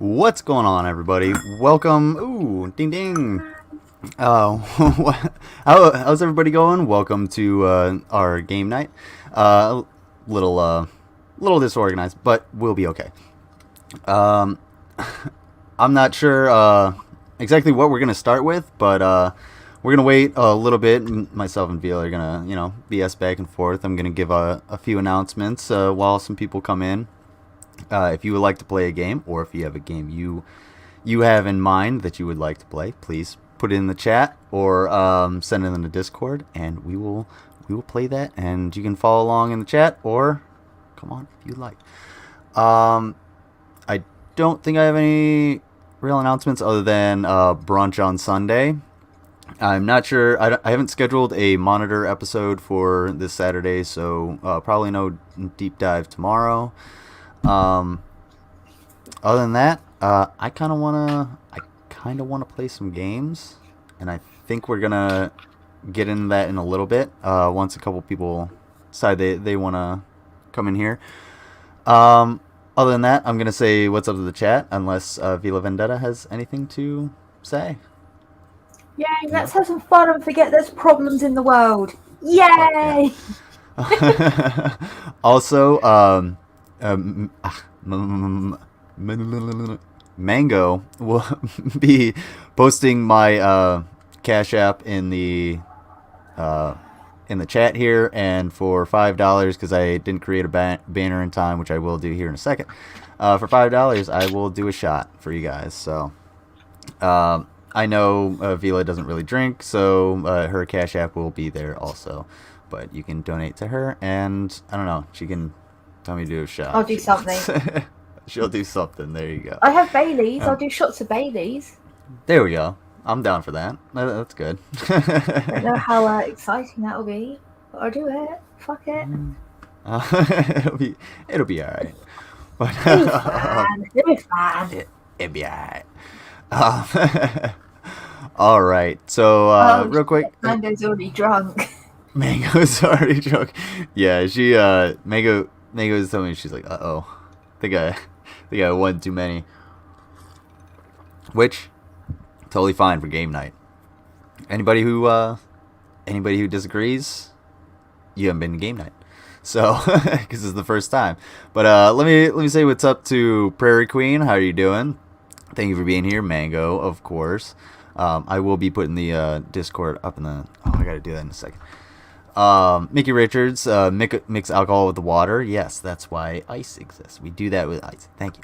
What's going on, everybody? Welcome. Ooh, ding ding. How's everybody going? Welcome to our game night. Little disorganized, but we'll be okay. I'm not sure exactly what we're gonna start with, but we're gonna wait a little bit. Myself and Vila are gonna, BS back and forth. I'm gonna give a few announcements while some people come in. If you would like to play a game, or if you have a game you have in mind that you would like to play, please put it in the chat or send it in the Discord, and we will play that. And you can follow along in the chat or come on if you like. I don't think I have any real announcements other than brunch on Sunday. I'm not sure. I haven't scheduled a monitor episode for this Saturday, so probably no deep dive tomorrow. Other than that, I kind of wanna play some games, and I think we're gonna get into that in a little bit. Once a couple people decide they wanna come in here. Other than that, I'm gonna say what's up to the chat, unless Vila Vendetta has anything to say. Yay! Let's have some fun and forget there's problems in the world. Yay! Yeah. Also, Mango will be posting my Cash App in the chat here, and for $5, because I didn't create a banner in time, which I will do here in a second. For $5, I will do a shot for you guys. So I know Vila doesn't really drink, so her Cash App will be there also. But you can donate to her, and I don't know, she can tell me to do a shot. I'll do something. She'll do something. There you go. I have Baileys. I'll do shots of Baileys. There we go. I'm down for that. That's good. I don't know how exciting that will be, but I'll do it. Fuck it. It'll be alright. But It'll be fine. It'll be alright. Alright. So real quick. Mango's already drunk. Mango's already drunk. Yeah, she Mango was telling me, she's like, uh-oh. I think I won too many. Which, totally fine for game night. Anybody who disagrees, you haven't been to game night. So, because it's the first time. But let me say what's up to Prairie Queen. How are you doing? Thank you for being here. Mango, of course. I will be putting the Discord up in the... Oh, I gotta do that in a second. Mickey Richards, mix alcohol with the water. Yes, that's why ice exists. We do that with ice. Thank you.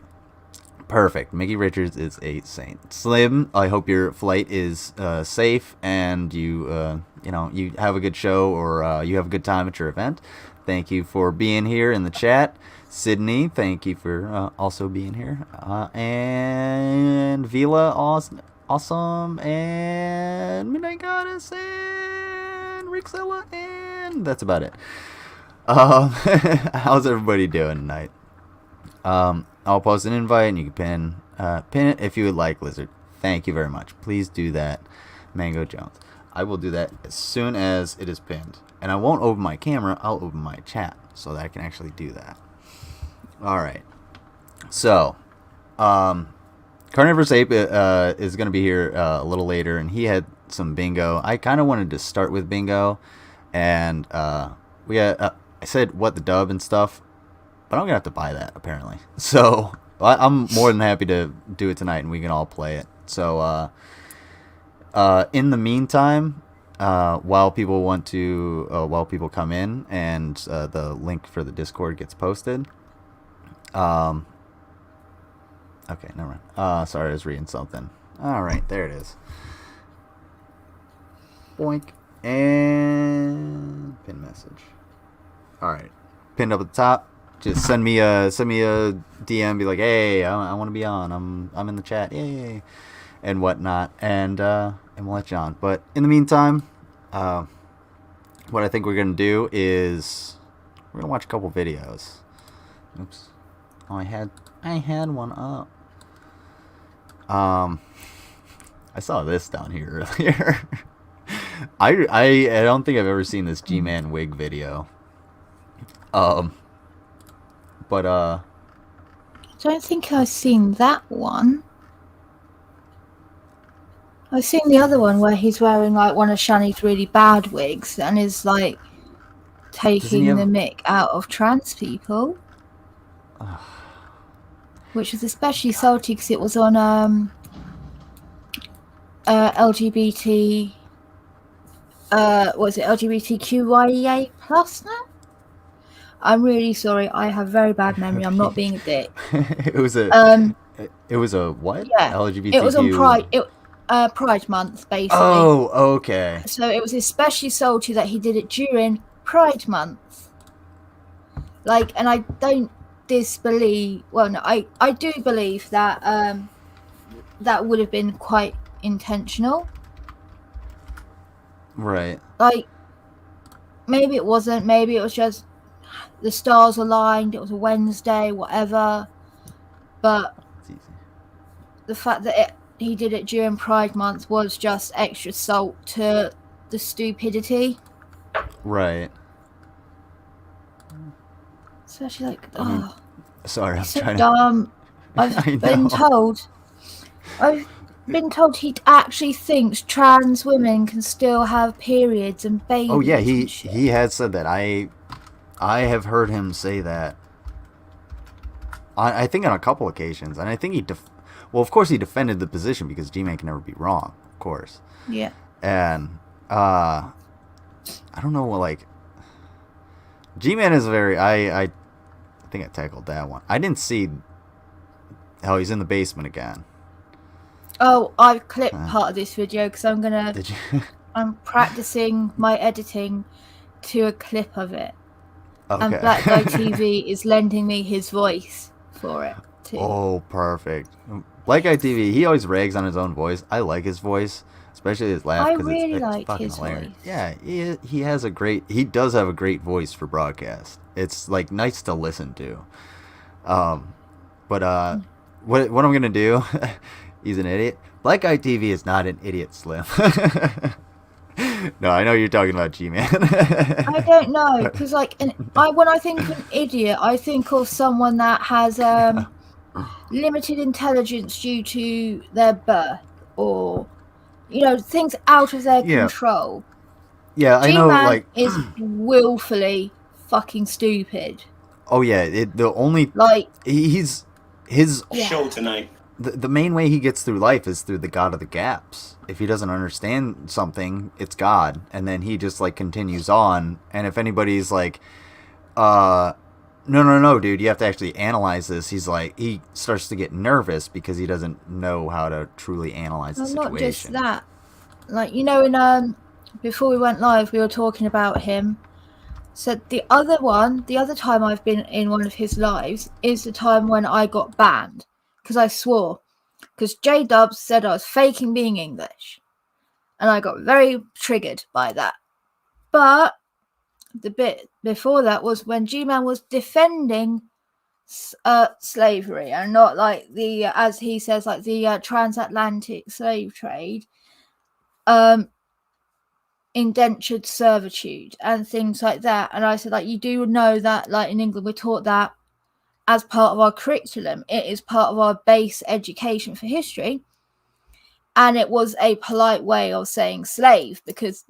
Perfect. Mickey Richards is a saint. Slim, I hope your flight is safe, and you you have a good show, or you have a good time at your event. Thank you for being here in the chat. Sydney, thank you for also being here. And Vila, awesome. And Midnight Goddess, and Rixella, and that's about it. How's everybody doing tonight? I'll post an invite, and you can pin it if you would like, Lizard. Thank you very much. Please do that, Mango Jones. I will do that as soon as it is pinned. And I won't open my camera, I'll open my chat so that I can actually do that. Alright. So, Carnivorous Ape is going to be here a little later, and he had some bingo. I kind of wanted to start with bingo, and I said what the dub and stuff, but I'm going to have to buy that, apparently. So, I'm more than happy to do it tonight, and we can all play it. So, in the meantime, while people come in, and the link for the Discord gets posted. Okay, never mind. Sorry, I was reading something. Alright, there it is. Boink. And pin message. Alright. Pinned up at the top. Just send me a DM, be like, hey, I want to be on. I'm in the chat. Yay. And whatnot. And we'll let you on. But in the meantime, what I think we're gonna do is we're gonna watch a couple videos. Oops. Oh, I had one up. I saw this down here earlier. I don't think I've ever seen this G-Man wig video. But don't think I've seen that one. I've seen the other one where he's wearing like one of Shani's really bad wigs and is like taking the mick out of trans people, which was especially salty because it was on LGBT. Was it LGBTQIA plus now? I'm really sorry. I have very bad memory. I'm not being a dick. It was a what? Yeah, LGBTQ. it was on Pride. Pride Month, basically. Oh, okay. So it was especially salty that he did it during Pride Month. Like, and I don't disbelieve. Well, no, I do believe that that would have been quite intentional. Right. Like, maybe it wasn't. Maybe it was just the stars aligned. It was a Wednesday, whatever. But the fact that he did it during Pride Month was just extra salt to the stupidity. Right. Especially like, sorry, I'm so trying dumb. I've been told he actually thinks trans women can still have periods and babies. Oh yeah, he had said that. I have heard him say that. I think on a couple occasions, and I think well, of course he defended the position because G-Man can never be wrong, of course. Yeah. And I don't know, like, G-Man is very. I think I tackled that one. I didn't see how he's in the basement again. Oh, I've clipped part of this video because I'm gonna. Did you? I'm practicing my editing to a clip of it. Okay. And Black Guy TV is lending me his voice for it too. Oh, perfect. Black Guy TV, he always rags on his own voice. I like his voice, especially his laugh. I because really it's like fucking his hilarious. voice. Yeah, he does have a great voice for broadcast. It's like nice to listen to. What I'm gonna do? He's an idiot. Black Guy TV is not an idiot, Slim. No, I know you're talking about G-Man. I don't know, because like, when I think of an idiot, I think of someone that has limited intelligence due to their birth, or things out of their control. Yeah, I know. Like, is willfully fucking stupid. Oh yeah, he's his show tonight. The main way he gets through life is through the God of the Gaps. If he doesn't understand something, it's God, and then he just like continues on. And if anybody's like, no, dude, you have to actually analyze this. He's like, he starts to get nervous because he doesn't know how to truly analyze the situation. Not just that, like in before we went live, we were talking about him. So the other time I've been in one of his lives is the time when I got banned. Because I swore. Because J-Dubs said I was faking being English. And I got very triggered by that. But the bit before that was when G-Man was defending slavery. And not like the, as he says, like the transatlantic slave trade. Indentured servitude and things like that. And I said, like, you do know that, like, in England, we're taught that as part of our curriculum. It is part of our base education for history. And it was a polite way of saying slave, because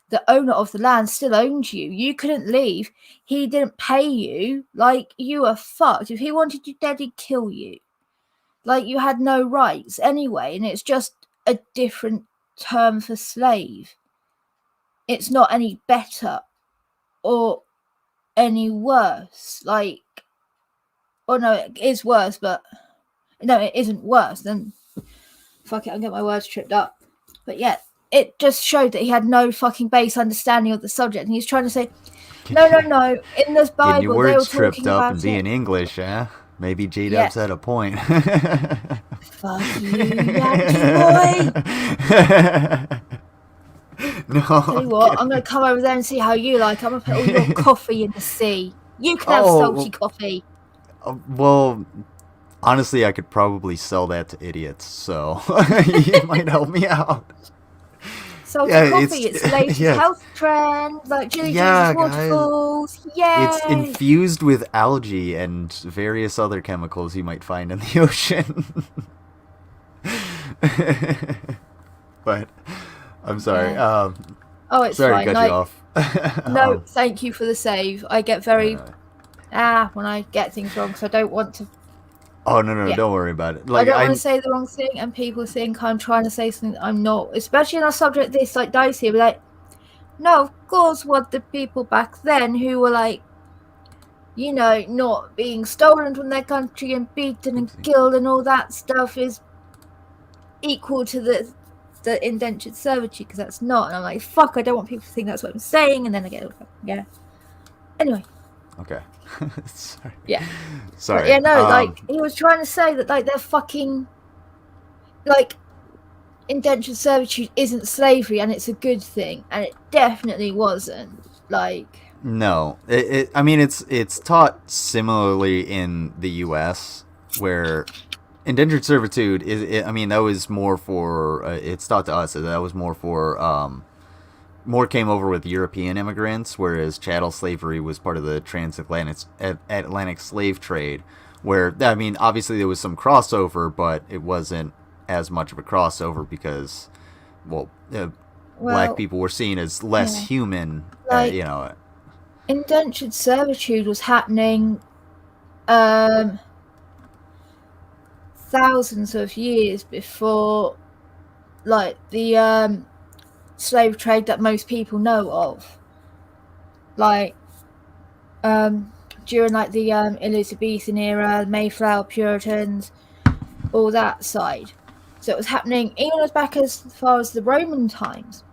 the owner of the land still owned you. You couldn't leave. He didn't pay you. Like, you were fucked. If he wanted you dead, he'd kill you. Like, you had no rights anyway. And it's just a different term for slave. It's not any better or any worse. Like, oh no, it is worse, but no, it isn't worse. Then fuck it, I'll get my words tripped up. But yeah, it just showed that he had no fucking base understanding of the subject, and he's trying to say, no. In this Bible, getting your words they were tripped talking up about and being English, eh? Maybe J-Dub's had a point. Fuck you, Yankee boy. No. Tell you what, I'm going to come over there and see how you like. I'm going to put all your coffee in the sea. You can have salty coffee. Well, honestly, I could probably sell that to idiots, so you might help me out. salty Yeah, coffee. It's the latest yeah, health trend. Like Chili Jesus yeah, guys. waterfalls. It's Yay! infused with algae and various other chemicals you might find in the ocean. But I'm sorry. Yeah. Oh, it's Sorry to fine. cut you Like, off. no, thank you for the save. I get very Uh, when I get things wrong, so I don't want to. oh no, Yeah, don't worry about it. I Like don't want to say the wrong thing, and people think I'm trying to say something that I'm not. Especially in a subject this like dicey, but like, no, of course, what the people back then who were like, not being stolen from their country and beaten and killed and all that stuff is equal to the indentured servitude, because that's not. And I'm like, fuck, I don't want people to think that's what I'm saying, and then I get yeah. Anyway. Okay. Sorry. Yeah. Sorry. But yeah, no, like he was trying to say that like they're fucking like indentured servitude isn't slavery and it's a good thing, and it definitely wasn't. Like, no, I mean, it's taught similarly in the U.S. where indentured servitude is. I mean, that was more for. It's taught to us that was more for. More came over with European immigrants, whereas chattel slavery was part of the transatlantic slave trade. Where, I mean, obviously there was some crossover, but it wasn't as much of a crossover because, black people were seen as less human. like, indentured servitude was happening thousands of years before, like, the slave trade that most people know of. Like, during like the Elizabethan era, Mayflower Puritans, all that side. So it was happening even as back as far as the Roman times.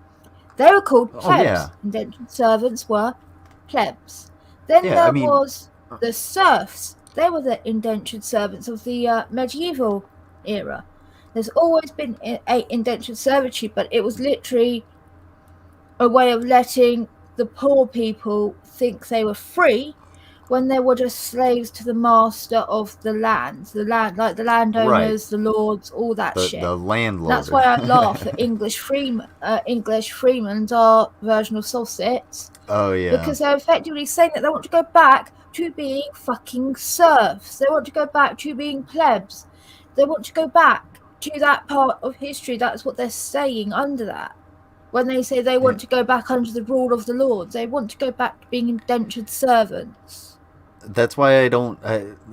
They were called plebs. Oh, yeah. Indentured servants were plebs. Then was the serfs. They were the indentured servants of the medieval era. There's always been a indentured servitude, but it was literally a way of letting the poor people think they were free when they were just slaves to the master of the land, like the landowners, the lords, all that shit. The landlord. That's why I laugh at English freemen our version of Sussex. Oh yeah. Because they're effectively saying that they want to go back to being fucking serfs. They want to go back to being plebs. They want to go back to that part of history. That's what they're saying under that. When they say they want to go back under the rule of the lords, they want to go back to being indentured servants. That's why I don't.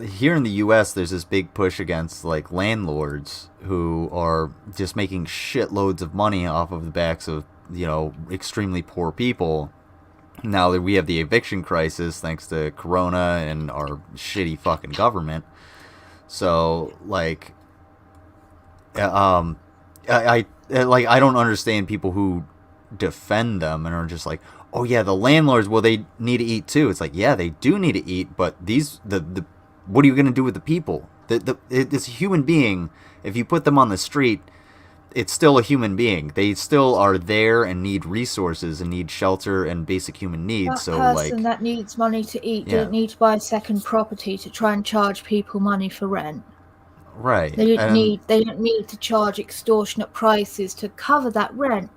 Here in the U.S., there's this big push against like landlords who are just making shitloads of money off of the backs of extremely poor people. Now that we have the eviction crisis thanks to Corona and our shitty fucking government, so like, I don't understand people who defend them and are just like, oh yeah, the landlords, well, they need to eat too. It's like, yeah, they do need to eat, but what are you gonna do with the people? It's a human being. If you put them on the street, it's still a human being. They still are there and need resources and need shelter and basic human needs. That person that needs money to eat didn't need to buy a second property to try and charge people money for rent. Right. They didn't need to charge extortionate prices to cover that rent.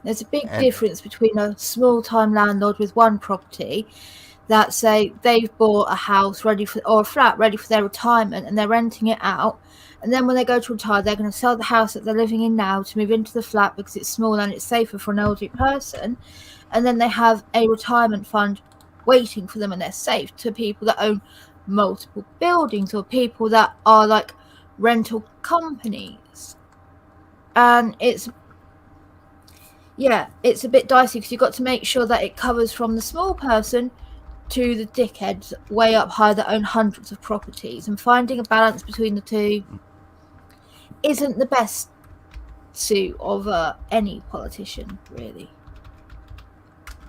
There's a big difference between a small-time landlord with one property that say they've bought a house or a flat ready for their retirement and they're renting it out. And then when they go to retire, they're going to sell the house that they're living in now to move into the flat because it's smaller and it's safer for an elderly person. And then they have a retirement fund waiting for them and they're safe, to people that own multiple buildings or people that are like rental companies. And it's a bit dicey because you've got to make sure that it covers from the small person to the dickheads way up high that own hundreds of properties, and finding a balance between the two isn't the best suit of any politician, really.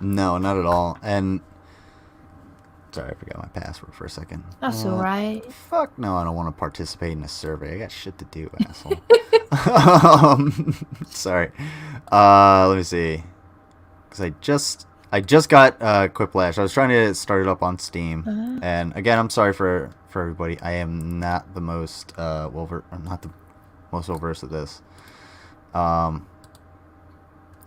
No, not at all. And sorry, I forgot my password for a second. That's all right. Fuck no, I don't want to participate in a survey. I got shit to do, asshole. Sorry. Let me see. Because I just got Quiplash. I was trying to start it up on Steam, and again, I'm sorry for everybody. I am not the most well versed at this.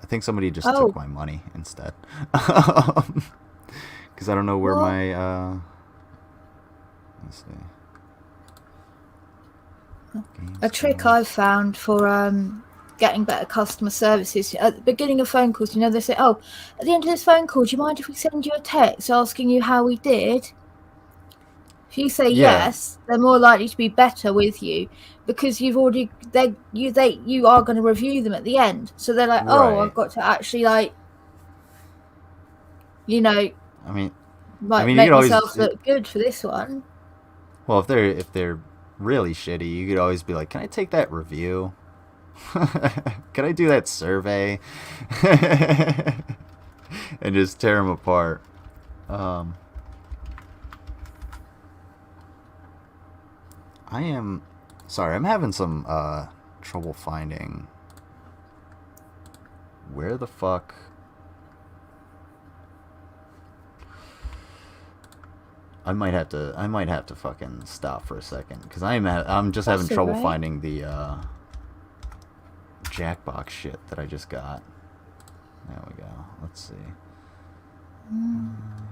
I think somebody just Oh. took my money instead. Because I don't know where What? my let's see. A trick I've found for getting better customer services at the beginning of phone calls, they say, "Oh, at the end of this phone call, do you mind if we send you a text asking you how we did?" If you say Yeah. yes, they're more likely to be better with you because you've already you are going to review them at the end. So they're like, "Oh, Right. I've got to actually I mean, you make could always. myself look good for this one." Well, if they're really shitty, you could always be like, "Can I take that review? Can I do that survey?" And just tear them apart. I am sorry. I'm having some trouble finding where the fuck. I might have to fucking stop for a second because I'm just having trouble finding the Jackbox shit that I just got. There we go. Let's see.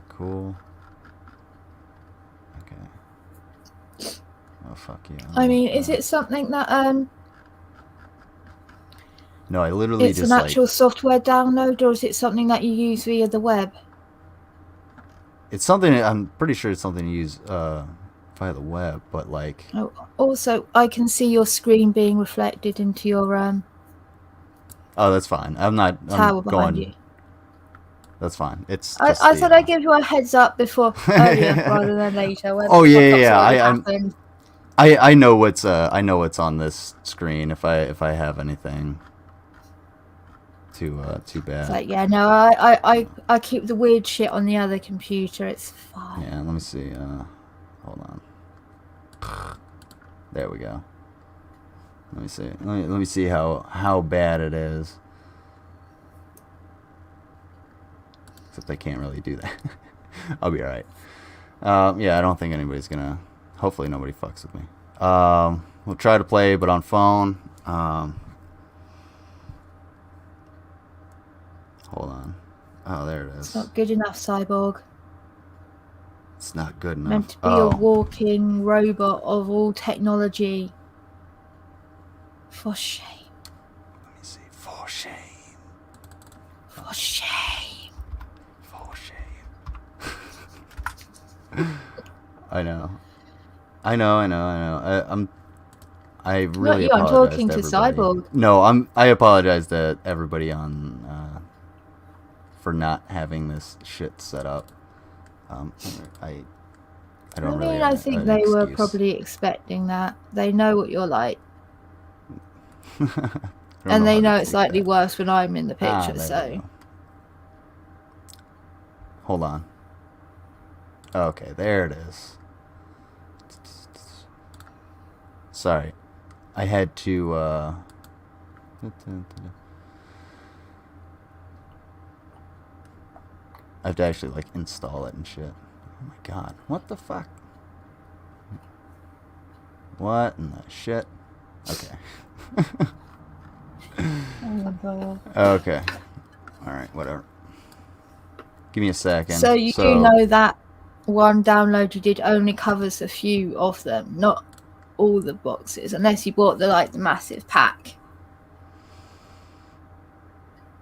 Cool. Okay. Oh fuck you. I mean, is it something that No, I literally it's just an actual software download, or is it something that you use via the web? It's something. I'm pretty sure it's something you use via the web, but like. Oh, also, I can see your screen being reflected into your Oh, that's fine. I'm tower behind going. you. That's fine. It's. I said I'd give you a heads up before earlier rather than later. Oh yeah. I know what's on this screen if I have anything. Too bad. It's like, yeah, no, I keep the weird shit on the other computer. It's fine. Yeah, let me see. Hold on. There we go. Let me see. Let me see how bad it is. Except I can't really do that. I'll be alright. Yeah, I don't think anybody's gonna. Hopefully nobody fucks with me. We'll try to play, but on phone. Hold on. Oh, there it is. It's not good enough, Cyborg. It's not good enough. Meant to be a walking robot of all technology. For shame. Let me see. For shame. For shame. For shame. I know. I really I'm apologize talking to to everybody. Cyborg. No, I apologize to everybody on for not having this shit set up. I don't really. I think they were probably expecting that. They know what you're like. And they know it's slightly worse when I'm in the picture, so. Hold on. Okay, there it is. Sorry. I had to, I have to actually, like, install it and shit. Oh my god. What the fuck? What in the shit? Okay. Oh my god. Okay. Alright, whatever. Give me a second. So you do know that one download you did only covers a few of them, not all the boxes, unless you bought the massive pack.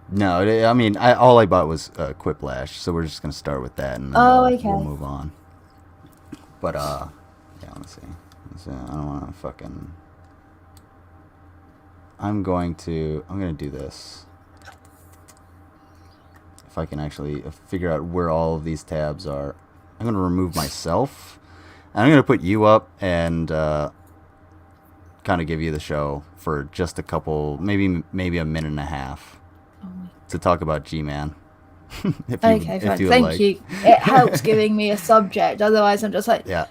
No, I mean, all I bought was Quiplash, so we're just gonna start with that, and then we'll move on. But yeah, let's see. I don't want to fucking. I'm gonna do this. If I can actually figure out where all of these tabs are, I'm gonna remove myself, and I'm gonna put you up and kind of give you the show for just a couple, maybe a minute and a half. To talk about G-Man. Okay, fine. Thank you. It helps giving me a subject. Otherwise, I'm just like... Yeah.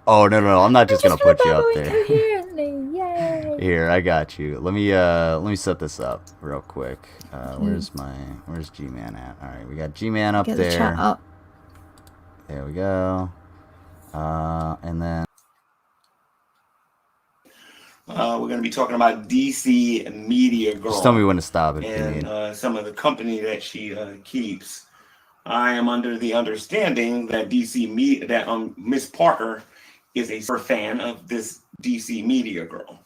Oh, no. I'm not just going to put you up there. Yay. Here, I got you. Let me set this up real quick. Where's G-Man at? All right, we got G-Man up there. Get the chat up. There we go. And then... We're going to be talking about DC Media Girl. Just tell me when to stop it. And some of the company that she keeps. I am under the understanding that Miss Parker is a super fan of this DC Media Girl.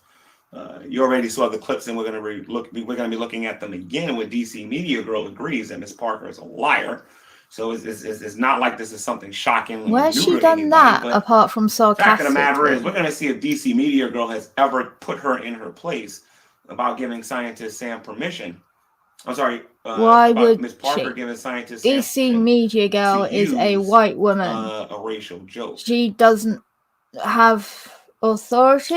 You already saw the clips, and we're going to be looking at them again. With DC Media Girl agrees that Miss Parker is a liar. So it's not like this is something shocking. Where's she done that apart from sarcastic? Fact of the matter is, we're going to see if DC Media Girl has ever put her in her place about giving scientist Sam permission. I'm sorry. Why would Miss Parker giving scientist DC Media Girl is a white woman? A racial joke. She doesn't have authority.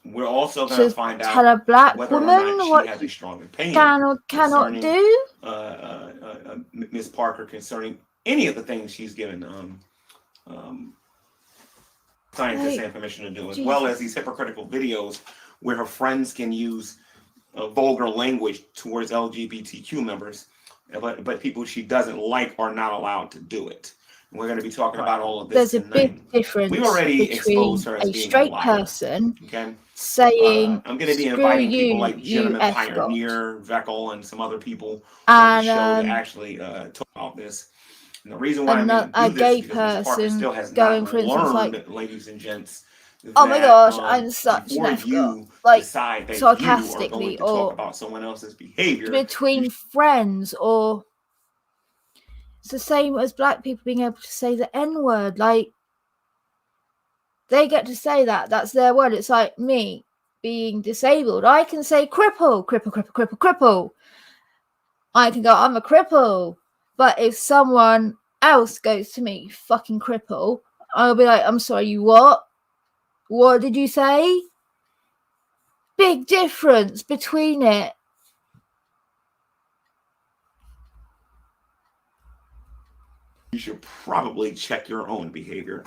We're also going to find out tell a black whether woman or not what she has a strong opinion can or cannot do. Miss Parker concerning any of the things she's given scientists and permission to do, as well as these hypocritical videos where her friends can use vulgar language towards LGBTQ members, but people she doesn't like are not allowed to do it. And we're going to be talking about all of this. There's a big difference we already between her as a being straight a liar, person okay? saying, I'm going to be "Screw inviting you, people like Gentleman you Pioneer, Veckel, and some other people on the show to actually talk about this. And the reason why I'm going to do this is because Miss Parker still has not learned, ladies and gents, oh my gosh, I'm such an you like decide that sarcastically you are going to talk about someone else's behavior between friends, or it's the same as black people being able to say the N-word. Like, they get to say that. That's their word. It's like me being disabled. I can say cripple, cripple, cripple, cripple, cripple. I can go, I'm a cripple. But if someone else goes to me, fucking cripple, I'll be like, I'm sorry, you what? What did you say? Big difference between it. You should probably check your own behavior.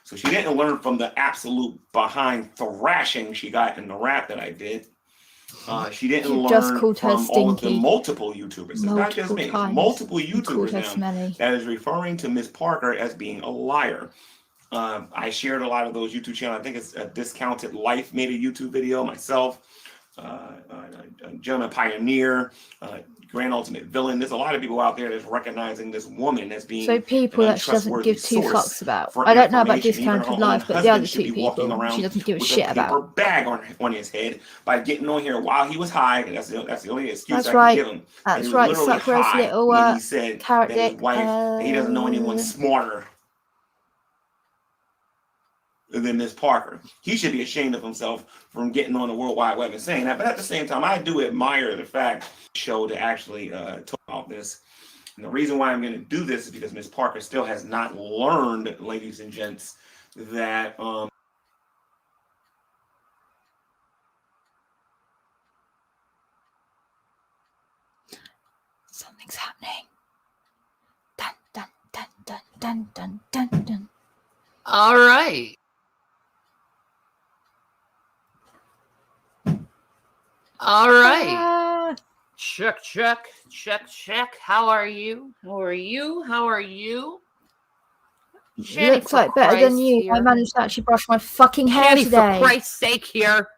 So she didn't learn from the absolute behind thrashing she got in the rap that I did. She didn't learn from all of the multiple YouTubers. It's not just me. It's multiple YouTubers now that is referring to Miss Parker as being a liar. I shared a lot of those YouTube channels. I think it's a Discounted Life made a YouTube video. Myself, Gentleman Pioneer, Grand Ultimate Villain. There's a lot of people out there that's recognizing this woman as being so people that she doesn't give two fucks about. I don't know about Discounted Life, but the other two people she doesn't give a shit about. Paper bag on his head by getting on here while he was high. That's the only excuse that's I right. can give him. That's right. Sucker's little when he said that his wife, he doesn't know anyone smarter than Miss Parker. He should be ashamed of himself from getting on the World Wide Web and saying that. But at the same time, I do admire the fact show to actually talk about this. And the reason why I'm going to do this is because Miss Parker still has not learned, ladies and gents, that something's happening. Dun dun dun dun dun dun dun dun. All right. All right. Check. How are you? Shanny, looks like better than you. Here. I managed to actually brush my fucking hair today. For Christ's sake, here.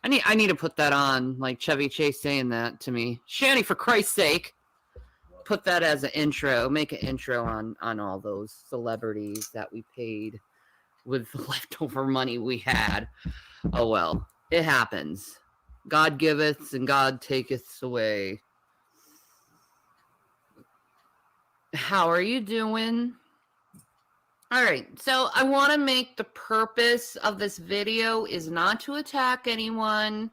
I need to put that on, like Chevy Chase saying that to me. Shanny, for Christ's sake. Put that as an intro. Make an intro on all those celebrities that we paid with the leftover money we had. Oh well. It happens. God giveth and God taketh away. How are you doing? All right. So I want to make the purpose of this video is not to attack anyone,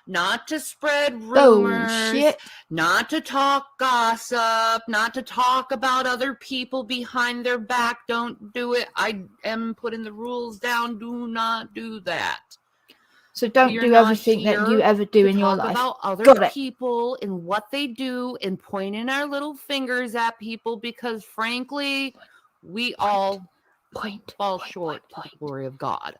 not to spread rumors, not to talk gossip, not to talk about other people behind their back. Don't do it. I am putting the rules down. Do not do that. So don't do everything that you ever do in your life. About other people and what they do and pointing our little fingers at people because, frankly, we all fall short of the glory of God.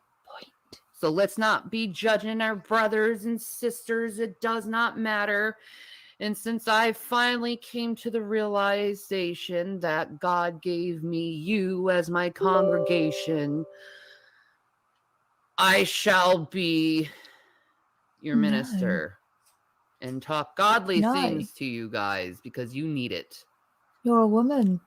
So let's not be judging our brothers and sisters. It does not matter. And since I finally came to the realization that God gave me you as my congregation, I shall be your No. minister and talk godly No. things to you guys because you need it. You're a woman.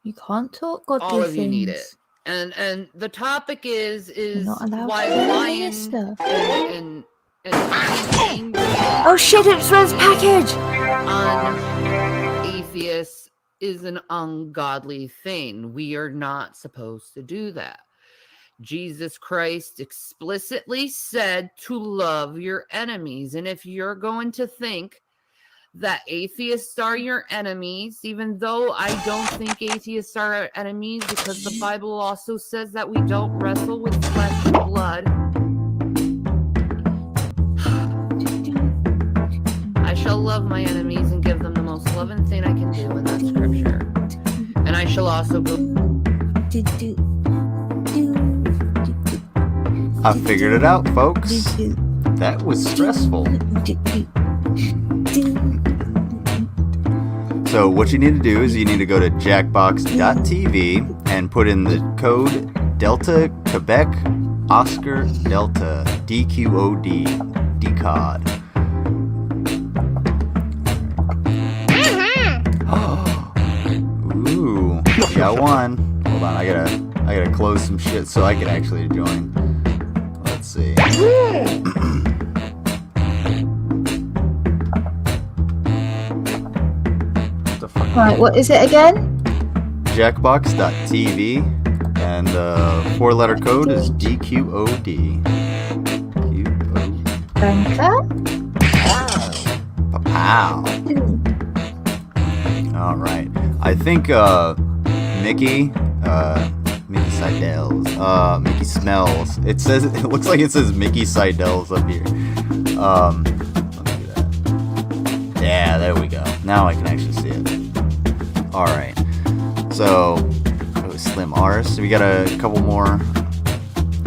You can't talk godly All of you need it. things. And the topic is You're not allowed why to be a lion minister. and angry Oh shit, it's Red's package! on atheists is an ungodly thing. We are not supposed to do that. Jesus Christ explicitly said to love your enemies. And if you're going to think that atheists are your enemies, even though I don't think atheists are our enemies, because the Bible also says that we don't wrestle with flesh and blood. I shall love my enemies and give them the most loving thing I can do, and that's scripture. And I shall also go. I figured it out, folks. That was stressful. So what you need to do is you need to go to jackbox.tv and put in the code Delta Quebec Oscar Delta DQOD DCOD. Ooh, we got one. Hold on, I gotta close some shit so I can actually join. Let's see. Right, what is it again? Jackbox.tv and the 4-letter code is DQOD. Pow. All right. I think Mickey Seidel's Mickey Smells. It looks like it says Mickey Seidel's up here. Let me do that. Yeah, there we go. Now I can actually see it. All right. So, Slim R's. So we got a couple more.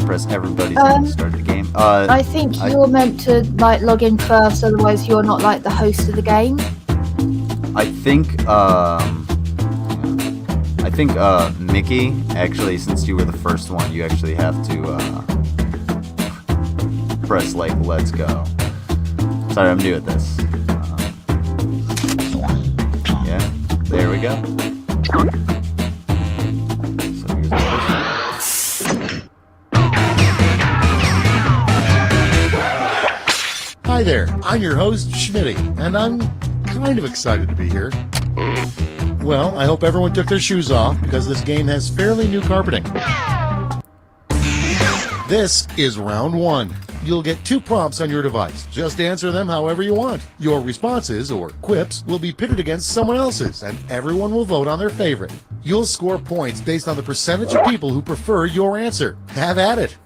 Press everybody's name to start the game. I think you're meant to like log in first, otherwise you're not like the host of the game. I think Mickey, actually, since you were the first one, you actually have to press like let's go. Sorry, I'm new at this. Yeah, there we go. So here's the first one. Hi there, I'm your host, Schmitty, and I'm kind of excited to be here. Well, I hope everyone took their shoes off because this game has fairly new carpeting. This is round 1. You'll get 2 prompts on your device. Just answer them however you want. Your responses, or quips, will be pitted against someone else's, and everyone will vote on their favorite. You'll score points based on the percentage of people who prefer your answer. Have at it.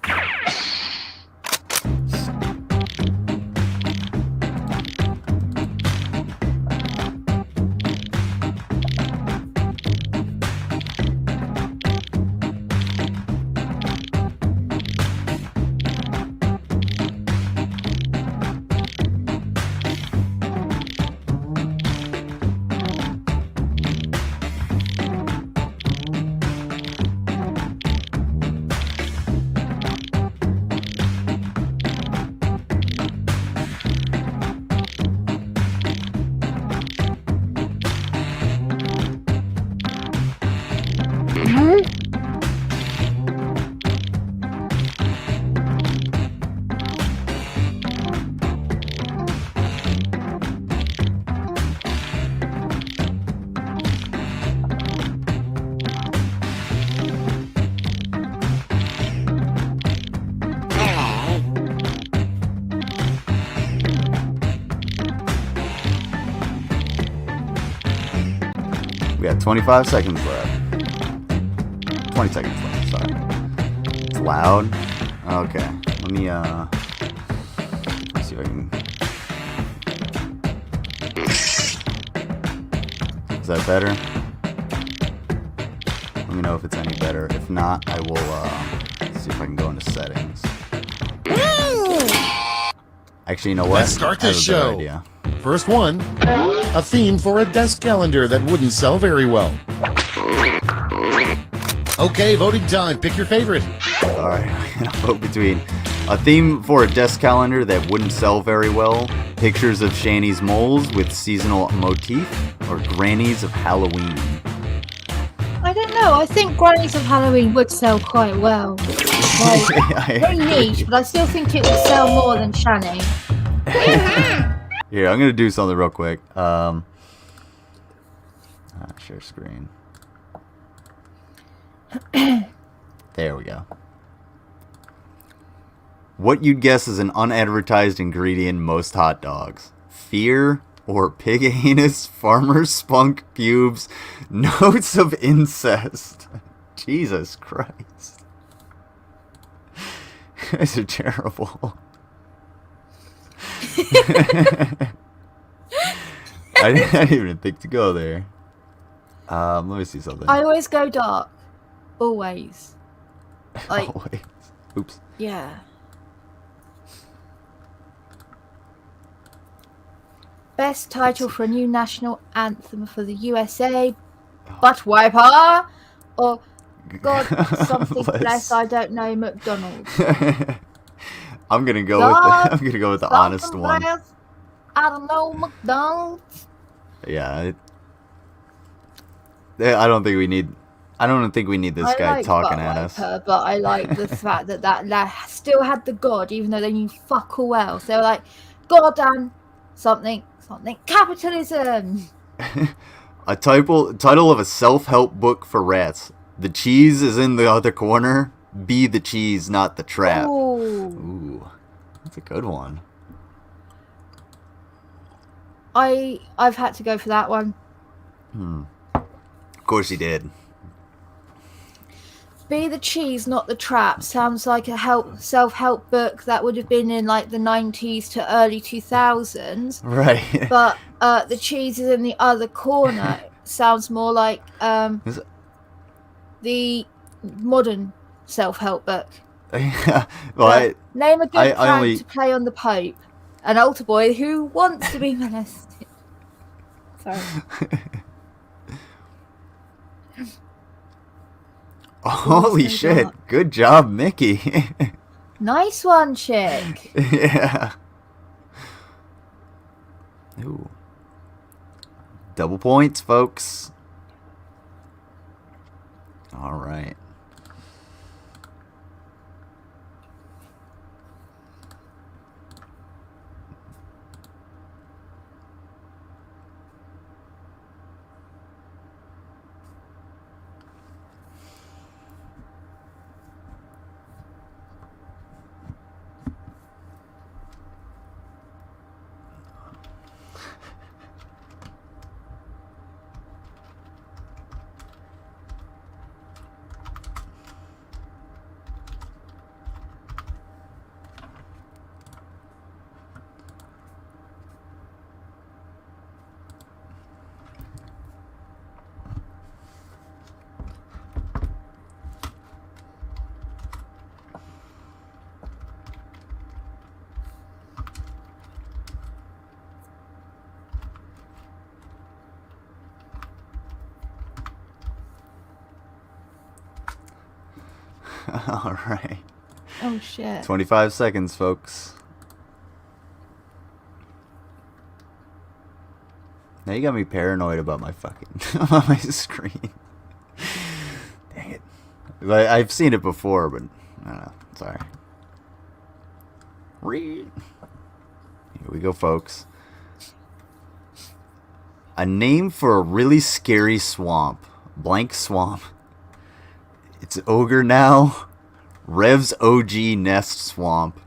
We got 25 seconds left. 20 seconds left, sorry. It's loud. Okay. Let me see if I can. Is that better? Let me know if it's any better. If not, I will see if I can go into settings. Actually, you know what? Let's start I have this a better show. idea. First one, a theme for a desk calendar that wouldn't sell very well. Okay, voting time. Pick your favorite. Alright, I'm gonna vote between A theme for a desk calendar that wouldn't sell very well. Pictures of Shani's moles with seasonal motif, or grannies of Halloween. I don't know. I think Grannies of Halloween would sell quite well. Like, very niche, but I still think it would sell more than Shani. Here, I'm gonna do something real quick. Share screen. There we go. What you'd guess is an unadvertised ingredient in most hot dogs? Fear or pig anus, farmer spunk pubes, notes of incest. Jesus Christ. You guys are terrible. I didn't even think to go there. Let me see something. I always go dark. Always. Like, Always. Oops. yeah. Best title for a new national anthem for the USA. Butt wiper. Or God, something bless, I don't know, McDonald's. I'm gonna go God, with the honest one. Bless, I don't know, McDonald's. Yeah. I don't think we need. I don't think we need this guy like talking butt at us. wiper, but I like the fact that lad still had the God, even though they knew fuck all else. They were like, God damn, something, capitalism. A title of a self-help book for rats. The cheese is in the other corner. Be the cheese, not the trap. Ooh, that's a good one. I've had to go for that one. Of course he did. Be the cheese, not the trap. Sounds like a self-help book that would have been in like the 90s to early 2000s. Right. But the cheese is in the other corner. Sounds more like the modern self-help book. Well, Name a good I prank only- to play on the Pope. An altar boy who wants to be molested. Sorry. Holy so shit. dark. Good job, Mickey. Nice one, chick. Yeah. Ooh. Double points, folks. All right. All right. Oh shit. 25 seconds, folks. Now you got me paranoid about my fucking on my screen. Dang it. Like, I've seen it before, but I don't know. Sorry. Here we go, folks. A name for a really scary swamp. Blank swamp. It's Ogre Now. Rev's OG Nest Swamp.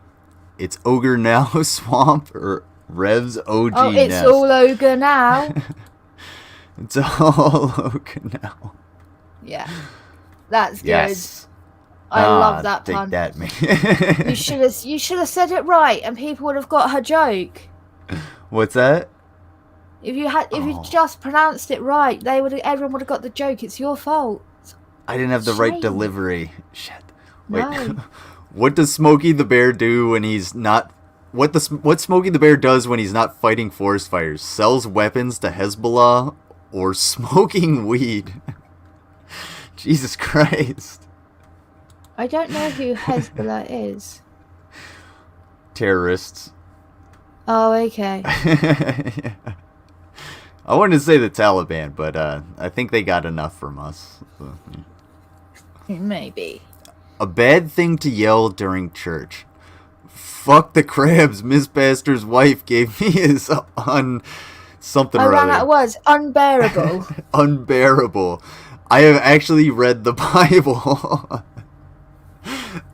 It's Ogre Now Swamp or Rev's OG Oh, it's Nest. all ogre now. It's all Ogre Now. Yeah. That's good. Yes. I love that take pun. that, man. You should have said it right and people would have got her joke. What's that? If you just pronounced it right, everyone would have got the joke. It's your fault. I didn't have the right Shame. delivery. Shit. Wait. No. What does Smokey the Bear do when he's not? What Smokey the Bear does when he's not fighting forest fires? Sells weapons to Hezbollah or smoking weed? Jesus Christ. I don't know who Hezbollah is. terrorists. Oh, okay. Yeah. I wanted to say the Taliban, but I think they got enough from us. So, yeah. Maybe. A bad thing to yell during church. Fuck the crabs. Miss Pastor's wife gave me his something I or ran out other. of words. Unbearable. Unbearable. I have actually read the Bible.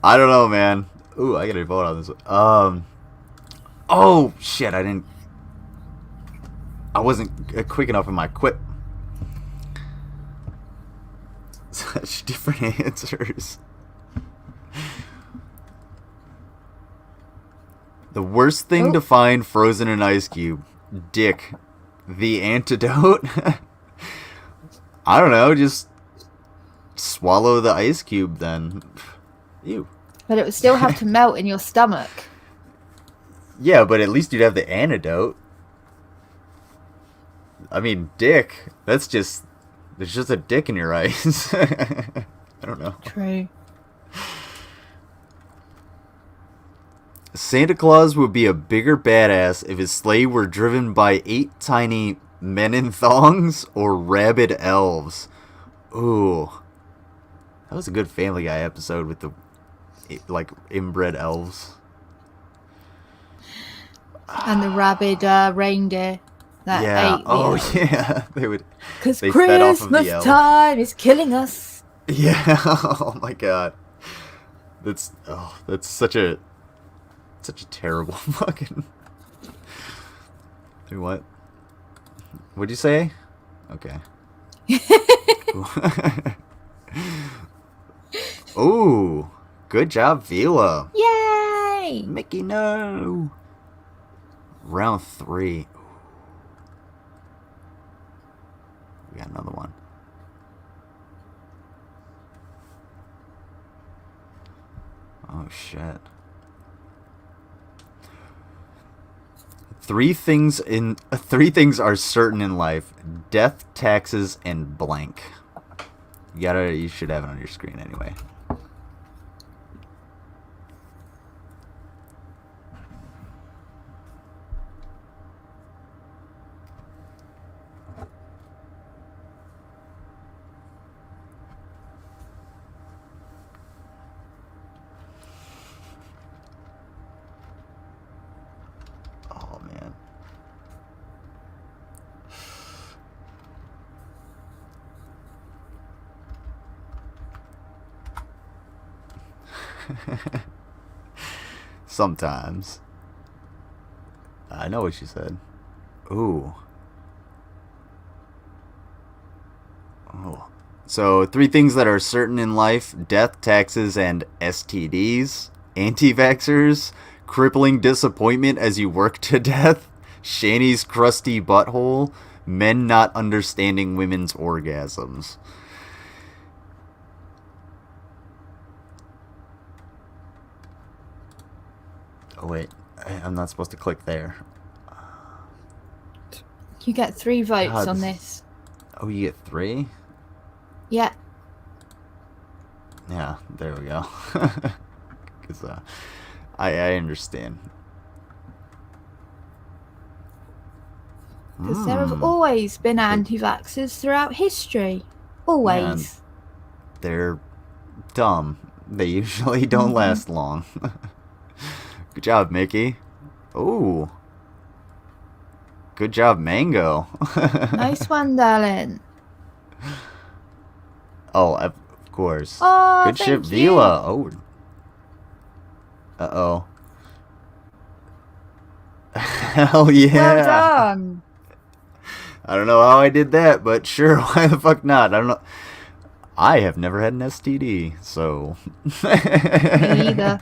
I don't know, man. Ooh, I gotta vote on this one. Oh shit! I wasn't quick enough in my quip. Such different answers. The worst thing to find frozen in ice cube. Dick. The antidote? I don't know, just swallow the ice cube then. Ew. But it would still have to melt in your stomach. Yeah, but at least you'd have the antidote. I mean, dick. There's just a dick in your eyes. I don't know. True. Santa Claus would be a bigger badass if his sleigh were driven by 8 tiny men in thongs or rabid elves. Ooh. That was a good Family Guy episode with the, like, inbred elves. And the rabid reindeer that Yeah. ate the Oh, elves. yeah. Because they fed off of the Christmas elves. time is killing us. Yeah. Oh, my God. That's such a terrible fucking... What? What'd you say? Okay. Ooh, good job, Vila. Yay! Mickey, no. Round 3. We got another one. Oh shit. Three things are certain in life: death, taxes, and blank. You should have it on your screen anyway. Oh man. Sometimes. I know what she said. Ooh. Oh. So, 3 things that are certain in life: death, taxes, and STDs. Anti-vaxxers. Crippling disappointment as you work to death. Shanny's crusty butthole. Men not understanding women's orgasms. Oh wait, I'm not supposed to click there. You get 3 votes God, on this- this. Oh, you get 3? Yeah. Yeah, there we go. Because I understand. Because there have always been anti-vaxxers throughout history. Always. They're dumb. They usually don't last long. Good job, Mickey. Ooh. Good job, Mango. Nice one, darling. Oh, of course. Oh, Good shit, thank you. Vila. Oh. Uh-oh. Hell yeah. Well done. I don't know how I did that, but sure, why the fuck not? I don't know. I have never had an STD, so... Me either.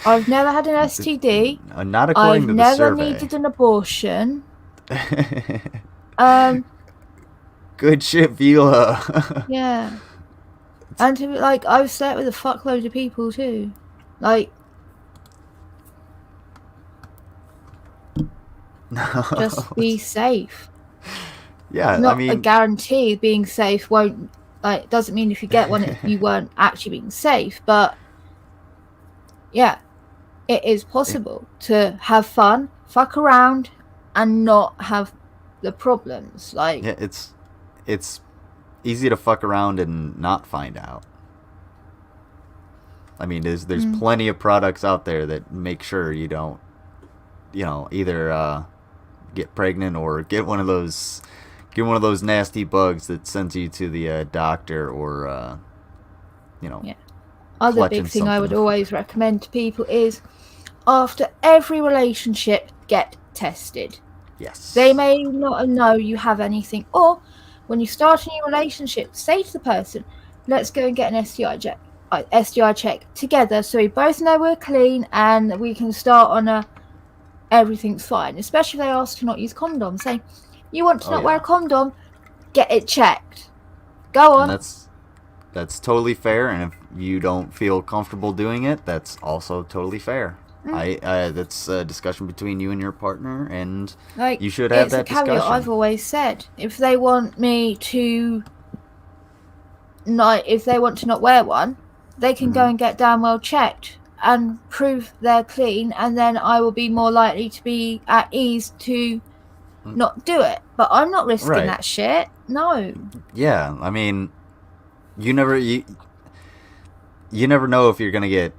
I've never had an STD. Not according I've to the never survey. needed an abortion. Good shit, Vila. Yeah. And to be like, I've slept with a fuckload of people too. Like, just be safe. Yeah, Not I mean... a guarantee being safe won't, like, doesn't mean if you get one you weren't actually being safe, but yeah, it is possible to have fun, fuck around, and not have the problems. Like, Yeah, it's easy to fuck around and not find out. I mean, there's plenty of products out there that make sure you don't, either get pregnant or get one of those nasty bugs that sends you to the doctor, or Yeah. Other clutching big thing I would something. always recommend to people is, after every relationship, get tested. Yes. They may not know you have anything, or when you start a new relationship, say to the person, let's go and get an STI check together, so we both know we're clean and we can start on everything's fine. Especially if they ask to not use condoms, say, you want to not wear a condom, get it checked. Go on. And that's totally fair, and if you don't feel comfortable doing it, that's also totally fair. That's a discussion between you and your partner, and Like, you should have that it's a caveat discussion. I've always said. If they want me to not wear one, they can go and get damn well checked and prove they're clean, and then I will be more likely to be at ease to not do it. But I'm not risking Right. that shit. No. Yeah, I mean, you never know if you're gonna get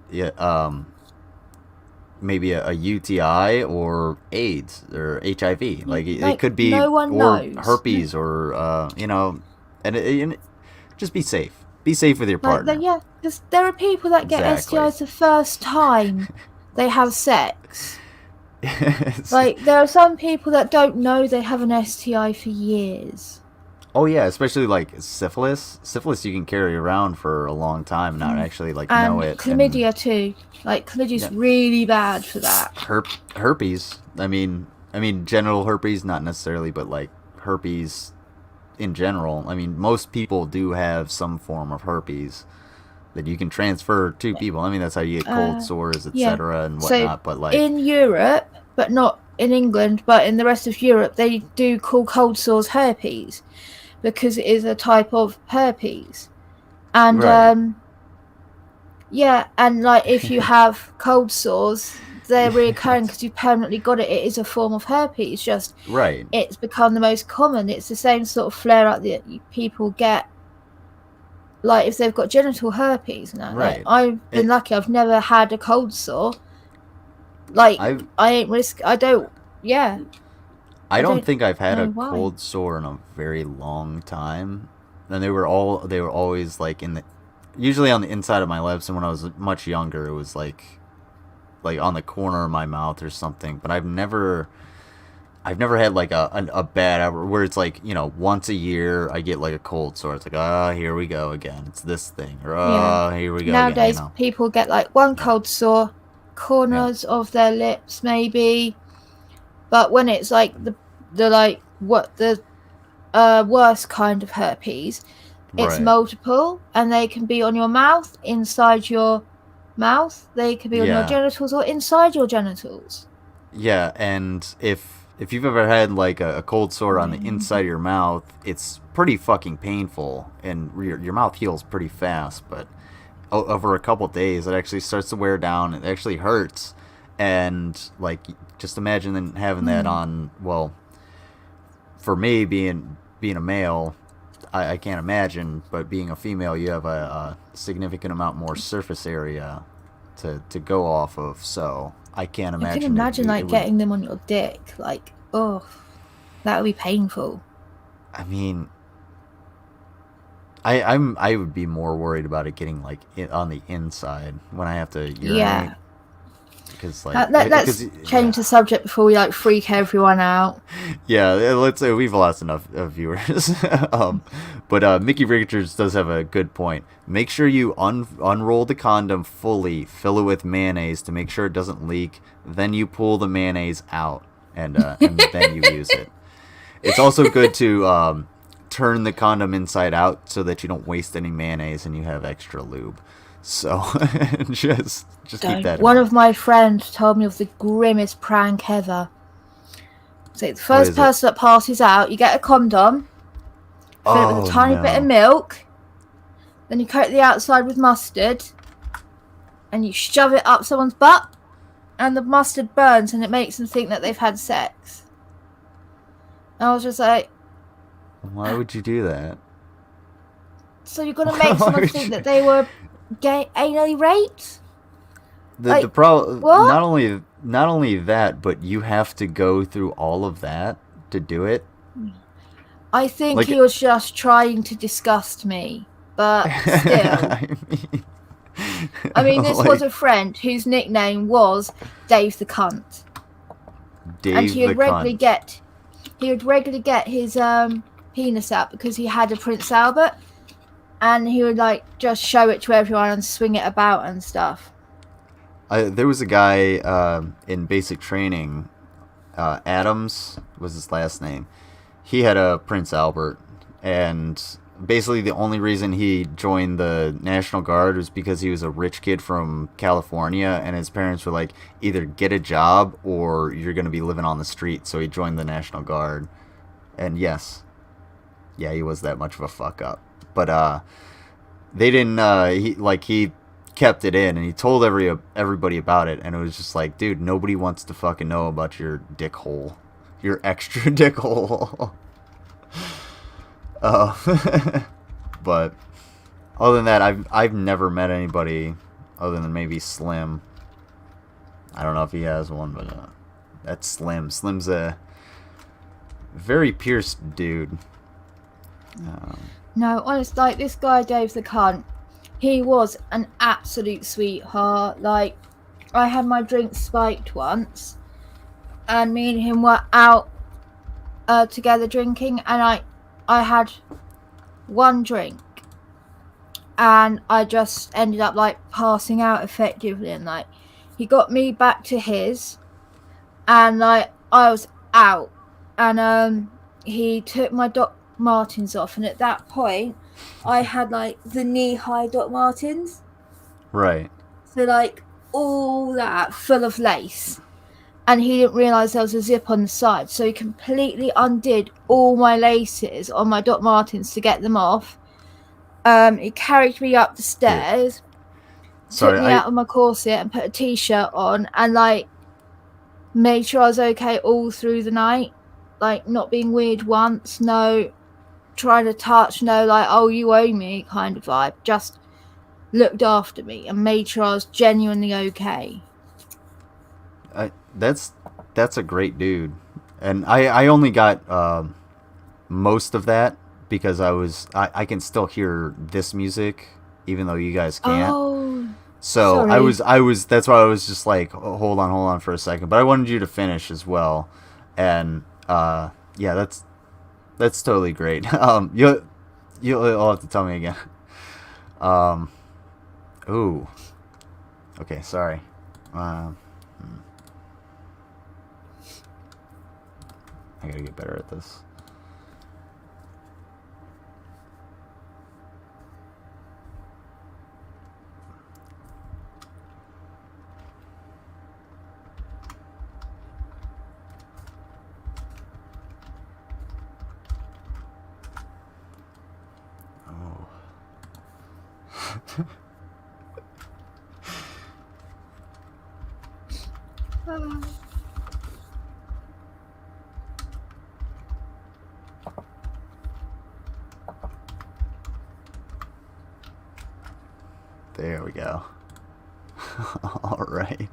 maybe a UTI or AIDS or HIV. Like it could be, no one or knows. herpes, or and just be safe. Be safe with your partner. Yeah, because there are people that get Exactly. STIs the first time they have sex. It's- Like, there are some people that don't know they have an STI for years. oh yeah, especially like syphilis. Syphilis you can carry around for a long time and not actually like And know it. chlamydia too. Like, chlamydia's really bad for that. Herpes. I mean genital herpes, not necessarily, but like herpes in general. I mean, most people do have some form of herpes that you can transfer to people. I mean, that's how you get cold sores, etc., and whatnot. So, but like in Europe, but not in England, but in the rest of Europe, they do call cold sores herpes because it is a type of herpes. And Right. yeah, and like if you have cold sores, they're reoccurring because you've permanently got it. It is a form of herpes. Just right. it's become the most common. It's the same sort of flare up that people get, like if they've got genital herpes. Now, Right. like, I've been lucky. I've never had a cold sore. Like, I ain't risk. I don't. Yeah. I don't think I've had know a why. cold sore in a very long time. And they were always like usually on the inside of my lips, and when I was much younger it was like on the corner of my mouth or something. But I've never had like a bad where it's like, once a year I get like a cold sore. It's like, here we go again. It's this thing. Or here we go Nowadays, again. people get like one cold sore, corners of their lips maybe. But when it's like the worst kind of herpes, it's Right. multiple, and they can be on your mouth, inside your mouth. They could be on your Yeah. genitals or inside your genitals. Yeah, and if you've ever had like a cold sore on the inside of your mouth, it's pretty fucking painful, and your mouth heals pretty fast. But over a couple days, it actually starts to wear down. It actually hurts, and like just imagine then having that on. Well, for me being a male, I can't imagine, but being a female, you have a significant amount more surface area to go off of. So I can't imagine. I can imagine like getting them on your dick. Like, oh, that would be painful. I mean, I would be more worried about it getting like on the inside when I have to urinate. Yeah. Because like let's change the subject before we like freak everyone out. Yeah, let's say we've lost enough viewers. But Mickey Richards does have a good point. Make sure you unroll the condom fully, fill it with mayonnaise to make sure it doesn't leak. Then you pull the mayonnaise out, and then you use it. It's also good to turn the condom inside out so that you don't waste any mayonnaise and you have extra lube. So just keep that in One mind. of my friends told me of the grimmest prank ever. So the first person that passes out, you get a condom, fill it with a tiny bit of milk, then you coat the outside with mustard, and you shove it up someone's butt, and the mustard burns and it makes them think that they've had sex. And I was just like, Why would you do that? so you're gonna make someone think that they were anally raped? The problem, what? not only that, but you have to go through all of that to do it. I think Like- he was just trying to disgust me, but still. I mean, this was a friend whose nickname was Dave the Cunt, Dave and he would the regularly cunt. get his penis out because he had a Prince Albert, and he would like just show it to everyone and swing it about and stuff. There was a guy in basic training, Adams was his last name. He had a Prince Albert, and basically the only reason he joined the National Guard was because he was a rich kid from California, and his parents were like, either get a job or you're going to be living on the street. So he joined the National Guard. And yes, yeah, he was that much of a fuck up. But they didn't, he kept it in, and he told everybody about it, and it was just like, dude, nobody wants to fucking know about your dick hole. Your extra dick hole. But other than that, I've never met anybody other than maybe Slim. I don't know if he has one, but that's Slim. Slim's a very pierced dude. No, honest, like this guy Dave the Cunt, he was an absolute sweetheart. Like, I had my drink spiked once, and me and him were out together drinking, and I had one drink, and I just ended up like passing out effectively, and like he got me back to his, and like I was out, and he took my Doc Martens off, and at that point I had like the knee-high Doc Martens, Right. so like all that full of lace, and he didn't realize there was a zip on the side, so he completely undid all my laces on my Doc Martens to get them off. He carried me up the stairs, Sorry, took me out of my corset and put a t-shirt on, and like made sure I was okay all through the night, like not being weird once, no trying to touch, no like, oh, you owe me kind of vibe, just looked after me and made sure I was genuinely okay. That's a great dude, and I only got most of that because I can still hear this music even though you guys can't. Oh, so sorry. I was that's why I was just like, hold on for a second, but I wanted you to finish as well, and yeah, that's totally great. You'll have to tell me again. Ooh, okay, sorry. I gotta get better at this. Oh. There we go. Alright.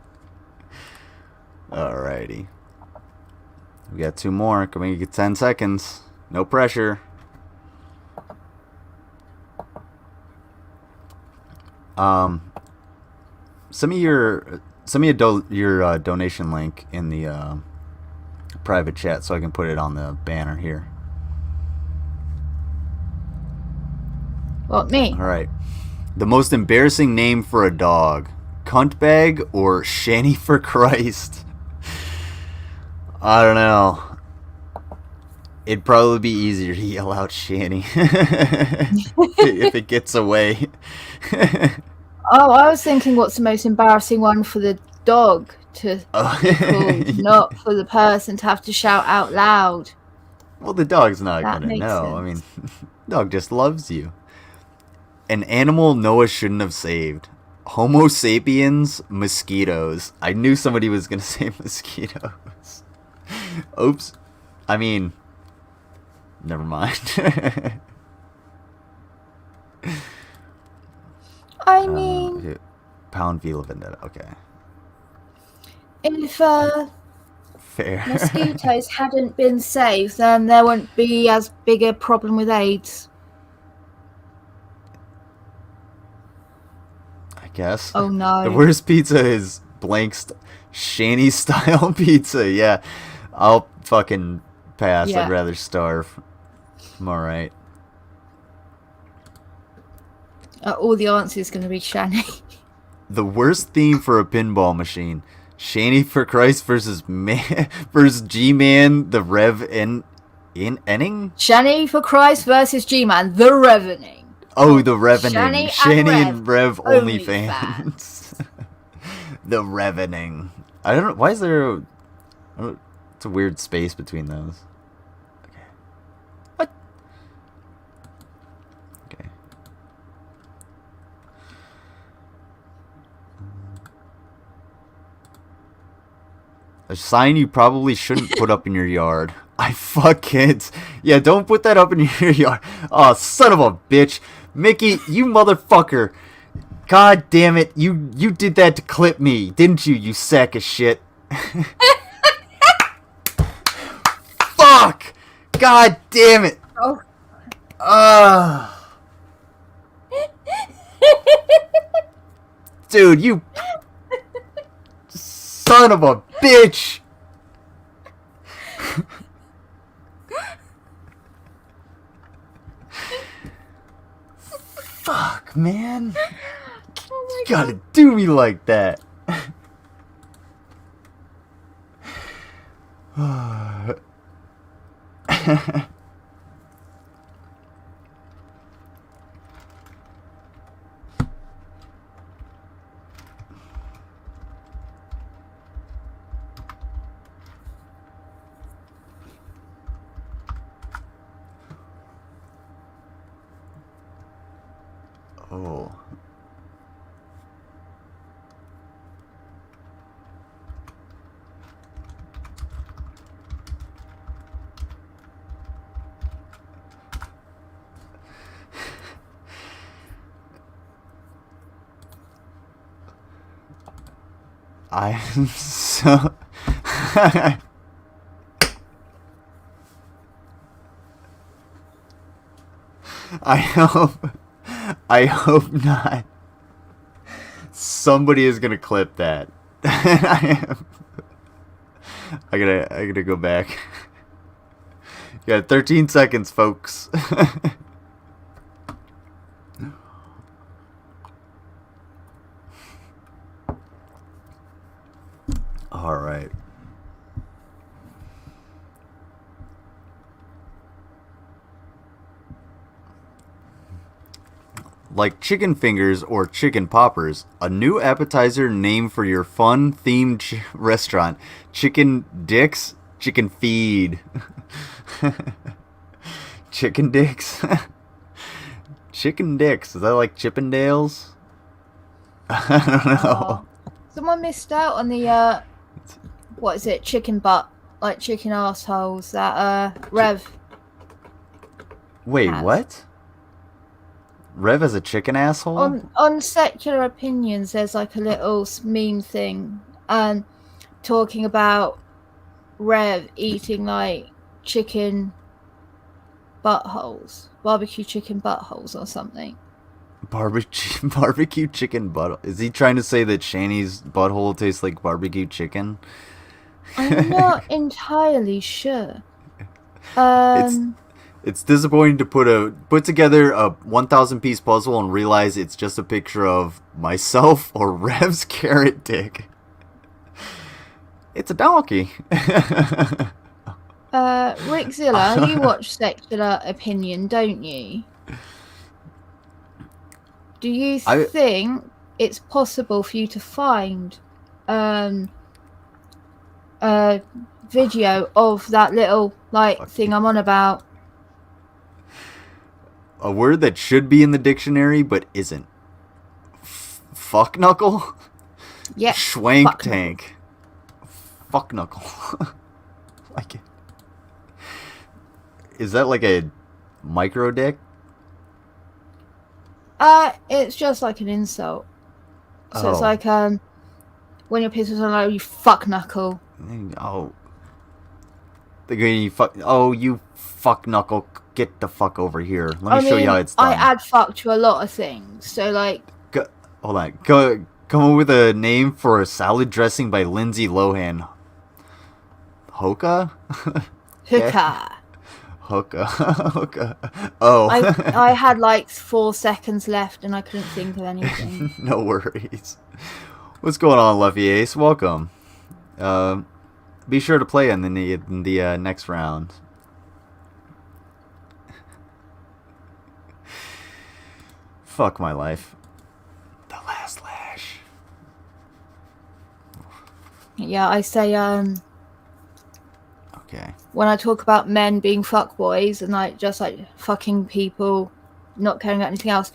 Alrighty. We got two more. Can we get 10 seconds? No pressure. Send me your donation link in the private chat so I can put it on the banner here. What, me? All right. The most embarrassing name for a dog: Cuntbag or Shanny for Christ? I don't know. It'd probably be easier to yell out Shanny if it gets away. Oh, I was thinking, what's the most embarrassing one for the dog to be called, not for the person to have to shout out loud. Well, the dog's not That gonna makes know. I mean, sense. dog just loves you. An animal Noah shouldn't have saved. Homo sapiens mosquitoes. I knew somebody was gonna say mosquitoes. Oops. I mean, never mind. I mean, Pound V La Vendetta. Okay. if Fair. mosquitoes hadn't been saved, then there wouldn't be as big a problem with AIDS. I guess. Oh no. The worst pizza is Shanny style pizza. Yeah. I'll fucking pass. Yeah. I'd rather starve. I'm alright. All the answers going to be Shanny. The worst theme for a pinball machine. Shanny for Christ versus versus G-Man, the Rev Enning? Shanny for Christ versus G-Man, the Revening. Oh, the Revening. Shanny Shanny and and Rev Only OnlyFans. The Revening. I don't know. Why is there it's a weird space between those. Okay. What? Okay. A sign you probably shouldn't put up in your yard. I fuck kids. Yeah, don't put that up in your yard. Oh, son of a bitch. Mickey, you motherfucker. God damn it. You did that to clip me, didn't you, you sack of shit? Fuck! God damn it. Oh. Dude, you son of a bitch. Fuck, man. You gotta do me like that. Oh. I'm so I hope not. Somebody is gonna clip that. I gotta go back. You got 13 seconds, folks. All right. Like chicken fingers or chicken poppers, a new appetizer name for your fun themed restaurant. Chicken dicks, chicken feed. Chicken dicks. Chicken dicks. Is that like Chippendales? I don't know. Someone missed out on the what is it? Chicken butt, like chicken assholes. That Rev. Wait, has. what? Rev is a chicken asshole? On Secular Opinions, there's like a little meme thing, talking about Rev eating like chicken buttholes, barbecue chicken buttholes or something. Barbecue chicken butt. Is he trying to say that Shanny's butthole tastes like barbecue chicken? I'm not entirely sure. It's disappointing to put together a 1,000 piece puzzle and realize it's just a picture of myself or Rev's carrot dick. It's a donkey. Rickzilla, you watch Secular Opinion, don't you? Do you think it's possible for you to find a video of that little thing I'm on about? A word that should be in the dictionary but isn't. Fuck Knuckle? Yeah. Schwank fuck Tank. Fuck Knuckle. Like it. Is that like a micro dick? It's just like an insult. So Oh. it's like when your pissed on, like, you fuck Knuckle. Oh. You fuck Knuckle. Get the fuck over here. Let me show you how it's done. I add fuck to a lot of things. So like, Hold on. Come up with a name for a salad dressing by Lindsay Lohan. Hoka? hookah. Hoka. Hoka. Oh. I had like 4 seconds left and I couldn't think of anything. No worries. What's going on, Luffy Ace? Welcome. Be sure to play in the next round. Fuck my life. The last lash. Yeah, I say Okay. when I talk about men being fuckboys and like just like fucking people, not caring about anything else,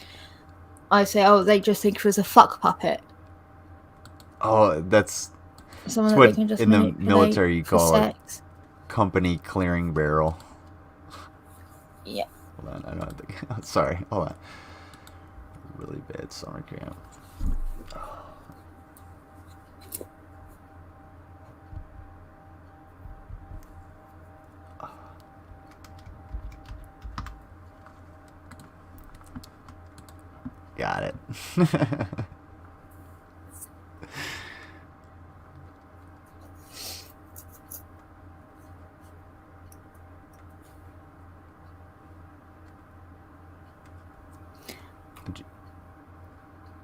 I say, oh, they just think it was a fuck puppet. Oh, that's Someone that what they can just in the manipulate military you for call it. sex. Company clearing barrel. Yeah. Hold on, I don't think. Sorry, hold on. Really bad summer camp. Got it.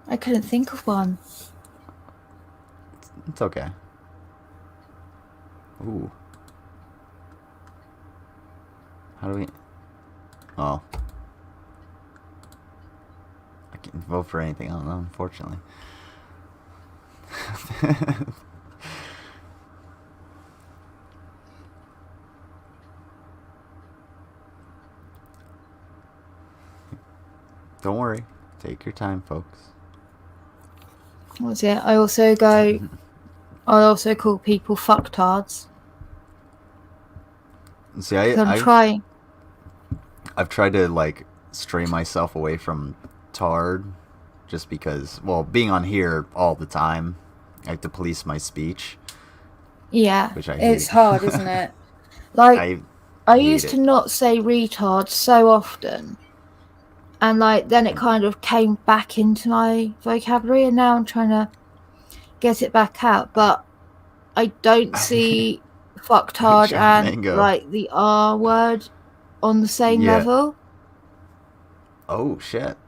I couldn't think of one. It's okay. Ooh. How do we... Oh. I can't vote for anything. I don't know, unfortunately. Don't worry. Take your time, folks. What's it? I also call people fucktards. See, I'm trying. I've tried to like stray myself away from tard, just because, well, being on here all the time, I have to police my speech. Yeah, Which I it's hate. hard, isn't it? Like I used to not say retard so often, and like then it kind of came back into my vocabulary, and now I'm trying to get it back out, but I don't see fucktard and Mango. like the R word on the same Yeah. level. Oh shit.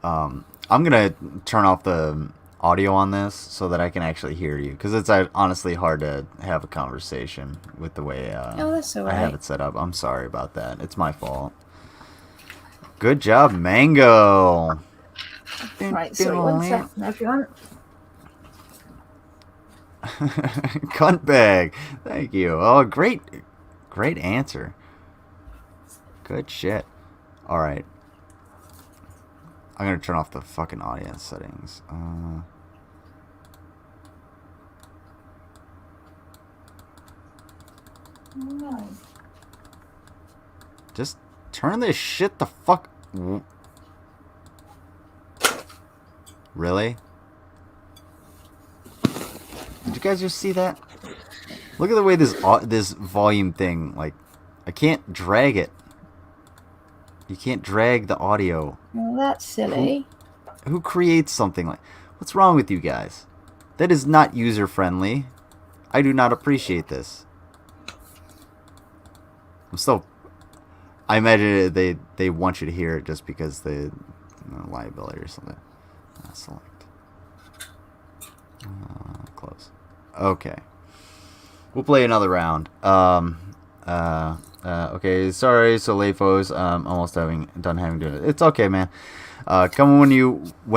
I'm gonna turn off the audio on this so that I can actually hear you, because it's honestly hard to have a conversation with the way Oh, that's all I have right. it set up. I'm sorry about that. It's my fault. Good job, Mango. Right, sorry, 1 second, everyone. Cunt bag. Thank you. Oh, great answer. Good shit. All right. I'm gonna turn off the fucking audience settings. No. Just turn this shit the fuck. Really? Did you guys just see that? Look at the way this volume thing, like, I can't drag it. You can't drag the audio. Well, that's silly. Who creates something like... What's wrong with you guys? That is not user-friendly. I do not appreciate this. I imagine they want you to hear it just because the liability or something. Select. Close. Okay. We'll play another round. Okay, sorry, so late, folks. Almost done having to do it. It's okay, man. Come when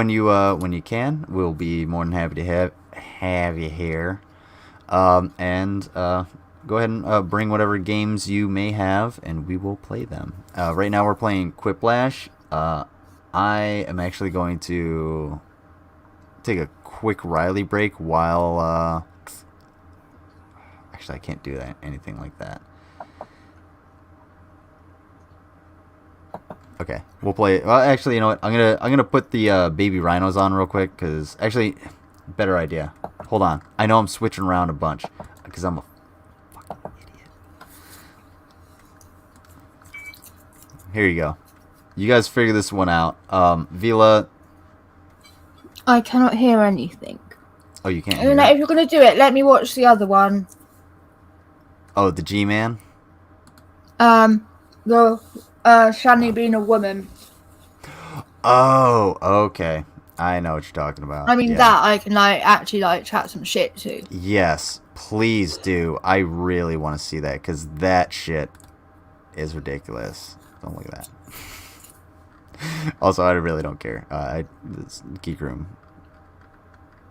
you can. We'll be more than happy to have you here. And go ahead and bring whatever games you may have, and we will play them. Right now we're playing Quiplash. I am actually going to take a quick Riley break while actually I can't do that anything like that. Okay, we'll play. Well, actually, you know what? I'm gonna put the baby rhinos on real quick because actually, better idea. Hold on. I know I'm switching around a bunch because I'm a fucking idiot. Here you go. You guys figure this one out. Vila. I cannot hear anything. Oh, you can't I hear mean, it? if you're gonna do it, let me watch the other one. Oh, the G-Man? The Shani being a woman. Oh, okay. I know what you're talking about. I mean, Yeah. that I can actually chat some shit to. Yes, please do. I really want to see that because that shit is ridiculous. Don't look at that. Also, I really don't care. This Geek Room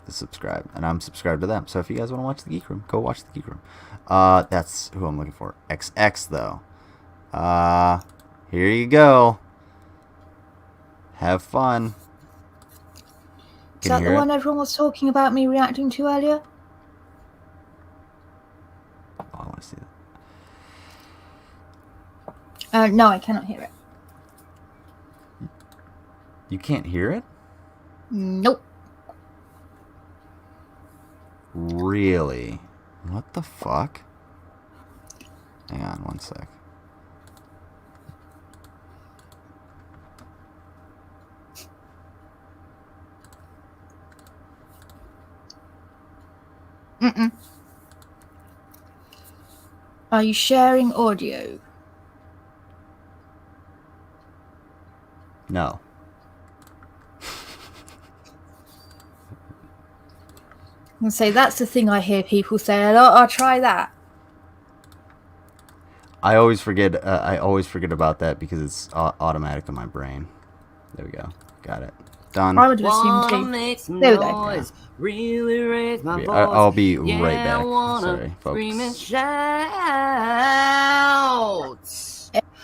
is subscribed, and I'm subscribed to them. So if you guys want to watch the Geek Room, go watch the Geek Room. That's who I'm looking for. XX though. Here you go. Have fun. Is that the one everyone was talking about me reacting to earlier? Oh, I want to see that. No, I cannot hear it. You can't hear it? Nope. Really? What the fuck? Hang on one sec. Mm-mm. Are you sharing audio? No. And say that's the thing I hear people say a lot. I'll try that. I always forget about that because it's automatic in my brain. There we go. Got it. Done. I would have assumed too. Make some There we go. noise, really raise my voice. I'll be right Yeah, back. I wanna Sorry, scream and folks. shout.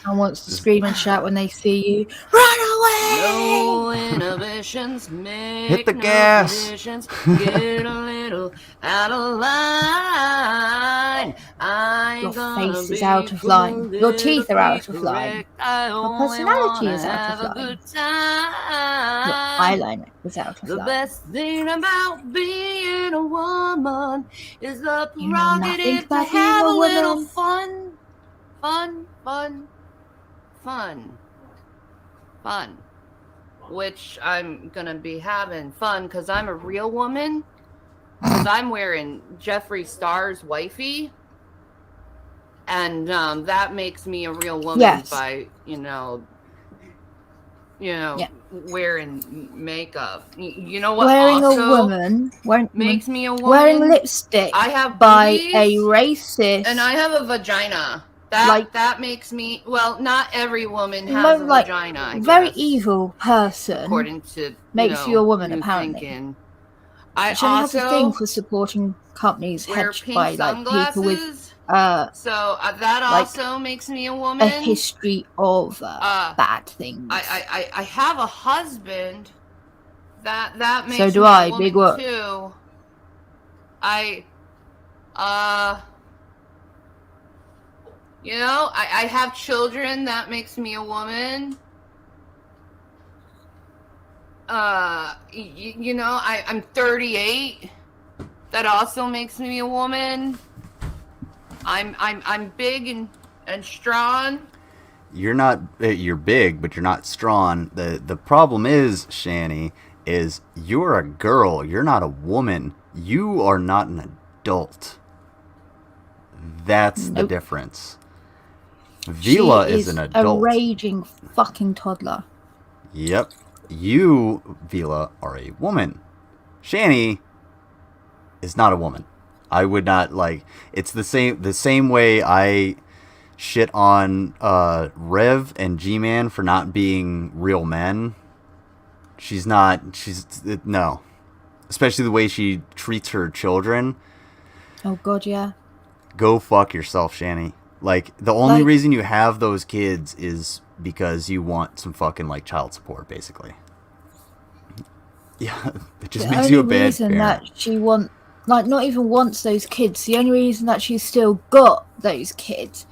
Everyone wants to scream and shout when they see you. Run away! No inhibitions, make Hit the no gas. conditions, get a little out of line. I ain't Your gonna face is be out of line. Your teeth are out of politically line. correct. I Your only personality wanna is out have of a line. good Your time. eyeliner is out of The line. best thing about being a woman is the You know nothing prerogative to about being have a a little woman. fun. Fun. Which I'm gonna be having fun because I'm a real woman. Because I'm wearing Jeffree Star's wifey. And that makes me a real woman Yes. by, Yeah. wearing makeup. You know what Wearing also a woman makes me a woman? wearing lipstick I have by boobies, a racist and I have a vagina. That makes me, well, not every woman has a vagina. I very guess, evil person according to makes you a woman new apparently. thinking. I She has a thing also for supporting companies wear hedged pink by like people with sunglasses, a so that like, also makes me a woman. history of bad things. I have a husband. That makes So do me I, a woman big whoop. too. I have children. That makes me a woman. I'm 38. That also makes me a woman. I'm big and strong. You're not. You're big, but you're not strong. The problem is, Shani, is you're a girl. You're not a woman. You are not an adult. That's the difference. Vila she is an adult. A raging fucking toddler. Yep. You, Vila, are a woman. Shani is not a woman. I would not it's the same way I shit on Rev and G-Man for not being real men. No. Especially the way she treats her children. Oh god, yeah. Go fuck yourself, Shani. Like, the only Like- reason you have those kids is because you want some fucking, like, child support, basically. Yeah, it just The makes you a only bad reason parent. that she not even wants those kids, the only reason that she's still got those kids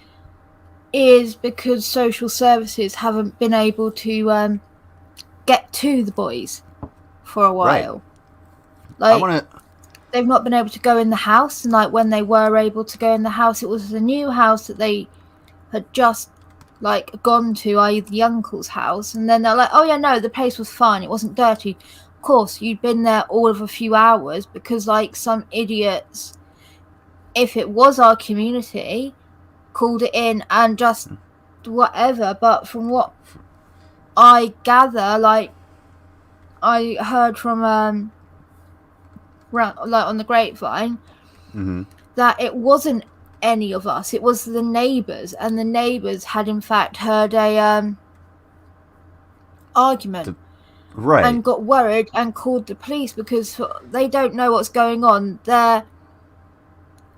is because social services haven't been able to get to the boys for a Right. while. I Like, want to... they've not been able to go in the house, and like when they were able to go in the house, it was the new house that they had just like gone to, i.e. the uncle's house, and then they're like, oh yeah, no, the place was fine, it wasn't dirty. Of course, you'd been there all of a few hours because like some idiots, if it was our community, called it in and just whatever. But from what I gather, like I heard from like on the grapevine, Mm-hmm. that it wasn't any of us, it was the neighbors, and the neighbors had in fact heard a argument Right. and got worried and called the police because they don't know what's going on. They're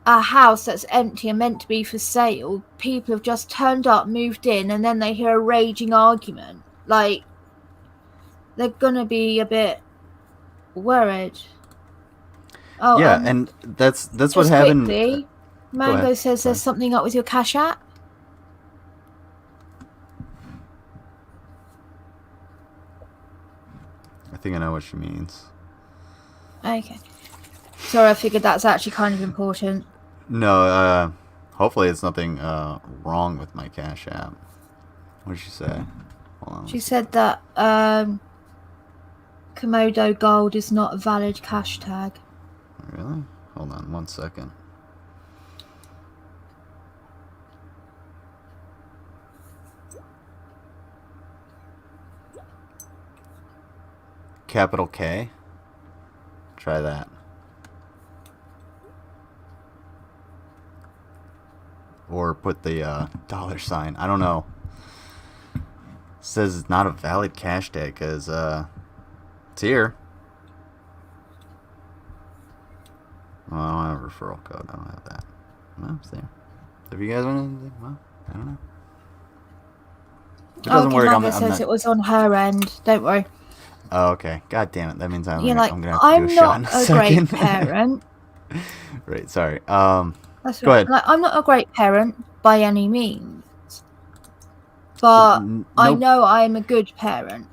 a house that's empty and meant to be for sale. People have just turned up, moved in, and then they hear a raging argument. Like, they're gonna be a bit worried. Oh, Yeah, and that's what just happened. quickly, Mango ahead. says Sorry. there's something up with your Cash App. I think I know what she means. Okay. Sorry, I figured that's actually kind of important. No, hopefully it's nothing wrong with my Cash App. What did she say? Hold on. She said that Komodo Gold is not a valid cash tag. Really? Hold on 1 second. Capital K. Try that. Or put the $sign. I don't know. It says it's not a valid cash tag because it's here. Well, I don't have a referral code. I don't have that. Well, it's there. So if you guys want anything, well, I don't know. If it doesn't work, Amanda I'm says not... it was on her end. Don't worry. Oh, okay. God damn it. That means I'm You're like, gonna have to I'm do a shot in not a a second. great parent. Right, sorry. That's Go right. ahead. Like, I'm not a great parent by any means, but I know I'm a good parent,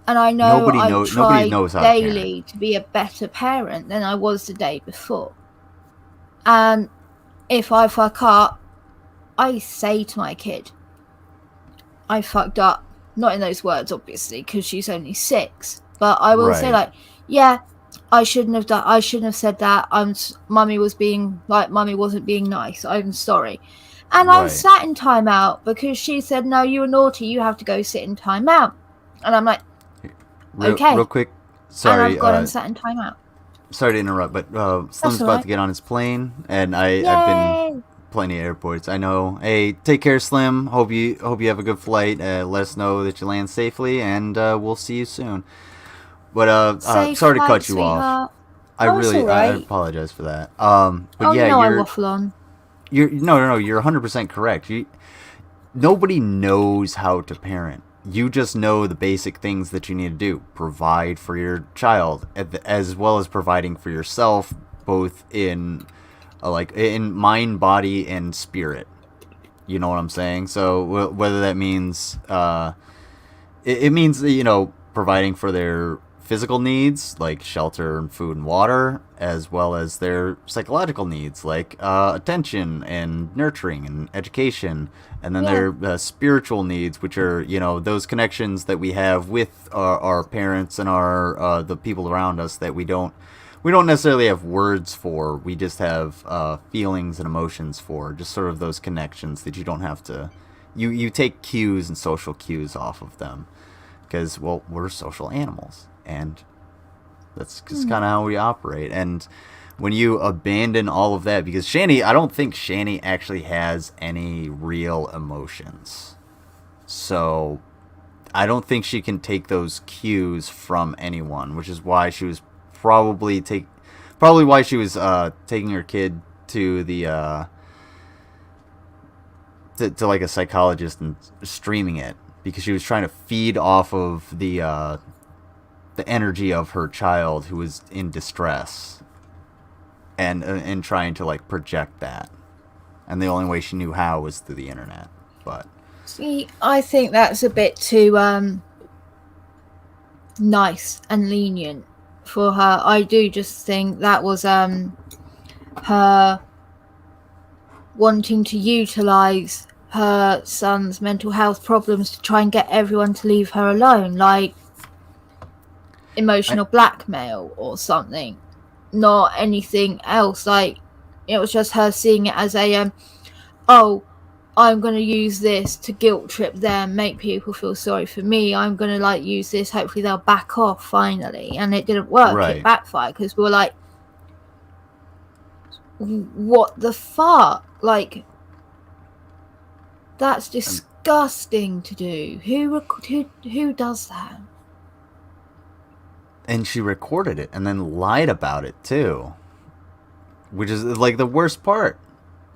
and I know Nobody I knows try how to parent. daily to be a better parent than I was the day before. And if I fuck up, I say to my kid, I fucked up. Not in those words, obviously, because she's only 6. But I will say, Right. like, yeah, I shouldn't have done. I shouldn't have said that. Mummy wasn't being nice. I'm sorry. And I Right. sat in timeout because she said, no, you were naughty. You have to go sit in timeout. And I'm like, okay. Real quick. and Sorry. I've gone and sat in timeout. Sorry to interrupt, but Slim's all about right. to get on his plane, and I've Yay! been plenty of airports. I know. Hey, take care, Slim. Hope you have a good flight. Let us know that you land safely, and we'll see you soon. But Safe sorry to flight, cut you off. sweetheart. I Oh, it's really all I right. apologize for that. But Oh, yeah, you know I waffle on. you're 100% correct. Nobody knows how to parent. You just know the basic things that you need to do. Provide for your child, as well as providing for yourself, both in in mind, body, and spirit. You know what I'm saying? So whether that means it means providing for their physical needs like shelter and food and water, as well as their psychological needs like attention and nurturing and education, and then their spiritual needs, which are those connections that we have with our parents and our the people around us that we don't necessarily have words for. We just have feelings and emotions for, just sort of those connections that you don't have to you take cues and social cues off of them, because we're social animals, and that's just kind of how we operate. And when you abandon all of that, because I don't think Shani actually has any real emotions, so I don't think she can take those cues from anyone, which is why she was probably why she was taking her kid to the to like a psychologist and streaming it because she was trying to feed off of the energy of her child who was in distress, and trying to like project that, and the only way she knew how was through the internet. But see, I think that's a bit too nice and lenient for her. I do just think that was her wanting to utilize her son's mental health problems to try and get everyone to leave her alone, like emotional blackmail or something, not anything else. Like, it was just her seeing it as a oh, I'm going to use this to guilt trip them, make people feel sorry for me. I'm going to like use this, hopefully they'll back off finally. And it didn't work. Right. It backfired because we were like, what the fuck? Like, that's disgusting to do. Who does that? and she recorded it and then lied about it too, which is like the worst part.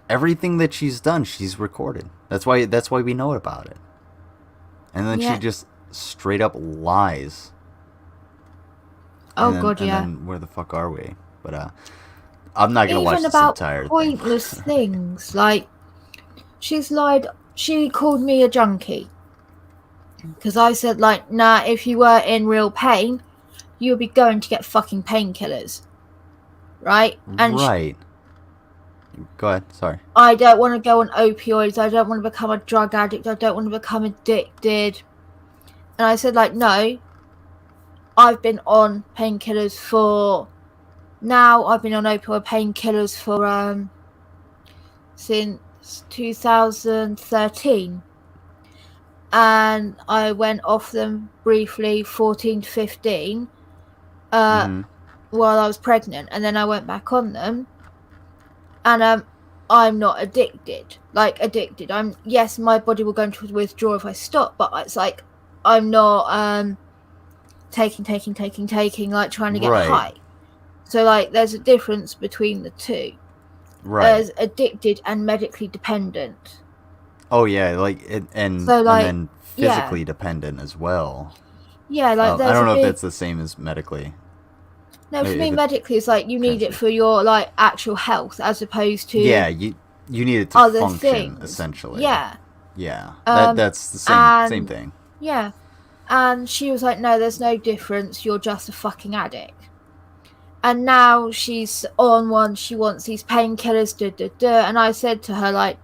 Everything that she's done, she's recorded. That's why we know about it. And then Yeah. she just straight up lies. Oh, And then- God, yeah. And then where the fuck are we? But I'm not gonna watch Even this about entire thing. pointless things. Like, she's lied. She called me a junkie. Because I said, like, nah, if you were in real pain, you would be going to get fucking painkillers. Right? And Right. Go ahead. Sorry. I don't want to go on opioids. I don't want to become a drug addict. I don't want to become addicted. And I said, like, no. I've been on painkillers for... Now I've been on opioid painkillers for since 2013. And I went off them briefly 14 to 15 Mhm. while I was pregnant. And then I went back on them. And I'm not addicted. Like, addicted. Yes, my body will go into withdrawal if I stop, but it's like I'm not taking, like trying to get Right. high. So like there's a difference between the two. Right. There's addicted and medically dependent. Oh yeah, like and So, like, then yeah. physically dependent as well. Yeah, like there's I don't know a big... if that's the same as medically. No, for if me it medically it's like you need it transfers. for your like actual health as opposed to Yeah, you need it to other function things. essentially. Yeah. Yeah. Um, That's the same thing. Yeah. And she was like, no, there's no difference. You're just a fucking addict. And now she's on one. She wants these painkillers. And I said to her, like,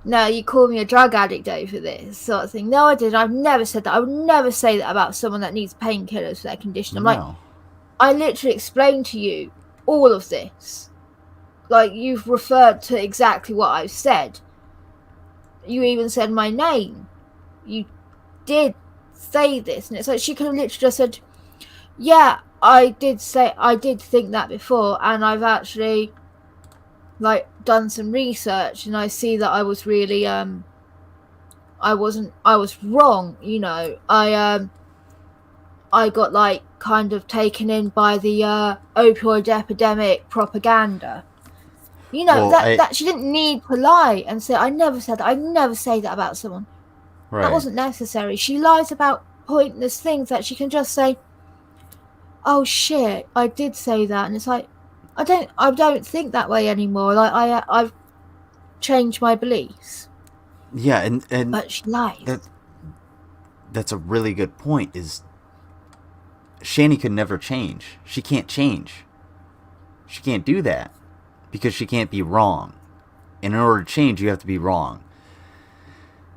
no, you call me a drug addict over this sort of thing. No, I didn't. I've never said that. I would never say that about someone that needs painkillers for their condition. I'm like, No. I literally explained to you all of this. Like, you've referred to exactly what I've said. You even said my name. You did say this. And it's like she could have literally just said, yeah, I did think that before, and I've actually like done some research and I see that I was really I was wrong, you know. I got like kind of taken in by the opioid epidemic propaganda. You know, Well, that she didn't need to lie and say I never said that. I never say that about someone. Right. That wasn't necessary. She lies about pointless things that she can just say, oh shit, I did say that. And it's like, I don't think that way anymore. Like I've changed my beliefs. Yeah, and But she lies. that's a really good point. Is Shani could never change. She can't change. She can't do that because she can't be wrong. And in order to change, you have to be wrong.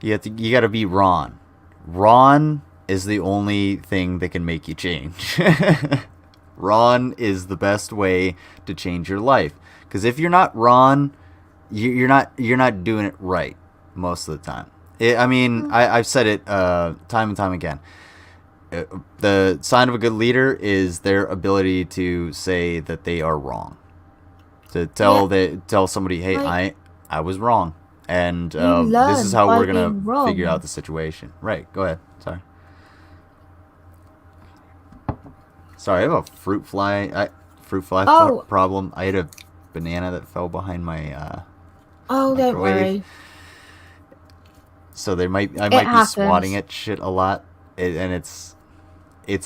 You got to be Ron. Ron is the only thing that can make you change. Ron is the best way to change your life. Because if you're not Ron, you're not doing it right most of the time. I've said it time and time again. The sign of a good leader is their ability to say that they are wrong. To tell somebody, hey, I was wrong, and this is how we're gonna figure out the situation. Right? Go ahead. Sorry, I have a fruit fly problem. I had a banana that fell behind my Oh, don't microwave. worry. so I might be happens. swatting at shit a lot, and it's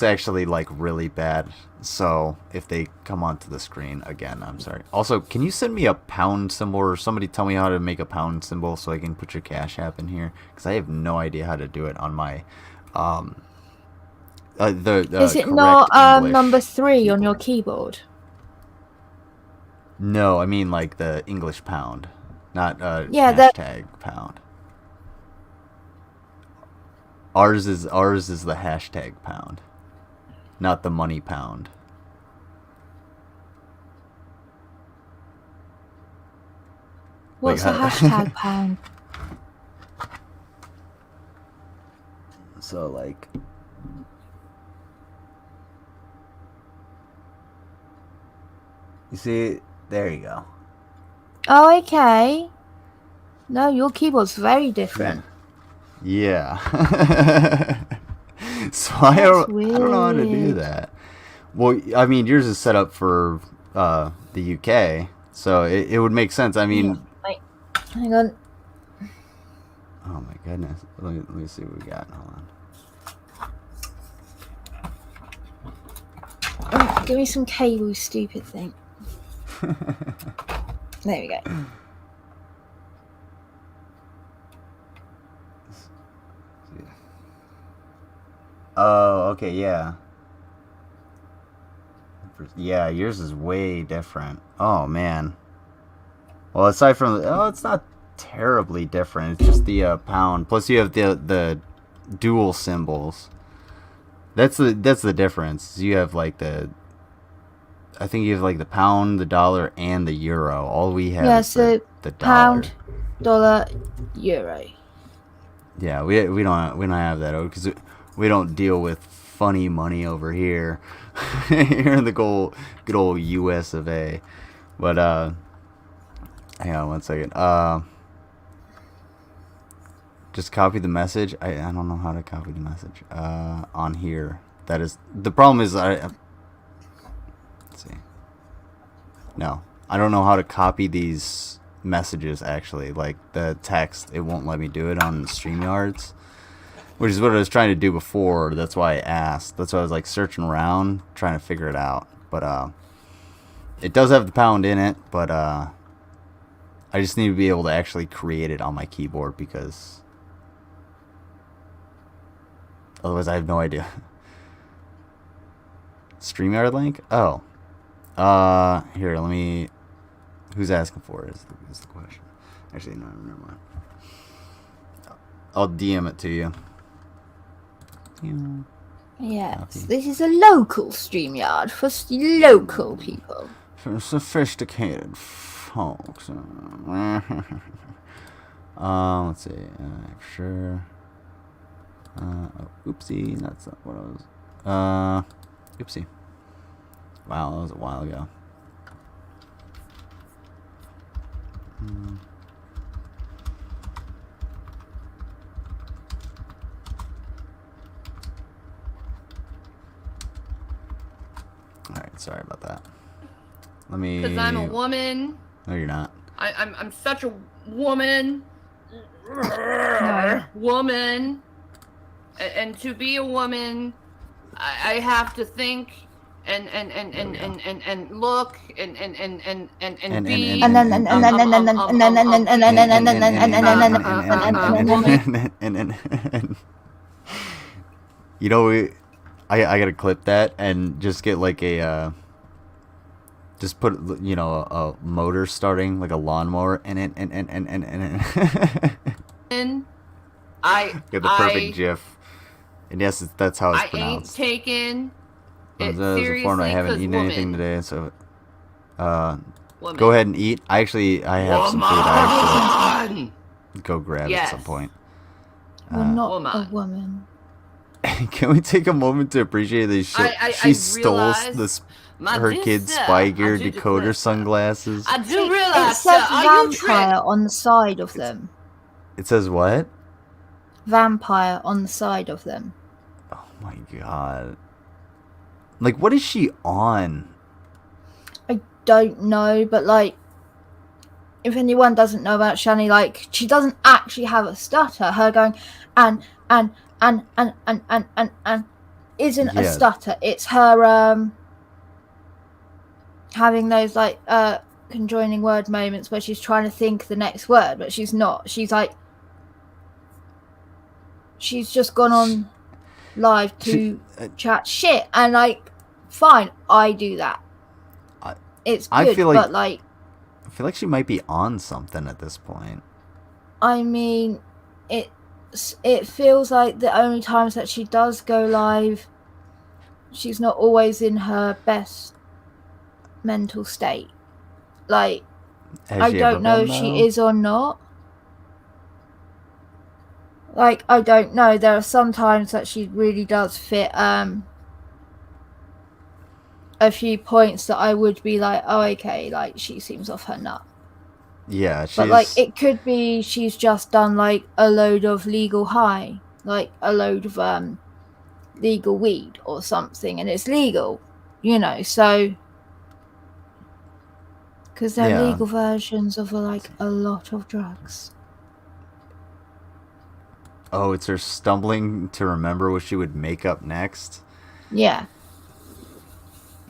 actually like really bad. So if they come onto the screen again, I'm sorry. Also, can you send me a pound symbol, or somebody tell me how to make a pound symbol so I can put your Cash App in here? Because I have no idea how to do it on my Is it correct not English number 3 on your keyboard. keyboard? No, I mean like the English pound, not Yeah, that- hashtag pound. Ours is the hashtag pound, not the money pound. What's Like, the hashtag pound? So like, you see, there you go. Oh, okay. No, your keyboard's very different. Yeah. So I don't know how to do weird. that. Well, I mean, yours is set up for the UK, so it would make sense. I mean, Wait, hang on. oh my goodness. Let me see what we got. Hold on. Oh, give me some cable, you stupid thing. There we go. Oh, okay, yeah. Yeah, yours is way different. Oh, man. Well, aside from... Oh, it's not terribly different. It's just the pound. Plus, you have the dual symbols. That's the difference. You have, like, the... I think you have, like, the pound, the dollar, and the euro. All we have is so the dollar. pound, dollar, euro. Yeah, we don't have that because we don't deal with funny money over here. Here in the good old US of A. But hang on one second. Just copy the message. I don't know how to copy the message on here. That is the problem. Is let's see. No, I don't know how to copy these messages actually. Like the text, it won't let me do it on StreamYards, which is what I was trying to do before. That's why I asked. That's why I was like searching around trying to figure it out. But it does have the pound in it, but I just need to be able to actually create it on my keyboard because otherwise I have no idea. StreamYard link? Oh. Here, let me... Who's asking for it is the question. Actually, no, never mind. I'll DM it to you. Yes, this is a local StreamYard for local people. For sophisticated folks. Let's see. Sure. Oopsie, that's not what I was. Oopsie. Wow, that was a while ago. Alright, sorry about that. Let me... Because I'm a woman. No, you're not. I'm such a woman. No. Woman. And to be a woman, I have to think and look and be you know, I gotta clip that and just get like a just put, you know, a motor starting like a lawnmower and get the perfect GIF. And yes, that's how it's pronounced. I ain't taking it I seriously. haven't eaten anything today, so woman. go ahead and eat. I have some food. I have to go grab at some point. We're not woman. a woman. Can we take a moment to appreciate that she stole her kid's Spy Gear decoder sunglasses? I do It realize says are you vampire on the side of them. It says what? Vampire on the side of them. Oh my god. Like, what is she on? I don't know, but like, if anyone doesn't know about Shani, like, she doesn't actually have a stutter. Her going and isn't a Yeah. stutter. It's her having those like conjoining word moments where she's trying to think the next word, but she's not. She's like, she's just gone on live to chat shit, and like, fine, I do that. It's good, I feel like, but like, I feel like she might be on something at this point. I mean, it feels like the only times that she does go live, she's not always in her best mental state. Like, I don't know if she is or not. Like, I don't know. There are some times that she really does fit a few points that I would be like, oh, okay, like, she seems off her nut. Yeah, she's... But like, it could be she's just done like a load of legal high, like a load of legal weed or something, and it's legal, you know, so because they're legal versions of like a lot of drugs. Oh, it's her stumbling to remember what she would make up next. Yeah.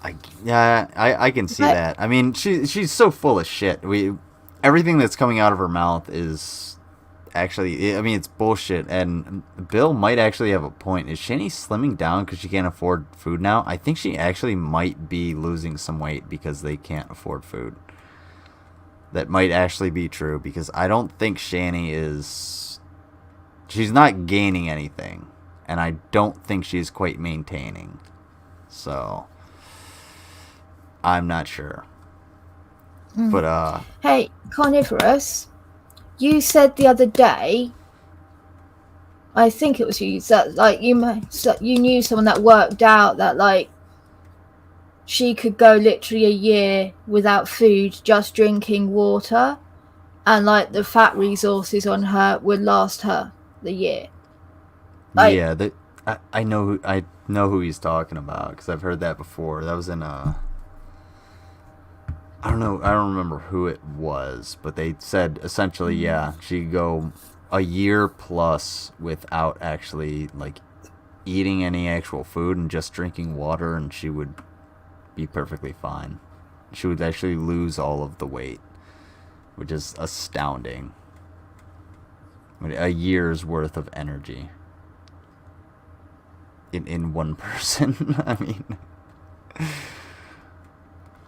I can see that. I mean, she's so full of shit. Everything that's coming out of her mouth is actually, I mean, it's bullshit. And Bill might actually have a point. Is Shani slimming down because she can't afford food now? I think she actually might be losing some weight because they can't afford food. That might actually be true, because I don't think Shani is... She's not gaining anything. And I don't think she's quite maintaining. So... I'm not sure. But, Hey, Carnivorous, you said the other day, I think it was you, that like you knew someone that worked out that like she could go literally a year without food, just drinking water, and like the fat resources on her would last her the year. Like, yeah, I know who he's talking about, because I've heard that before. That was in I don't remember who it was, but they said essentially, yeah, she'd go a year plus without actually like eating any actual food and just drinking water, and she would be perfectly fine. She would actually lose all of the weight, which is astounding. A year's worth of energy in one person. I mean,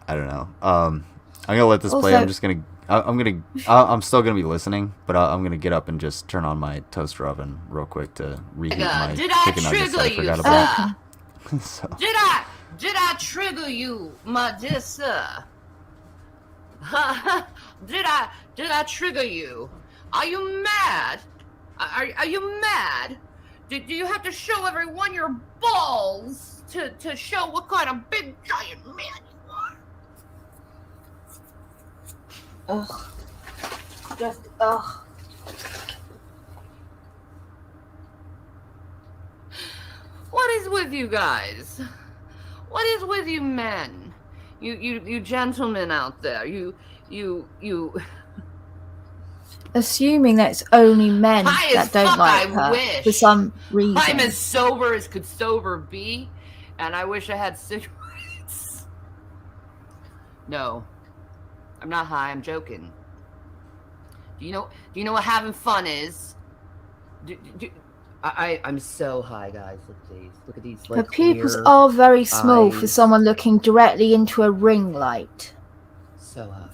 I don't know. I'm gonna let this play. I'm still gonna be listening, but I'm gonna get up and just turn on my toaster oven real quick to reheat my chicken nuggets that I forgot about. So. Did I trigger you, my dear sir? Did I trigger you? Are you mad? Are you mad? Do you have to show everyone your balls to show what kind of big giant man you are? Ugh. Just, ugh. What is with you guys? What is with you men? You gentlemen out there. You Assuming that it's only men that don't like her wish. for some reason. I'm as sober as could sober be, and I wish I had cigarettes. No, I'm not high. I'm joking. Do you know what having fun is? I'm so high, guys. Look at these. Her pupils are very small for someone looking directly into a ring light. So high.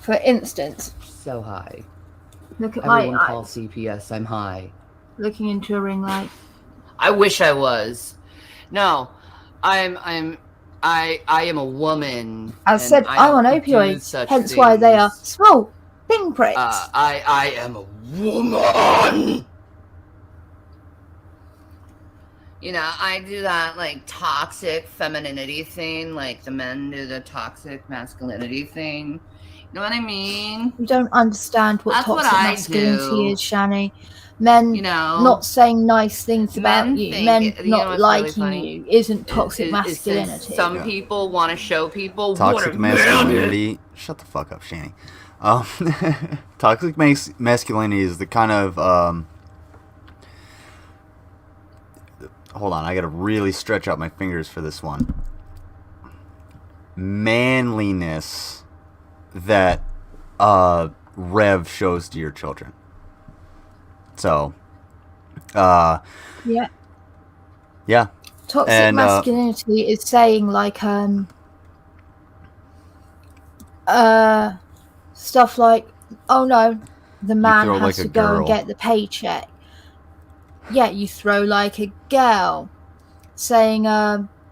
For instance. So high. Look at my eyes. Everyone call CPS. I'm high. Looking into a ring light. I wish I was. No, I am a woman. As said, I'm on opioids, hence why they are small pinpricks. I am a woman. You know, I do that like toxic femininity thing, like the men do the toxic masculinity thing. You know what I mean? You don't understand what That's what toxic I masculinity do. is, Shani. Men You know, not saying nice things about men you, think men you know not what's really liking funny? you, isn't toxic Is masculinity. since some Yeah. people want to show people Toxic what a man is. masculinity. Shut the fuck up, Shani. Toxic masculinity is the kind of hold on, I gotta really stretch out my fingers for this one. Manliness that Rev shows to your children. So, Yeah. yeah. Toxic And, masculinity is saying like stuff like, oh no, the man throw has like to a go girl. and get the paycheck. Yeah, you throw like a girl. Saying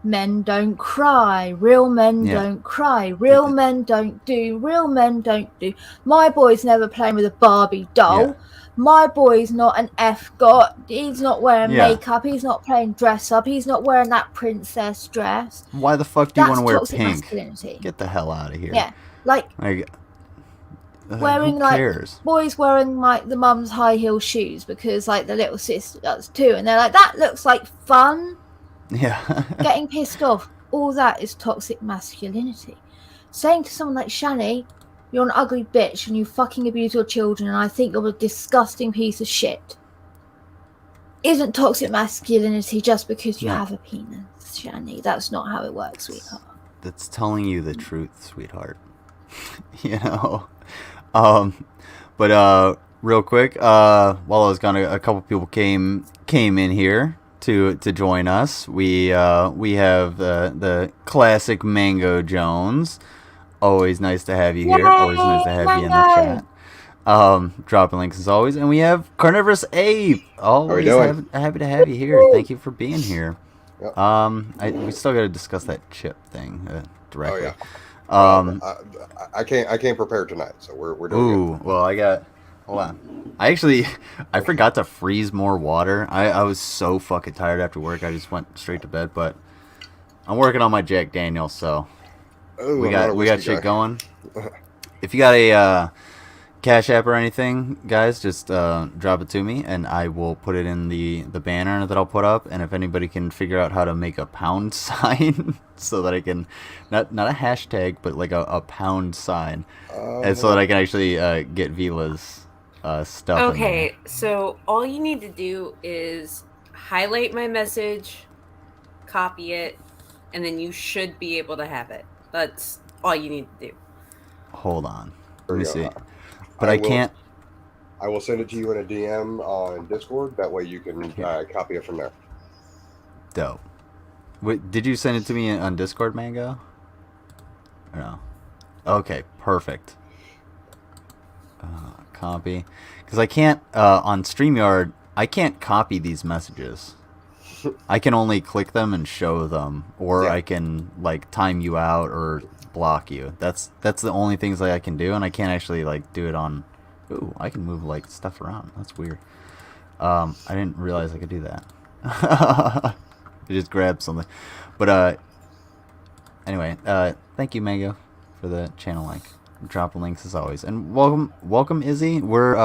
men don't cry, real men Yeah. don't cry, real men don't do, real men don't do. My boy's never playing with a Barbie doll. Yeah. My boy's not an F-got. He's not wearing Yeah. makeup. He's not playing dress up. He's not wearing that princess dress. Why the fuck do you That's want to wear toxic pink? masculinity. Get the hell out of here. Yeah, like wearing who like cares? boys wearing like the mum's high heel shoes because like the little sister does too, and they're like, that looks like fun. Yeah. Getting pissed off, all that is toxic masculinity. Saying to someone like Shani, you're an ugly bitch and you fucking abuse your children and I think you're a disgusting piece of shit, isn't toxic masculinity just because you No. have a penis, Shani. That's not how it works, sweetheart. That's telling you the truth, sweetheart. You know? But real quick, while I was gone, a couple people came in here to join us. We have the classic Mango Jones. Always nice to have you here. Always nice to have you in the chat. Dropping links as always. And we have Carnivorous Ape. Always happy to have you here. Thank you for being here. Yep. We still got to discuss that chip thing directly. Oh yeah. I can't prepare tonight, so we're doing good. Well, hold on. I forgot to freeze more water. I was so fucking tired after work. I just went straight to bed. But I'm working on my Jack Daniels, so we got shit going. If you got a Cash App or anything, guys, just drop it to me, and I will put it in the banner that I'll put up. And if anybody can figure out how to make a pound sign, so that I can not a hashtag, but like a pound sign, and so that I can actually get Vila's stuff. Okay, so all you need to do is highlight my message, copy it, and then you should be able to have it. That's all you need to do. Hold on. There Let me you see. go. But I can't. I will send it to you in a DM on Discord. That way you can copy it from there. Dope. Wait, did you send it to me on Discord, Mango? Or no? Okay, perfect. Copy. Because I can't, on StreamYard, I can't copy these messages. I can only click them and show them. Or I can, like, time you out or block you. That's the only things that I can do, and I can't actually, like, do it on... Ooh, I can move, like, stuff around. That's weird. I didn't realize I could do that. I just grabbed something. But, anyway, thank you, Mango, for the channel link. Dropping links as always. And welcome, Izzy. We're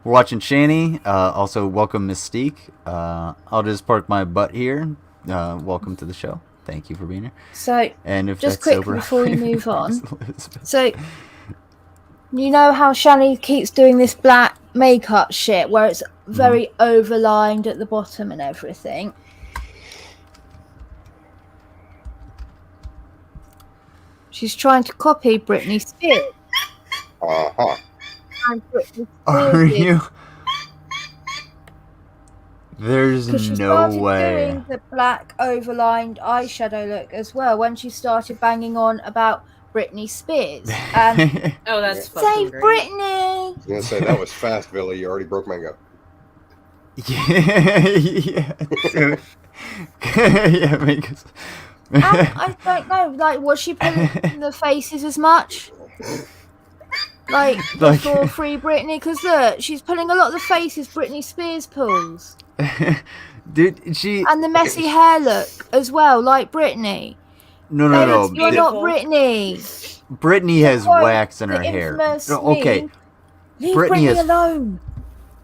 watching Shani. Also, welcome, Mystique. I'll just park my butt here. Welcome to the show. Thank you for being here. So, and if just that's quickly over, before we move on. So, you know how Shani keeps doing this black makeup shit where it's very overlined at the bottom and everything? She's trying to copy Britney Spears. Uh-huh. And Britney Are Spears you? There's because she no started way. doing the black overlined eyeshadow look as well when she started banging on about Britney Spears. And Oh, that's fucking save great. Britney! I was gonna say that was fast, Billy. You already broke Mango. Yeah. Dude. Yeah, because. I don't know. Like, was she pulling the faces as much? Like, for Free Britney? Because look, she's pulling a lot of the faces Britney Spears pulls. Dude, she... And the messy hair look as well, like Britney. No, Babes, no. you're not Beautiful. Britney. Brittany has Quote wax in her the hair. infamous No, okay, meme, leave Brittany Britney has- alone.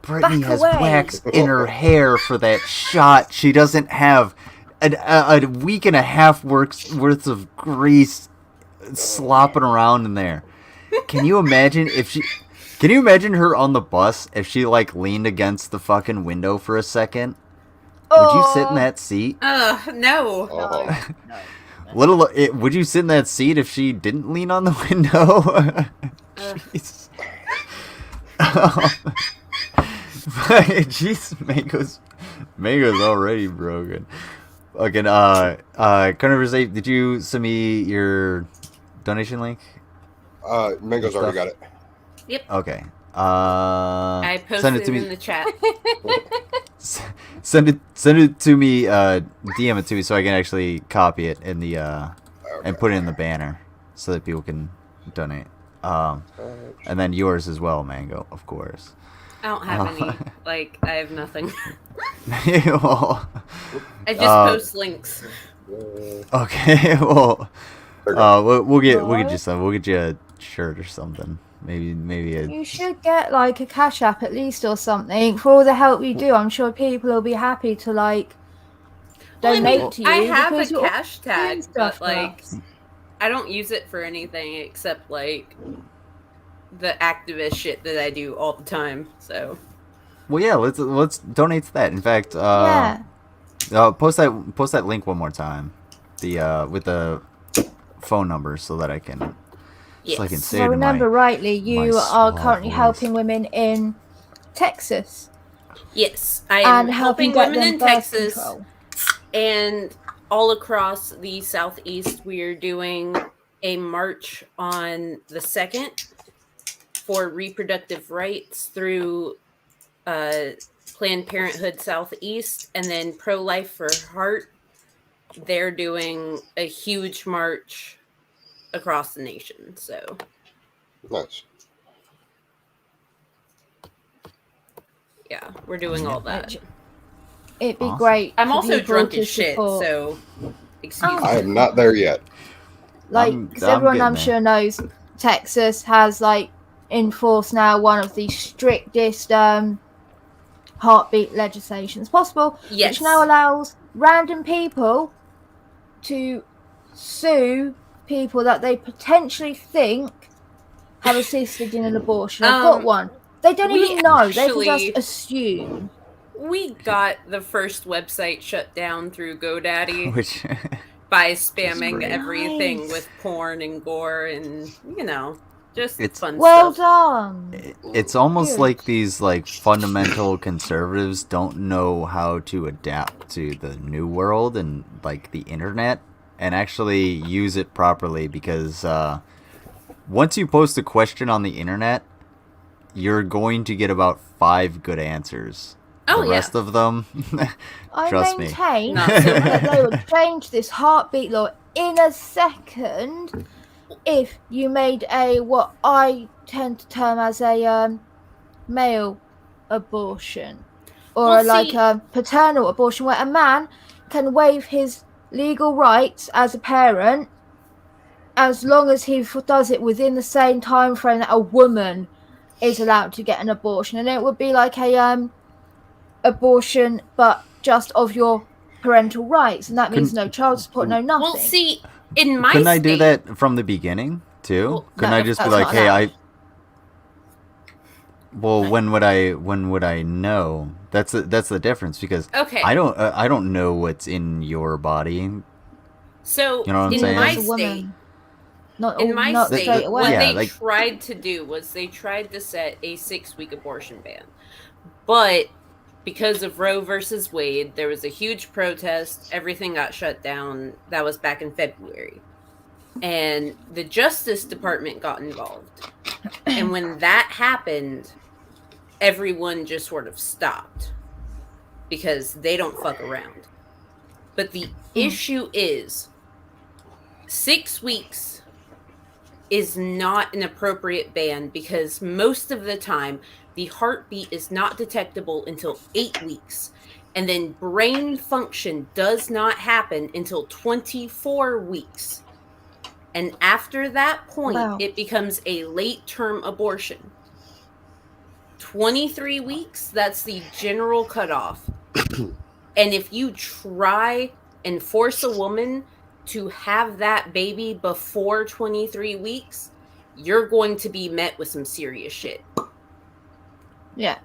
Brittany Back has away. wax in her hair for that shot. She doesn't have a week and a half worth of grease slopping around in there. Can you imagine if she... Can you imagine her on the bus if she, like, leaned against the fucking window for a second? Would you sit in that seat? No. Oh. Would you sit in that seat if she didn't lean on the window? Jeez. Jeez, Mango's already broken. Fucking, Carnivorous Ape, did you send me your donation link? Mango's already got it. Yep. Okay. I posted send it to me. in the chat. Send it to me. DM it to me so I can actually copy it in the and put it in the banner so that people can donate. And then yours as well, Mango, of course. I don't have any. Like, I have nothing. Well, I just post links. okay. Well, we'll get What? you some. We'll get you a shirt or something. Maybe a... You should get like a Cash App at least or something for all the help you do. I'm sure people will be happy to like Well, I donate mean, to you. I have a because you're cash doing tag, stuff but for like, us. I don't use it for anything except like the activist shit that I do all the time. So. Well, yeah. Let's donate to that. In fact, Yeah. post that link one more time. The with the phone number so that I can. So I can Yes. say If I to remember rightly, you my are suave currently voice. helping women in Texas Yes, I am and helping get women them in birth Texas control. and all across the Southeast. We are doing a march on the 2nd for reproductive rights through Planned Parenthood Southeast, and then Pro Life for Heart. They're doing a huge march across the nation. So Nice. yeah, we're doing all that. It'd be Awesome. great. I'm for also people drunk to as shit, support. so excuse Oh. me. I am not there yet. Like, I'm because everyone getting I'm there. sure knows, Texas has like enforced now one of the strictest heartbeat legislations possible, Yes. which now allows random people to sue people that they potentially think have assisted in an abortion. I've got one. They don't we even know. They can actually- just assume. We got the first website shut down through GoDaddy Which by spamming great. everything Nice. with porn and gore and, you know, just It's- fun Well stuff. done. it's almost Good. like these like fundamental conservatives don't know how to adapt to the new world and like the internet and actually use it properly because once you post a question on the internet, you're going to get about 5 good answers. Oh, The yeah. rest of them, I trust me. maintain Not so that they would change this heartbeat law in a second if you made a what I tend to term as a male abortion or Well, like see- a paternal abortion where a man can waive his legal rights as a parent as long as he does it within the same time frame that a woman is allowed to get an abortion, and it would be like a abortion but just of your parental rights, and that means no child support, no nothing. Well, see, in my Couldn't I state, do that from the beginning too? Well, Couldn't no, I just be that's like, not hey, allowed. Well, when would I know? That's the difference because Okay. I don't know what's in your body. So You know what I'm in saying? my As a state, woman. Not, in my not state, straight away. what Yeah, they like- tried to do was they tried to set a 6-week abortion ban. But because of Roe versus Wade, there was a huge protest. Everything got shut down. That was back in February. And the Justice Department got involved. And when that happened, everyone just sort of stopped because they don't fuck around. But the issue is 6 weeks is not an appropriate ban because most of the time the heartbeat is not detectable until 8 weeks. And then brain function does not happen until 24 weeks. And after that point, Wow. it becomes a late-term abortion. 23 weeks, that's the general cutoff. And if you try and force a woman to have that baby before 23 weeks, you're going to be met with some serious shit. Yeah.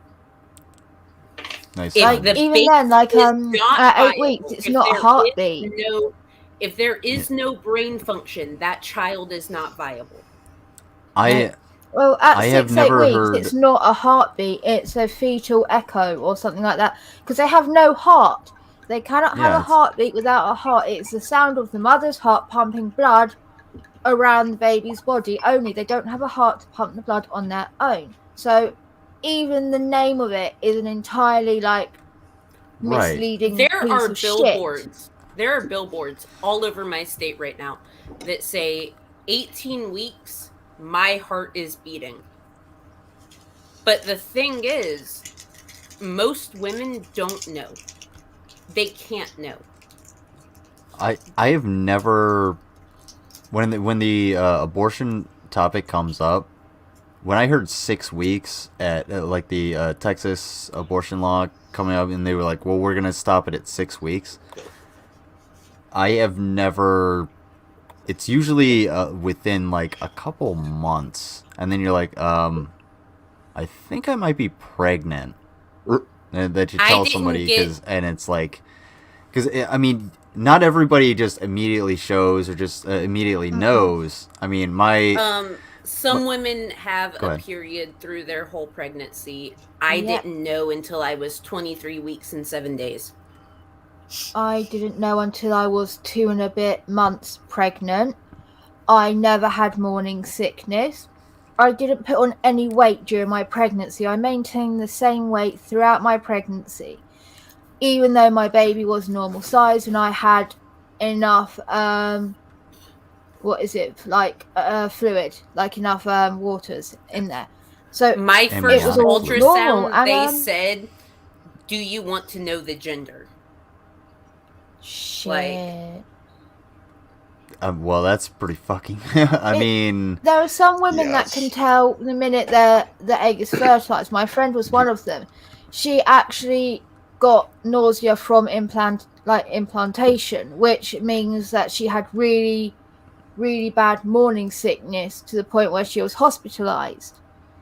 Nice. If Like, the even baby then, like, is not at 8 viable, weeks, it's if not a there is heartbeat. if there is no brain function, that child is not viable. Well, at I 6, have 8 never weeks, heard- it's not a heartbeat, it's a fetal echo or something like that. Because they have no heart. They cannot have Yeah, a heartbeat without a heart. It's the sound of the mother's heart pumping blood around the baby's body only. They don't have a heart to pump the blood on their own. So even the name of it is an entirely, like, Right. misleading There piece are of shit. billboards. There are billboards all over my state right now that say 18 weeks, my heart is beating. But the thing is, most women don't know. They can't know. I have never, when the abortion topic comes up, when I heard 6 weeks at like the Texas abortion law coming up, and they were like, well, we're gonna stop it at 6 weeks. I have never. It's usually within like a couple months, and then you're like, I think I might be pregnant. And that you I tell didn't somebody, get- and it's like, because I mean, not everybody just immediately shows or just immediately knows. I mean, Some women have Go a ahead. period through their whole pregnancy. I Yeah. didn't know until I was 23 weeks and 7 days. I didn't know until I was 2 and a bit months pregnant. I never had morning sickness. I didn't put on any weight during my pregnancy. I maintained the same weight throughout my pregnancy. Even though my baby was normal size and I had enough, fluid, like enough waters in there. So My Amniotic first it was all fluid. ultrasound, normal, and, they said, do you want to know the gender? shit. Well, that's pretty fucking. I It- mean, There are some women that Yes. can tell the minute the egg is fertilized. My friend was one of them. She actually got nausea from implantation, which means that she had really, really bad morning sickness to the point where she was hospitalized.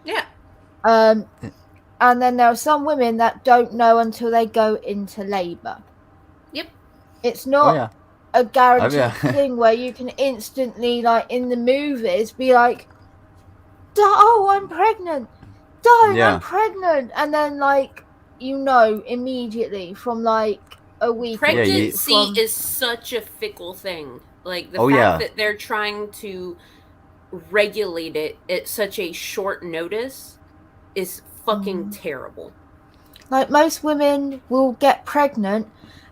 Yeah. And then there are some women that don't know until they go into labor. Yep. It's oh not yeah, a guaranteed yeah. thing where you can instantly, like in the movies, be like, oh, I'm pregnant, darling, Yeah. I'm pregnant, and then like immediately from like a week. Pregnancy from, is such a fickle thing. Like the Oh, fact yeah. that they're trying to regulate it at such a short notice is fucking terrible. like most women will get pregnant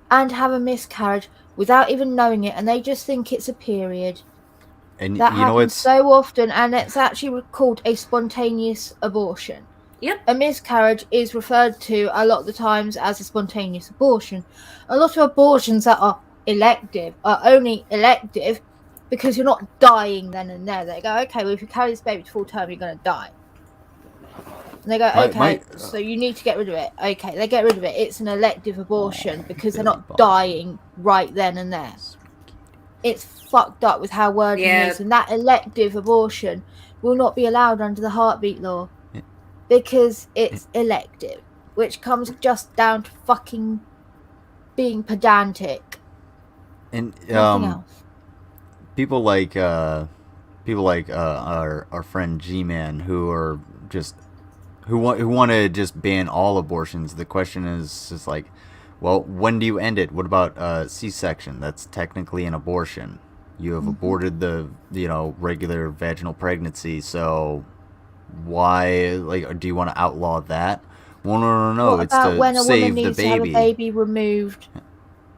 and have a miscarriage without even knowing it, and they just think it's a period. And That you know happens what's so often, and it's actually called a spontaneous abortion. Yep. A miscarriage is referred to a lot of the times as a spontaneous abortion. A lot of abortions that are elective are only elective because you're not dying then and there. They go, okay, well, if you carry this baby to full term, you're going to die. And they go, okay, so you need to get rid of it. Okay, they get rid of it. It's an elective abortion because they're not dying right then and there. It's fucked up with how wording is, and that elective abortion will not be allowed under the heartbeat law because it's elective, which comes just down to fucking being pedantic. and Nothing else. people like our friend G-Man who are just who want to just ban all abortions. The question is just like, well, when do you end it? What about C-section? That's technically an abortion. You have aborted the regular vaginal pregnancy, so why do you want to outlaw that? Well, no. What It's about to when a woman save the needs to have a baby. baby removed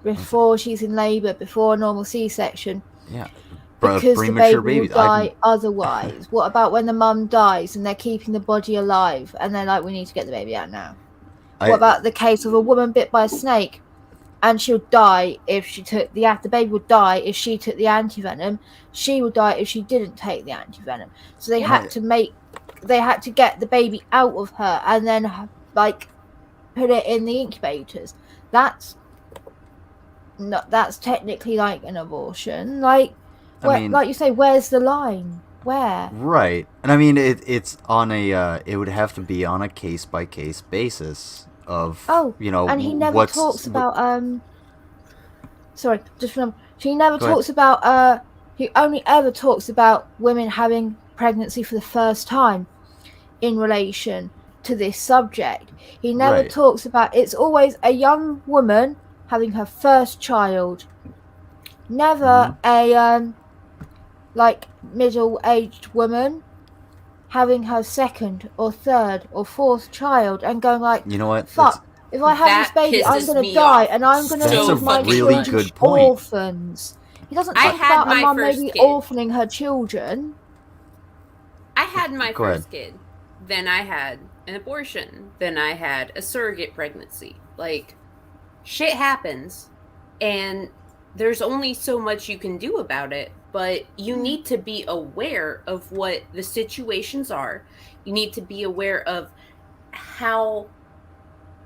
before she's in labour, before a normal C-section? Yeah, Because the premature baby will babies. die otherwise. What about when the mum dies and they're keeping the body alive and they're like, we need to get the baby out now? What about the case of a woman bit by a snake, and she'll die if she took the baby would die if she took the antivenom. She would die if she didn't take the antivenom. So they had to get the baby out of her and then like put it in the incubators. That's technically like an abortion. Like, like you say, where's the line? Where? Right. And I mean, it's on a, it would have to be on a case-by-case basis of, and he never talks about, sorry, just remember, he never talks about, he only ever talks about women having pregnancy for the first time in relation to this subject. He never talks about, it's always a young woman having her first child. Never a, like, middle-aged woman having her second or third or fourth child and going like, you know what? Fuck, if I have this baby, I'm going to die and I'm going to leave my really children good point. orphans. He doesn't talk about a mum maybe orphaning her children. I had my first kid. Then I had an abortion. Then I had a surrogate pregnancy. Like, shit happens. And there's only so much you can do about it. But you need to be aware of what the situations are. You need to be aware of how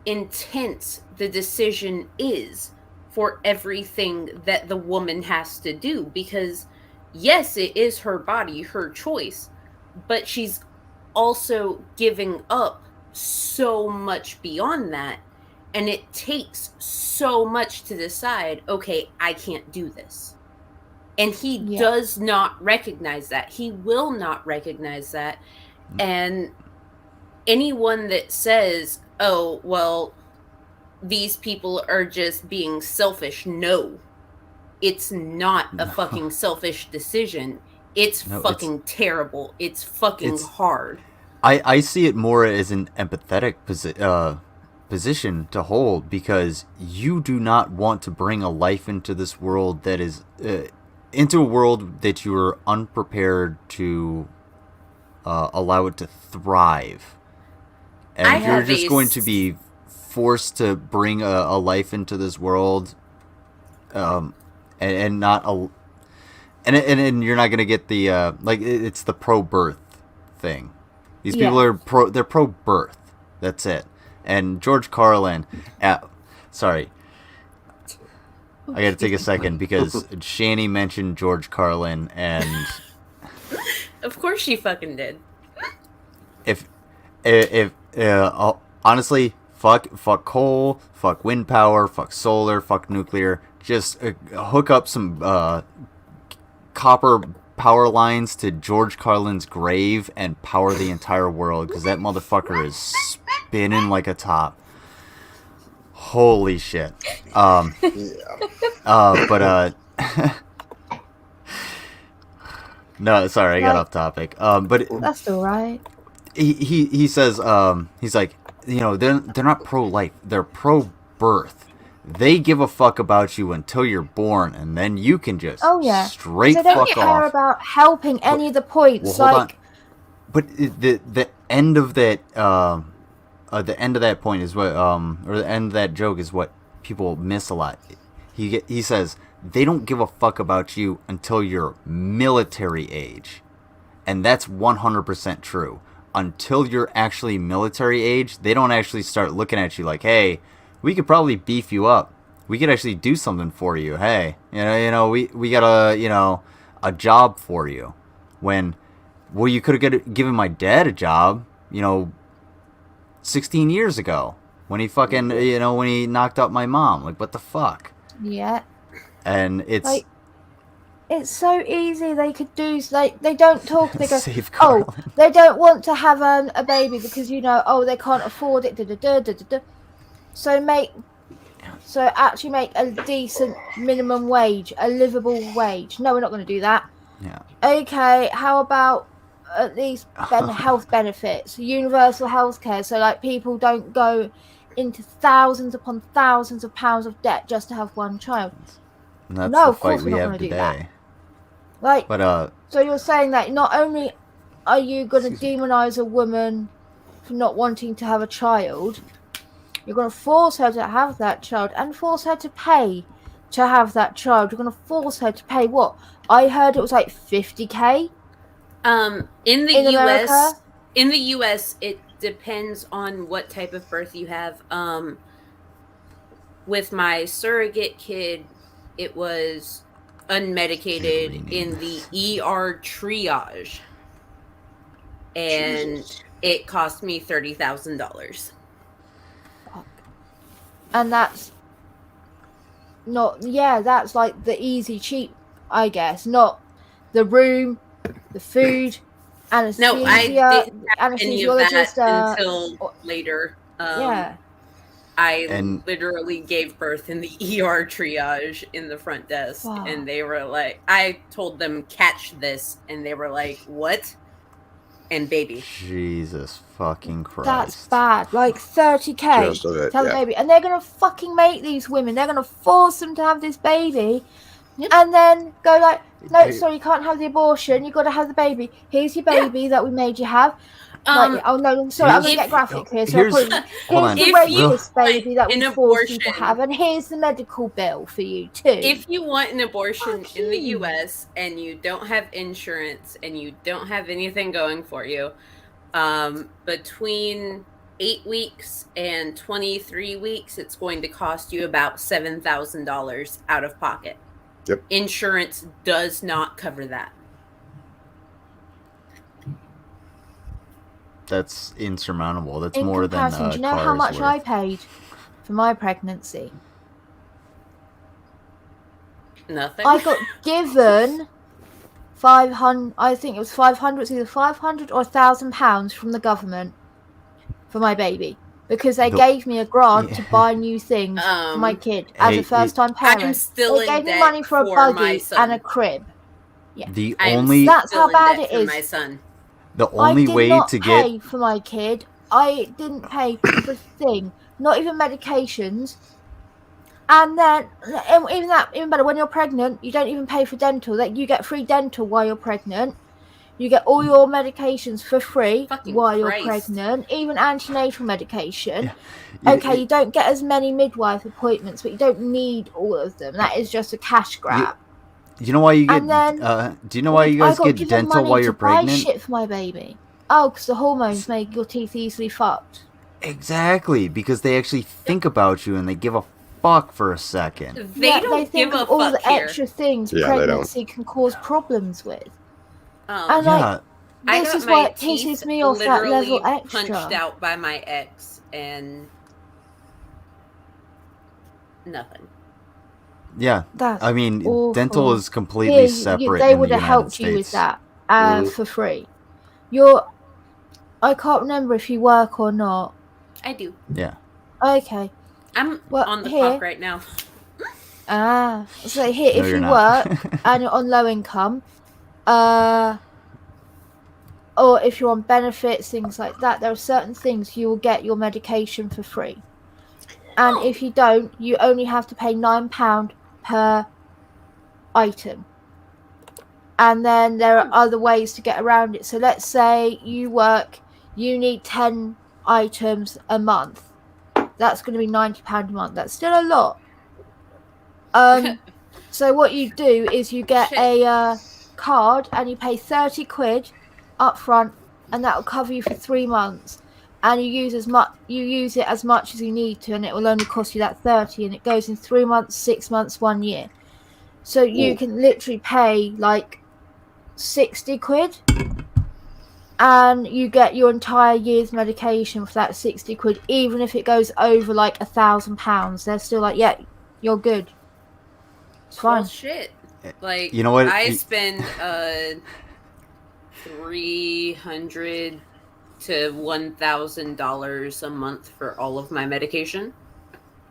intense the decision is for everything that the woman has to do. Because, yes, it is her body, her choice. But she's also giving up so much beyond that. And it takes so much to decide, okay, I can't do this. And he does not recognize that. He will not recognize that. And anyone that says, oh, well, these people are just being selfish. No, it's not a fucking selfish decision. It's fucking terrible. It's fucking hard. I see it more as an empathetic position to hold, because you do not want to bring a life into this world that is... into a world that you are unprepared to allow it to thrive. And you're just going to be forced to bring a life into this world, and not a... And you're not going to get the... like, it's the pro-birth thing. These people are they're pro-birth. That's it. And George Carlin... sorry. I gotta take a second because Shani mentioned George Carlin, and of course she fucking did. If honestly, fuck coal, fuck wind power, fuck solar, fuck nuclear. Just hook up some copper power lines to George Carlin's grave and power the entire world, because that motherfucker is spinning like a top. Holy shit. No, sorry, I got off topic. But that's all right. He says, he's like, they're not pro-life, they're pro-birth. They give a fuck about you until you're born, and then you can just straight fuck off. They don't care about helping any of the points. Well, hold on. But the end of that, the end of that point is what, or the end of that joke is what people miss a lot. He says they don't give a fuck about you until you're military age, and that's 100% true. Until you're actually military age, they don't actually start looking at you like, hey, we could probably beef you up. We could actually do something for you. Hey, we got a job for you. When, well, you could have given my dad a job, 16 years ago, when he fucking, when he knocked up my mom. Like, what the fuck? Yeah. And it's... like, it's so easy. They could do, like, they don't talk, they go, they don't want to have a baby because, they can't afford it, So actually make a decent minimum wage, a livable wage. No, we're not going to do that. Yeah. Okay, how about at least health benefits, universal healthcare, so like people don't go into thousands upon thousands of pounds of debt just to have one child. And that's no, the of course fight we're we not have going to do today. that. Like, but so you're saying that not only are you going to demonize a woman for not wanting to have a child, You're going to force her to have that child and force her to pay to have that child. You're going to force her to pay what? I heard it was like 50K. In the In US, America? in the US, it depends on what type of birth you have. With my surrogate kid, it was unmedicated in the ER triage, and Jesus. it cost me $30,000. And that's not, yeah, that's like the easy, cheap, I guess. Not the room, the food, anesthesia, No, I didn't have any of that anesthesiologist. until later. Yeah. I And- literally gave birth in the ER triage in the front desk, Wow. and they were like, I told them, catch this, and they were like, what? And baby. Jesus fucking Christ. That's bad. Like 30K. Just of it, to have a yeah. baby. And they're going to fucking make these women. They're going to force them to have this baby. Yep. And then go like, no, Hey. sorry, you can't have the abortion. You've got to have the baby. Here's your baby that we made you have. Like, oh no, I'm sorry, I'm going to here's- get graphic here. So here's- here's hold on. the If regular you baby that we an forced you to abortion- have. And here's the medical bill for you too. If you want an abortion Fuck in the you. US and you don't have insurance and you don't have anything going for you, between 8 weeks and 23 weeks, it's going to cost you about $7,000 out of pocket. Yep. Insurance does not cover that. That's insurmountable. That's in more than comparison, do you know how car's much worth. I paid for my pregnancy? Nothing. I got given 500. I think it was 500. It's either 500 or £1,000 from the government for my baby because they The- gave me a grant to Yeah. buy new things for my kid as Hey, a first-time parent. I'm still They in gave me debt money for a my buggy son. and a crib. The I'm only That's still how in bad debt it for is. my son. the I only did way not to pay get for my kid. I didn't pay for a thing, not even medications. And then, even better, when you're pregnant, you don't even pay for dental. Like, you get free dental while you're pregnant. You get all your medications for free Fucking while Christ. you're pregnant, even antenatal medication. Yeah. Okay, you don't get as many midwife appointments, but you don't need all of them. That is just a cash grab. You know why you get? And then- Do you know why you guys I got get given dental money while to you're buy pregnant? shit for my baby. Oh, because the hormones make your teeth easily fucked. Exactly, because they actually think about you and they give a fuck for a second. They Yeah, don't think give a of all fuck the here. extra things Yeah, they don't. pregnancy can cause problems with. Yeah. And like, I this got is my why it teeth pisses me off that literally level extra. punched out by my ex and nothing. Yeah, That's I mean, awful. dental is completely Here, separate. they in would the have United helped States. you with that Mhm. for free. I can't remember if you work or not. I do. Yeah, Okay. I'm Well, on the here- clock right now. So here, No, if you're you not. work and you're on low income, or if you're on benefits, things like that, there are certain things you will get your medication for free. And if you don't, you only have to pay £9 per item. And then there are other ways to get around it. So let's say you need 10 items a month. That's going to be £90 a month. That's still a lot. So what you do is you get a card and you pay 30 quid up front, and that will cover you for 3 months. And you use it as much as you need to, and it will only cost you that 30, and it goes in 3 months, 6 months, 1 year. So you Ooh. can literally pay like 60 quid, and you get your entire year's medication for that 60 quid, even if it goes over like £1,000. They're still like, yeah, you're good. It's fine. Well, shit. Like, You know what? I spend $300 to $1,000 a month for all of my medication.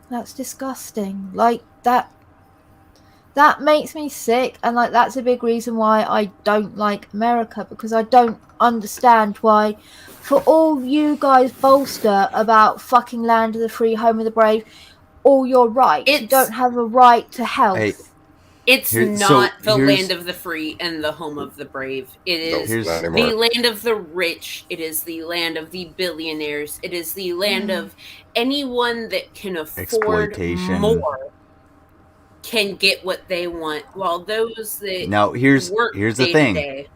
That's disgusting. Like that makes me sick, and like that's a big reason why I don't like America, because I don't understand why, for all you guys bolster about fucking land of the free, home of the brave, all your rights, you It's- don't have a right to health. Hey, It's Here- so not the here's- land of the free and the home of the brave. It Nope, is Here's- not the anymore. land of the rich. It is the land of the billionaires. It is the land Mm. of anyone that can afford Exploitation. more can get what they want, while those that Now here's work the day to thing. day-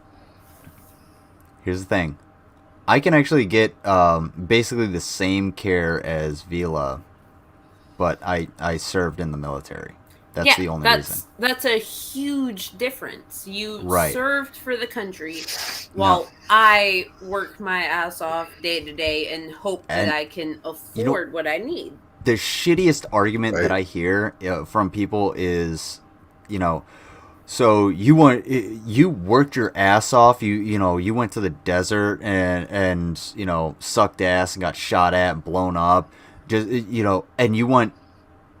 Here's the thing. I can actually get basically the same care as Vila, but I served in the military. That's the only reason. That's a huge difference. You Right. served for the country, while I work my ass off day to day and hope And, that I can afford what I need. The shittiest argument that Right. I hear from people is, so you worked your ass off. You went to the desert and sucked ass and got shot at and blown up. Just and you want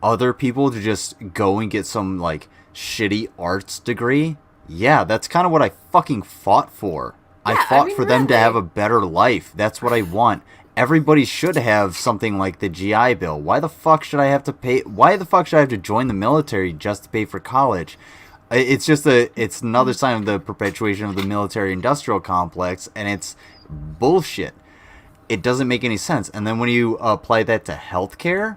other people to just go and get some like shitty arts degree. Yeah, that's kind of what I fucking fought for. I Yeah, fought I mean, for them to really. have a better life. That's what I want. Everybody should have something like the GI Bill. Why the fuck should I have to pay? Why the fuck should I have to join the military just to pay for college? It's just it's another sign of the perpetuation of the military-industrial complex, and it's bullshit. It doesn't make any sense. And then when you apply that to healthcare,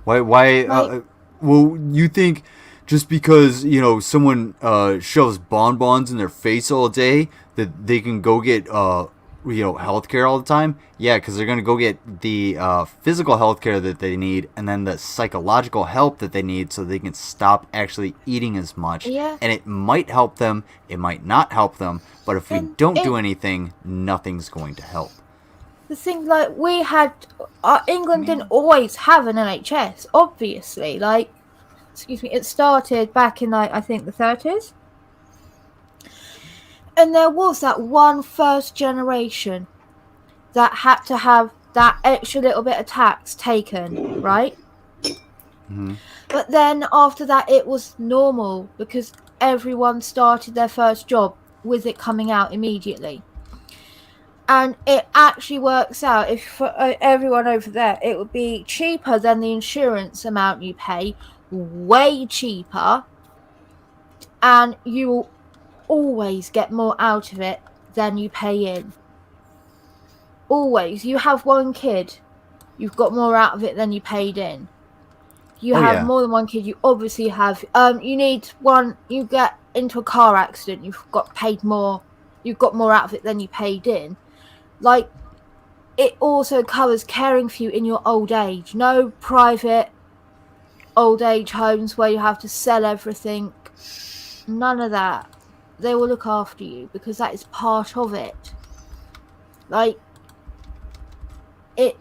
why? Well, you think just because someone shoves bonbons in their face all day that they can go get healthcare all the time? Yeah, because they're gonna go get the physical healthcare that they need, and then the psychological help that they need, so they can stop actually eating as much. Yeah. And it might help them, it might not help them, but if we And don't do anything, nothing's going to help. The thing, like, we had, England didn't always have an NHS, obviously. Like, excuse me, it started back in, like, I think the 30s. And there was that one first generation that had to have that extra little bit of tax taken, right? Mhm. But then after that, it was normal because everyone started their first job with it coming out immediately. And it actually works out, if for everyone over there, it would be cheaper than the insurance amount you pay, way cheaper, and you will always get more out of it than you pay in. Always. You have one kid, you've got more out of it than you paid in. You Oh, have yeah. more than one kid, you obviously have, you get into a car accident, you've got paid more, you've got more out of it than you paid in. Like, it also covers caring for you in your old age. No private old age homes where you have to sell everything. None of that. They will look after you because that is part of it. Like, it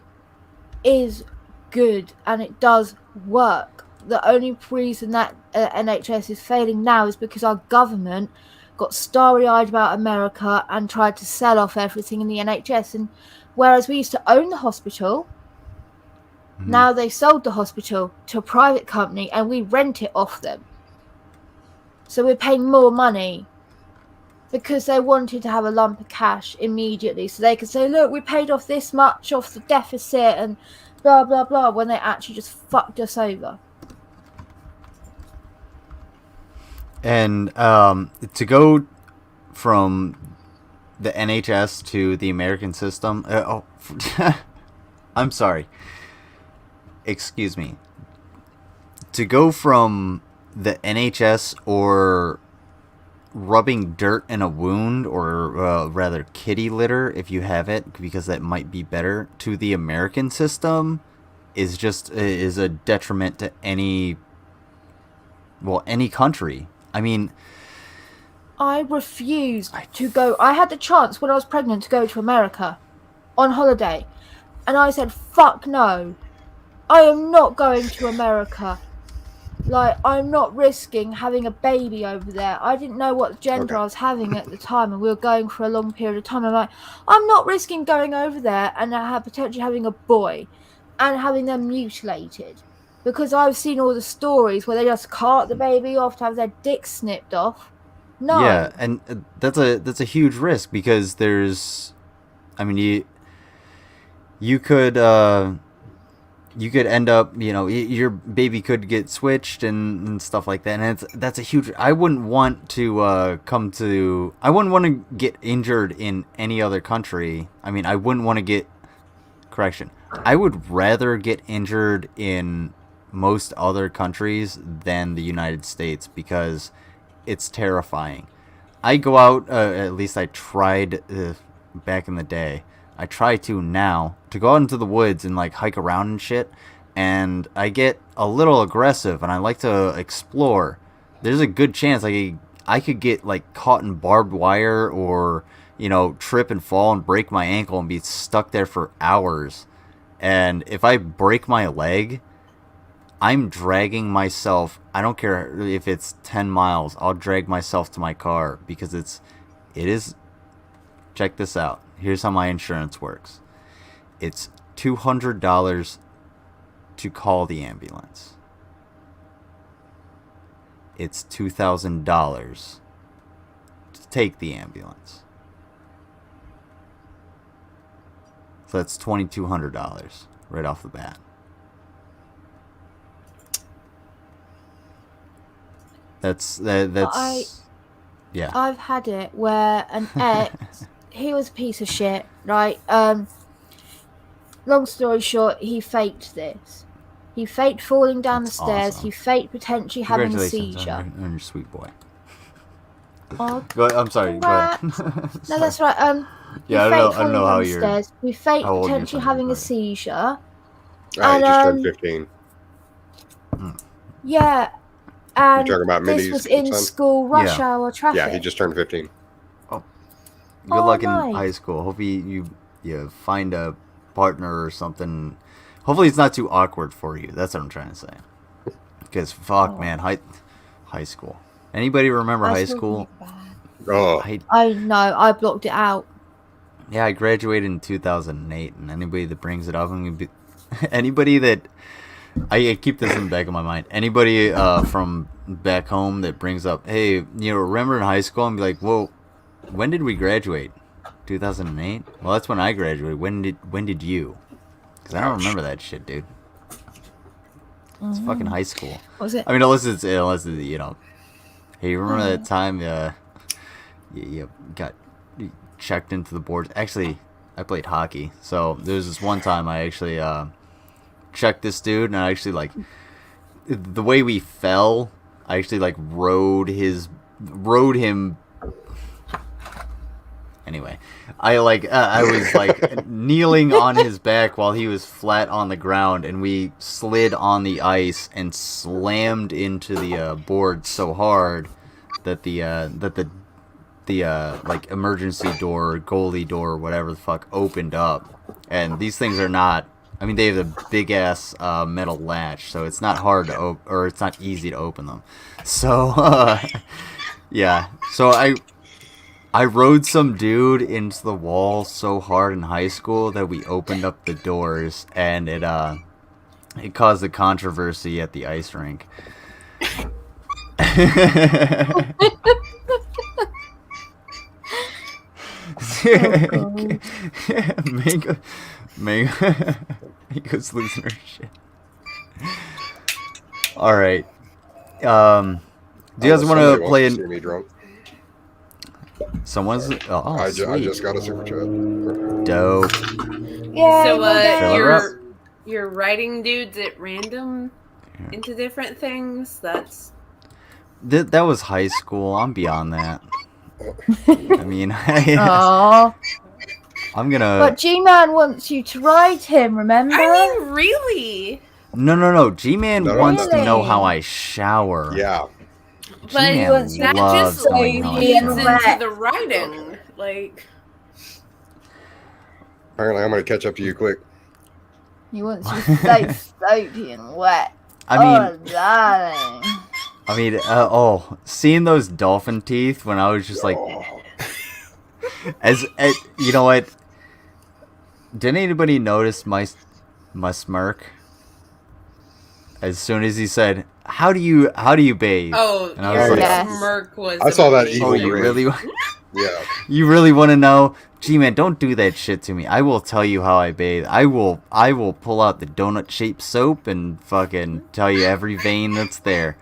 is good and it does work. The only reason that NHS is failing now is because our government got starry-eyed about America and tried to sell off everything in the NHS. And whereas we used to own the hospital, now they sold the hospital to a private company and we rent it off them. So we're paying more money because they wanted to have a lump of cash immediately so they could say, look, we paid off this much off the deficit and blah, blah, blah, when they actually just fucked us over. And to go from the NHS to the American system, I'm sorry. Excuse me. To go from the NHS or rubbing dirt in a wound, or rather kitty litter if you have it, because that might be better, to the American system is a detriment to any country. I mean, I refused to go. I had the chance when I was pregnant to go to America on holiday. And I said, fuck no. I am not going to America. Like, I'm not risking having a baby over there. I didn't know what gender I was having at the time, and we were going for a long period of time. I'm like, I'm not risking going over there and potentially having a boy and having them mutilated. Because I've seen all the stories where they just cart the baby off to have their dick snipped off. No. yeah, and that's a huge risk because there's, I mean, you could you could end up, your baby could get switched and stuff like that. And that's a huge. I wouldn't want to I wouldn't want to get injured in any other country. I mean, I wouldn't want to get. Correction. I would rather get injured in most other countries than the United States because it's terrifying. I go out, at least I tried back in the day. I try to now to go out into the woods and like hike around and shit, and I get a little aggressive and I like to explore. There's a good chance I could get like caught in barbed wire or trip and fall and break my ankle and be stuck there for hours. And if I break my leg, I'm dragging myself. I don't care if it's 10 miles. I'll drag myself to my car because it is. Check this out. Here's how my insurance works. It's $200 to call the ambulance. It's $2,000 to take the ambulance. So that's $2,200 right off the bat. That's yeah. I've had it where an ex, he was a piece of shit, right? Long story short, he faked this. He faked falling down That's the stairs. awesome. He faked potentially having a Congratulations seizure. on your sweet boy. Oh, Go ahead, I'm sorry. Go ahead. no, that's right. Yeah, he I faked don't know falling how down the you're. stairs. He faked how old your potentially son is, having a but- seizure. He just turned And 15. yeah, You and talking about this Mindy's was in son? school rush Yeah. hour traffic. Yeah, he just turned 15. Good Oh, luck in nice. high school. Hopefully you find a partner or something. Hopefully it's not too awkward for you. That's what I'm trying to say. Because fuck, man, high school. Anybody remember high school? Oh, I know. I blocked it out. Yeah, I graduated in 2008, and anybody that brings it up, I'm gonna be anybody that I keep this in the back of my mind. Anybody from back home that brings up, hey, remember in high school? I'm be like, whoa, when did we graduate? 2008. Well, that's when I graduated. When did you? Because I don't remember that shit, dude. It's fucking high school. What was it? I mean, unless it's hey, you remember that time you got checked into the boards? Actually, I played hockey, so there was this one time I actually checked this dude, and I actually the way we fell, I actually rode him. Anyway, I was kneeling on his back while he was flat on the ground, and we slid on the ice and slammed into the board so hard that the emergency door, goalie door, whatever the fuck, opened up. And these things are not. I mean, they have a big ass metal latch, so it's not hard to or it's not easy to open them. So yeah, so I rode some dude into the wall so hard in high school that we opened up the doors, and it caused a controversy at the ice rink. Mango's losing her shit. All right. Do you guys want to play? See me drunk. Someone's. Oh, I sweet. just got a super chat. Dope. Yeah. So Fill her up. you're writing dudes at random into different things. That's That was high school. I'm beyond that. I mean, Aww. I'm gonna. But G-Man wants you to ride him, remember? I mean, really. No. G-Man No, wants to know really? how I shower. Yeah. But G-Man wants that loves just knowing how I leads leads shower. in- into the writing. Like, Apparently, I'm going to catch up to you quick. He wants you so soapy and wet. I mean, Oh, darling. seeing those dolphin teeth when I was just like, Oh, you know what? Did anybody notice my smirk? As soon as he said, how do you bathe? Oh, And I was your like- smirk was. I saw that amazing. Oh, evil you grin. really Yeah. you really want to know? G-Man, don't do that shit to me. I will tell you how I bathe. I will pull out the donut-shaped soap and fucking tell you every vein that's there.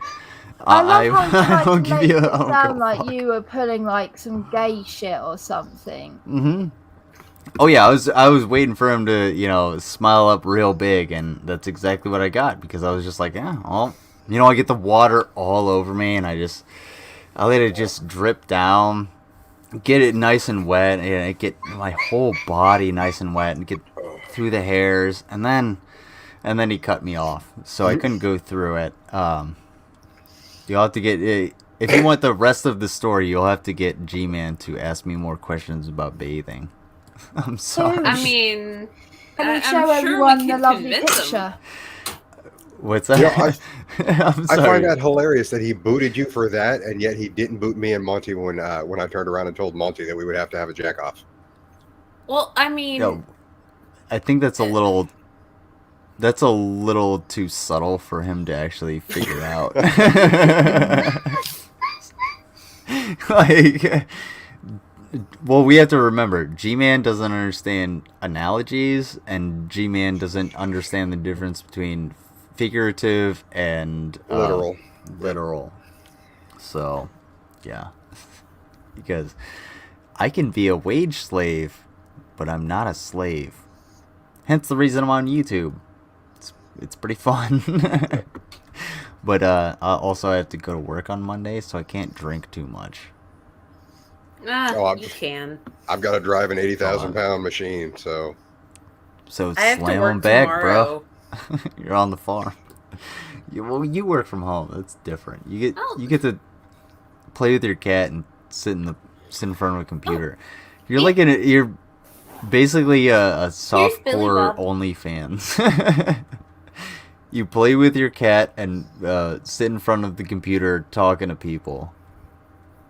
I love how you I tried to don't make give you it I don't give sound a like fuck. you were pulling like some gay shit or something. Mm-hmm. Oh yeah, I was waiting for him to, smile up real big, and that's exactly what I got, because I was just like, yeah, well, I get the water all over me, and I let it just drip down, get it nice and wet, and get my whole body nice and wet, and get through the hairs, and then he cut me off, so I couldn't go through it. You'll have to get, if you want the rest of the story, you'll have to get G-Man to ask me more questions about bathing. I'm sorry. I mean, Can we I'm show sure everyone we the can lovely convince him. picture? What's that? Yeah, I'm I sorry. find that hilarious that he booted you for that, and yet he didn't boot me and Monty when I turned around and told Monty that we would have to have a jack off. Well, I mean, No, I think that's a little too subtle for him to actually figure out. Like, well, we have to remember, G-Man doesn't understand analogies, and G-Man doesn't understand the difference between figurative and literal. So, yeah. Because I can be a wage slave, but I'm not a slave. Hence the reason I'm on YouTube. It's pretty fun. But also I have to go to work on Monday, so I can't drink too much. you can. I've got to drive an 80,000-pound machine, so So I have to slam work them back, tomorrow. bro. You're on the farm. You work from home. That's different. You get to play with your cat and sit in front of a computer. You're basically a softcore OnlyFans. You play with your cat and sit in front of the computer talking to people.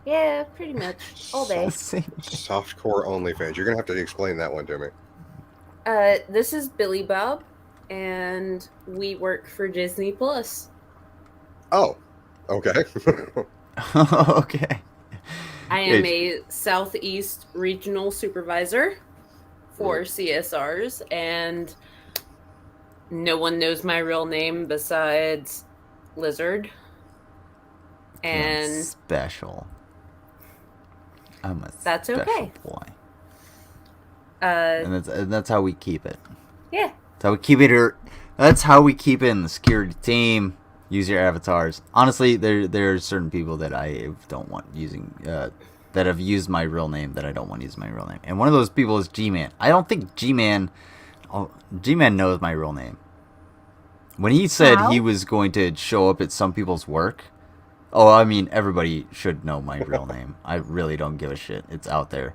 Yeah, pretty much all day. softcore OnlyFans. You're gonna have to explain that one to me. This is Billy Bob, and we work for Disney Plus. Oh, okay. Okay. I am a Southeast Regional Supervisor for CSRs, and no one knows my real name besides Lizard. And special. I'm a That's special okay. boy. uh, And that's how we keep it. yeah. That's how we keep it here. That's how we keep it in the security team. Use your avatars. Honestly, there are certain people that I don't want using, that have used my real name that I don't want to use my real name. And one of those people is G-Man. I don't think G-Man knows my real name. When he said he was going to show up at some people's work, I mean, everybody should know my real name. I really don't give a shit. It's out there.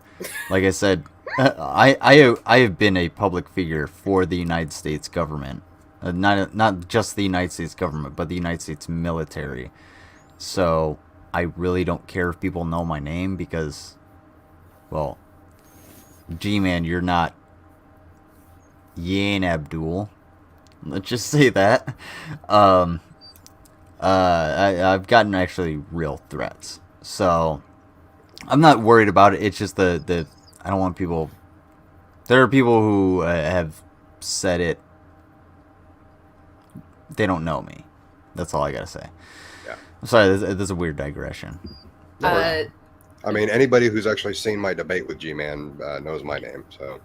Like I said, I have been a public figure for the United States government. Not just the United States government, but the United States military. So I really don't care if people know my name because, well, G-Man, you're not Yain Abdul. Let's just say that. I've gotten actually real threats, so I'm not worried about it. It's just the I don't want people. There are people who have said it. They don't know me. That's all I gotta say. Yeah. I'm sorry. This is a weird digression. I mean, anybody who's actually seen my debate with G-Man knows my name. So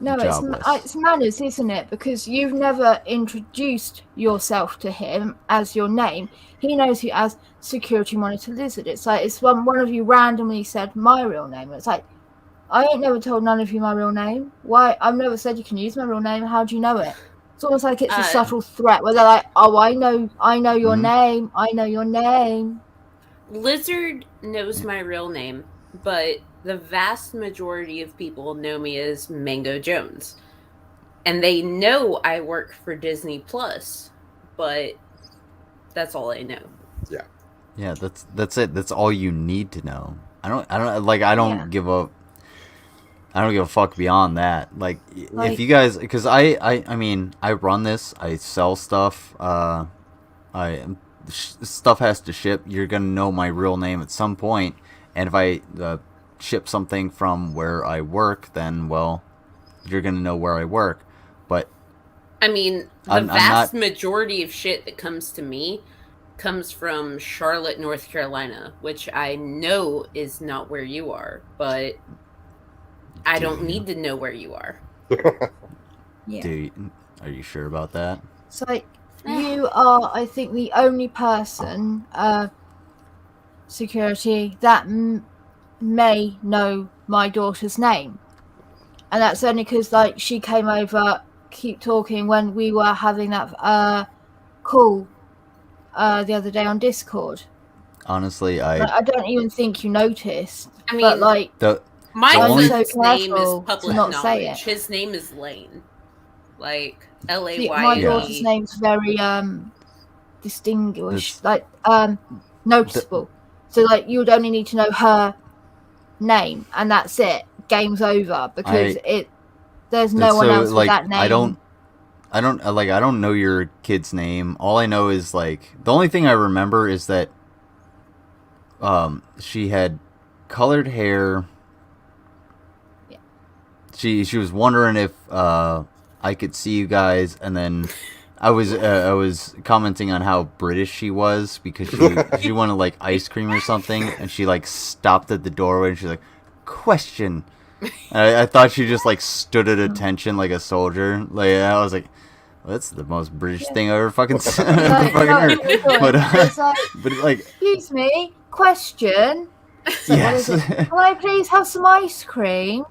No, it's manners, isn't it? Because you've never introduced yourself to him as your name. He knows you as Security Monitor Lizard. It's like it's one of you randomly said my real name. It's like I ain't never told none of you my real name. Why? I've never said you can use my real name. How do you know it? It's almost like it's a subtle threat where they're like, "Oh, I know your name. I know your name." Lizard knows my real name, but the vast majority of people know me as Mango Jones. And they know I work for Disney Plus, but that's all I know. Yeah. Yeah, that's it. That's all you need to know. I don't give a fuck beyond that. Like if you guys, because I mean, I run this, I sell stuff. stuff has to ship, you're gonna know my real name at some point. And if I ship something from where I work, then well, you're gonna know where I work. But I mean, the I'm vast not- majority of shit that comes to me comes from Charlotte, North Carolina, which I know is not where you are, but I don't need to know where you are. Yeah. Are you sure about that? So you are, I think, the only person, security, that may know my daughter's name. And that's only because, like, she came over, keep talking when we were having that call the other day on Discord. Honestly, Like, I don't even think you noticed. I but, mean, like, my the only- son's name is careful to public not say knowledge. it. His name is Lane. Like, see, L-A-Y-N-E. my Yeah. daughter's name's very distinguished, It's- like noticeable. So like you would only need to know her name and that's it. Game's over because there's no one else with that name. I don't know your kid's name. All I know is like the only thing I remember is that she had colored hair. Yeah. She was wondering if I could see you guys, and then I was commenting on how British she was because she wanted like ice cream or something, and she like stopped at the doorway and she's like, question. And I thought she just like stood at attention like a soldier. Like I was like, well, that's the most British thing I ever fucking heard. But like, excuse me, question. So yes, Can I please have some ice cream?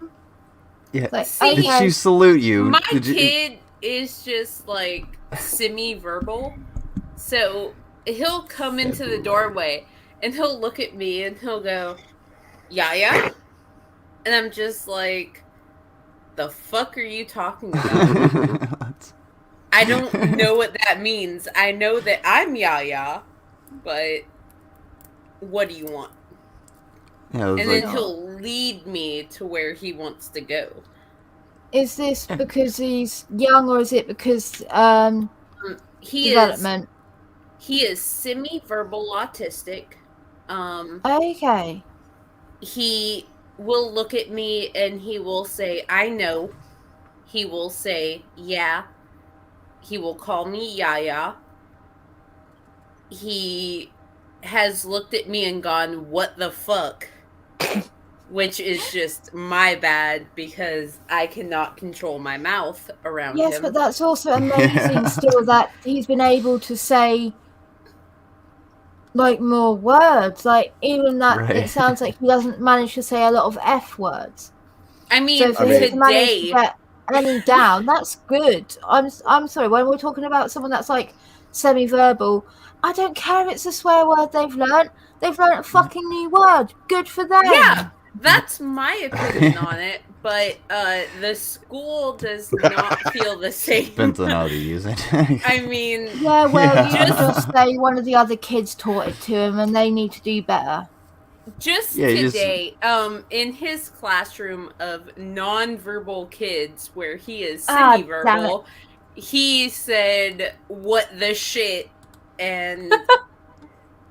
yeah. Like, See, Did she salute you? My Did you- kid is just like semi-verbal, so he'll come into the doorway and he'll look at me and he'll go, "Yaya," and I'm just like, "The fuck are you talking about?" I don't know what that means. I know that I'm Yaya, but what do you want? Yeah, I was And like, then he'll lead me to where he wants to go. Is this because he's young or is it because He development? He is semi-verbal autistic. Okay. He will look at me and he will say, "I know." He will say, "Yeah." He will call me Yaya. He has looked at me and gone, "What the fuck?" Which is just my bad because I cannot control my mouth around Yes, him. but that's also amazing still that he's been able to say like more words. Like even that Right. it sounds like he doesn't manage to say a lot of F words. I mean, So for him to manage to today, get any down, that's good. I'm sorry, when we're talking about someone that's like semi-verbal, I don't care if it's a swear word they've learnt. They've learnt a fucking new word. Good for them. yeah, that's my opinion on it. But the school does not feel the same. depends on how they use it. I mean, Yeah, well, Yeah. you can just say one of the other kids taught it to him and they need to do better. just Yeah, you just- today, in his classroom of nonverbal kids, where he is Ah, damn semi-verbal, he said, "What the shit?" And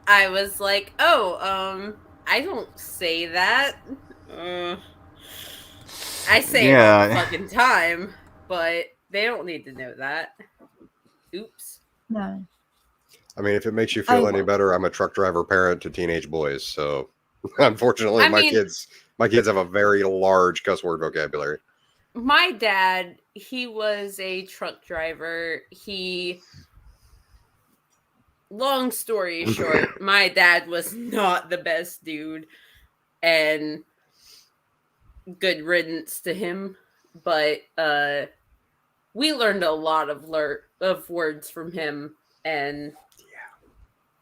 I was like, "Oh, I don't say that. I say it all the fucking time, but they don't need to know that." Oops. No. I mean, if it makes you feel any better, I'm a truck driver parent to teenage boys, so unfortunately, I my mean- kids have a very large cuss word vocabulary. My dad, he was a truck driver. Long story short, my dad was not the best dude, and good riddance to him. But we learned a lot of words from him, and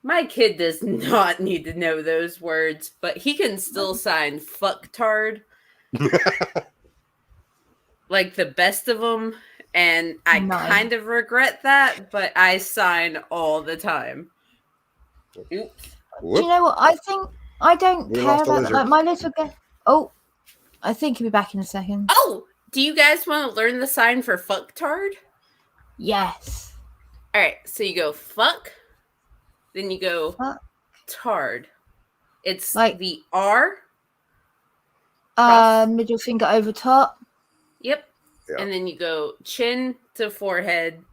my kid does not need to know those words, but he can still sign fucktard. Like the best of them, and I Nice. kind of regret that, but I sign all the time. Oops. Do Whoop. you know what? I think I don't We care lost a about that. lizard. Like my little girl. Oh, I think he'll be back in a second. Oh, do you guys want to learn the sign for fucktard? Yes. All right, so you go fuck, then you go What? tard. It's Like- the R. Cross. Middle finger over top. Yep. Yeah. And then you go chin to forehead.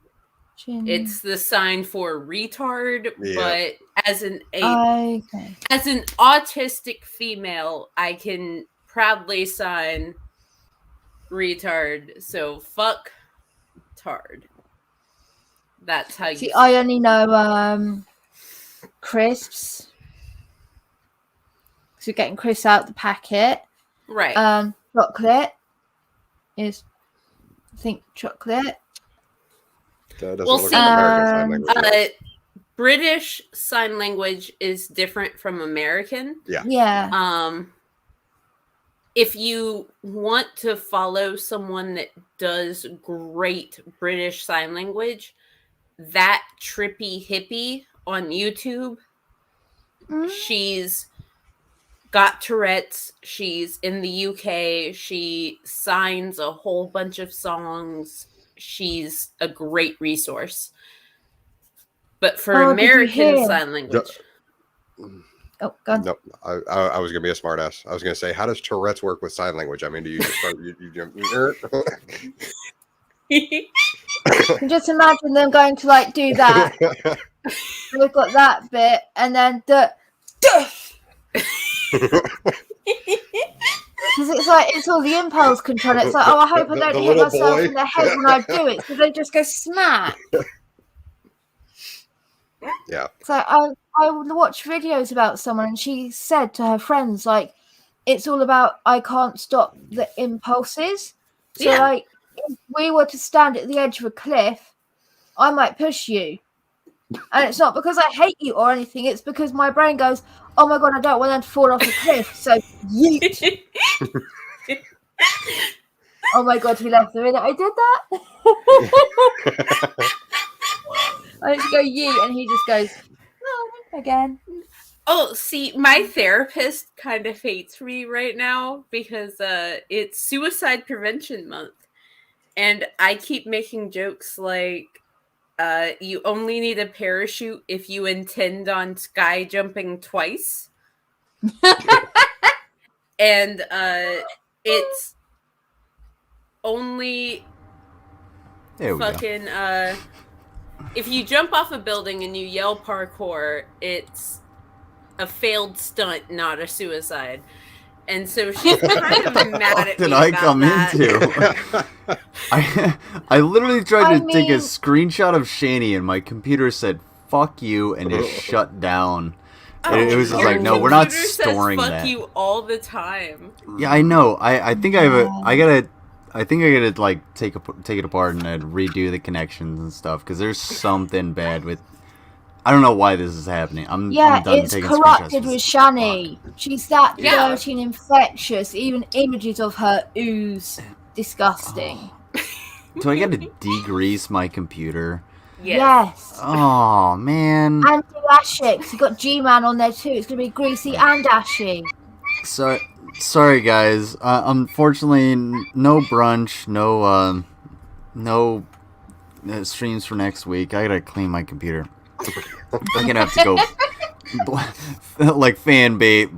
Chin. It's the sign for retard, Yeah. but as an Okay. as an autistic female, I can proudly sign retard. So fuck tard. That's how you See, I only know crisps. So you're getting crisps out the packet. right. Chocolate is, I think, chocolate. That doesn't We'll look see. like American Sign Language. British Sign Language is different from American. Yeah. If you want to follow someone that does great British Sign Language, that trippy hippie on YouTube, Mm. she's got Tourette's. She's in the UK. She signs a whole bunch of songs. She's a great resource. But for Oh, did you American hear? Sign Language, Oh, go on. No, I was gonna be a smartass. I was gonna say, how does Tourette's work with sign language? I mean, do you just start? You can just imagine them going to like do that. They've got that bit, and then the. Because it's like it's all the impulse control. It's like, oh, I hope I The don't hit little myself boy. in the head when I do it. So they just go smack. Yeah. So I would watch videos about someone, and she said to her friends, like, it's all about I can't stop the impulses. So Yeah. like, if we were to stand at the edge of a cliff, I might push you. And it's not because I hate you or anything. It's because my brain goes, oh my God, I don't want them to fall off a cliff. So yeet. Oh my God, he left the minute I did that. I just go yeet, and he just goes, oh, again. Oh, see, my therapist kind of hates me right now because it's Suicide Prevention Month. And I keep making jokes like, you only need a parachute if you intend on sky jumping twice. And it's only There we go. fucking if you jump off a building and you yell parkour, it's a failed stunt, not a suicide. And so she's kind of mad at Did me I about come that. into? I literally tried to I take a mean- screenshot of Shani, and my computer said "fuck you" and just shut down. It was just your like, no, we're not computer storing says, that. Fuck you all the time. Yeah, I know. I think I gotta like take it apart and redo the connections and stuff because there's something bad with. I don't know why this is happening. I'm Yeah, done it's taking corrupted screenshots. with Shani. She's that Yeah. dirty and infectious. Even images of her ooze disgusting. Do I gotta degrease my computer? Yes. Oh man. And ashy, because you got G-Man on there too. It's gonna be greasy and ashy. So sorry guys. Unfortunately, no brunch, no streams for next week. I gotta clean my computer. I'm gonna have to go like fan blade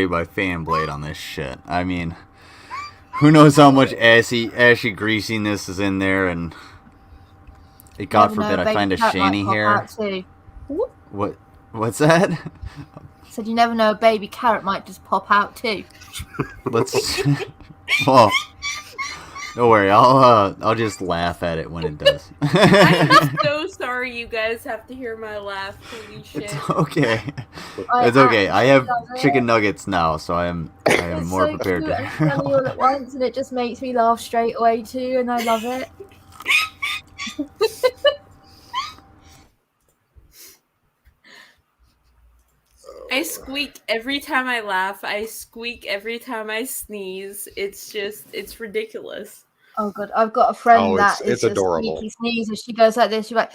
by fan blade on this shit. I mean, who knows how much ashy greasiness is in there, and God Never know, forbid I baby find a cat might Shani pop hair. out too. What's that? Said you never know, a baby carrot might just pop out too. Let's. Well, don't worry. I'll just laugh at it when it does. I'm so sorry you guys have to hear my laugh. Holy shit. It's okay. I It's okay. I have love it. chicken nuggets now, so I am It's more so prepared. cute and funny all at once, and it just makes me laugh straight away too, and I love it. I squeak every time I laugh. I squeak every time I sneeze. It's ridiculous. Oh god, I've got a friend Oh, that it's is a adorable. sneaky sneeze, and she goes like this. She's like,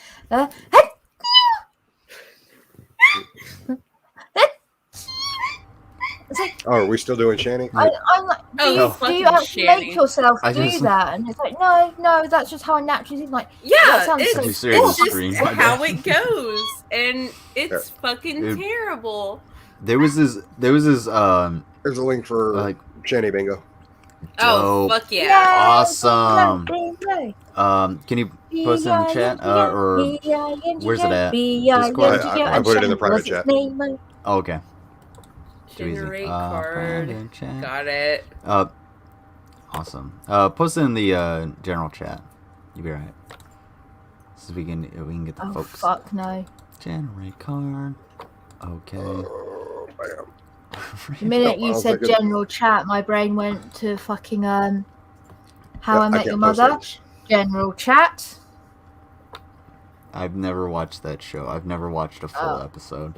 It's like, Oh, are we still doing Shanny? I'm like, Oh, do fucking you actually Shanny. make yourself I do just- that? And it's like, no, that's just how I naturally think. Like, Yeah, that sounds it's, so Just share the it's just screen. how it goes, and it's fucking It- terrible. There was this There's a link for like Shanny Bingo. Oh, dope. fuck yeah. Awesome. Can you post it in the chat? Or where's it at? Discord? I put it in the private chat. Oh, okay. Too easy. Generate card. Private chat. Got it. Awesome. Post it in the general chat. You'll be right. So we can get the Oh folks. fuck no! Generate card. Okay. Oh, bam. The minute I you was said thinking- general chat, my brain went to fucking How Yeah, I Met can't Your post Mother. links. General chat. I've never watched that show. I've never watched a full Oh. episode.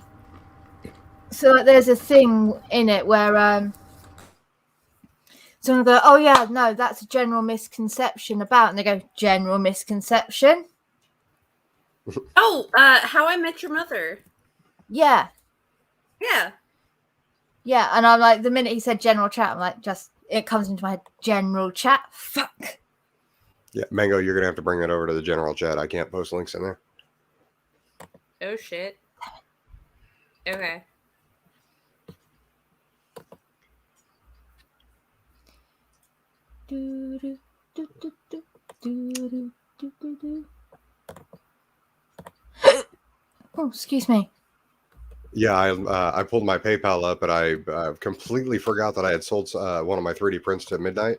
So like, there's a thing in it where someone will go, oh yeah, no, that's a general misconception about, and they go, general misconception. Oh, How I Met Your Mother. Yeah, Yeah. yeah, and I'm like, the minute he said general chat, I'm like, just it comes into my head, general chat. Fuck. Yeah, Mango, you're gonna have to bring that over to the general chat. I can't post links in there. Oh shit. Okay. Do, do, do, do, do, do, do, do, do, do. Oh, excuse me. Yeah, I pulled my PayPal up, but I completely forgot that I had sold one of my 3D prints to midnight.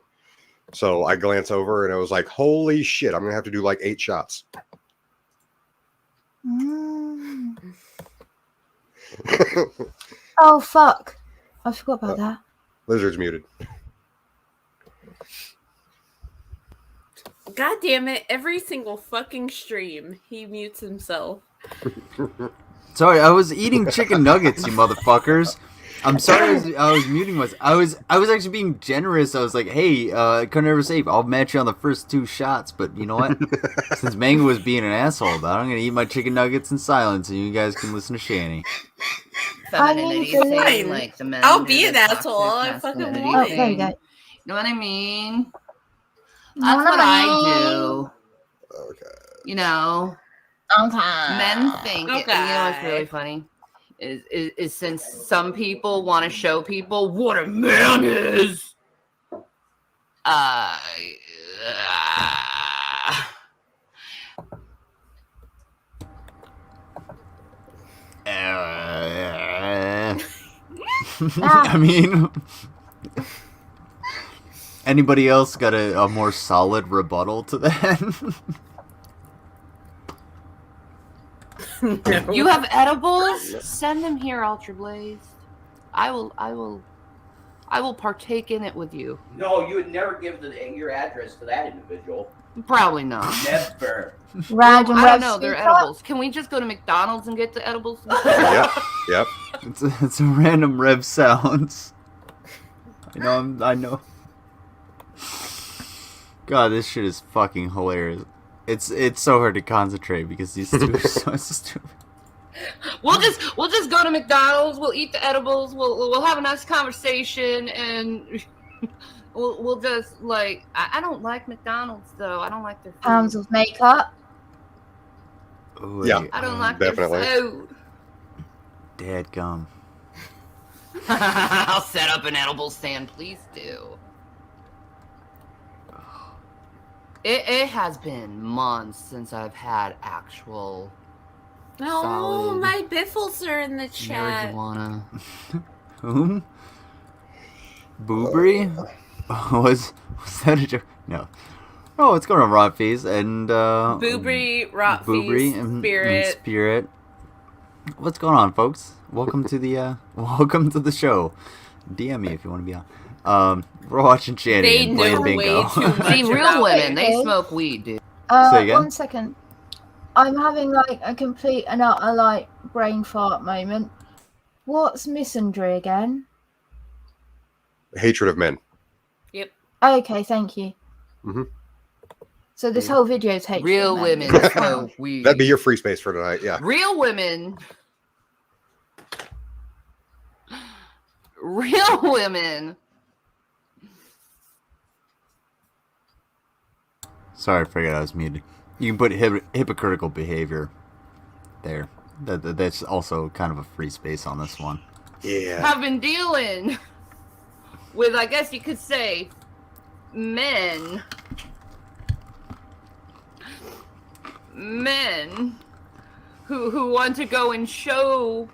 So I glance over and it was like, holy shit, I'm gonna have to do like 8 shots. Mm. Oh fuck! I forgot about that. Lizard's muted. God damn it. Every single fucking stream, he mutes himself. Sorry, I was eating chicken nuggets, you motherfuckers. I'm sorry, I was muting myself. I was actually being generous. I was like, hey, couldn't ever save. I'll match you on the first 2 shots, but you know what? Since Mango was being an asshole about it, I'm gonna eat my chicken nuggets in silence, and you guys can listen to Shanny. Femininity I mean, thing, like the men. I'll do be the an toxic asshole all I fucking masculinity want. Oh, there you thing. go. You know what I mean? Know That's what what I I do. Okay. You know, Okay. men think. You know what's Okay. really funny is since some people want to show people what a man is. I mean, anybody else got a more solid rebuttal to that? No. You have edibles? Send them here, Ultra Blaze. I will partake in it with you. No, you would never give your address to that individual. Probably not. Never. Random I web don't know. They're speaker. edibles. Can we just go to McDonald's and get the edibles? Yep. It's a random rev sounds. I know. God, this shit is fucking hilarious. It's so hard to concentrate because these two are so stupid. We'll just go to McDonald's. We'll eat the edibles. We'll have a nice conversation, and we'll just like I don't like McDonald's though. I don't like their food. Pounds of makeup. Ooh, Yeah. I don't like Definitely. their food. Dadgum. I'll set up an edible stand. Please do. It has been months since I've had actual No, solid my biffles are in the chat. marijuana. Whom? Boobry? Was that a joke? No. Oh, what's going on, Rotface? And Boobry, Rotface, and Spirit. Spirit. What's going on, folks? Welcome to the show. DM me if you want to be on. We're watching Shanny They and playing know way bingo. too much. See, real about women, it. they Okay. smoke weed, dude. Say again? 1 second. I'm having like a complete and utter like brain fart moment. What's misandry again? Hatred of men. Yep. Okay, thank you. Mhm. So this whole video is hatred. Real of women men. smoke weed. That'd be your free space for tonight. Yeah. Real women. real women. Sorry, I figured I was muted. You can put hypocritical behavior there. That's also kind of a free space on this one. Yeah. Have been dealing with, I guess you could say, men who want to go and show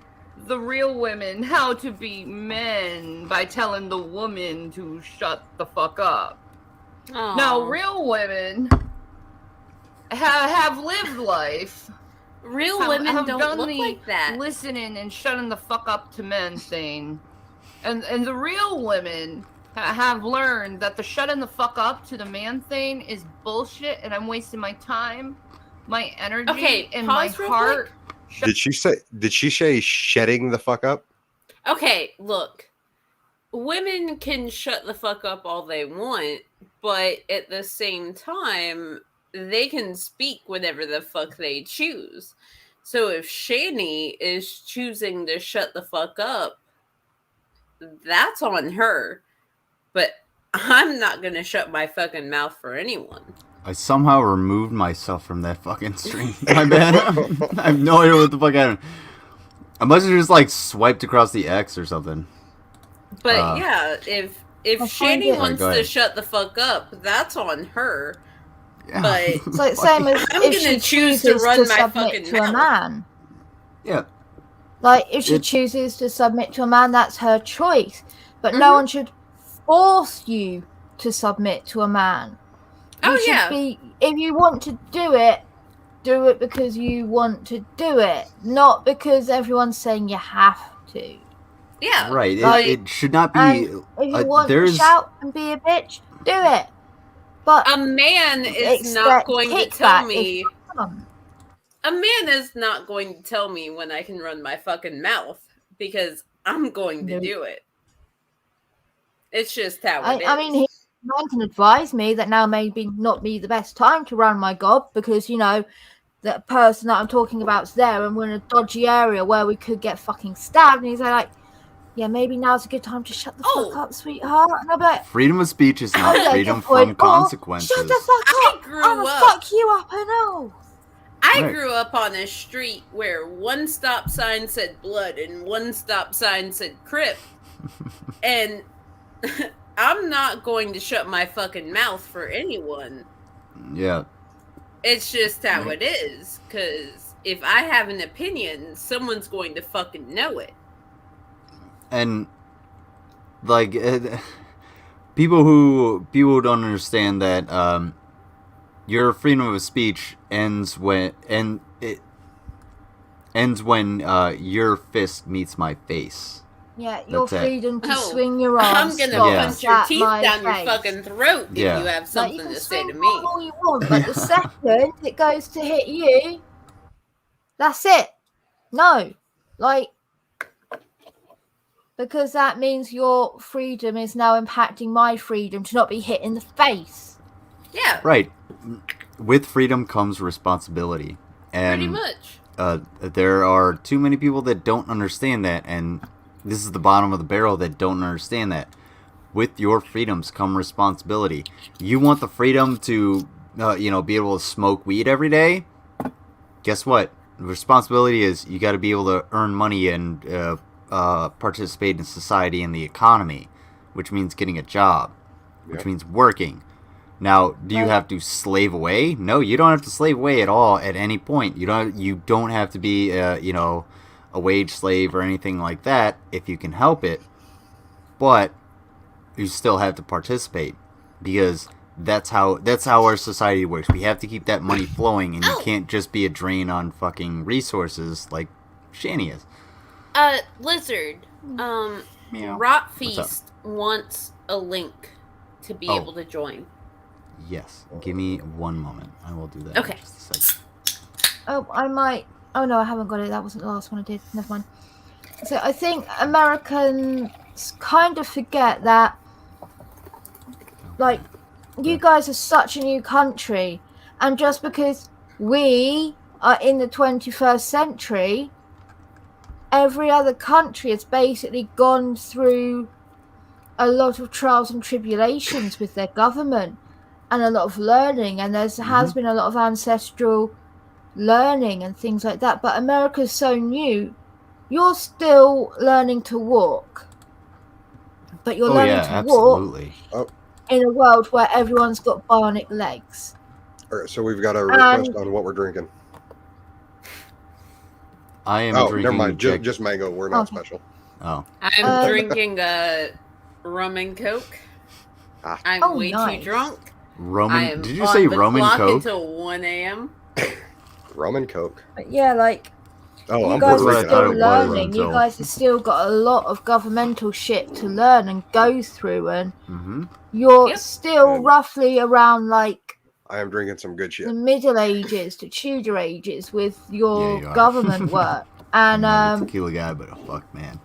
the real women how to be men by telling the woman to shut the fuck up. Aw. Now, real women have lived life. Real have women don't done look the like that. listening and shutting the fuck up to men thing. And the real women have learned that the shutting the fuck up to the man thing is bullshit, and I'm wasting my time, my energy, Okay, and my pause real heart. Did she say shedding the fuck up? Okay, look. Women can shut the fuck up all they want, but at the same time, they can speak whatever the fuck they choose. So if Shani is choosing to shut the fuck up, that's on her. But I'm not gonna shut my fucking mouth for anyone. I somehow removed myself from that fucking stream. My bad. I have no idea what the fuck happened. I must have just like swiped across the X or something. But yeah, if I'll find Shani it. wants Go to ahead. shut the fuck up, that's on her. Yeah. But It's like same as I'm if gonna she choose to chooses run to my submit fucking to a mouth. man. Yeah. Like if she It- chooses to submit to a man, that's her choice. But Mhm. no one should force you to submit to a man. You Oh, should yeah. be, if you want to do it because you want to do it, not because everyone's saying you have to. Yeah. Right. Like- It should not be. And if you want to there's. shout and be a bitch, do it. But A man is not expect going to kickback tell if me. you come. A man is not going to tell me when I can run my fucking mouth because I'm going to Nope. do it. It's just how it is. I mean, man can advise me that now maybe not be the best time to run my gob because, you know, the person that I'm talking about's there and we're in a dodgy area where we could get fucking stabbed. And he's like, yeah, maybe now's a good time to shut the fuck up, sweetheart. And I'll be like, Freedom of speech is not yeah, freedom good point. from Or, consequences. shut the fuck I up. grew I'm gonna up. fuck you up and all. I Right. grew up on a street where one stop sign said blood and one stop sign said Crip. And I'm not going to shut my fucking mouth for anyone. Yeah. It's just how Right. it is. Because if I have an opinion, someone's going to fucking know it. And like people who don't understand that your freedom of speech ends when your fist meets my face. Yeah, your That's it. freedom to Oh, swing your I'm arms. gonna Yeah. punch your at teeth my down your face. fucking throat if Yeah. you have Like, something you can to say swing to your me. arm all you want, but the second it goes to hit you, that's it. No. Like, because that means your freedom is now impacting my freedom to not be hit in the face. Yeah, Right. With freedom comes responsibility. pretty And much. there are too many people that don't understand that, and this is the bottom of the barrel that don't understand that. With your freedoms come responsibility. You want the freedom to, be able to smoke weed every day? Guess what? The responsibility is you got to be able to earn money and participate in society and the economy, which means getting a job, which Yep. means working. Now, do you Right. have to slave away? No, you don't have to slave away at all at any point. You don't have to be a wage slave or anything like that if you can help it. But you still have to participate because that's how our society works. We have to keep that money flowing, and you can't just be a drain on fucking resources like Shani is. Lizard, Meow. Rot What's up? Feast wants a link to be Oh. able to join. Yes, give me one moment. I will do that. Okay. In just a second. Oh, I might. Oh no, I haven't got it. That wasn't the last one I did. Never mind. So I think Americans kind of forget that, like, you guys are such a new country, and just because we are in the 21st century, every other country has basically gone through a lot of trials and tribulations with their government and a lot of learning, and there has been a lot of ancestral learning and things like that. But America's so new. You're still learning to walk, but you're learning to absolutely. walk in a world where everyone's got bionic legs. All right, so we've got a request on what we're drinking. I am drinking. Never mind. Just mango. We're not special. Oh. I'm drinking a rum and coke. I'm way too drunk. Roman? Did you say rum and coke? Until 1 a.m. Rum and coke. But yeah, like. Oh, you I'm guys are still drinking. learning. You guys have still got a lot of governmental shit to learn and go through, and you're still roughly around like. I am drinking some good shit. The Middle Ages to Tudor ages with your government work, and I'm not a tequila guy, but fuck, man.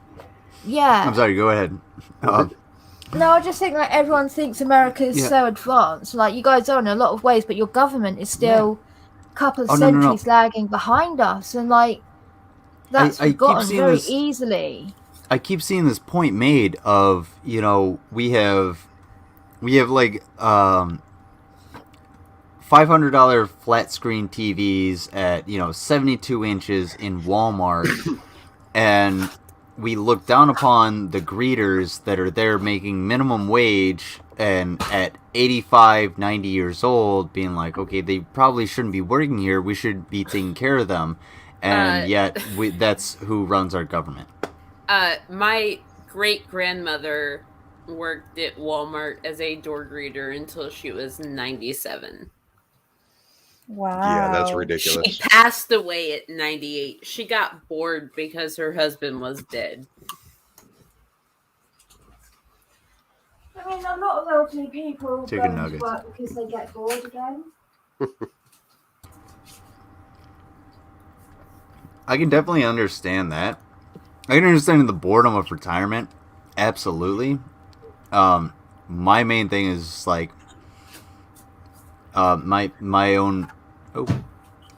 Yeah. I'm sorry. Go ahead. No, I just think like everyone thinks America is so advanced. Like you guys are in a lot of ways, but your government is still a couple of centuries lagging behind us, and like that's forgotten very easily. I keep seeing this point made of, you know, we have like $500 flat screen TVs at, you know, 72 inches in Walmart, and we look down upon the greeters that are there making minimum wage and at 85, 90 years old being like, okay, they probably shouldn't be working here. We should be taking care of them. And yet that's who runs our government. My great-grandmother worked at Walmart as a door greeter until she was 97. Wow. Yeah, that's ridiculous. She passed away at 98. She got bored because her husband was dead. I mean, a lot of elderly people go Chicken to nuggets. work because they get bored again. I can definitely understand that. I can understand the boredom of retirement. Absolutely. My main thing is like my own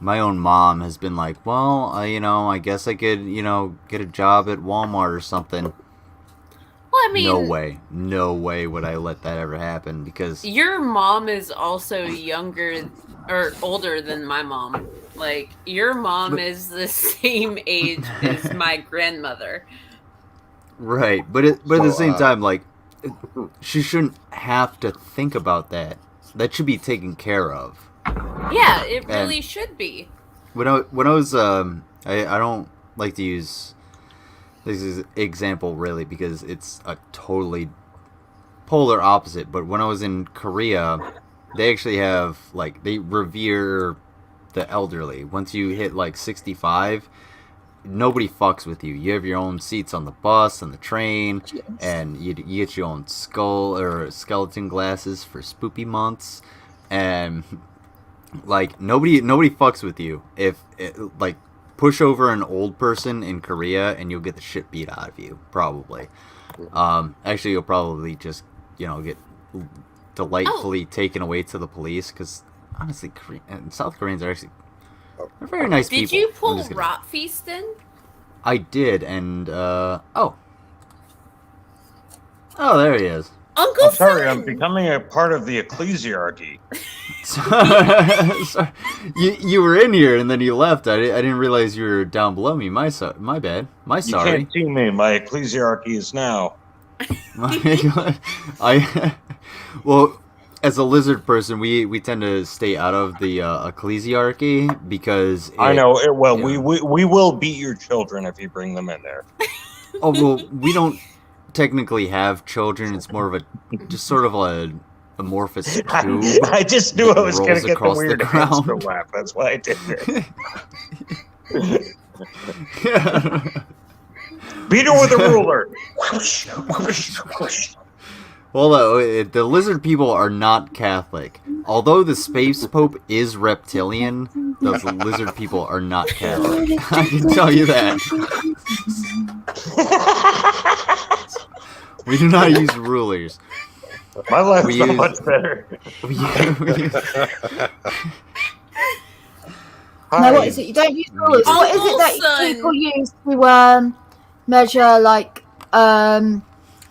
mom has been like, well, you know, I guess I could, you know, get a job at Walmart or something. Well, I mean, no way would I let that ever happen, because your mom is also younger or older than my mom. Like, your mom is the same age as my grandmother. Right, but at the same time, like, she shouldn't have to think about that. That should be taken care of. Yeah, it really should be. When I was I don't like to use this as an example really because it's a totally polar opposite. But when I was in Korea, they actually have like they revere the elderly. Once you hit like 65, nobody fucks with you. You have your own seats on the bus and the train, and you get your own skull or skeleton glasses for spoopy months, and like nobody fucks with you. If like push over an old person in Korea and you'll get the shit beat out of you probably. Actually, you'll probably just get delightfully taken away to the police because honestly, South Koreans are actually they're very nice people. Did you pull Rot Feast in? I did, and oh, there he is. Uncle I'm sorry, Finn! I'm becoming a part of the ecclesiarchy. Sorry. You were in here and then you left. I didn't realize you were down below me. My bad. My sorry. You can't see me. My ecclesiarchy is now. Well, as a lizard person, we tend to stay out of the ecclesiarchy because I know it. Well, we will beat your children if you bring them in there. Oh well, we don't technically have children. It's more of a just sort of a amorphous tube. I just knew I was going to get the weird hamster ground. laugh. That's why I did it. Beat her with a ruler. Well, the lizard people are not Catholic. Although the space pope is reptilian, those lizard people are not Catholic. I can tell you that. We do not use rulers. My life's not much better. No, what is it? You don't use rulers. What is it that people use to measure like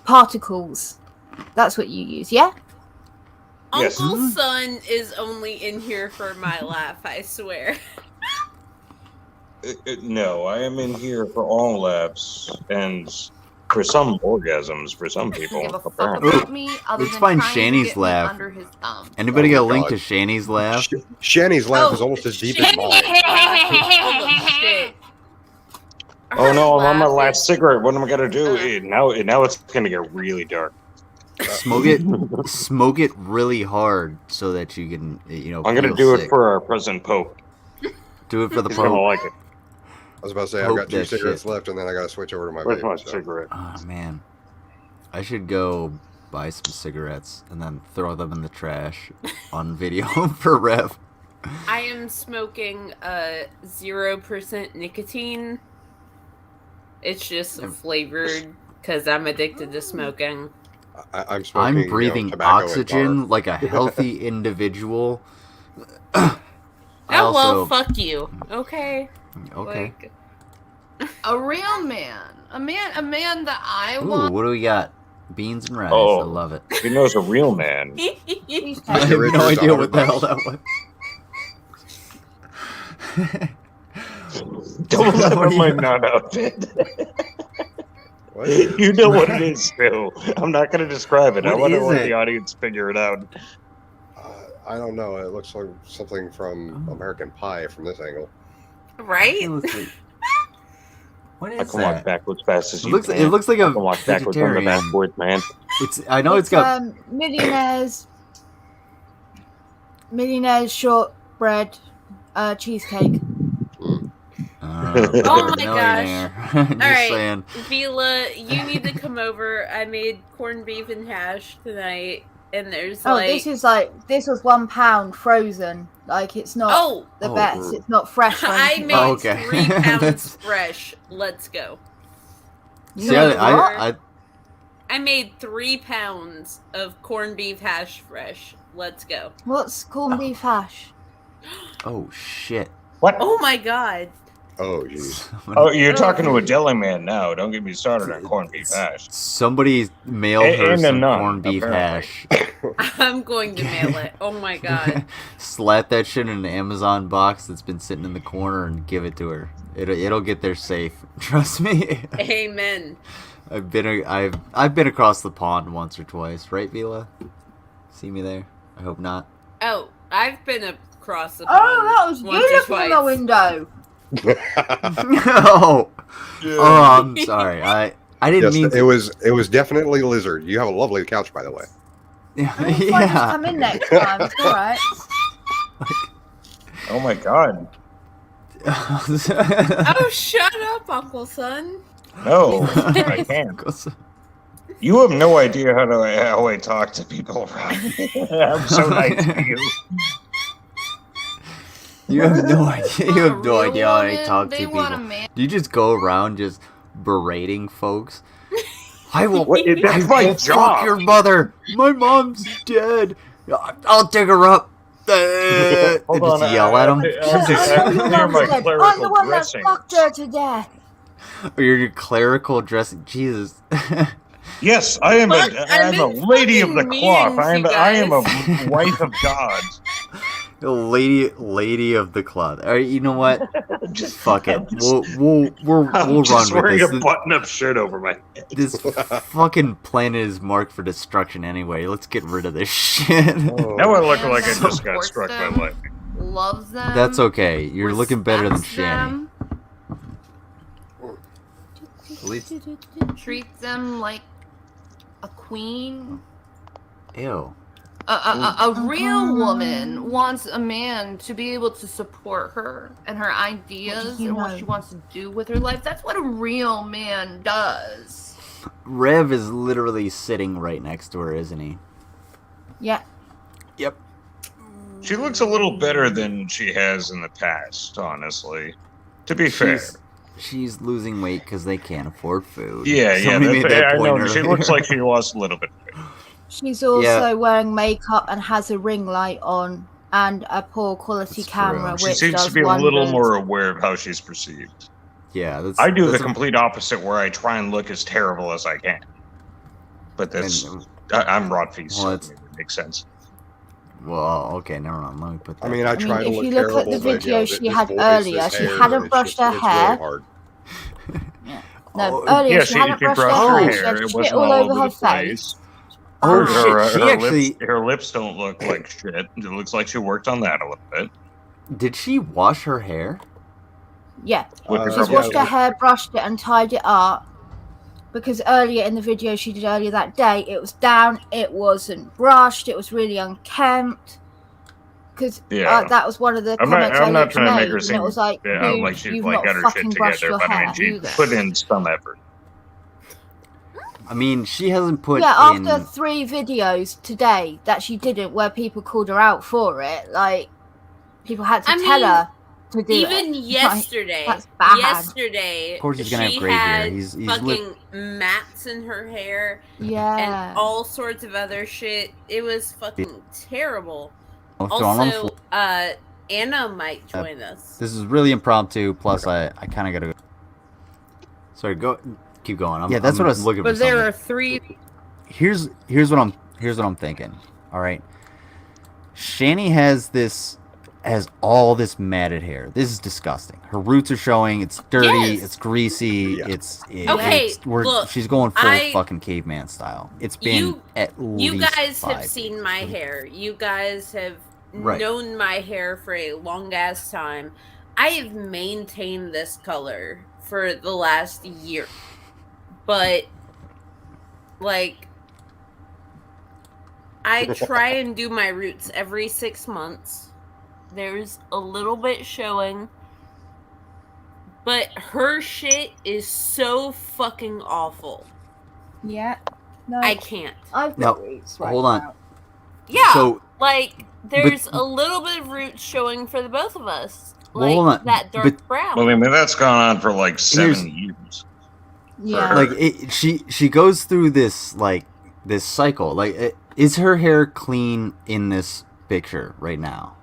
particles. That's what you use, yeah? Yes. Uncle Son is only in here for my laugh, I swear. No, I am in here for all laughs and for some orgasms for some people. Give a fuck Apparently. about me other Let's than find trying to Shanny's get me laugh. under his thumb. Anybody Oh got a my link God. to Shanny's laugh? Shanny's laugh Oh, is almost as deep as mine. Holy shit. Oh no, I'm on my Her laugh last is- cigarette. What am I gonna do? Now it's gonna get really dark. Smoke it really hard so that you can, I'm gonna feel do sick. it for our present Pope. Do it for the He's gonna Pope. like it. I was about to say I've Hope got 2 that cigarettes shit. left, and then I got to switch over to my Where's my vape. So. cigarette? Oh man, I should go buy some cigarettes and then throw them in the trash on video for Rev. I am smoking 0% nicotine. It's just flavored because I'm addicted to smoking. I'm smoking. I'm breathing tobacco and oxygen like a healthy individual. Oh well, fuck you. Okay. Okay. Like, A real man. A man that I Ooh, want. what do we got? Beans and rice. Oh. I love it. He knows a real man. Please I take have it. no Richard's idea what the hell $100. that was. Don't let What do my you- nut outfit. What? You know what it is, Phil. I'm not going to describe it. I What want to is let it? the audience figure it out. I don't know. It looks like something from American Pie from this angle. right? It looks like- What I is can walk that? backwards fast as It you looks. can. It looks like I a can walk backwards on the vegetarian. backboard, man. It's. I know it's got. Millionaire's shortbread cheesecake. Oh my millionaire. gosh. Just All right, saying. Vila, you need to come over. I made corned beef and hash tonight, and there's Oh, like, this was £1 frozen. Like it's not oh, the Oh. best. It's not fresh. Or I anything made like Oh, okay. 3 pounds fresh. Let's go. You See, know what? I I made 3 pounds of corned beef hash fresh. Let's go. What's corned beef hash? oh shit. What? Oh my god. Oh, jeez. Oh, you're talking to a deli man now. Don't get me started on corned beef hash. Somebody mailed her And a some nun, corned beef apparently. hash. I'm going to mail it. Oh my god. Slap that shit in an Amazon box that's been sitting in the corner and give it to her. It'll get there safe. Trust me. Amen. I've been across the pond once or twice, right, Vila? See me there? I hope not. Oh, I've been across the pond. Oh, that was you once or looking in the twice. window. oh, I'm sorry. I didn't Yes, mean it was definitely lizard. You have a lovely couch, by the way. I'll just yeah. come in next time. It's all right. Oh my god. Oh, shut up, Uncle Son. No, I can't. You have no idea how I talk to people around here. I'm so nice to you. You have no idea. You have no Real idea how I woman, talk to they want a people. man. Do you just go around just berating folks? I will. What? That's I my will job. fuck your mother. My mom's dead. I'll dig her up. Hold Just on, yell at them. I'm just I'm the clear one my that- I'm the clerical one that dressing. fucked her to death. Or your clerical dressing. Jesus. Yes, I am Fuck, I'm a I've been lady of the fucking cloth. meetings, I am a you wife of God. Lady of the cloth. All right, you know what? Fuck it. We'll I'm run just with wearing this. a button-up shirt over my head. This fucking planet is marked for destruction anyway. Let's get rid of this shit. Now I look Man like I that just got supports struck by them, lightning. Loves them. That's okay. You're looking better than respects Shanny. them, At least, treats them like a queen. ew. A real woman wants a man to be able to support her and her ideas you and what know? she wants to do with her life. That's what a real man does. Rev is literally sitting right next to her, isn't he? Yeah. Yep. She looks a little better than she has in the past, honestly. To be fair. She's losing weight because they can't afford food. Yeah, Somebody made that I point know. She earlier. looks like she lost a little bit. She's also Yeah. wearing makeup and has a ring light on and a poor quality That's camera, true. She which seems does to be a wonders. little more aware of how she's perceived. Yeah, that's. I do that's the complete opposite, where I try and look as terrible as I can. But that's I'm rod feet, so it makes sense. Well, okay, never mind. Let me put that. I mean, I try to if look you look at terrible, the but video this she had voice, this earlier, she hair, hadn't brushed her it's hair. really hard. No, Oh, earlier Yeah, she hadn't she brushed her brushed her hair. She hair. had It shit wasn't all all over over her the place. face. Oh shit! She actually. Her lips don't look like shit. It looks like she worked on that a little bit. Did she wash her hair? Yeah, With the she's rubber washed her band. hair, brushed it, and tied it up. Because earlier in the video she did earlier that day, it was down, it wasn't brushed, it was really unkempt. Because that was one of the comments I'm I not trying to make made, her and seem it was like, dude, like she's you've like not got her fucking shit brushed together, your but I hair. mean, she put in some effort. I mean, she hasn't put Yeah, in. after 3 videos today that she didn't, where people called her out for it, like, people had to tell her to do even it. yesterday, Like, that's bad. yesterday, Of course he's gonna have she gray hair. had He's fucking mats in her hair, Yeah, and all sorts of other shit. It was fucking terrible. thrown on the Also, Anna might join us. This is really impromptu. Plus, I kind of gotta go. Sorry, keep going. Yeah, that's I'm what I was looking for. But there something. are 3. Here's what I'm thinking. All right, Shani has all this matted hair. This is disgusting. Her roots are showing. It's dirty. Yes. It's greasy. Okay, look, she's going full fucking caveman style. It's been at least you guys 5 have seen days. my hair. You guys have Right. known my hair for a long ass time. I have maintained this color for the last year. But like I try and do my roots every 6 months. There's a little bit showing. But her shit is so fucking awful. yeah. No, I can't. I've Now, got roots right hold on. now. Yeah, So, like there's a little bit of roots showing for the both of us. Well, Like hold on, that dark but- brown. Well, I mean, that's gone on for like 7 Here's- years. Yeah. Like she goes through this this cycle. Like, is her hair clean in this picture right now?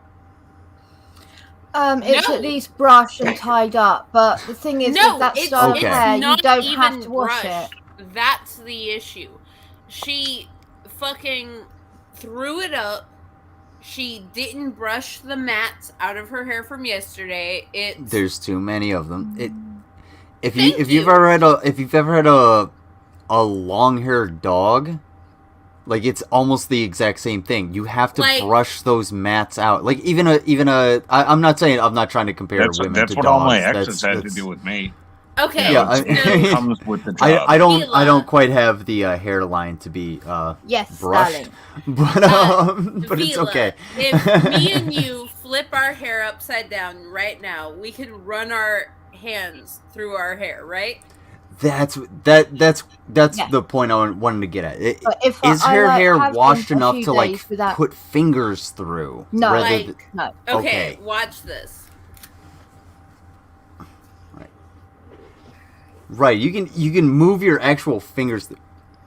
It's No. at least brushed and tied up, but the thing is, no, with that it's, style of Okay. hair, it's you not don't even have to wash brushed. it. That's the issue. She fucking threw it up. She didn't brush the mats out of her hair from yesterday. There's too many of them. If Thank you've you. ever had a long-haired dog, like, it's almost the exact same thing. You have to Like- brush those mats out. Like, I'm not saying, I'm not trying to compare That's women what to dogs. all my exes had to That's- do with me. okay. Yeah, It comes with the job. I don't Mila. quite have the hairline to be Yes, brushed, darling. but it's Vila, okay. If me and you flip our hair upside down right now, we can run our hands through our hair, right? That's Yeah. the point I wanted to get at. But if Is I, her like, hair have washed been a enough few to like days without- put fingers through? No. rather Like- than- No. Okay, Okay. watch this. Right, you can move your actual fingers,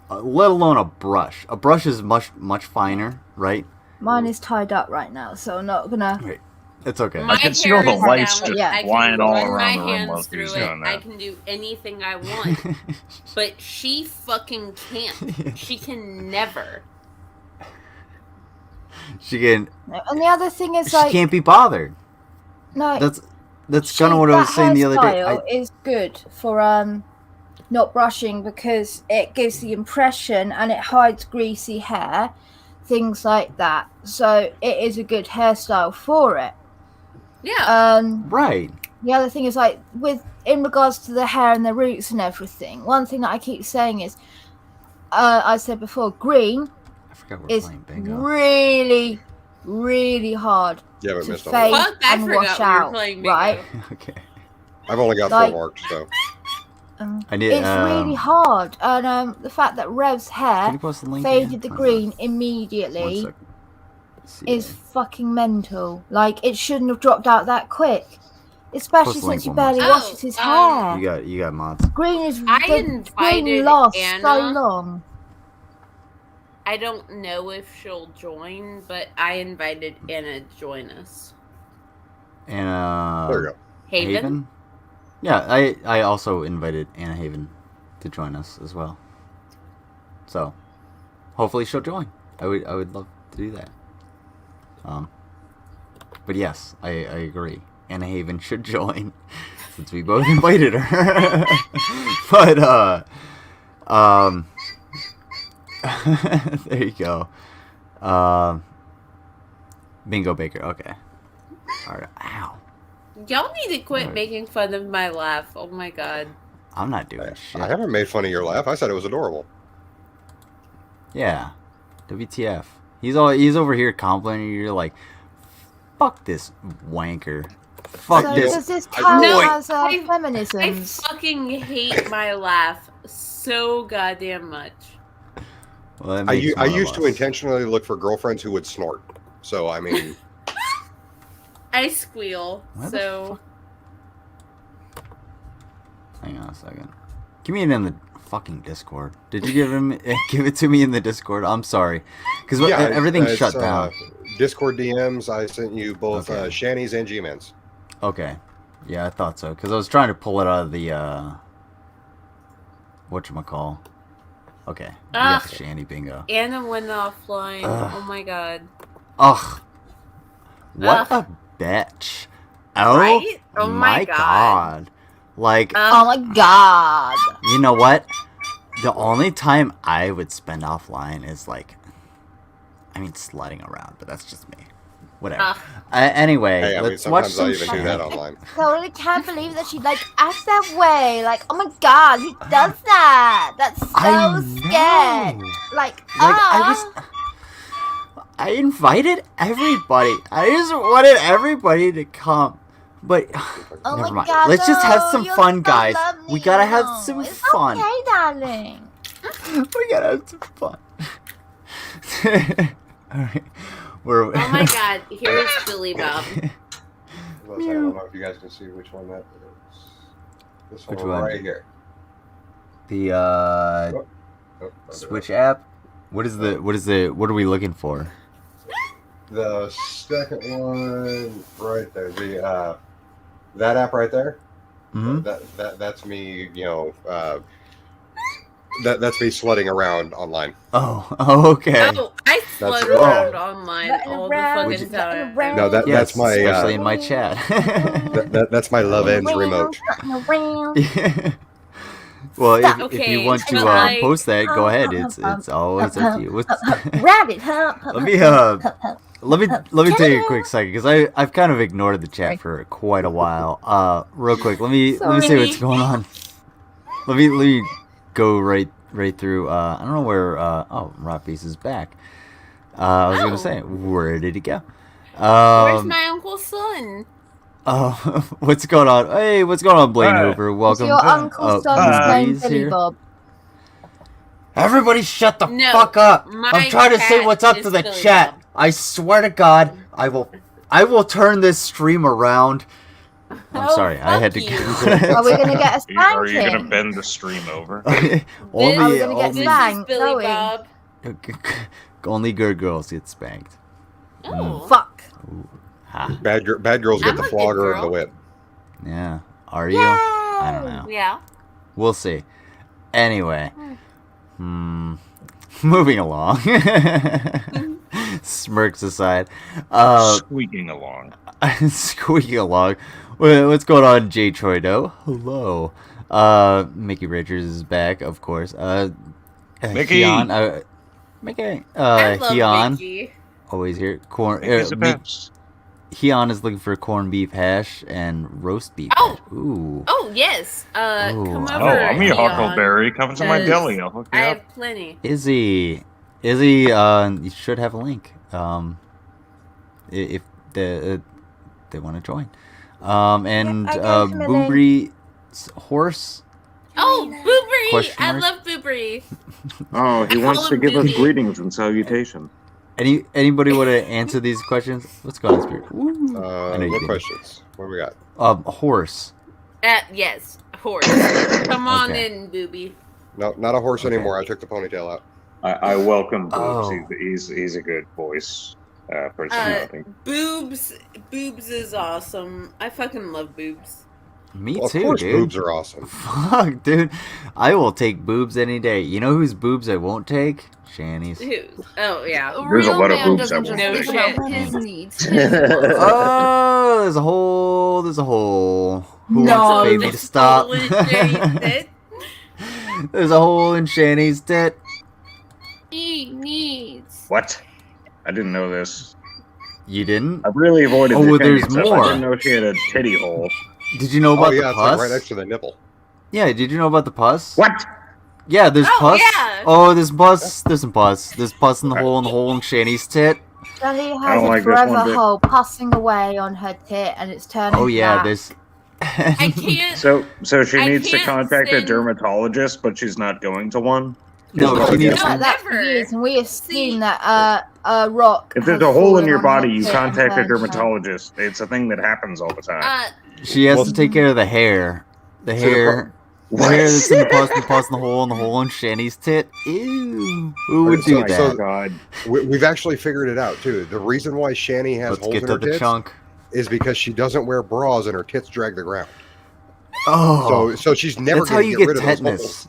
let alone a brush. A brush is much finer, right? Mine is tied up right now, so I'm not gonna. Right, it's okay. My can see all the hair is lights down. just Yeah. I can flying all run around my the room while hands she's through doing it. I that. can do anything I want. But she fucking can't. She can never. She can. And the other thing is She like, can't be bothered. no, That's kind of what I was saying the other day. Hairstyle is good for not brushing because it gives the impression and it hides greasy hair, things like that. So it is a good hairstyle for it. Yeah. Right. The other thing is like in regards to the hair and the roots and everything. One thing that I keep saying is, I said before, green I forgot we're is playing bingo. really, really hard Yeah, but to missed all fade of it. Fuck, I and forgot wash we were out, playing bingo. right? Okay. I've only got Like- 4 marks, so. I did. It's really hard, and the fact that Rev's Can hair you post the link faded again? the Hold on. green 1 immediately second. See is there. fucking mental. Like, it shouldn't have dropped out that quick, especially Post the link since he one more barely time. washes his hair. You got mods. Green is I the invited green lasts so Anna. long. I don't know if she'll join, but I invited Anna to join us. And There you go. Haven? Yeah, I also invited Anna Haven to join us as well. So, hopefully she'll join. I would love to do that. But yes, I agree. Anna Haven should join since we both invited her. But there you go. Bingo Baker. Okay. All right. Ow. Y'all need to quit Alright. making fun of my laugh. Oh my god. I'm not doing shit. I haven't made fun of your laugh. I said it was adorable. Yeah. WTF. He's over here complaining. You're like, fuck this wanker. Fuck So this. does this I- count No, as I feminisms? fucking hate my laugh so goddamn much. Well, that I makes one of used to us. intentionally look for girlfriends who would snort. So, I mean, I squeal, Why the so Hang on a second. Give me it in the fucking Discord. Did you give it to me in the Discord? I'm sorry, because everything's shut down. Discord DMs. I sent you both Okay. Shanny's and G-Men's. Okay. Yeah, I thought so, because I was trying to pull it out of the whatchamacall. Okay. We got the Shanny bingo. Anna went offline. Oh my god. Ugh. What a bitch. Oh, Right? Oh my god. Like, Oh my god. you know what? The only time I would spend offline is like, I mean, sliding around, but that's just me. Whatever. Anyway, Hey, I mean, let's watch sometimes some I even do that shit. online. I really can't believe that she like acts that way. Like, oh my god, who does that? That's so I scared. know. Like, I invited everybody. I just wanted everybody to come. But oh never my mind. god, Let's just have no, some you're fun, so guys. lovely, We gotta have no. some It's fun. Okay, darling. We gotta have some fun. Alright. Oh my god, here's Billy Bob. I don't know if you guys can see which one that is. This Which one one? right here. The Oh, Switch app. What are we looking for? The second one right there. The that app right there. Mhm. That's me. You know. That's me sledding around online. Oh, okay. Oh, I That's- float around online Letting all the around, fucking letting time. around. No, that's Yes, my especially in my chat. that's my love ends remote. Well, if you Okay, want to but like- post that, go ahead. It's always up to you. Rabbit, Let me take a quick second because I've kind of ignored the chat for quite a while. Real quick, let me see what's going on. Let me go right through. I don't know where. Oh, Rockface is back. I was gonna say, where did he go? Where's my uncle's son? Oh, what's going on? Hey, what's going on, Blaine Hi. Hoover? Welcome. Your uncle's son's name, Breeze Billy here. Bob. Everybody shut the No, fuck up! my I'm trying to say cat what's up is to the Billy chat. Bob. I swear to God, I will turn this stream around. I'm Oh, sorry, I had to fuck go. Are we gonna get a Are you gonna spanking? bend the stream over? Are we only gonna get This spanked? is No, Billy we- Bob. only good girls get spanked. Oh. Fuck. Ha. Bad girls get I'm the a good flogger and the girl. whip. Yeah. Are you? I don't know. Yeah. We'll see. Anyway. Moving along. Smirks aside. Squeaking along. Squeaking along. What's going on, Jay Troido? Hello. Mickey Richards is back, of course. Mickey! Heon, Mickey. I love Heon, Mickey. always here. Corn. Mickey's the best. Heon is looking for corned beef hash and roast beef. Oh! hash. Ooh. Oh yes. Ooh, Come I over. Oh, I'm your Leon. Huckleberry. Come to my Yes. deli. I'll hook you I up. have plenty. Izzy, you should have a link. If they want to join. And I gave him a link. Boobry's horse. Oh, Boobry! Question I mark? love Boobry. Oh, he I wants call to him give us Booby. greetings and salutation. Anybody want to answer these questions? What's going on, Spirit? Woo. I know you What do. questions? What do we got? Horse. Yes, horse. Come on Okay. in, Booby. No, not a horse Okay. anymore. I took the ponytail out. I welcome Boobs. Oh. He's a good voice person. I think. Boobs is awesome. I fucking love Boobs. Me Well, too, of course, dude. boobs are awesome. Fuck, dude. I will take boobs any day. You know whose boobs I won't take? Shanny's. Oh yeah. A There's a real lot of man boobs I doesn't won't just take. think No about shit. his needs. His wants. Oh, there's a hole. There's a hole. Who No. wants to pay me to There's stop? hole in Shanny's tit. There's a hole in Shanny's tit. He needs. What? I didn't know this. You didn't? I really avoided Oh, the there's titty stuff. more. I didn't know she had a titty hole. Did you know about Oh yeah, the it's pus? like right next to the nipple. Yeah, did you know about the pus? What? Yeah, there's Oh, pus. yeah. Oh, there's pus. There's some pus. There's pus in the hole in Shanny's tit. Shelly I has don't a like this one forever bit. hole passing away on her tit, and it's turning Oh yeah, black. there's. I can't. So she I needs to can't contact a stand- dermatologist, but she's not going to one. No, Is what she I needs get. No, Like that for never. years, and we See- assume that rock. If there's has a hole in fallen your on body, her you tit and contact a turned her. dermatologist. It's a thing that happens all the time. She has Well, to take care of the hair. The So the hair. The hair that's in the pus in the hole in Shanny's tit. Ew. Who would do So- that? so- God. We've actually figured it out too. The reason why Shanny has Let's holes get in to her the tits chunk. is because she doesn't wear bras and her tits drag the ground. Oh, So she's never that's how going to you get get rid of those tetanus. holes.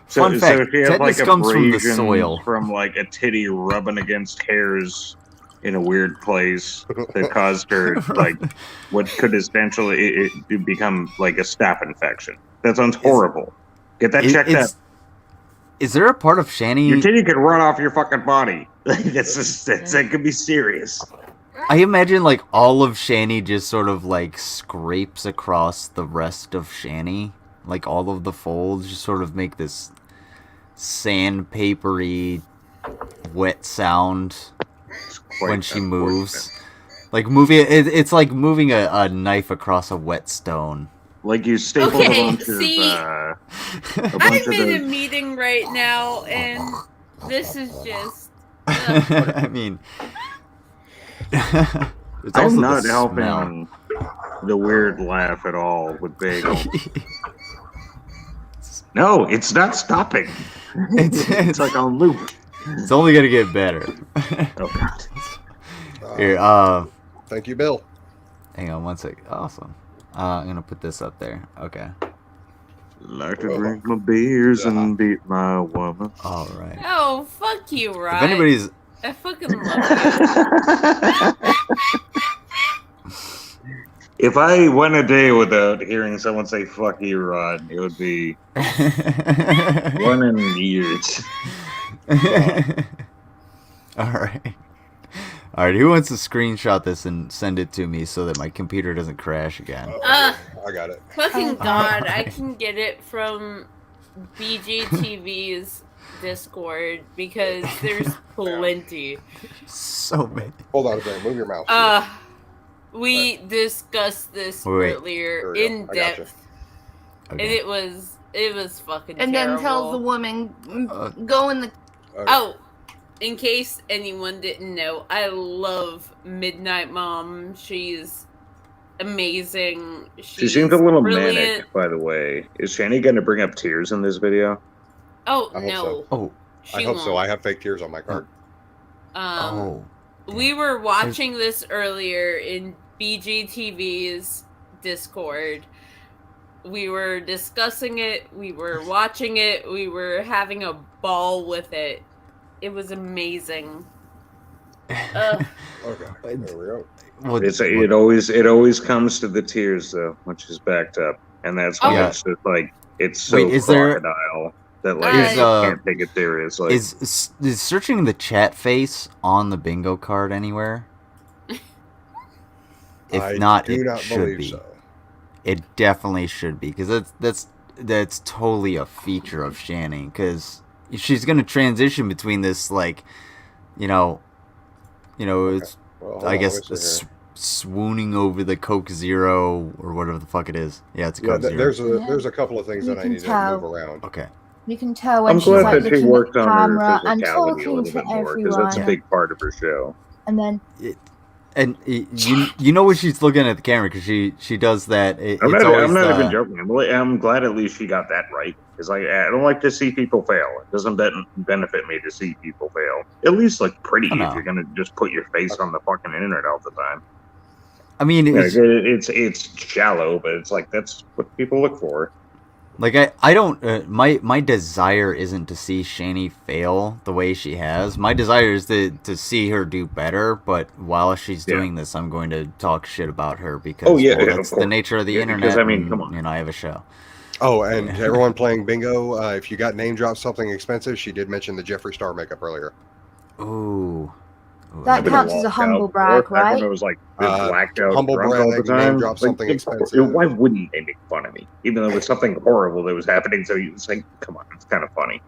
Fun fact, so she has tetanus like comes from the abrasions soil. from like a titty rubbing against hairs in a weird place that caused her like what could essentially it become like a staph infection. That sounds horrible. Get that checked out. Is there a part of Shanny? Your titty could run off your fucking body. That could be serious. I imagine like all of Shanny just sort of like scrapes across the rest of Shanny. Like all of the folds just sort of make this sandpapery wet sound when she moves. Like it's like moving a knife across a wet stone. Like you stapled Okay, a bunch see, a bunch I'm of in a those. meeting right now, and this is just. I mean, it's also I'm the not smell. helping the weird laugh at all with Bagel. No, it's not stopping. It's like on loop. It's only gonna get better. Oh God. Here, Thank you, Bill. hang on one sec. Awesome. I'm gonna put this up there. Okay. Like to drink my beers and beat my woman. All right. Oh, fuck you, Rod. If anybody's I fucking love you. If I went a day without hearing someone say "fuck you, Rod," it would be one in years. All right. All right. Who wants to screenshot this and send it to me so that my computer doesn't crash again? I got it. Fucking God, I can get it from BGTV's Discord because there's plenty. So many. Hold on a second. Move your mouse. We discussed this Wait. earlier There we go. in I gotcha. depth, and Okay. it was fucking And terrible. then tells the woman, go in the. Okay. Oh, in case anyone didn't know, I love Midnight Mom. She's amazing. She seems a little brilliant. manic, by the way. Is Shani going to bring up tears in this video? Oh I hope no. so. Oh. She I hope so. won't. I have fake tears on my card. Oh. We were watching this earlier in BGTV's Discord. We were discussing it, we were watching it, we were having a ball with it. It was amazing. Okay. There we go. Well, It always comes to the tears though, when she's backed up, and that's when Yeah. it's just like it's so Wait, is there- crocodile that like Is, you can't take it serious. Like is searching the chat face on the bingo card anywhere? If I not, do it not should believe be. so. It definitely should be because that's totally a feature of Shanny because she's gonna transition between this like, you know, it's Well, hold I on, guess let me see here. swooning over the Coke Zero or whatever the fuck it is. Yeah, it's a Yeah, Coke Zero. there's a couple of things You that I can need tell. to move around. Okay. You can tell when I'm she's glad like that she looking at worked the on her camera and physicality a talking little to bit more because that's a everyone, big part of her show. and then And you know when she's looking at the camera because she does that. I'm It's not always even the- joking. I'm glad at least she got that right because I don't like to see people fail. It doesn't benefit me to see people fail. At least look pretty I know. if you're gonna just put your face on the fucking internet all the time. I mean, it's shallow, but it's like that's what people look for. Like I don't my desire isn't to see Shani fail the way she has. My desire is to see her do better. But while she's doing this, I'm going to talk shit about her because that's the nature of the internet. Because, I mean, come on. You know, I have a show. Oh, and everyone playing bingo, if you got name drop something expensive, she did mention the Jeffree Star makeup earlier. Ooh. That counts as a humble brag, right? It was like blacked out, humble drunk brag, all the time. name drop something expensive. Why wouldn't they make fun of me, even though it was something horrible that was happening? So it's like, come on, it's kind of funny.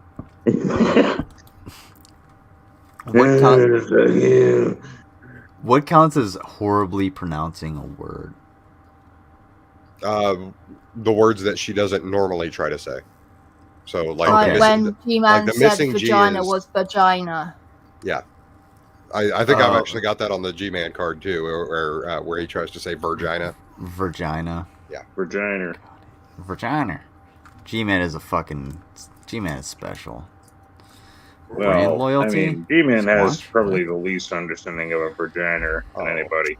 What counts as horribly pronouncing a word? The words that she doesn't normally try to say. So like when G-Man said vagina was vagina. Yeah. I think I've actually got that on the G-Man card too, where he tries to say virgina. Virgina. Yeah. Virgina. Virgina. G-Man is G-Man is special. Well, Brand loyalty? I mean, G-Man has probably the least understanding of a virgina than anybody.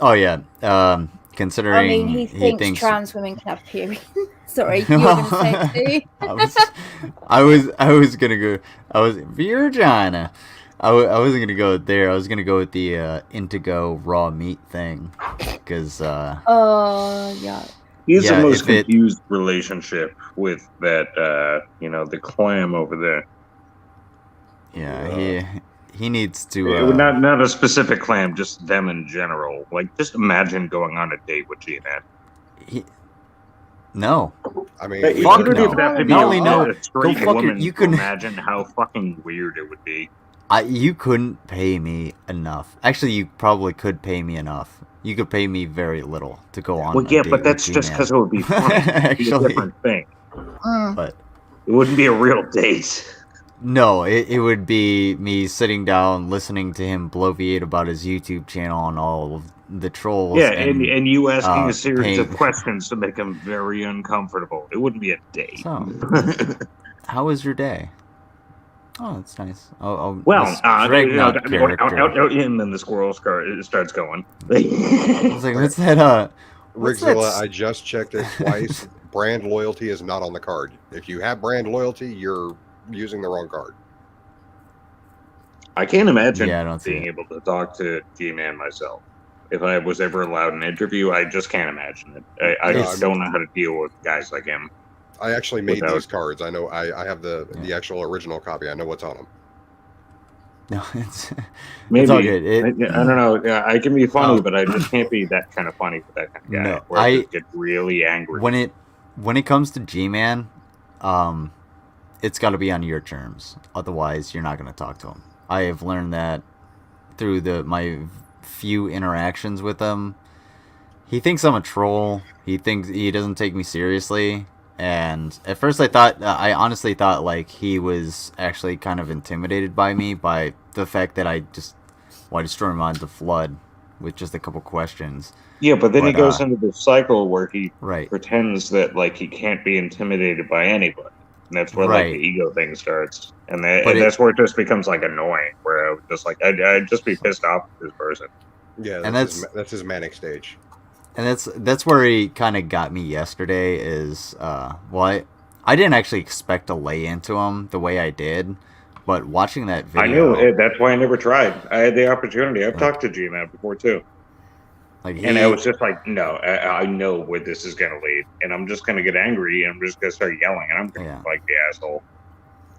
Oh yeah. Considering I mean, he thinks trans women can have periods. Sorry, you were going to say it too. I was gonna go. I was virgina. I wasn't gonna go there. I was gonna go with the Intego raw meat thing, because. Oh yeah. He's the most confused relationship with that. The clam over there. Yeah, he needs to. Not a specific clam, just them in general. Like, just imagine going on a date with G-Man. No. I mean, fuck you don't no. even have to be Not only no, a straight go woman you to can imagine how fucking weird it would be. You couldn't pay me enough. Actually, you probably could pay me enough. You could pay me very little to go on. Well, yeah, but that's just because it would be fun. It'd be a different thing. But it wouldn't be a real date. No, it would be me sitting down, listening to him bloviate about his YouTube channel and all of the trolls. Yeah, and you asking a series of paying... questions to make him very uncomfortable. It wouldn't be a date. So, how was your day? Oh, that's nice. And then the squirrel starts going. I was like, what's that? Rigzilla, I just checked it twice. Brand loyalty is not on the card. If you have brand loyalty, you're using the wrong card. I can't imagine being able to talk to G-Man myself. If I was ever allowed an interview, I just can't imagine it. I just don't know how to deal with guys like him. I actually made these cards. I know I have the actual original copy. I know what's on them. No, it's all good. I don't know. Yeah, I can be funny, but I just can't be that kind of funny with that kind of guy. No, where I just get really angry. When it comes to G-Man, it's got to be on your terms. Otherwise, you're not going to talk to him. I have learned that through my few interactions with him. He thinks I'm a troll. He thinks he doesn't take me seriously. And at first I honestly thought like he was actually kind of intimidated by me, by the fact that I destroy him on the flood with just a couple questions. Yeah, but then he goes into the cycle where he right. pretends that like he can't be intimidated by anybody. And that's where like the ego thing starts. And that's where it just becomes like annoying, where I would just like I'd just be pissed off with this person. Yeah, and that's his manic stage. And that's where he kind of got me yesterday is, I didn't actually expect to lay into him the way I did, but watching that video... I knew it. That's why I never tried. I had the opportunity. I've talked to G-Man before, too. And I was just like, no, I know where this is going to lead, and I'm just going to get angry, and I'm just going to start yelling, and I'm going to be like the asshole.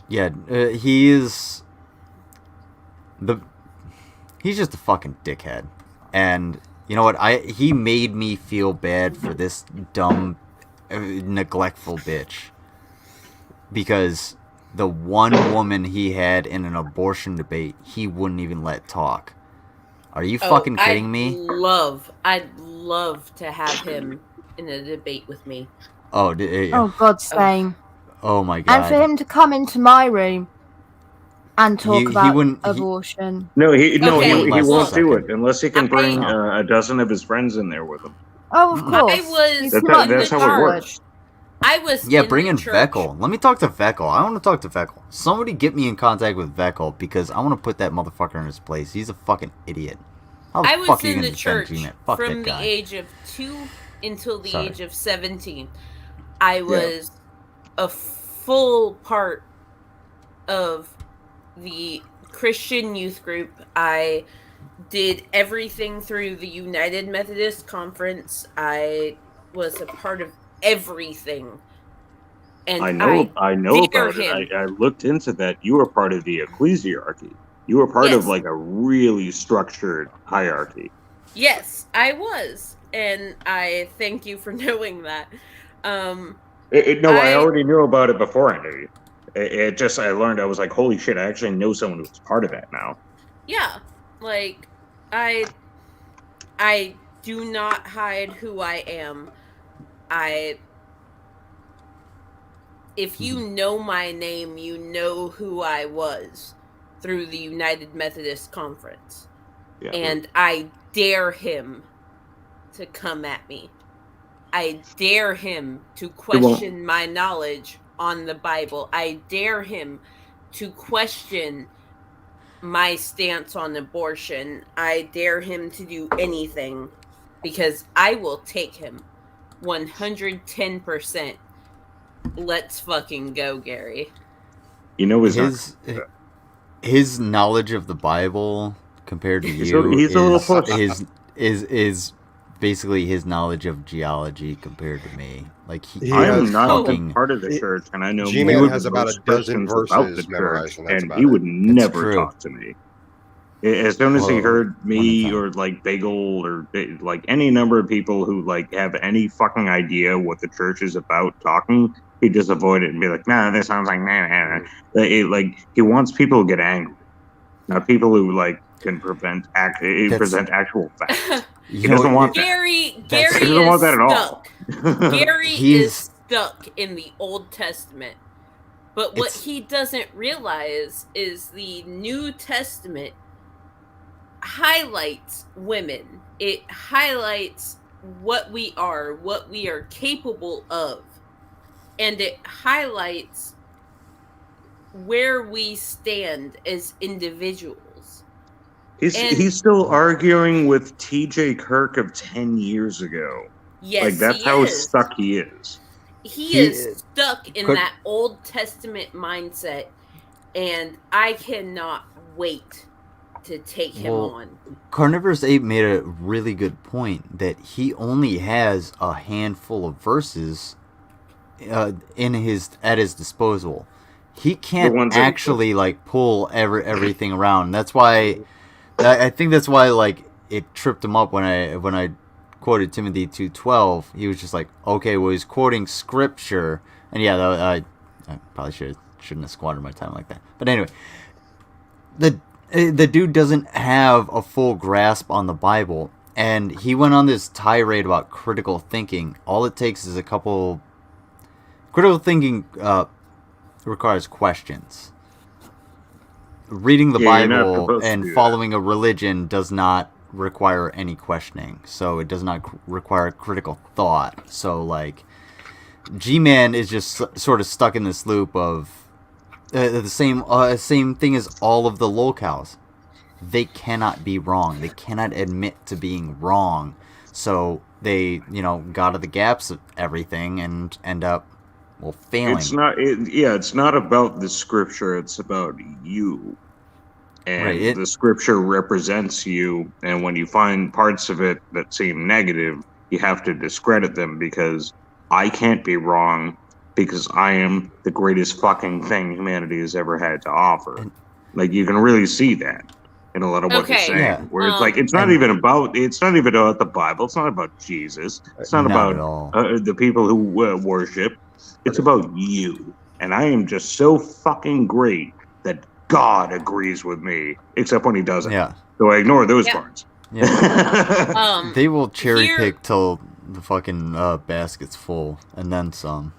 Yeah, he he's just a fucking dickhead. And... you know what? He made me feel bad for this dumb, neglectful bitch. Because the one woman he had in an abortion debate, he wouldn't even let talk. Are you fucking kidding me? I'd love to have him in a debate with me. Oh, God, same. Oh my God. And for him to come into my room and talk about abortion. No, he won't do it unless he can bring a dozen of his friends in there with him. Oh, of course. That's how it works. Bring in Veckel. Let me talk to Veckel. I want to talk to Veckel. Somebody get me in contact with Veckel because I want to put that motherfucker in his place. He's a fucking idiot. How the I fuck was are you in gonna the defend church G-Man? Fuck from that the guy. age of 2 until the Sorry. age of 17. I was a full part of the Christian youth group. I did everything through the United Methodist Conference. I was a part of everything. And I know dare about it. him. I looked into that. You were part of the ecclesiarchy. You were part of Yes. like a really structured hierarchy. Yes, I was. And I thank you for knowing that. No, I already knew about it before I knew you. It just, I learned, I was like, holy shit, I actually know someone who's part of that now. Yeah, like I do not hide who I am. If you know my name, you know who I was through the United Methodist Conference. Yeah. And I dare him to come at me. I dare him to question my knowledge on the Bible. I dare him to question my stance on abortion. I dare him to do anything because I will take him 110%. Let's fucking go, Gary. You know his knowledge of the Bible compared to he's you a little puss. is basically his knowledge of geology compared to me. Like I'm not part of the church, and I know G-Man more has than about most a dozen Christians about the verses church, memorized, and that's and about he it. would never talk to me. As soon as he heard me or like Bagel or like any number of people who like have any fucking idea what the church is about talking, he'd just avoid it and be like, "Nah, this sounds like nah." Like he wants people to get angry, not people who like can present actual facts. He doesn't want that. Gary He doesn't want that at all. Gary is stuck in the Old Testament. But what he doesn't realize is the New Testament highlights women. It highlights what we are capable of. And it highlights where we stand as individuals. He's still arguing with T.J. Kirk of 10 years ago. Yes, like that's how stuck he is. He is stuck in that Old Testament mindset, and I cannot wait to take him on. Carnivorous Ape made a really good point that he only has a handful of verses at his disposal. He can't actually like pull everything around. That's why I think that's why like it tripped him up when I quoted Timothy 2:12. He was just like, okay, well he's quoting scripture, and yeah, I probably shouldn't have squandered my time like that. But anyway, the dude doesn't have a full grasp on the Bible, and he went on this tirade about critical thinking. All it takes is a couple. Critical thinking requires questions. Reading the Bible and following a religion does not require any questioning, so it does not require critical thought. So like, G-Man is just sort of stuck in this loop of the same thing as all of the lolcows. They cannot be wrong. They cannot admit to being wrong. So they, got to the gaps of everything and end up, failing. It's not about the scripture. It's about you. And the scripture represents you. And when you find parts of it that seem negative, you have to discredit them because I can't be wrong because I am the greatest fucking thing humanity has ever had to offer. Like you can really see that in a lot of what they're saying. Where it's like it's not even about the Bible. It's not about Jesus. It's not about the people who worship. It's about you. And I am just so fucking great that God agrees with me, except when he doesn't. Yeah. So I ignore those parts. Yeah. They will cherry pick till the fucking basket's full, and then some.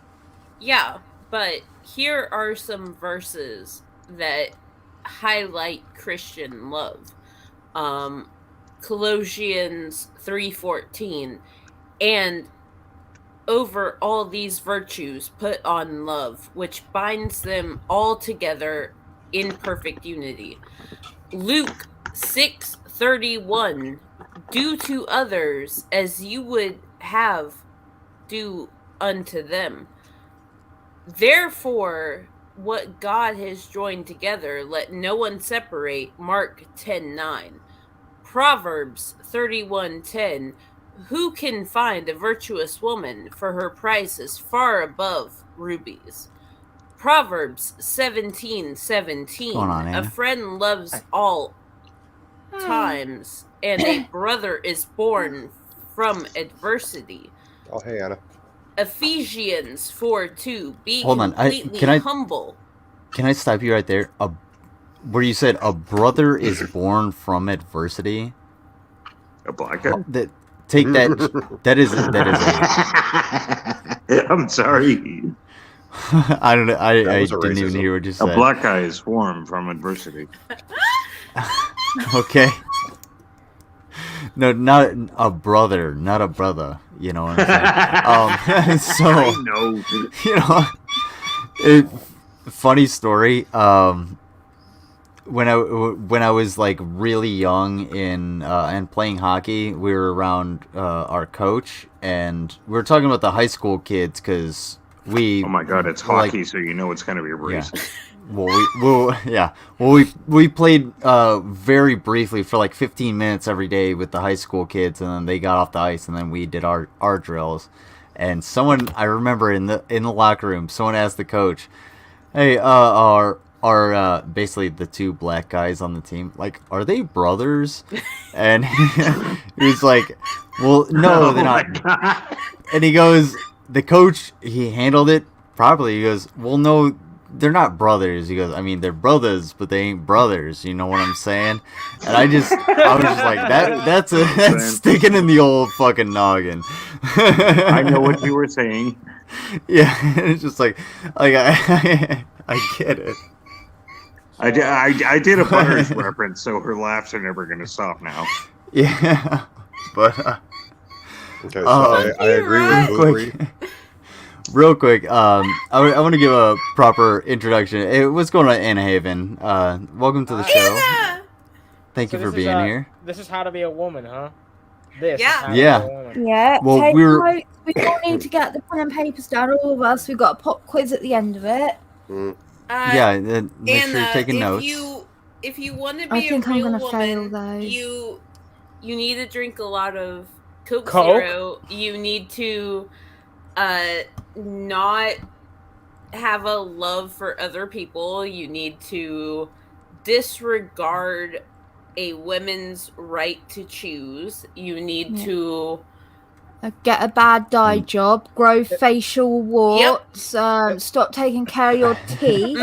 Yeah, but here are some verses that highlight Christian love. Colossians 3:14, and over all these virtues put on love, which binds them all together in perfect unity. Luke 6:31, Do to others as you would have do unto them. Therefore, what God has joined together, let no one separate. Mark 10:9. Proverbs 31:10. Who can find a virtuous woman? For her price is far above rubies. Proverbs 17:17. Going on, A Anna? friend loves all times, and a brother is born from adversity. Oh, hey, Anna. Ephesians 4:2. Be Hold on, completely humble. Can I stop you right there? Where you said a brother is born from adversity. A black guy? Take that. That is. I'm sorry. I don't know. I was a didn't even racism. hear what you A said. black guy is formed from adversity. Okay. No, not a brother, not a brother. You know what I'm saying? So I know. you know, funny story. When I was like really young and playing hockey, we were around our coach, and we were talking about the high school kids because we. Oh my god, it's hockey, so you know it's gonna be racist. We played very briefly for like 15 minutes every day with the high school kids, and then they got off the ice, and then we did our drills. And I remember in the locker room, someone asked the coach, "Hey, our basically the two black guys on the team, like, are they brothers?" And he was like, "Well, no, they're not." And he goes, the coach, he handled it properly. He goes, "Well, no, they're not brothers." He goes, "I mean, they're brothers, but they ain't brothers. You know what I'm saying?" And I was just like, that's sticking in the old fucking noggin. I know what you were saying. Yeah, it's just like I get it. I did a Butters reference, so her laughs are never gonna stop now. Yeah, but Okay, so I agree with Bootery. Real quick, I want to give a proper introduction. Hey, what's going on, Anna Haven? Welcome to the show. Thank you for being here. This is how to be a woman, huh? This. Yeah. Is how to be Yeah. a woman. Yeah. Well, take we're- notes. We all need to get the pen and papers down, all of us. We've got a pop quiz at the end of it. Yeah, make sure you're Anna, taking notes. If you want to I be a think I'm real gonna woman, fail those. you need to drink a lot of Coke Coke? Zero. You need to not have a love for other people. You need to disregard a woman's right to choose. You need Yeah. to Get a bad dye job, grow facial warts, stop taking care of your teeth.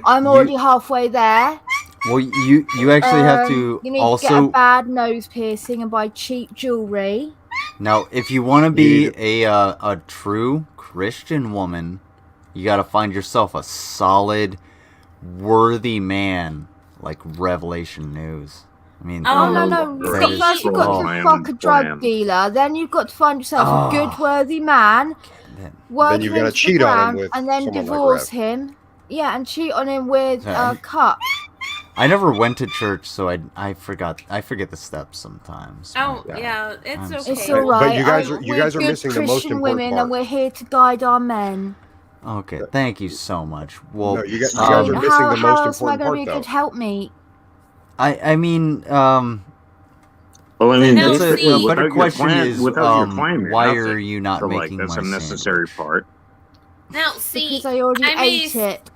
I'm already halfway there. Well, you actually have to You need to get a also bad nose piercing and buy cheap jewelry. now, if you want to be a true Christian woman, you got to find yourself a solid, worthy man like Revelation News. I mean, No. First you've got to fuck a drug dealer. Then you've got to find yourself a good, worthy man. Work Then you've him gotta into the cheat on him ground, with and then someone like divorce Rev. him. Yeah, and cheat on him with Yeah. cup. I never went to church, so I forget the steps sometimes. Oh yeah, it's I'm okay. It's all right. But you guys are we're good missing the most Christian important women, part. and we're here to guide our men. Okay, thank you so much. Well, No, you guys are missing the how most else am I important going to be a part, good helpmeet? I mean, Well, I mean, No, that's a see- better question is, without your claim, why you're are you not so, like, making that's my a necessary part. Now, see, Because I already I'm ate it.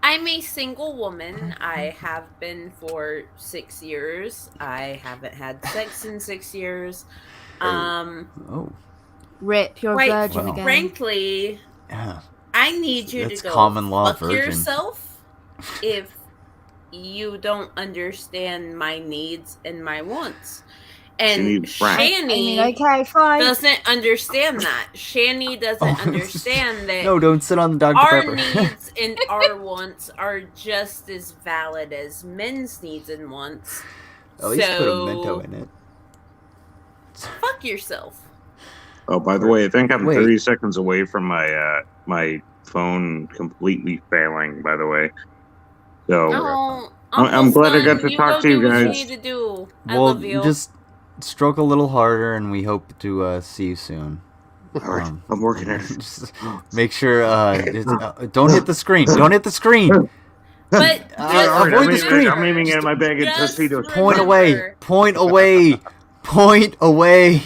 I'm a single woman. I have been for 6 years. I haven't had sex in 6 years. Oh, Rip, you're a Quite virgin Wow. again. frankly, yeah. I need you That's to go common law fuck virgin. yourself if you don't understand my needs and my wants. She And needs Frank. Shani Okay, fine. doesn't understand that. Shani doesn't Oh, understand that No, don't sit on the Dr. our Pepper. needs and our wants are just as valid as men's needs and wants. At least put a So, Mento in it. fuck yourself. Oh, by the way, I think I'm Wait. 30 seconds away from my my phone completely failing. By the way, so Oh, I'm Uncle glad I got Son, to talk go to you do what guys. you need to do. I Well, love you. just stroke a little harder, and we hope to see you soon. All right, I'm working at it. Just make sure don't hit the screen. Don't hit the screen. But avoid the screen. I'm aiming at my bag of Tostitos. Point away. Point away. Point away.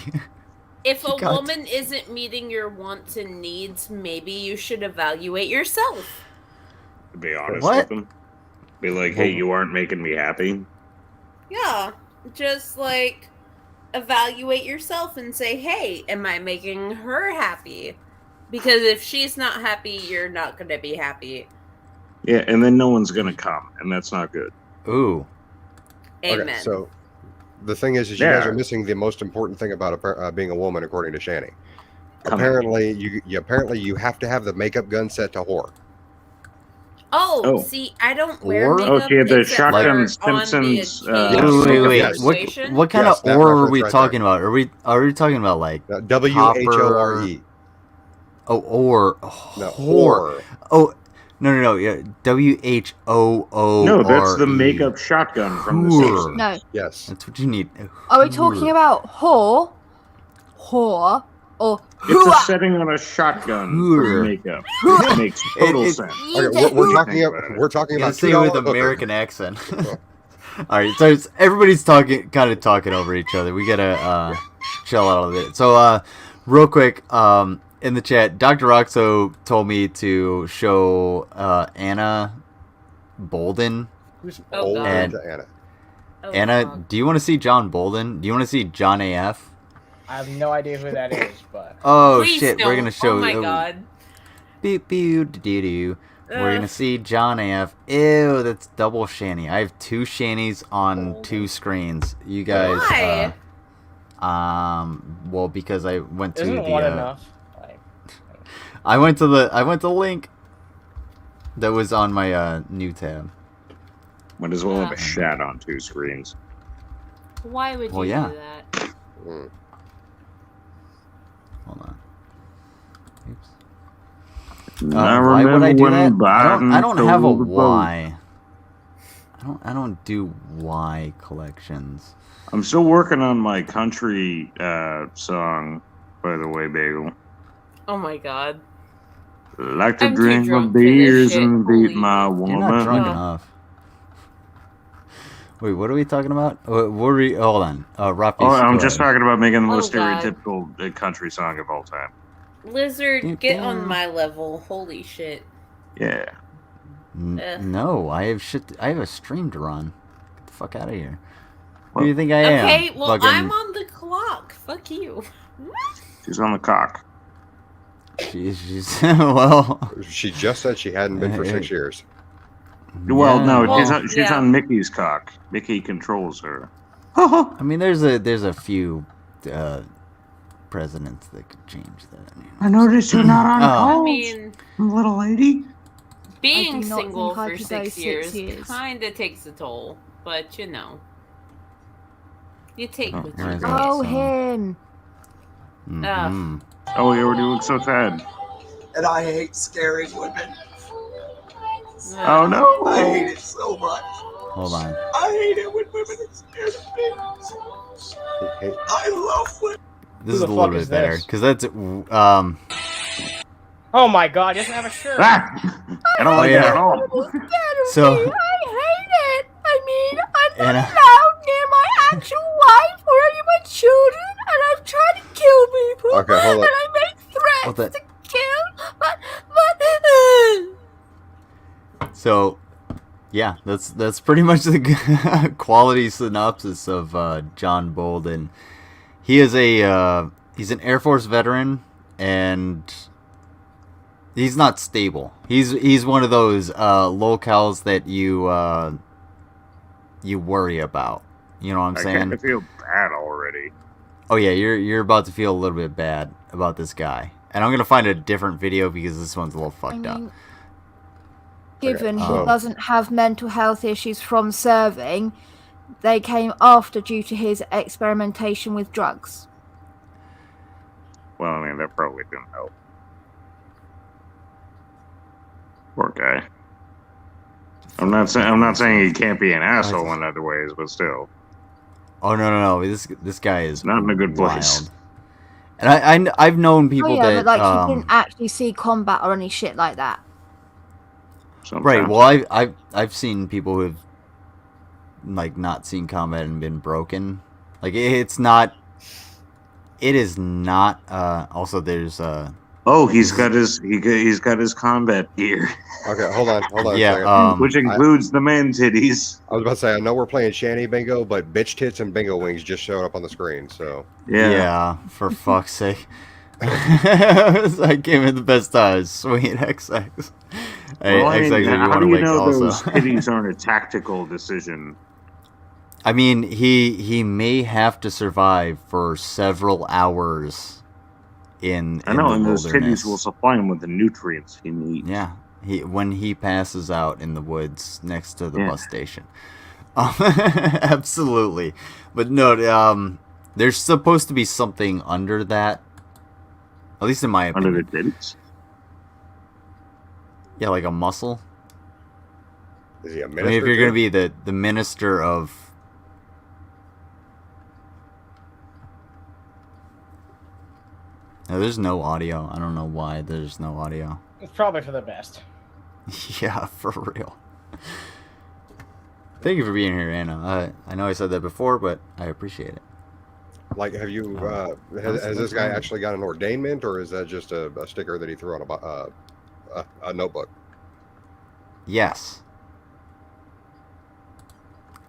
if a God. woman isn't meeting your wants and needs, maybe you should evaluate yourself. To be honest What? with them. Be like, hey, you aren't making me happy. Yeah, just like evaluate yourself and say, hey, am I making her happy? Because if she's not happy, you're not going to be happy. Yeah, and then no one's gonna come, and that's not good. Ooh. Amen. Okay, so the thing is you guys are missing the most important thing about being a woman, according to Shani. Apparently, you have to have the makeup gun set to whore. Oh, see, I don't wear Or? makeup. Oh, she had the except Shotgun for on the Simpsons, occasional Wait. situation. What kind Yes, of that ore are reference we right talking about? Are we talking about like WHORE. Oh, or No, whore. Oh, no. Yeah, WHOO. No, that's the makeup shotgun from the Whore. Simpsons. No. Yes. That's what you need. Are we talking about whore, or It's a hooah? setting on a shotgun Whore. for makeup. It makes total It- sense. Okay, we're talking Yeah, about say it with $2 hooker. American accent. All right, so everybody's kind of talking over each other. We gotta chill out a bit. So, real quick, in the chat, Dr. Roxo told me to show Anna Bolden. Who's Oh, God. And Anna. Oh, Anna, God. do you want to see John Bolden? Do you want to see John AF? I have no idea who that is, but Oh Please shit, we're don't. gonna show. Oh my God. Beep beep doo doo. We're gonna see John AF. Ew, that's double Shani. I have two Shanies on two screens. You guys. Why? Well, because I went to isn't the. one enough? Like, I went to the link that was on my new tab. Might as well have a Yeah. shat on two screens. Why would you Well, yeah. do that? Mm. Hold on. Oops. I Why would I do that? remember when I don't have a Biden told the why. I don't do why collections. I'm still working on my country song, by the way, Bagel. Oh my God. Like to I'm too drink my drunk for this beers shit, and believe beat my me. You're not drunk woman. enough. Wait, what are we talking about? What were we? Hold on. Rafi. Oh, I'm just talking about making the Oh, most God. stereotypical country song of all time. Lizard, get on my level. Holy shit. Yeah. Ugh. No, I have shit. I have a stream to run. Get the fuck out of here. Who do you think I am? Okay, well, Fucking- I'm on the clock. Fuck you. She's on the cock. She's well. She just said she hadn't been for 6 years. Well, yeah. no, Well, she's yeah. on Mickey's cock. Mickey controls her. I mean, there's a few presidents that could change that. You know. I noticed you're not on Oh. I calls, mean, little lady. being do not single think I for could go 6 6 years years. kind of takes a toll. But, you know. You take Oh, what there you I get. go. Oh, So- him. Mhm. Oh, he already looks so sad. And I hate scary women. Oh no! I hate it so much. Hold on. I hate it when women are scared of me. I love women. This is the a little fuck bit is better this? because that's oh my God, he doesn't have a shirt. Ah! I don't like yeah. that at all. So- I hate it. I mean, I'm not Anna. allowed near my actual wife or any of my children, and I've tried to kill people. Okay, hold on. And I make Hold threats that- to kill, but. So, yeah, that's pretty much the quality synopsis of John Bolden. He is he's an Air Force veteran, and he's not stable. He's one of those locales that you worry about. You know what I'm I saying? kind of feel bad already. Oh yeah, you're about to feel a little bit bad about this guy, and I'm gonna find a different video because this one's a little fucked up. Given he so- doesn't have mental health issues from serving, they came after due to his experimentation with drugs. Well, I mean, that probably didn't help. Poor guy. I'm not saying he can't be an asshole in other ways, but still. Oh no! This guy is not in a good place. wild. And I've known people oh yeah, that but like he didn't actually see combat or any shit like that. Right. Well, I've seen people who've like not seen combat and been broken. Like it's not. It is not. Also, there's. Oh, he's got his combat gear. Okay, hold on Yeah, a second. Which includes the man titties. I was about to say, I know we're playing shanty bingo, but bitch tits and bingo wings just showed up on the screen, so. Yeah, for fuck's sake. I came in the best time. Sweet XX. Well, I mean, XX if you how want do to you wake know also. those titties aren't a tactical decision? I mean, he may have to survive for several hours in I know, the and those wilderness. titties will supply him with the nutrients he needs. Yeah, when he passes out in the woods next to the bus station. Absolutely, but no, there's supposed to be something under that. At least in my opinion. Under the titties? Yeah, like a muscle. Is he a I minister? mean, if you're too? gonna be the minister of. No, there's no audio. I don't know why there's no audio. It's probably for the best. Yeah, for real. Thank you for being here, Anna. I know I said that before, but I appreciate it. Like, have you, has this guy actually got an ordainment, or is that just a sticker that he threw on a notebook? Yes.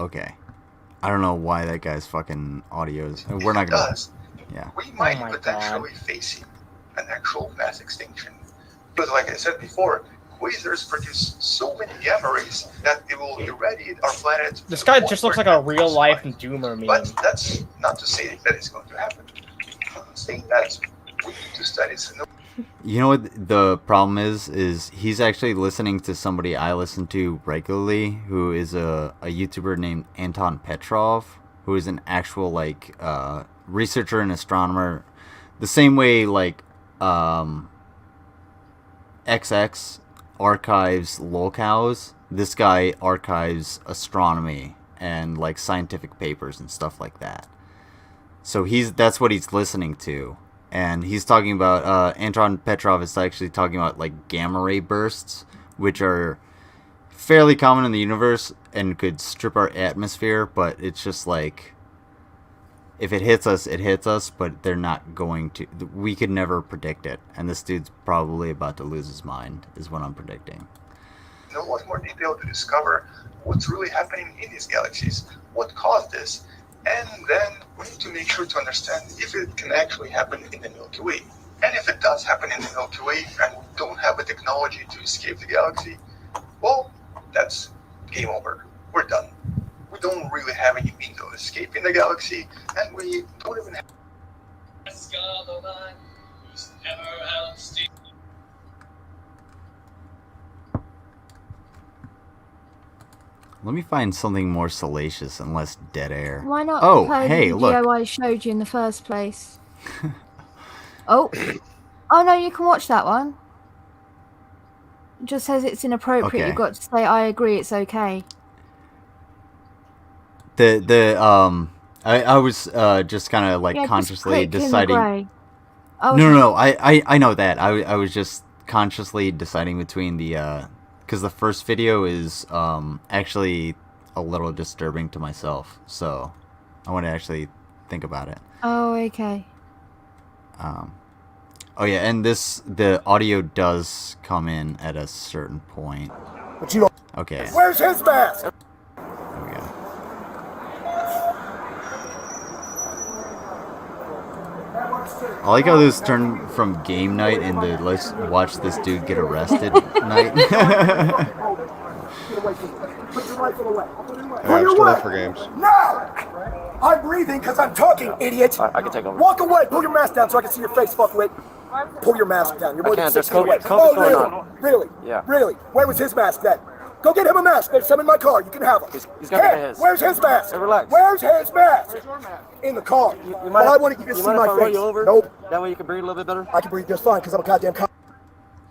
Okay. I don't know why that guy's fucking audios. We're not gonna. Does. Yeah. We might my potentially facing an actual mass extinction. Because like I said before, quasars produce so many gamma rays that it will irradiate our planet. This guy just looks like a real life doomer meme. But that's not to say that it's going to happen. Saying that, we need to study this. You know what the problem is he's actually listening to somebody I listen to regularly, who is a YouTuber named Anton Petrov, who is an actual like researcher and astronomer, the same way like XX archives lolcows. This guy archives astronomy and like scientific papers and stuff like that. So that's what he's listening to. And he's talking about, Anton Petrov is actually talking about, like, gamma ray bursts, which are fairly common in the universe and could strip our atmosphere, but it's just like, if it hits us, but they're not going to. We could never predict it, and this dude's probably about to lose his mind, is what I'm predicting. Know what more detail to discover what's really happening in these galaxies, what caused this, and then we need to make sure to understand if it can actually happen in the Milky Way. And if it does happen in the Milky Way and we don't have the technology to escape the galaxy, well, that's game over. We're done. We don't really have any means of escaping the galaxy, and we don't even have... Let me find something more salacious and less dead air. Why not Oh, play hey, the look. video I showed you in the first place? Oh no, you can watch that one. It just says it's inappropriate. Okay. You've got to say I agree. It's okay. I was just kind of like Yeah, just consciously click in the deciding. grey. Oh, No, I know that. I was just consciously deciding between the because the first video is actually a little disturbing to myself, so I want to actually think about it. Oh, okay. Oh yeah, and the audio does come in at a certain point. But you don't. Okay. Where's his mask? There we go. I like how this turned from game night into let's watch this dude get arrested night. Put your rifle away. Yeah, I'm still up for games. Now! I'm breathing because I'm talking, idiot. I can take over. Walk away. Pull your mask down so I can see your face, fuckwit. Pull your mask down. You're more than can't. There's 6 feet away. COVID's Oh, going really? on. Really? Yeah. Really? Where was his mask then? Go get him a mask. There's some in my car. You can have him. He's got Hey, his. where's his mask? Hey, relax. Where's his mask? Where's your mask? In the car. You But mind I if- want you to you see mind if I my roll face. you over? Nope. That way you can breathe a little bit better? I can breathe just fine because I'm a goddamn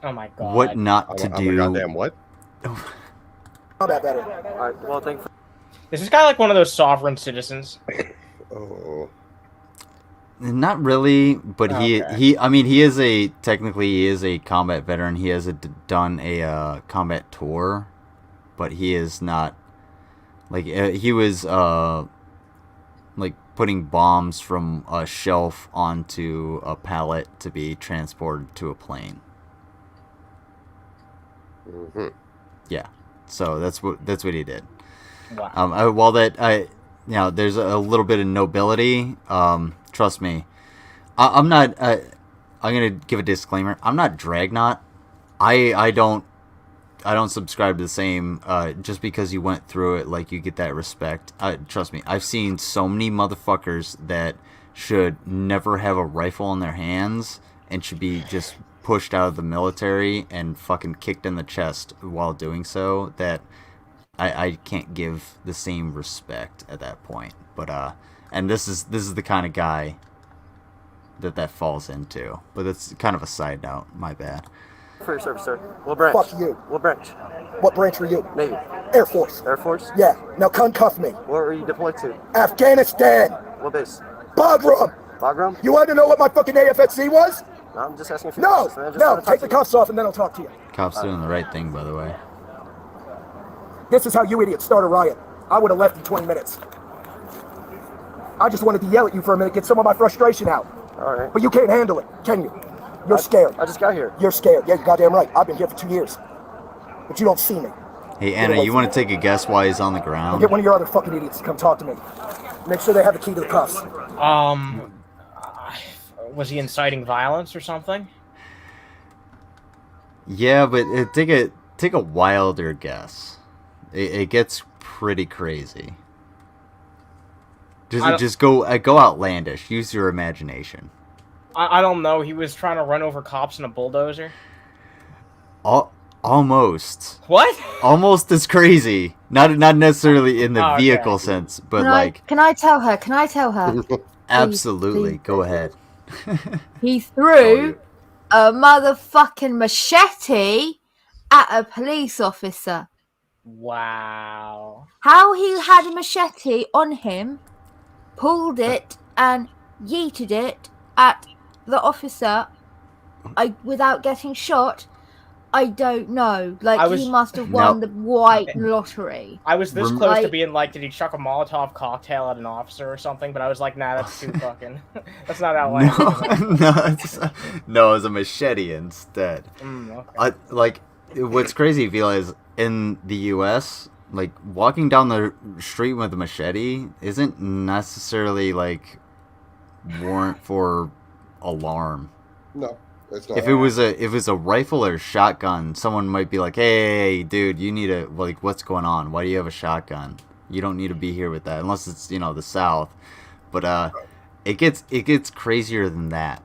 Oh my god. What not to I'm a do? goddamn what? combat better. Alright, well, thank you. Is this guy like one of those sovereign citizens? Oh. Not really, but Okay. he is a combat veteran. He has done a combat tour, but he is not like he was like putting bombs from a shelf onto a pallet to be transported to a plane. Mm-hmm. Yeah, so that's what he did. Wow. While that there's a little bit of nobility. Trust me, I'm not. I'm gonna give a disclaimer. I'm not Dragnot. I don't subscribe to the same. Just because you went through it, like you get that respect. Trust me, I've seen so many motherfuckers that should never have a rifle in their hands and should be just pushed out of the military and fucking kicked in the chest while doing so. That I can't give the same respect at that point. But and this is the kind of guy that falls into. But that's kind of a side note. My bad. For your service, sir. What branch? Fuck you. What branch? What branch are you? Navy. Air Force. Air Force? Yeah. Now cuff me. Where are you deployed to? Afghanistan. What base? Bagram. Bagram? You want to know what my fucking AFSC was? No, I'm just asking a few No. questions, man. Just No. wanna talk Take to the you. cuffs off and then I'll talk to you. Cop's doing the right thing, by the way. This is how you idiots start a riot. I would have left in 20 minutes. I just wanted to yell at you for a minute, get some of my frustration out. All right. But you can't handle it, can you? You're scared. I just got here. You're scared. Yeah, you're goddamn right. I've been here for 2 years. But you don't see me. Hey, Anna, you want to take a guess why he's on the I'll ground? get one of your other fucking idiots to come talk to me. Make sure they have the key to the cuffs. Was he inciting violence or something? Yeah, but take a wilder guess. It gets pretty crazy. Just go outlandish. Use your imagination. I don't know. He was trying to run over cops in a bulldozer. Almost. What? Almost as crazy. Not necessarily in the Oh, okay. vehicle sense, but like Can I tell her? Can I tell her? absolutely. please. Go ahead. He threw a motherfucking machete at a police officer. Wow. How he had a machete on him, pulled it and yeeted it at the officer without getting shot, I don't know. He must have won the white lottery. I was this close to being like, did he chuck a Molotov cocktail at an officer or something? But I was like, nah, that's too fucking... that's not outlandish. No, it was a machete instead. Okay. What's crazy, Vila, is in the U.S., like, walking down the street with a machete isn't necessarily, like, warrant for alarm. No, it's not. If it was a rifle or shotgun, someone might be like, hey, dude, you need a, like, what's going on? Why do you have a shotgun? You don't need to be here with that, unless it's, the South. But it gets crazier than that.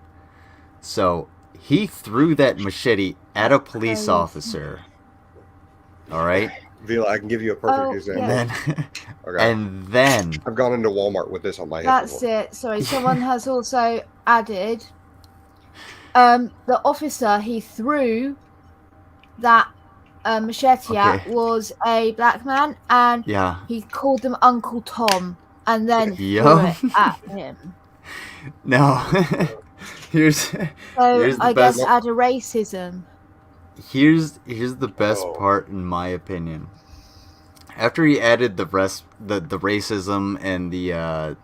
So he threw that machete at a police officer. All right. Vila, I can give you a perfect example. And then I've gone into Walmart with this on my head. That's it. Sorry, someone has also added. The officer he threw that machete at was a black man, and he called them Uncle Tom, and then threw it at him. No, here's the best. Guess add a racism. Here's the best part, in my opinion. After he added the racism and the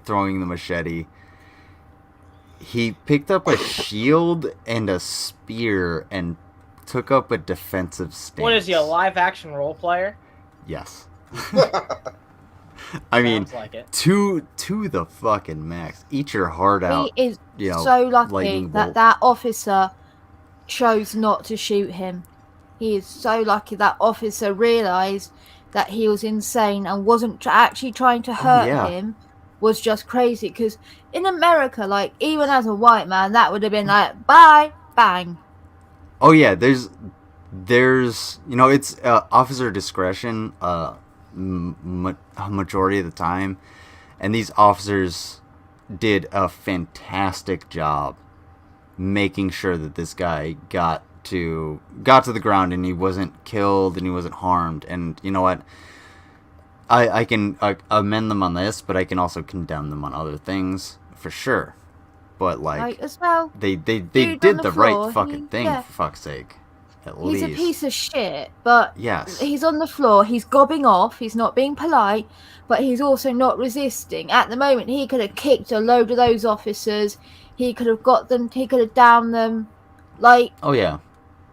throwing the machete, he picked up a shield and a spear and took up a defensive stance. What is he, a live action role player? Yes. I mean, like it. to the fucking max. Eat your heart out. He is so lucky lightning that bolt. that officer chose not to shoot him. He is so lucky that officer realized that he was insane and wasn't actually trying to hurt him, was just crazy. Because in America, like, even as a white man, that would have been like, bye, bang. Oh yeah, there's it's officer discretion majority of the time, and these officers did a fantastic job making sure that this guy got to the ground and he wasn't killed and he wasn't harmed. And you know what? I can amend them on this, but I can also condemn them on other things for sure. But like as well, they dude did on the the floor, right fucking he- thing, yeah. for fuck's sake. At He's least. a piece of shit, but Yes. he's on the floor, he's gobbing off, he's not being polite, but he's also not resisting. At the moment, he could have kicked a load of those officers, he could have got them, he could have downed them, like, Oh yeah.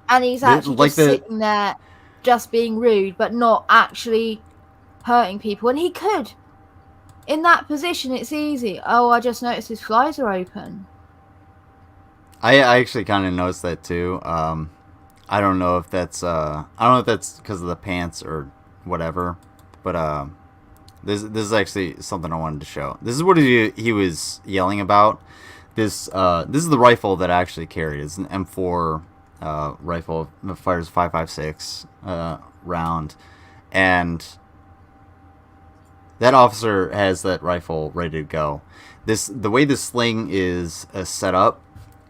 and he's actually just sitting there, just being rude, but not actually hurting people, and he could. In that position, it's easy. Oh, I just noticed his flies are open. I actually kind of noticed that too. I don't know if that's because of the pants or whatever, but this is actually something I wanted to show. This is what he was yelling about. This is the rifle that I actually carried. It's an M4 rifle that fires 5.56 round, and that officer has that rifle ready to go. The way this sling is set up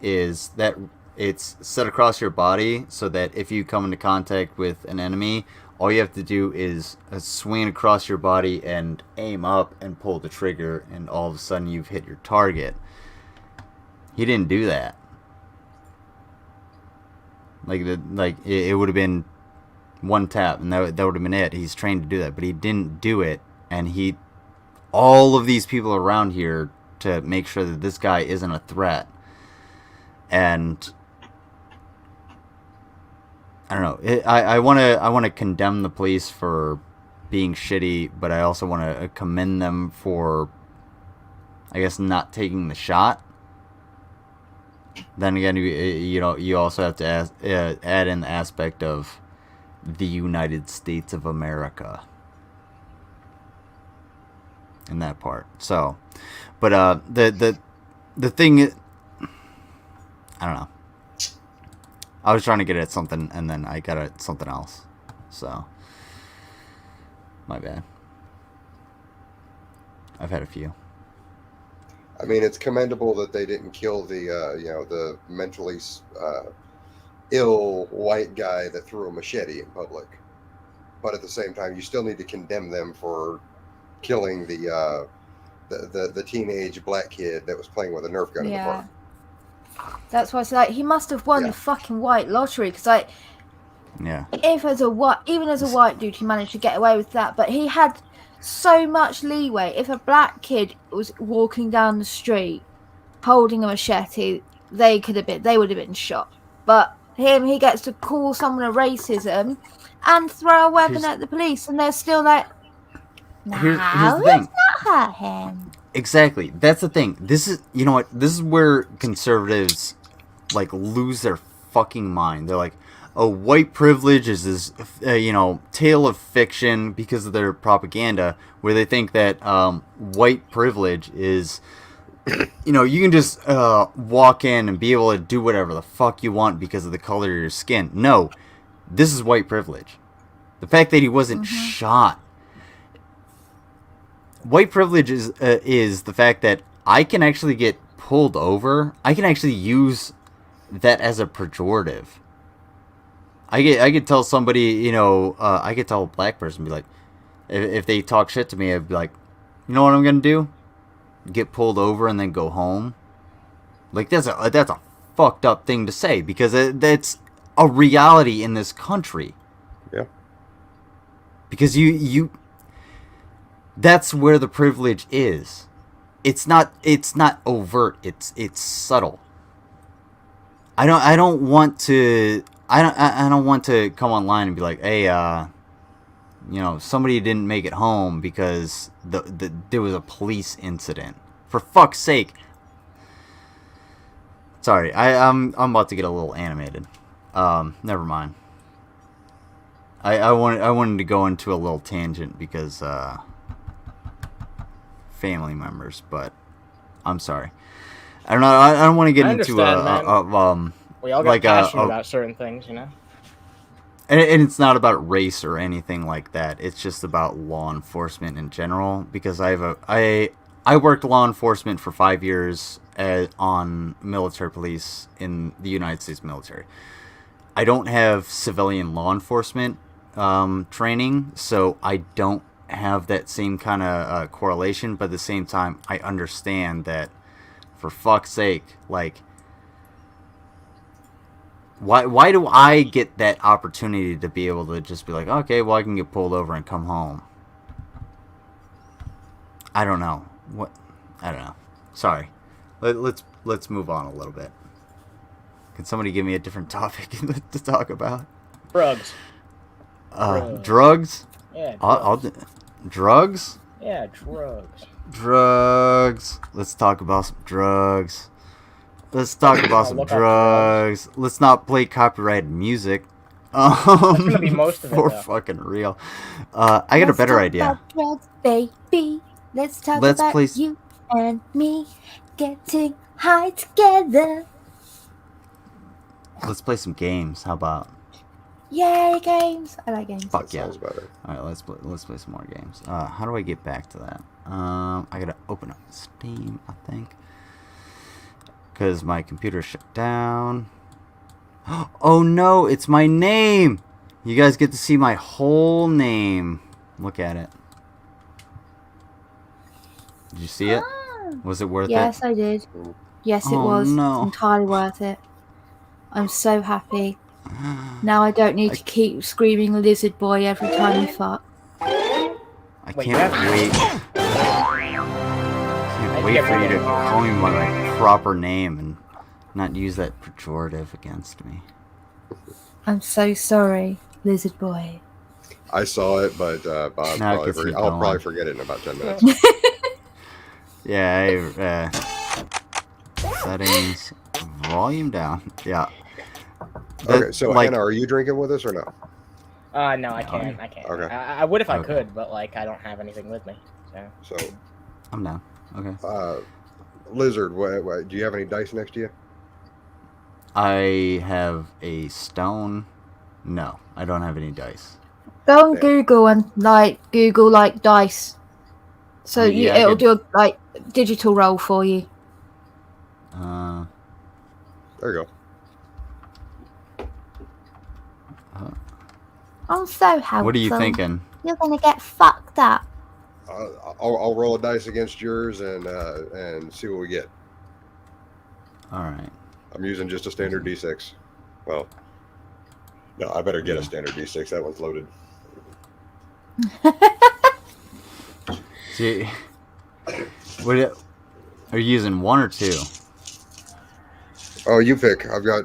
is that it's set across your body so that if you come into contact with an enemy, all you have to do is swing across your body and aim up and pull the trigger, and all of a sudden you've hit your target. He didn't do that. It would have been one tap and that would have been it. He's trained to do that, but he didn't do it, and all of these people around here to make sure that this guy isn't a threat. And I don't know. I want to condemn the police for being shitty, but I also want to commend them for, I guess, not taking the shot. Then again, you also have to add in the aspect of the United States of America in that part. So, but the thing, I don't know. I was trying to get at something, and then I got at something else. So, my bad. I've had a few. I mean, it's commendable that they didn't kill the mentally ill white guy that threw a machete in public. But at the same time, you still need to condemn them for killing the teenage black kid that was playing with a Nerf gun in the park. That's why I say, like, he must have won the fucking white lottery, because, like, even as a white dude, he managed to get away with that, but he had so much leeway. If a black kid was walking down the street holding a machete, they would have been shot. But he gets to call someone a racism and throw a weapon at the police, and they're still like, here's the let's thing. not hurt him. Exactly. That's the thing. This is, you know what? This is where conservatives, like, lose their fucking mind. They're like, oh, white privilege is this, tale of fiction because of their propaganda, where they think that white privilege is, you can just walk in and be able to do whatever the fuck you want because of the color of your skin. No, this is white privilege. The fact that he wasn't shot. White privilege is the fact that I can actually get pulled over. I can actually use that as a pejorative. I could tell somebody, I could tell a black person, be like, if they talk shit to me, I'd be like, you know what I'm gonna do? Get pulled over and then go home. Like, that's a fucked up thing to say, because that's a reality in this country. Yeah. Because that's where the privilege is. It's not overt. It's subtle. I don't want to come online and be like, hey, somebody didn't make it home because there was a police incident. For fuck's sake. Sorry, I'm about to get a little animated. Never mind. I wanted to go into a little tangent because family members, but I'm sorry. I don't know. I don't want to get into we all got passionate about certain things, And it's not about race or anything like that. It's just about law enforcement in general, because I worked law enforcement for 5 years on military police in the United States military. I don't have civilian law enforcement training, so I don't have that same kind of correlation, but at the same time, I understand that, for fuck's sake, like, why do I get that opportunity to be able to just be like, okay, well, I can get pulled over and come home? I don't know. What? I don't know. Sorry. Let's move on a little bit. Can somebody give me a different topic to talk about? Drugs. Drugs? Yeah. Drugs? Yeah, drugs. Drugs. Let's talk about some drugs. Let's talk about some drugs. Let's not play copyrighted music. That's gonna be most of it, For though. fucking real. I got a better idea. About drugs, baby. Let's talk Let's about play you and me getting high together. Let's play some games. How about? Yay, games! I like games. Fuck yeah! Sounds better. All right, let's play some more games. How do I get back to that? I gotta open up Steam, I think, because my computer shut down. Oh no! It's my name. You guys get to see my whole name. Look at it. Did you see it? Was it worth it? Yes, I did. Yes, it Oh, was. no. It's entirely worth it. I'm so happy. Now I don't need to keep screaming lizard boy every time we fuck. I can't wait. Can't wait for you to call me by my proper name and not use that pejorative against me. I'm so sorry, lizard boy. I saw it, but Bob Now it probably gets me I'll probably going. forget it in about 10 minutes. Yeah, settings, volume down. Yeah. Okay, so like, Hannah, are you drinking with us or no? No, I can't. I can't. Okay. I would if I Okay. could, but like I don't have anything with me. So. So, I'm down. Okay. Lizard, do you have any dice next to you? I have a stone. No, I don't have any dice. Go on Google and Google dice. So Yeah, I it'll could- do a digital roll for you. There you go. I'm so helpful. What are you thinking? You're gonna get fucked up. I'll roll a dice against yours and see what we get. All right. I'm using just a standard D6. Well, no, I better get a standard D6. That one's loaded. See, are you using one or two? Oh, you pick. I've got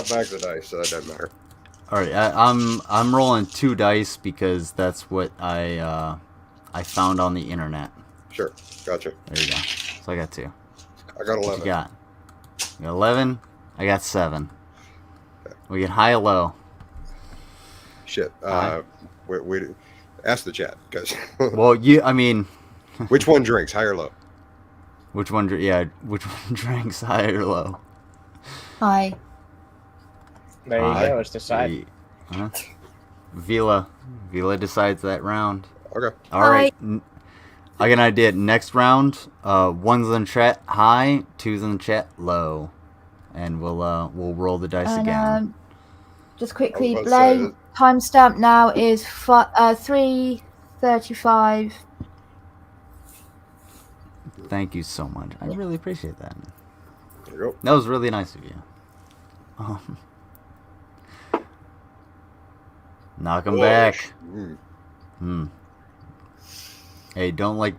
bags of dice, so that doesn't matter. All right, I'm rolling 2 dice because that's what I found on the internet. Sure, gotcha. There you go. So I got 2. I got 11. What you got? You got 11. I got 7. Okay. We get high or low. Shit. We ask the chat, guys. Well, I mean, which one drinks, high or low? Which one? Yeah, which one drinks, high or low? Hi. There you go. It's decided. Vila decides that round. Okay. All right. I got an idea. Next round, 1's in the chat high, 2's in the chat low, and we'll roll the dice And, again. Just quickly, I was about to say Blaine, timestamp now is 3:35. Thank you so much. I really appreciate that. There you go. That was really nice of you. Knock him back. Hey, don't let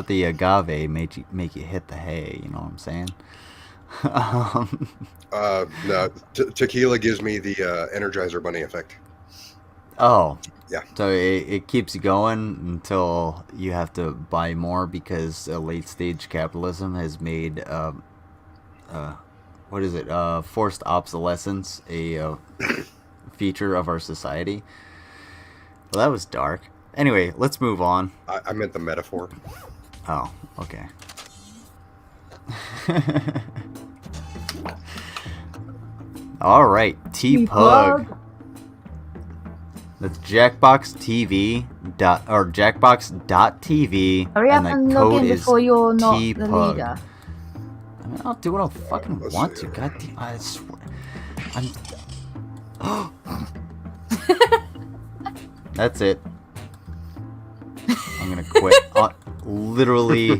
the agave make you hit the hay. You know what I'm saying? No, tequila gives me the Energizer Bunny effect. Oh. Yeah. So it keeps you going until you have to buy more because late stage capitalism has made what is it? Forced obsolescence a feature of our society. Well, that was dark. Anyway, let's move on. I meant the metaphor. Oh, okay. All right, T-Pug. That's jackbox.tv. Hurry up the and log code in is before you're not the T-Pug. leader. I mean, I'll do what I fucking want to. God damn, I swear. That's it. quit. Literally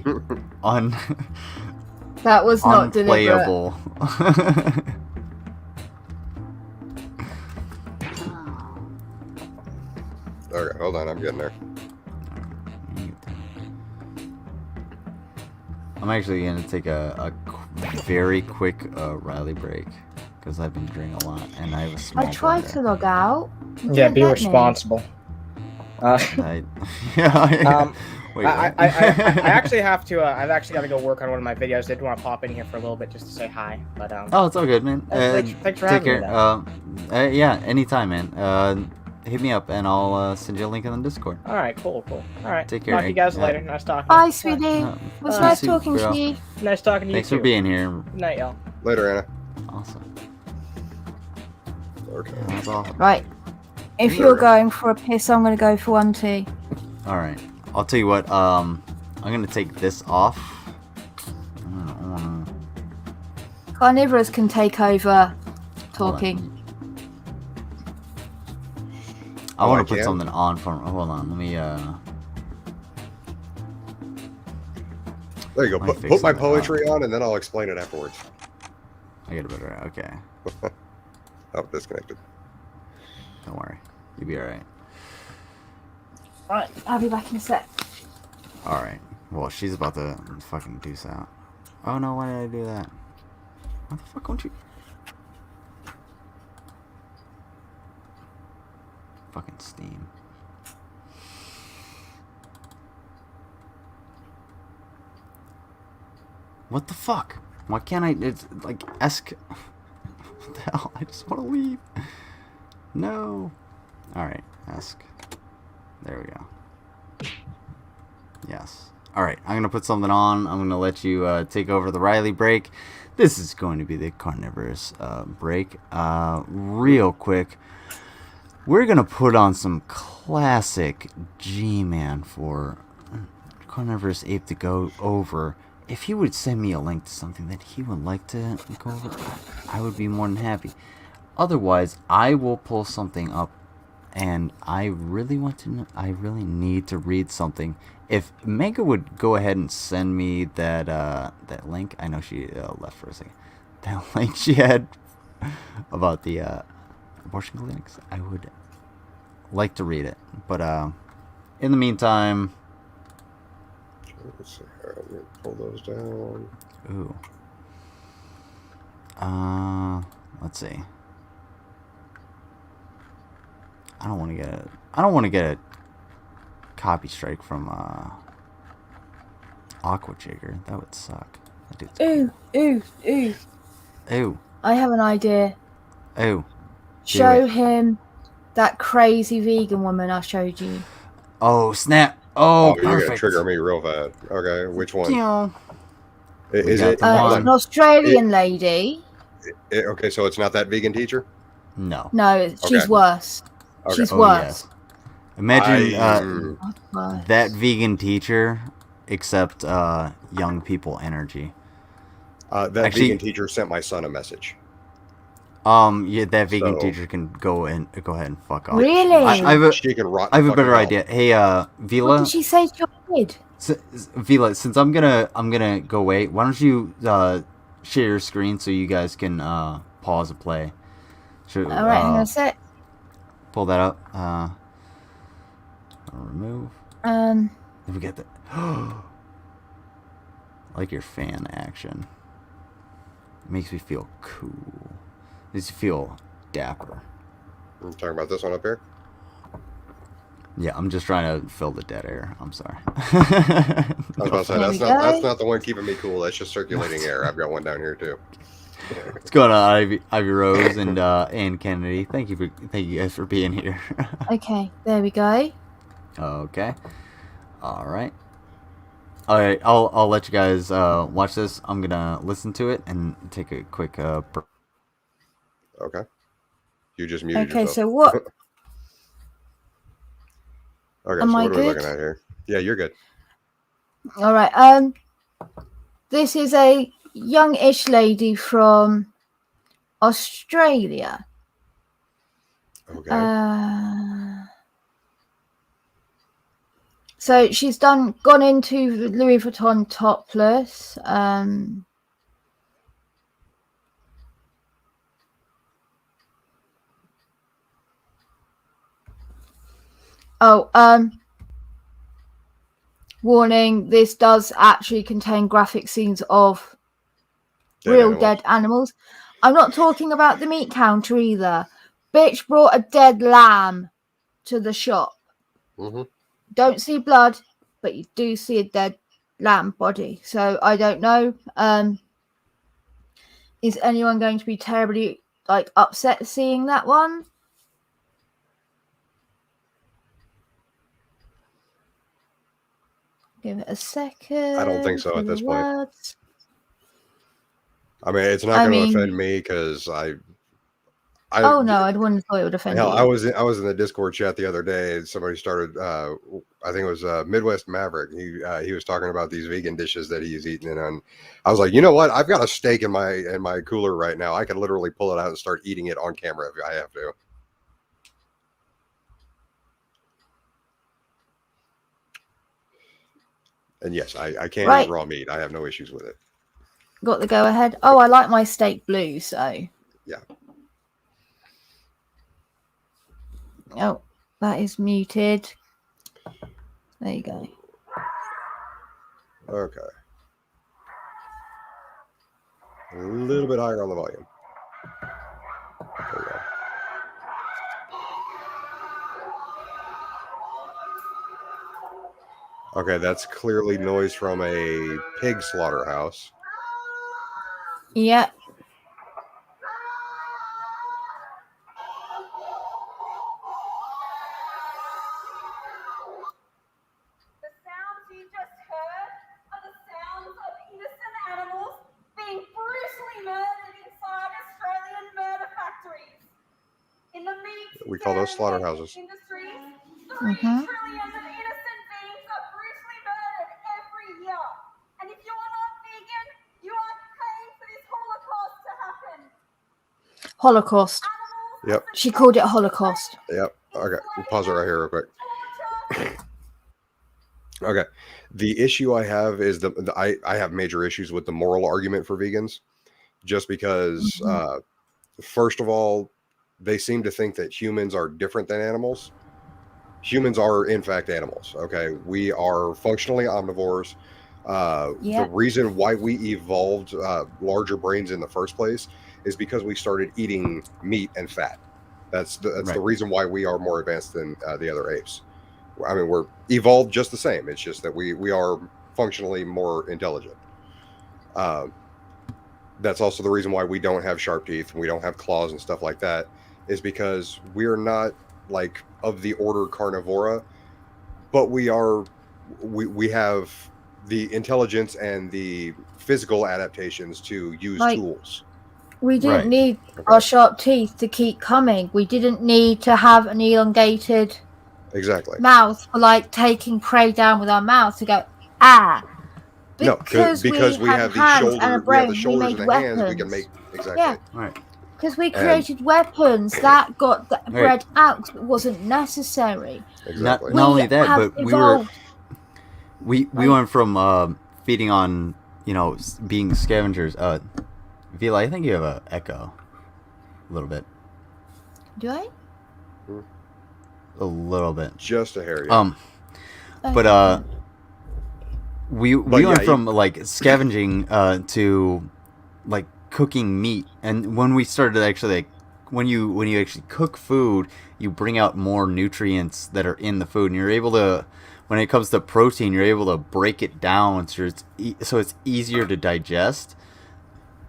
That was not deliberate. unplayable. Okay, hold on, I'm getting there. I'm actually gonna take a very quick Riley break because I've been drinking a lot and I have a small I tried bladder. to log out. You Yeah, didn't be let me. responsible. Yeah. Wait, I what? actually have to. I've actually got to go work on one of my videos. I did want to pop in here for a little bit just to say hi. But Oh, it's all good, man. thanks for take having me. care. Yeah, anytime, man. Hit me up and I'll send you a link in the Discord. All right, cool. All right, Take care. talk to you guys later. Nice talking. Bye, to you. sweetie. Yeah. It was Bye. nice See you, talking girl. to you. Nice talking to you Thanks too. for being here. Good night, y'all. Later, Anna. Awesome. Okay. That's awesome. Right. If Sure. you're going for a piss, I'm going to go for one too. All right. I'll tell you what. I'm gonna take this off. I don't wanna... Carnivorous can take over talking. I want to put can? something on for. Hold on. Let me. There you go. Might fix Put my something poetry on, and then I'll explain it afterwards. I get a better. Okay. Oh, disconnected. Don't worry. You'll be all right. Right, I'll be back in a sec. All right. Well, she's about to fucking deuce out. Oh no! Why did I do that? Why the fuck won't you? Fucking Steam. What the fuck? Why can't I? It's like What the hell? I just want to leave. No. All right. There we go. Yes. All right. I'm gonna put something on. I'm gonna let you take over the Riley break. This is going to be the Carnivorous break. Real quick. We're gonna put on some classic G-Man for Carnivorous Ape to go over. If he would send me a link to something that he would like to go over, I would be more than happy. Otherwise, I will pull something up, and I really want to know. I really need to read something. If Mega would go ahead and send me that that link, I know she left for a second. That link she had about the abortion clinics, I would like to read it. But in the meantime, Let's see here. Let me pull those down. ooh, let's see. I don't want to get a copy strike from Aqua Jigger. That would suck. That dude's Ooh. Ooh. I have an idea. Ooh. Show him that crazy vegan woman I showed you. Oh, snap. Oh, you're gonna perfect. trigger me real bad. Okay, which one? Yeah. Is got it? the It's an Australian lady. Okay, so it's not that vegan teacher. No. No, she's Okay. worse. Okay. She's Oh, worse. yeah. Imagine Worse. that vegan teacher, except young people energy. That Actually- vegan teacher sent my son a message. Yeah, that vegan So- teacher can go ahead and fuck off. Really? I have a, She can rot I have a fucking better hell. idea. Hey, What Vila. did she say to your kid? Vila, since I'm gonna go away, why don't you share your screen so you guys can pause and play. Should, All right, hang on a sec. pull that up. Remove. Um, Let me get that. I like your fan action. It makes me feel cool. Makes me feel dapper. I'm talking about this one up here. Yeah, I'm just trying to fill the dead air. I'm sorry. I was about to say There that's we not go. the one keeping me cool. That's just circulating air. I've got one down here too. What's going on, Ivy Rose and Ann Kennedy? Thank you guys for being here. okay, there we go. Okay. All right. I'll let you guys watch this. I'm gonna listen to it and take a quick Okay. You just muted Okay, yourself. so what? Okay, Am so I what are we good? looking at here? Yeah, you're good. All right. This is a youngish lady from Australia. Okay. So she's gone into Louis Vuitton topless. Warning, this does actually contain graphic scenes of dead animals. I'm not talking about the meat counter either. Bitch brought a dead lamb to the shop. Don't see blood, but you do see a dead lamb body. So I don't know. Is anyone going to be terribly upset seeing that one? Give it a second. I don't think so at this point. Words. I mean, it's not going to offend me because oh no, I wouldn't have thought it would offend you. I was in the Discord chat the other day, and somebody started. I think it was Midwest Maverick. He was talking about these vegan dishes that he's eating, and I was like, you know what? I've got a steak in my cooler right now. I could literally pull it out and start eating it on camera if I have to. And yes, I can eat raw meat. I have no issues with it. Got the go ahead. Oh, I like my steak blue, so yeah. Oh, that is muted. There you go. Okay. A little bit higher on the volume. There we go. Okay, that's clearly noise from a pig slaughterhouse. Yeah. We call those slaughterhouses. Mm-hmm. Holocaust. Yep. She called it a Holocaust. Yep. Okay. We'll pause it right here real quick. Okay. The issue I have is I have major issues with the moral argument for vegans, just because, first of all, they seem to think that humans are different than animals. Humans are, in fact, animals. Okay. We are functionally omnivores. The reason why we evolved larger brains in the first place is because we started eating meat and fat. That's the reason why we are more advanced than the other apes. I mean, we're evolved just the same. It's just that we are functionally more intelligent. That's also the reason why we don't have sharp teeth and we don't have claws and stuff like that, is because we're not like of the order Carnivora, but we have the intelligence and the physical adaptations to use tools. We didn't need our sharp teeth to keep coming. We didn't need to have an elongated mouth for taking prey down with our mouth to go, Because we have the shoulders and the hands, we can make because we created weapons that got bred out. It wasn't necessary. Not only that, but we went from feeding on being scavengers. Vila, I think you have an echo a little bit. Do I? A little bit. Just a hair. But we went from scavenging to cooking meat, and when we started actually when you actually cook food, you bring out more nutrients that are in the food, and you're able to, when it comes to protein, you're able to break it down so it's easier to digest.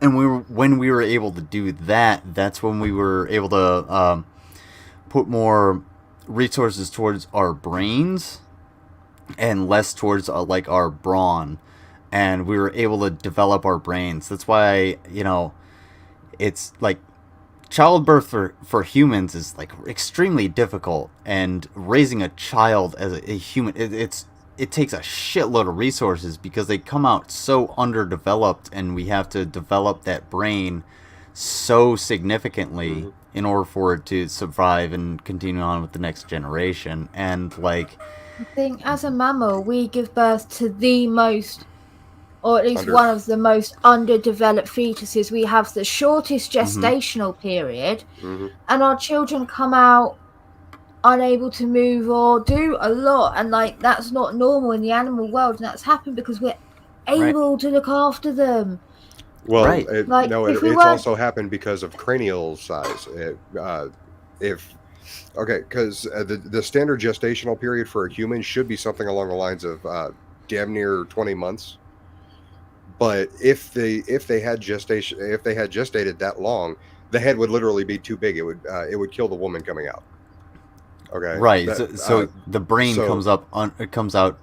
And when we were able to do that, that's when we were able to put more resources towards our brains and less towards our brawn, and we were able to develop our brains. That's why it's childbirth for humans is extremely difficult, and raising a child as a human, it takes a shitload of resources because they come out so underdeveloped, and we have to develop that brain so significantly in order for it to survive and continue on with the next generation. And I think as a mammal, we give birth to the most, or at least one of the most underdeveloped fetuses. We have the shortest gestational period, and our children come out unable to move or do a lot, and like that's not normal in the animal world, and that's happened because we're able to look after them. Well, Right. Like, no, if we it's weren't- also happened because of cranial size. Because the standard gestational period for a human should be something along the lines of damn near 20 months. But if they had gestated that long, the head would literally be too big. It would kill the woman coming out. Okay. Right. So the brain comes out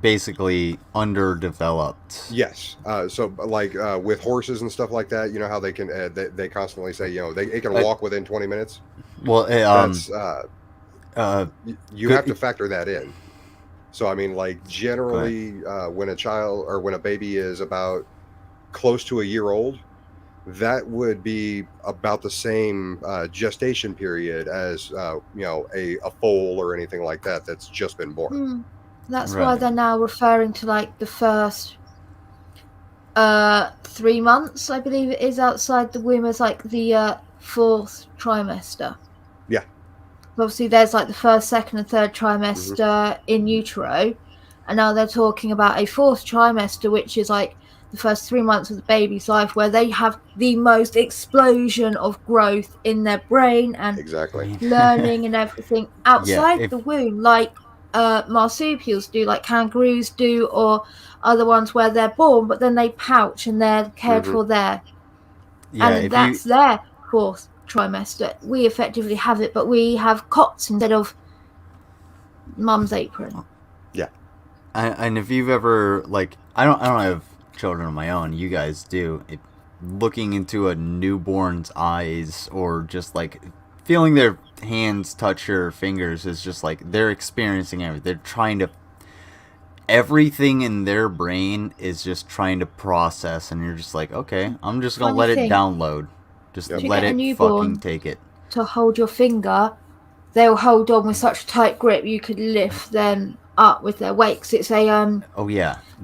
basically underdeveloped. Yes. So like with horses and stuff like that, you know how they can they constantly say, you know, it can walk within 20 minutes. Well, that's you have to factor that in. So I mean, like generally, when a baby is about close to a year old, that would be about the same gestation period as you know, a foal or anything like that that's just been born. That's why they're now referring to like the first 3 months, I believe it is, outside the womb as like the fourth trimester. Yeah. Obviously, there's like the first, second, and third trimester in utero, and now they're talking about a fourth trimester, which is like the first 3 months of the baby's life, where they have the most explosion of growth in their brain and learning and everything outside the womb, like marsupials do, like kangaroos do, or other ones where they're born, but then they pouch and they're cared for there. Yeah, and that's their fourth trimester. We effectively have it, but we have cots instead of mum's apron. Yeah. And if you've ever, like, I don't have children of my own, you guys do. Looking into a newborn's eyes or just like feeling their hands touch your fingers is just like they're experiencing everything. They're trying to, everything in their brain is just trying to process, and you're just like, okay, I'm just gonna let it download. Just let it fucking take it. To hold your finger, they'll hold on with such a tight grip you could lift them up with their weight. 'Cause it's a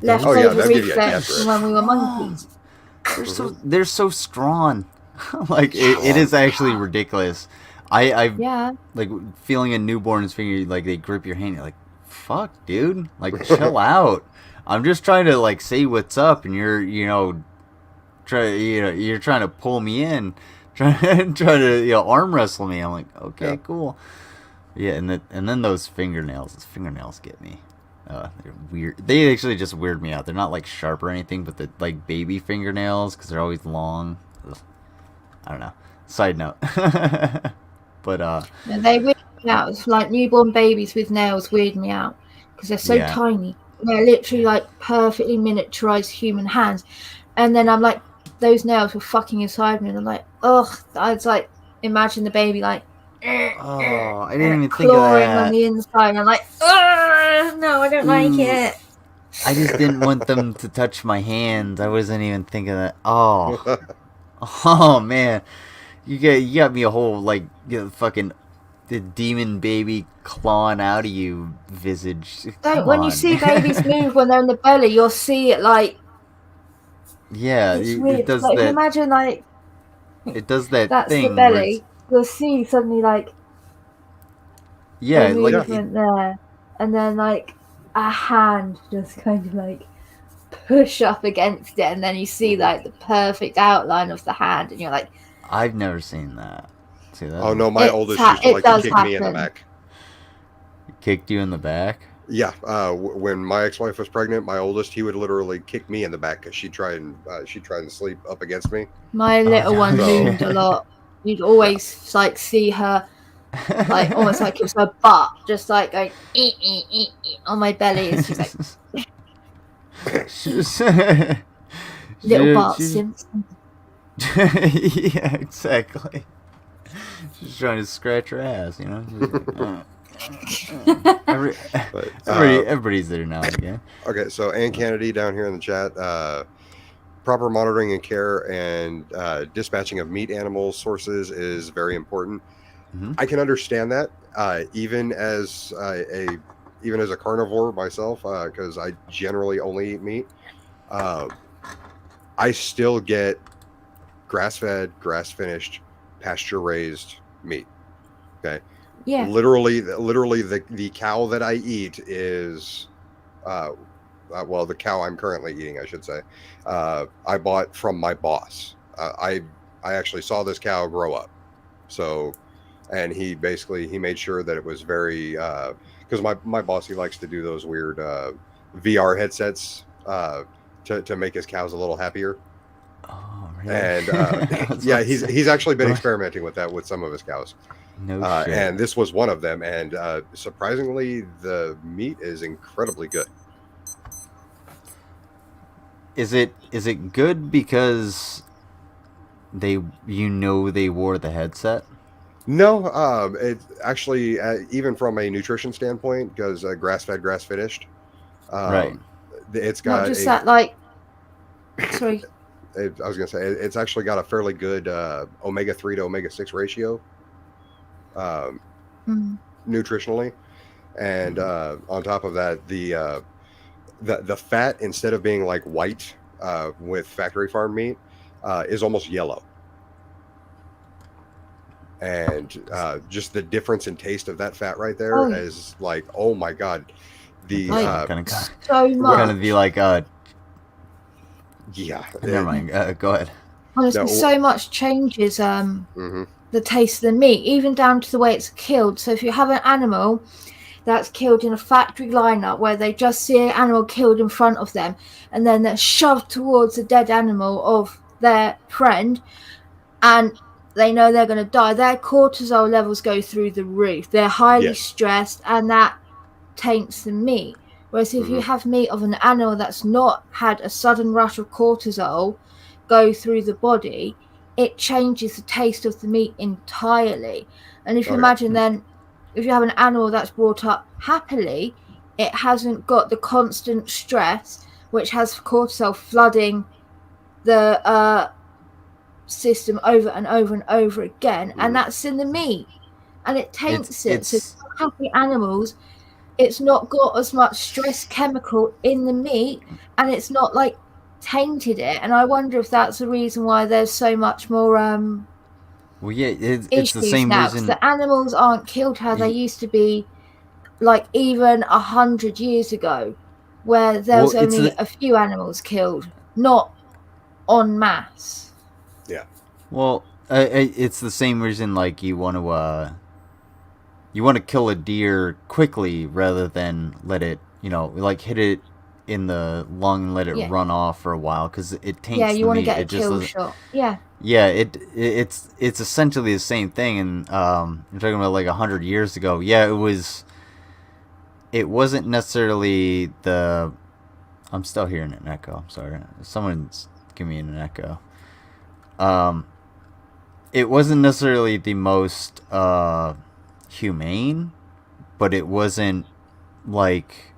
leftover reflex from when we were monkeys. They're so strong. Like it is actually ridiculous. I like feeling a newborn's finger, like they grip your hand. You're like, fuck, dude, like chill out. I'm just trying to like say what's up, and you're trying to pull me in, trying to arm wrestle me. I'm like, okay, cool. Yeah, and then those fingernails get me. They're weird. They actually just weird me out. They're not like sharp or anything, but the like baby fingernails, because they're always long. Ugh. I don't know. Side note. But they weird me out. It's like newborn babies with nails weird me out because they're so tiny. They're literally like perfectly miniaturized human hands, and then I'm like, those nails were fucking inside me, and I'm like, ugh. I was like, imagine the baby like. Oh, I didn't even think of clawing that. on the inside. I'm like, no, I don't like it. I just didn't want them to touch my hands. I wasn't even thinking that. Oh, oh man, you got me a whole like fucking the demon baby clawing out of you visage. When you see babies move when they're in the belly, you'll see it like. Yeah, it does like, that. Imagine like. It does that that's thing. The belly. You'll see suddenly like. Yeah, a movement there, and then like a hand just kind of like push up against it, and then you see like the perfect outline of the hand, and you're like, I've never seen that. See that? Oh no, my oldest used to like to kick me in the back. Kicked you in the back? Yeah. When my ex-wife was pregnant, my oldest, he would literally kick me in the back because she'd try and sleep up against me. My little one loomed a lot. You'd always like see her. Like almost like it was her butt, just like going on my belly. It's just like little Bart Simpson. Yeah, exactly. She's trying to scratch her ass, you know. Everybody's there now and again. Okay, so Ann Kennedy down here in the chat. Proper monitoring and care and dispatching of meat animal sources is very important. I can understand that, even as a even as a carnivore myself, because I generally only eat meat, I still get grass-fed, grass-finished, pasture-raised meat. Okay. Yeah. Literally, the cow that I eat is, well, the cow I'm currently eating, I should say, I bought from my boss. I actually saw this cow grow up, so, and he made sure that it was very, because my boss, he likes to do those weird VR headsets to make his cows a little happier. Oh, really? And yeah, he's actually been experimenting with that with some of his cows. No shit. And this was one of them, and surprisingly, the meat is incredibly good. Is it good because they wore the headset? No, it actually, even from a nutrition standpoint, because grass-fed, grass-finished, right. It's got not just that, like, sorry. I was gonna say it's actually got a fairly good omega-3 to omega-6 ratio, nutritionally, and on top of that, the fat, instead of being like white with factory farm meat, is almost yellow. And just the difference in taste of that fat right there is like, oh my god, the so much. Gonna be like yeah. Never mind. Go ahead. Honestly, so much changes the taste of the meat, even down to the way it's killed. So if you have an animal that's killed in a factory lineup where they just see an animal killed in front of them, and then they're shoved towards the dead animal of their friend, and they know they're going to die, their cortisol levels go through the roof. They're highly stressed, and that taints the meat. Whereas if you have meat of an animal that's not had a sudden rush of cortisol go through the body, it changes the taste of the meat entirely. And if you imagine then, if you have an animal that's brought up happily, it hasn't got the constant stress, which has cortisol flooding the system over and over and over again, and that's in the meat, and it taints it. So happy animals, it's not got as much stress chemical in the meat, and it's not like tainted it. And I wonder if that's the reason why there's so much more well, yeah, it's the same now, reason the animals aren't killed how they used to be, like even 100 years ago, where there was only a few animals killed, not en masse. Yeah. Well, it's the same reason, like, you want to kill a deer quickly rather than let it, like, hit it in the lung and let it run off for a while, because it taints the meat. Yeah, you want to get a It just kill doesn't- shot. Yeah. Yeah, it's essentially the same thing, and you're talking about like 100 years ago. Yeah, it wasn't necessarily the. I'm still hearing an echo. I'm sorry, someone's giving me an echo. It wasn't necessarily the most humane, but it wasn't like.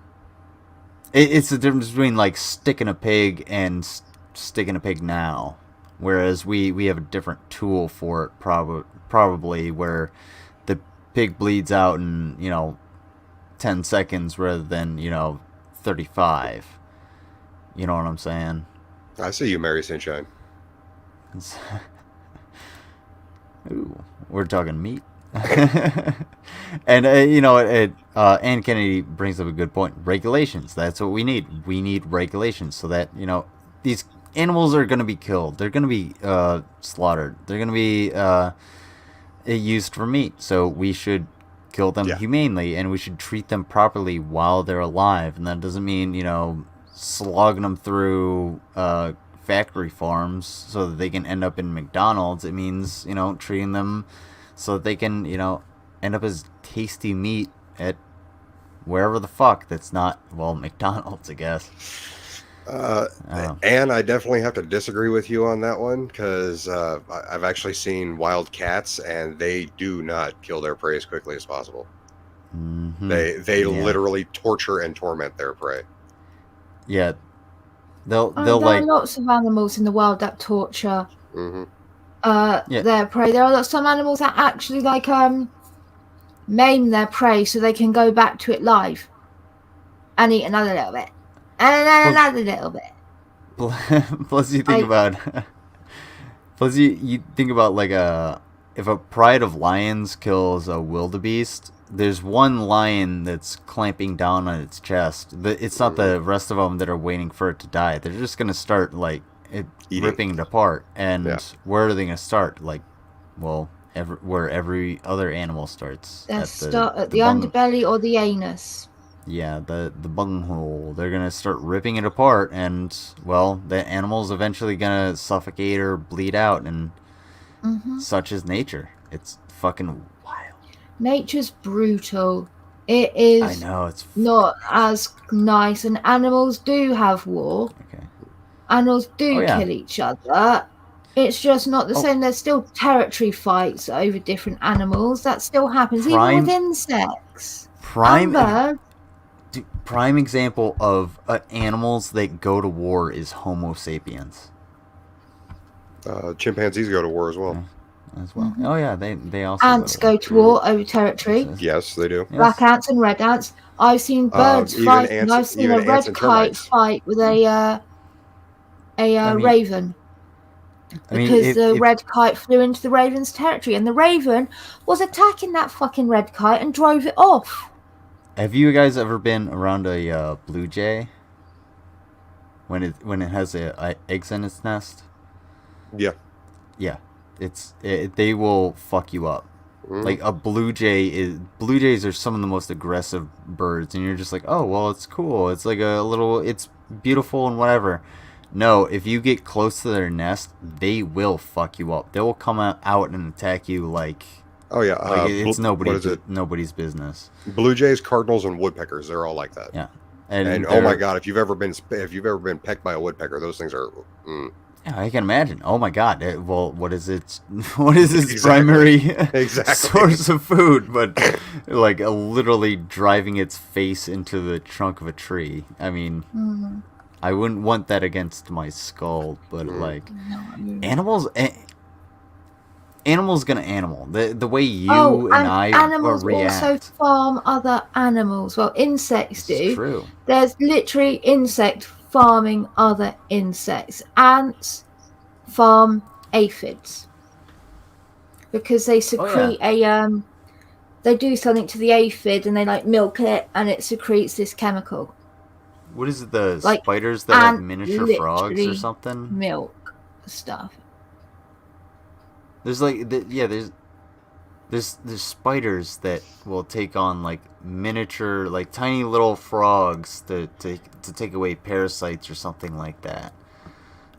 It's the difference between like sticking a pig and sticking a pig now. Whereas we have a different tool for it, probably, where the pig bleeds out in 10 seconds rather than 35. You know what I'm saying? I see you, Mary Sunshine. Ooh, we're talking meat. And Ann Kennedy brings up a good point. Regulations. That's what we need. We need regulations so that these animals are going to be killed. They're going to be slaughtered. They're going to be used for meat. So we should kill them humanely, and we should treat them properly while they're alive. And that doesn't mean, slogging them through factory farms so that they can end up in McDonald's. It means, treating them so that they can, end up as tasty meat at wherever the fuck that's not, well, McDonald's, I guess. And I definitely have to disagree with you on that one, because I've actually seen wild cats, and they do not kill their prey as quickly as possible. Mm-hmm. They literally torture and torment their prey. Yeah, they'll there like are lots of animals in the world that torture Mm-hmm. their prey. There are some animals that actually like maim their prey so they can go back to it live. and eat another little bit, and then another little bit. Plus, you think about. Plus, you think about like if a pride of lions kills a wildebeest, there's one lion that's clamping down on its chest. It's not the rest of them that are waiting for it to die. They're just gonna start like ripping it apart. And where are they gonna start? Like, well, where every other animal starts. They start at the underbelly or the anus. Yeah, the bunghole. They're gonna start ripping it apart, and well, the animal's eventually gonna suffocate or bleed out, and such is nature. It's fucking wild. Nature's brutal. It is. I know it's not as nice, and animals do have war. Okay. Animals do kill each other. It's just not the same. There's still territory fights over different animals. That still happens, even with insects. Prime example of animals that go to war is Homo sapiens. Chimpanzees go to war as well. Oh yeah, they also. Ants go to war over territory. Yes, they do. Black ants and red ants. I've seen birds fight, and I've seen a red kite fight with a raven. Because the red kite flew into the raven's territory, and the raven was attacking that fucking red kite and drove it off. Have you guys ever been around a blue jay? When it has eggs in its nest? Yeah. Yeah. They will fuck you up. Like a blue jays are some of the most aggressive birds, and you're just like, oh well, it's cool. It's like it's beautiful and whatever. No, if you get close to their nest, they will fuck you up. They will come out and attack you like. Oh yeah, like it's nobody's business. Blue jays, cardinals, and woodpeckers—they're all like that. Yeah, and oh my god, if you've ever been pecked by a woodpecker, those things are. Yeah, I can imagine. Oh my god. Well, what is its primary source of food? But like literally driving its face into the trunk of a tree. I mean, I wouldn't want that against my skull. But like, animals gonna animal. The way you and I animals react. Also farm other animals. Well, insects do. It's true. There's literally insect farming other insects. Ants farm aphids because they secrete they do something to the aphid and they like milk it and it secretes this chemical. What is it? The spiders that have miniature frogs or something? Milk stuff. There's there's spiders that will take on like miniature, like tiny little frogs to take away parasites or something like that,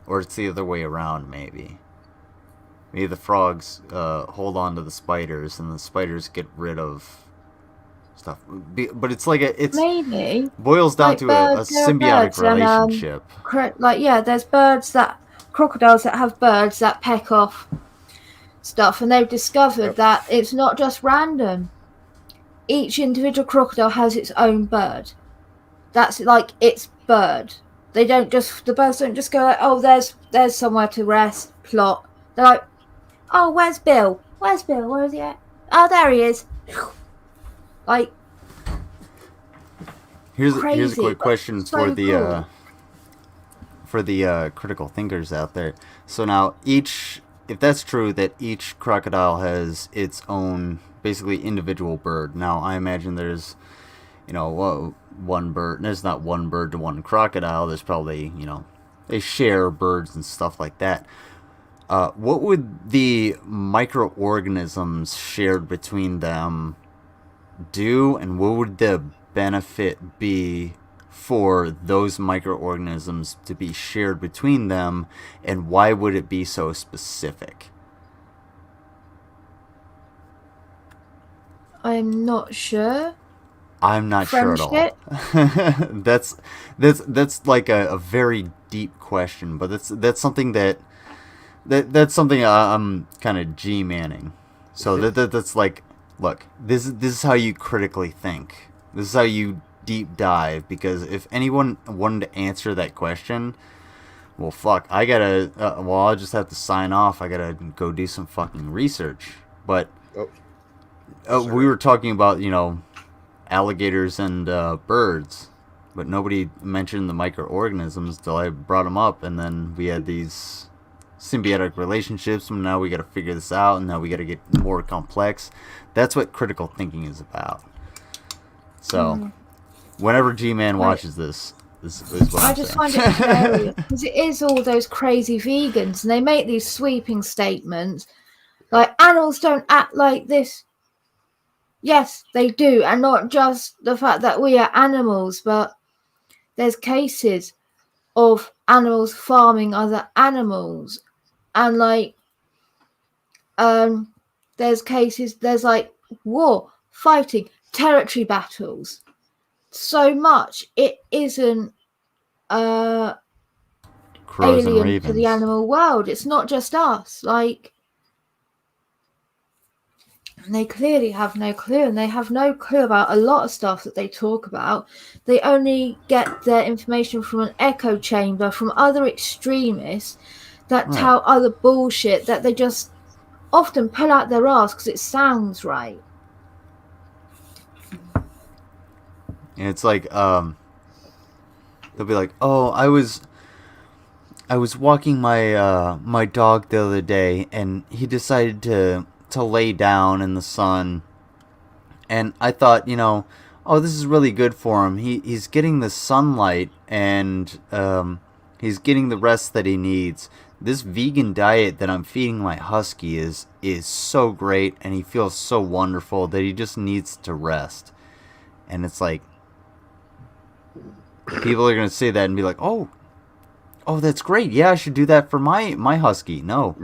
or it's the other way around. Maybe the frogs hold on to the spiders and the spiders get rid of stuff. But it's like maybe boils down to a symbiotic relationship. There's crocodiles that have birds that peck off stuff, and they've discovered that it's not just random. Each individual crocodile has its own bird. That's like its bird. The birds don't just go like, oh, there's somewhere to rest, plot. They're like, oh, where's Bill? Where is he at? Oh, there he is. Like, here's a quick question for the critical thinkers out there. So now if that's true, that each crocodile has its own basically individual bird. Now I imagine there's one bird. There's not one bird to one crocodile. There's probably they share birds and stuff like that. What would the microorganisms shared between them do, and what would the benefit be for those microorganisms to be shared between them, and why would it be so specific? I'm not sure. I'm not sure at all. That's like a very deep question, but that's something that's something I'm kind of G-manning. So that's like, look, this is how you critically think. This is how you deep dive, because if anyone wanted to answer that question, well, fuck, I gotta I'll just have to sign off. I gotta go do some fucking research. But we were talking about alligators and birds. but nobody mentioned the microorganisms till I brought them up, and then we had these symbiotic relationships, and now we got to figure this out, and now we got to get more complex. That's what critical thinking is about. So, whenever G-Man watches this is what I I'm just saying. find it hilarious because it is all those crazy vegans, and they make these sweeping statements like animals don't act like this. Yes, they do, and not just the fact that we are animals, but there's cases of animals farming other animals, and there's cases, there's like war, fighting, territory battles. So much it isn't Crows and alien ravens. to the animal world. It's not just us. Like, they clearly have no clue, and they have no clue about a lot of stuff that they talk about. They only get their information from an echo chamber from other extremists that tell other bullshit that they just often pull out their ass because it sounds right. And it's like, they'll be like, "Oh, I was walking my my dog the other day, and he decided to lay down in the sun, and I thought, oh, this is really good for him. He's getting the sunlight, and he's getting the rest that he needs. This vegan diet that I'm feeding my husky is so great, and he feels so wonderful that he just needs to rest." And it's like, people are gonna say that and be like, oh, that's great. Yeah, I should do that for my husky. No,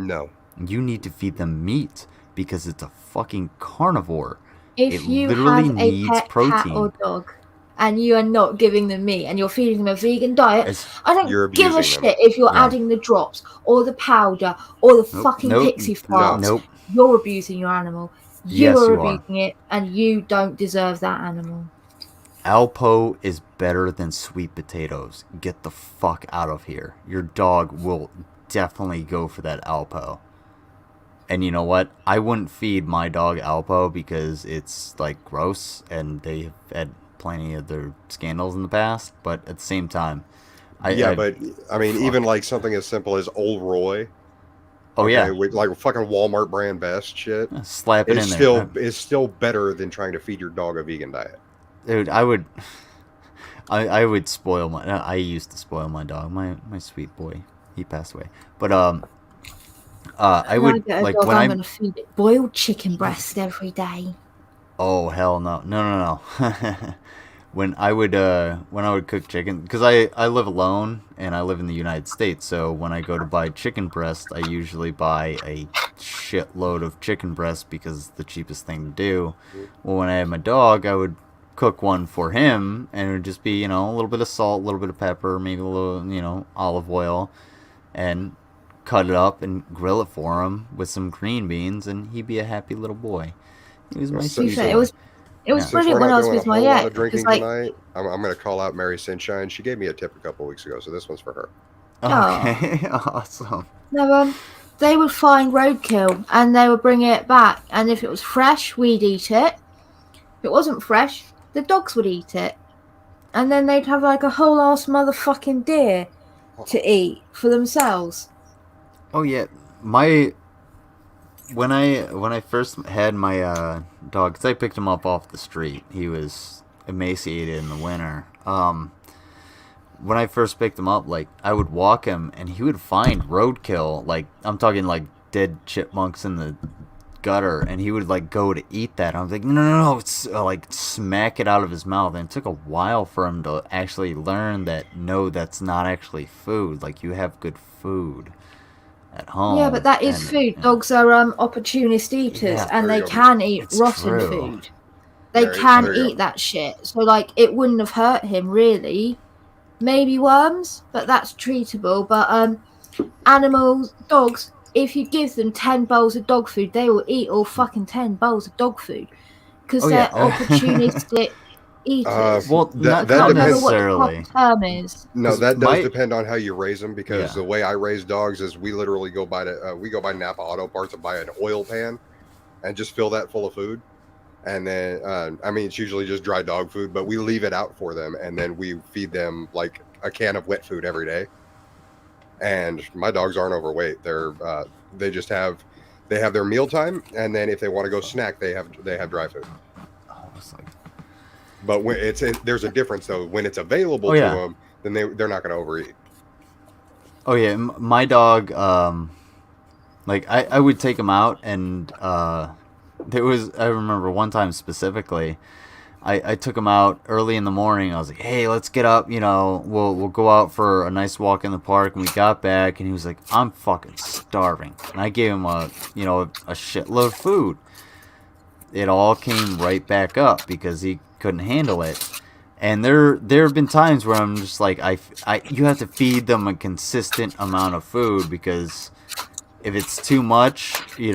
you need to feed them meat because it's a fucking carnivore. If it you literally have a needs pet protein. cat or dog and you are not giving them meat and you're feeding them a vegan diet, I you're don't give a abusing them. shit if you're Yeah. adding the drops or the powder or the fucking nope, pixie farts. nope. You're abusing your animal. You Yes, are you are. abusing it, and you don't deserve that animal. Alpo is better than sweet potatoes. Get the fuck out of here. Your dog will definitely go for that Alpo. And you know what? I wouldn't feed my dog Alpo because it's like gross, and they have had plenty of their scandals in the past. But at the same time, but I mean, even like something as simple as Old Roy. Oh yeah, with like fucking Walmart brand best shit. Slap it in still there. is still better than trying to feed your dog a vegan diet. Dude, I would spoil my. I used to spoil my dog, my sweet boy. He passed away, but I would get a like dog, when I'm I. gonna feed it boiled chicken breast every day. Oh hell no. when I would cook chicken, because I live alone and I live in the United States, so when I go to buy chicken breast, I usually buy a shitload of chicken breast because it's the cheapest thing to do. Well, when I had my dog, I would cook one for him, and it would just be, a little bit of salt, a little bit of pepper, maybe a little, olive oil, and cut it up and grill it for him with some green beans, and he'd be a happy little boy. He was my sweet boy. It was brilliant when I was with my ex. Drinking Like, tonight, I'm going to call out Mary Sunshine. She gave me a tip a couple weeks ago, so this one's for her. Okay, awesome. no, they would find roadkill and they would bring it back, and if it was fresh, we'd eat it. If it wasn't fresh, the dogs would eat it, and then they'd have like a whole ass motherfucking deer to eat for themselves. Oh yeah, when I first had my dog, 'cause I picked him up off the street. He was emaciated in the winter. When I first picked him up, like, I would walk him and he would find roadkill. Like, I'm talking like dead chipmunks in the gutter, and he would like go to eat that. I was like, no, it's like smack it out of his mouth. And it took a while for him to actually learn that no, that's not actually food. Like, you have good food at home. Yeah, but that is food. Dogs are opportunist eaters, and they can eat rotten food. They can eat that shit. So like, it wouldn't have hurt him really. Maybe worms, but that's treatable. But animals, dogs, if you give them 10 bowls of dog food, they will eat all fucking 10 bowls of dog food because they're opportunistic eaters. Well, that not depends. necessarily. What the term is. No, that does depend on how you raise them, because the way I raise dogs is we literally go by Napa Auto Parts and buy an oil pan and just fill that full of food. And then, I mean, it's usually just dry dog food, but we leave it out for them, and then we feed them like a can of wet food every day. And my dogs aren't overweight. They just have their mealtime, and then if they want to go snack, they have dry food. But when there's a difference though. When it's available to them, then they're not going to overeat. Oh yeah, my dog. Like I would take him out, and I remember one time specifically, I took him out early in the morning. I was like, hey, let's get up. We'll go out for a nice walk in the park. And we got back, and he was like, I'm fucking starving. And I gave him a shitload of food. It all came right back up because he couldn't handle it. And there have been times where I'm just like, you have to feed them a consistent amount of food, because if it's too much, he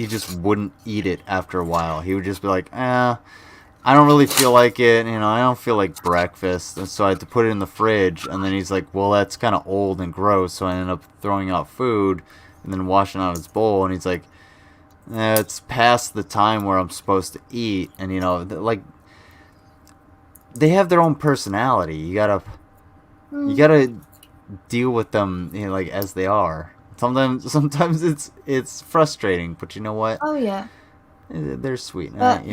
just wouldn't eat it after a while. He would just be like, I don't really feel like it. I don't feel like breakfast. And so I had to put it in the fridge. And then he's like, well, that's kind of old and gross. So I ended up throwing out food and then washing out his bowl. And he's like, it's past the time where I'm supposed to eat. And, like, they have their own personality. You gotta deal with them, like, as they are. Sometimes it's frustrating, but you know what? Oh yeah, they're sweet. But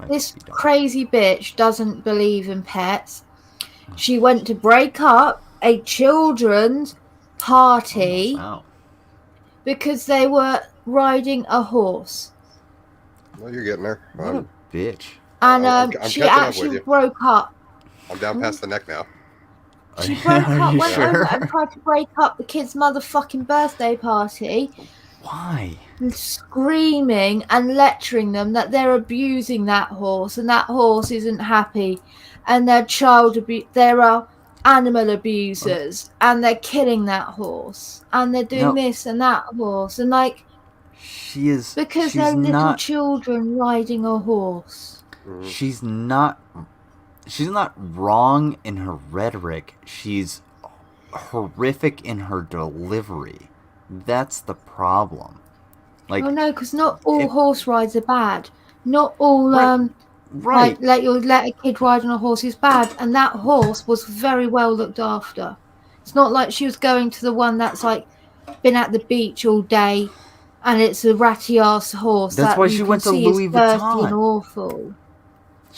this crazy bitch doesn't believe in pets. She went to break up a children's party because they were riding a horse. Well, you're getting there. What a bitch. And I'm she catching up actually with you. broke up. I'm down past the neck now. She broke up, went over and tried to break up the kid's motherfucking birthday party. Why? Screaming and lecturing them that they're abusing that horse and that horse isn't happy, and they're there are animal abusers and they're killing that horse and they're doing this and that horse, and like because they're little children riding a horse. She's not wrong in her rhetoric. She's horrific in her delivery. That's the problem. Like, oh no, because not all horse rides are bad. Not all right. Like you'll let a kid ride on a horse is bad, and that horse was very well looked after. It's not like she was going to the one that's like been at the beach all day, and it's a ratty ass horse. That's why she went to Louis Vuitton. And awful.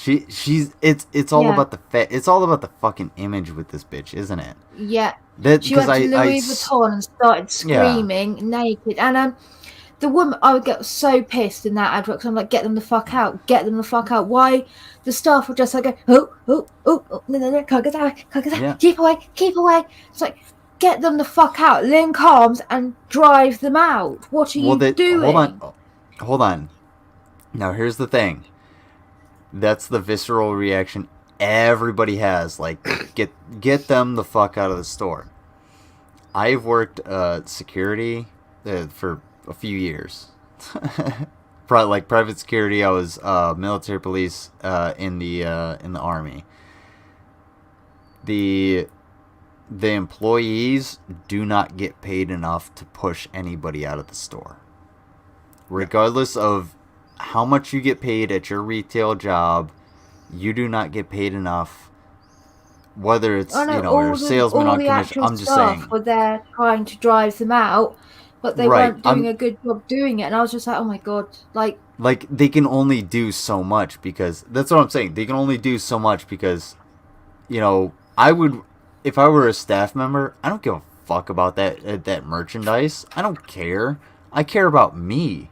It's all about it's all about the fucking image with this bitch, isn't it? Yeah. She went to Louis Vuitton and started screaming naked, and the woman, I would get so pissed in that advert because I'm like, get them the fuck out, get them the fuck out. Why the staff would just like go, oh, no, can't get that, keep away. It's like, get them the fuck out, link arms and drive them out. What are you doing? Hold on. Now here's the thing. That's the visceral reaction everybody has. Like, get them the fuck out of the store. I've worked security for a few years. Like private security. I was military police in the army. The employees do not get paid enough to push anybody out of the store, regardless of how much you get paid at your retail job. You do not get paid enough, whether it's you're a salesman on commission. I'm just saying, were there trying to drive them out, but they weren't doing a good job doing it. And I was just like, oh my god, like they can only do so much, because that's what I'm saying. They can only do so much because, I would, if I were a staff member, I don't give a fuck about that merchandise. I don't care. I care about me.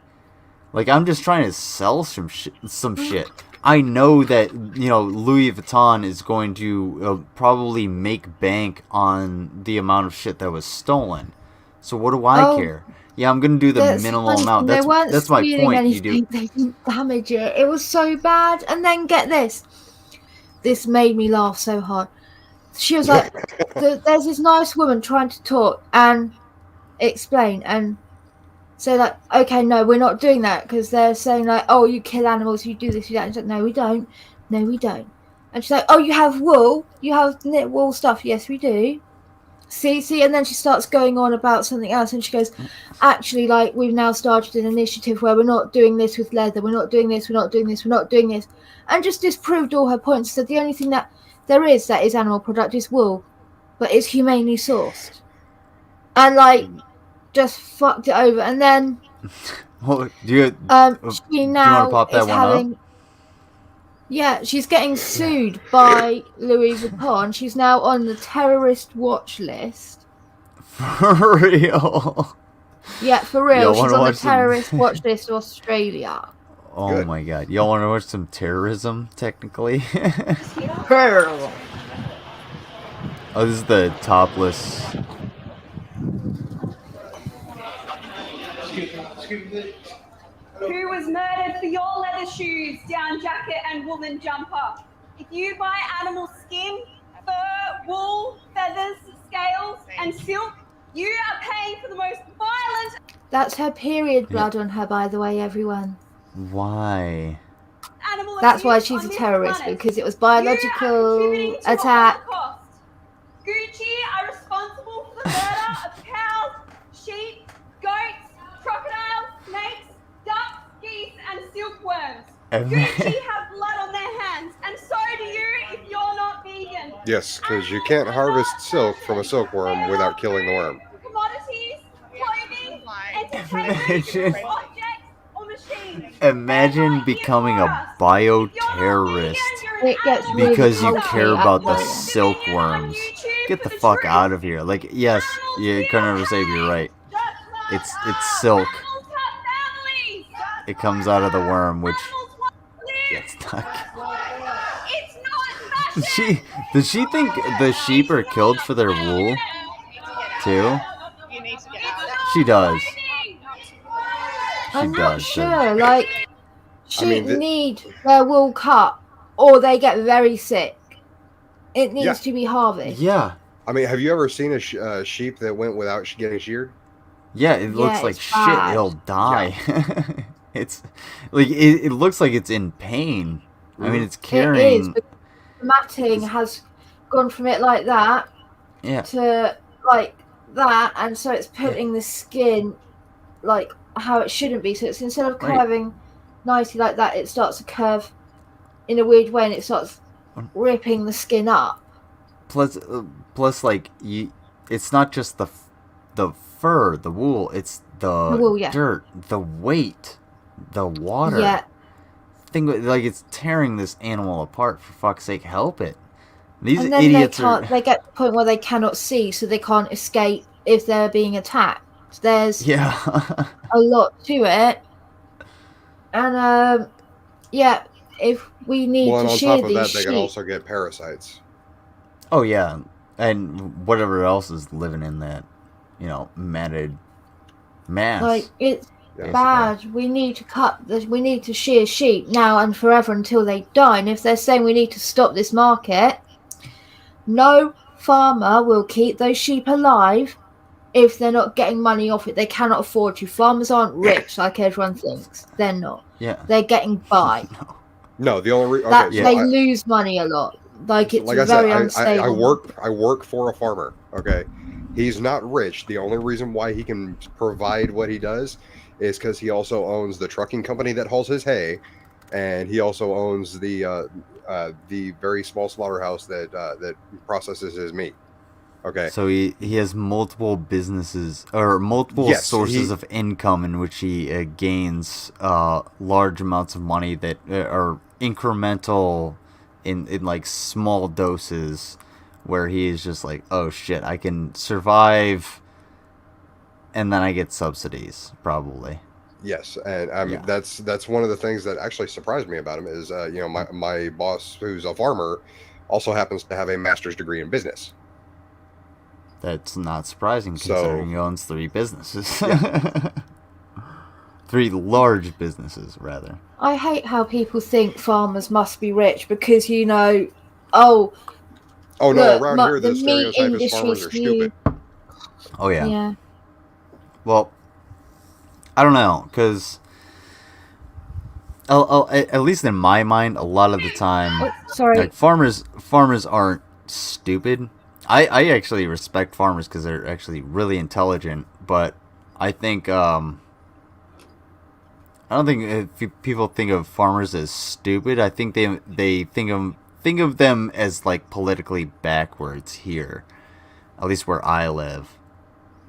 Like, I'm just trying to sell some shit. I know that, Louis Vuitton is going to probably make bank on the amount of shit that was stolen. So what do I care? Yeah, I'm going to do the minimal amount. That's my point. Anything. They didn't damage it. It was so bad. And then get this. This made me laugh so hard. She was like, there's this nice woman trying to talk and explain, and so like, okay, no, we're not doing that, because they're saying like, oh, you kill animals, you do this, you do that. And she's like, no, we don't. And she's like, oh, you have wool? You have knit wool stuff? Yes, we do. See, and then she starts going on about something else, and she goes, actually, like, we've now started an initiative where we're not doing this with leather, we're not doing this, we're not doing this, we're not doing this, and just disproved all her points. So the only thing that there is that is animal product is wool, but it's humanely sourced, and like, just fucked it over. And then, Well, do she you now want to pop that is one having. up? Yeah, she's getting sued by Louis Vuitton. She's now on the terrorist watch list. For real? Yeah, for real. Y'all She's wanna on the watch some- terrorist watch list of Australia. Oh my god. Y'all want to watch some terrorism, technically? Terrorism. Oh, this is the topless. Who was murdered for your leather shoes, down jacket, and woolen jumper? If you buy animal skin, fur, wool, feathers, scales, and silk, you are paying for the most violent. That's her period blood on her, by the way, everyone. Why? Animal That's why abuse she's on a this terrorist, planet. because it was You are biological contributing to a attack. Holocaust. Gucci are responsible for the murder of cows, sheep, goats, crocodiles, snakes, ducks, geese, and silkworms. Gucci have blood on their hands, and so do you if you're not vegan. Yes, because you can't harvest silk from a silkworm without killing the worm. Commodities, clothing, entertainment, objects, or machines. Imagine becoming a bioterrorist It gets really because you culty care at about the the moment. silkworms. Get the fuck out of here. Like, yes, you couldn't ever say you're right. It's silk. It comes out of the worm, which gets stuck. Does she think the sheep are killed for their wool too? She does. I'm not does, sure. Like, sheep mean, need their wool cut, or they get very sick. It needs Yeah. to be harvested. Yeah. I mean, have you ever seen a sheep that went without getting sheared? Yeah, it looks like it's shit. bad. It'll die. It's like it looks like it's in pain. I mean, it's It is. carrying. But the matting has gone from it like that Yeah. to like that, and so it's putting the skin like how it shouldn't be. So it's instead of Right. curving nicely like that, it starts to curve in a weird way, and it starts ripping the skin up. Plus, like it's not just the fur, the wool. It's the wool, yeah. dirt, the weight, the water. Yeah. Like it's tearing this animal apart. For fuck's sake, help it! These And then idiots they can't. are. They get to the point where they cannot see, so they can't escape if they're being attacked. There's Yeah. a lot to it, and yeah, if we need Well, and to on shear top of these that, they sheep, can also get parasites. Oh yeah, and whatever else is living in that, matted mass. like it's Yeah. bad. We need to cut this. We need to shear sheep now and forever until they die. And if they're saying we need to stop this market, no farmer will keep those sheep alive if they're not getting money off it. They cannot afford to. Farmers aren't rich like everyone thinks. They're not. Yeah. They're getting by. No, the only reason That they lose money a lot. Like it's like I very said, unstable. I work for a farmer. Okay, he's not rich. The only reason why he can provide what he does is because he also owns the trucking company that hauls his hay, and he also owns the very small slaughterhouse that processes his meat. Okay, So he has multiple businesses or multiple Yes, sources he- of income in which he gains large amounts of money that are incremental in like small doses, where he is just like, oh shit, I can survive, and then I get subsidies probably. Yes, and I mean that's one of the things that actually surprised me about him is my boss, who's a farmer, also happens to have a master's degree in business. That's not surprising So- considering he owns 3 businesses. 3 large businesses, rather. I hate how people think farmers must be rich because oh Oh no, look, around here the the meat stereotype is farmers are industry's stupid. Oh yeah. Yeah. Well, I don't know, because at least in my mind, a lot of the time, Oh, sorry. like farmers aren't stupid. I actually respect farmers because they're actually really intelligent, but I think I don't think people think of farmers as stupid. I think they think of them as like politically backwards here, at least where I live.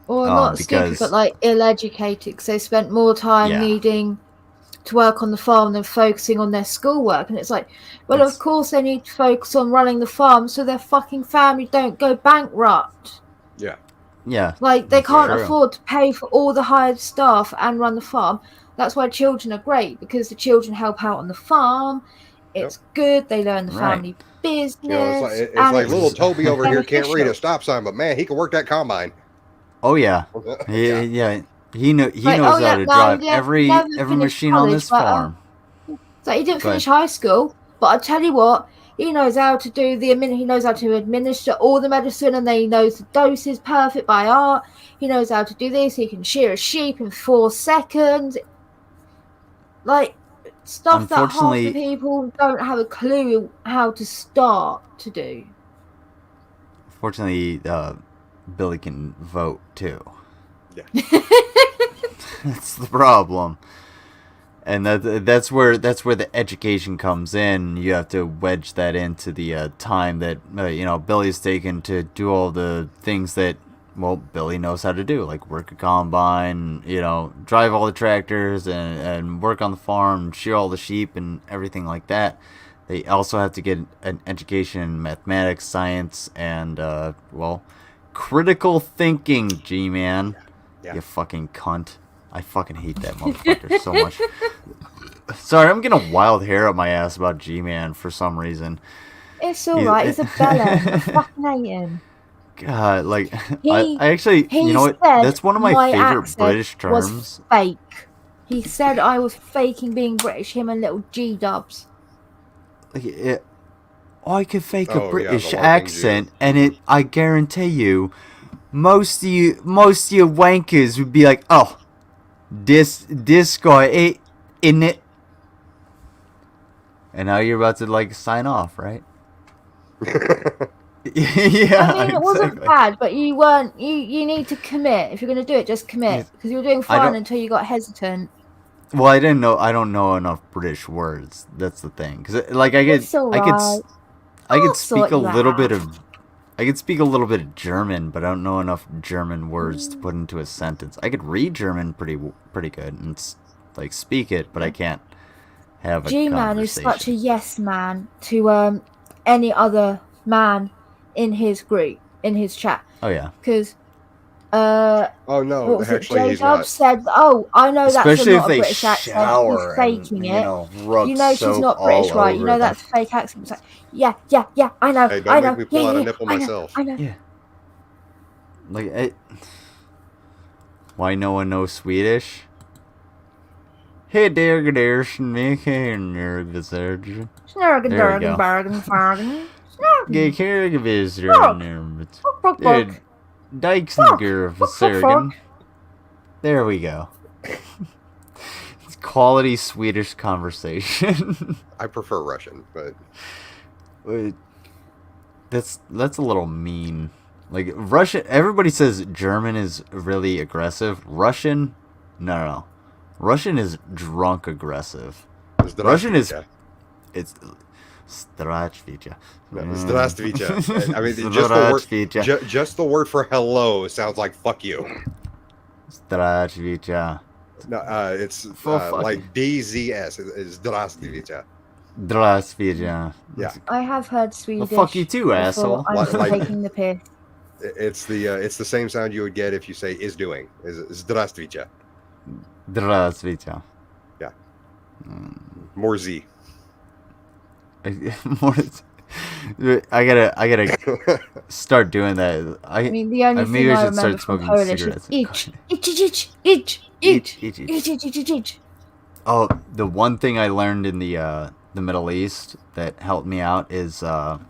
Or not stupid, but like ill-educated, because they spent more time needing to work on the farm than focusing on their schoolwork. And it's like, well, of course they need to focus on running the farm so their fucking family don't go bankrupt. Yeah. Yeah. Like, they can't afford to pay for all the hired staff and run the farm. That's why children are great, because the children help out on the farm. It's good. They learn the family business. You know, it's like little Toby over here can't read a stop sign, but man, he can work that combine. Oh yeah, yeah. He knows how to drive every machine on this farm. So he didn't finish high school, but I tell you what, he knows how to do he knows how to administer all the medicine, and then he knows the doses perfect by heart. He knows how to do this. He can shear a sheep in 4 seconds. Like, stuff that half the people don't have a clue how to start to do. Fortunately, Billy can vote too. Yeah. That's the problem. And that's where the education comes in. You have to wedge that into the time that Billy's taken to do all the things that Billy knows how to do, like work a combine, drive all the tractors and work on the farm, shear all the sheep and everything like that. They also have to get an education in mathematics, science, and critical thinking, G-Man. Yeah. You fucking cunt. I fucking hate that motherfucker so much. Sorry, I'm getting a wild hair up my ass about G-Man for some reason. It's alright, he's a bellend. I fucking hate him. God, like, I actually, you know what? That's one of my favorite British terms. Was fake. He said I was faking being British, him and little G-dubs. Like, I could fake a British accent, and I guarantee you, most of you wankers would be like, oh, this guy, isn't it? And now you're about to, like, sign off, right? Yeah, I mean, it wasn't bad, but you weren't. You need to commit. If you're going to do it, just commit, because you were doing fine until you got hesitant. Well, I don't know enough British words. That's the thing. Because like I could speak a little bit of German, but I don't know enough German words to put into a sentence. I could read German pretty good and like speak it, but I can't have a G-Man is such a yes man to any other man in his group, in his chat. Oh yeah. Because oh no, actually he's not. Said, "Oh, I know especially that's not a British accent. Shower He's faking it. You know she's not British, right? You know that's a fake accent." It's like, yeah, I know. Hey, don't make me pull out a nipple myself. I know. Yeah. Like, why no one knows Swedish? Hey, there, Snake, here, Nervisurge. Get care of his Dude, Dykesnigger. There we go. It's quality Swedish conversation. I prefer Russian, but that's a little mean. Like Russian, everybody says German is really aggressive. Russian, no. Russian is drunk aggressive. Russian is it's Здравствуйте. Здравствуйте. I mean, just the word for hello sounds like fuck you. Здравствуйте. No, it's like DZS. It's Здравствуйте. Здравствуйте. Yeah. I have heard Swedish. Well, fuck you too, asshole. I'm taking the piss. It's the same sound you would get if you say is doing. Is Здравствуйте. Здравствуйте. Yeah. More Z. More. I gotta start doing that. I mean, the only maybe thing I I should remember start from smoking Polish cigarettes. is itch. Oh, the one thing I learned in the Middle East that helped me out is just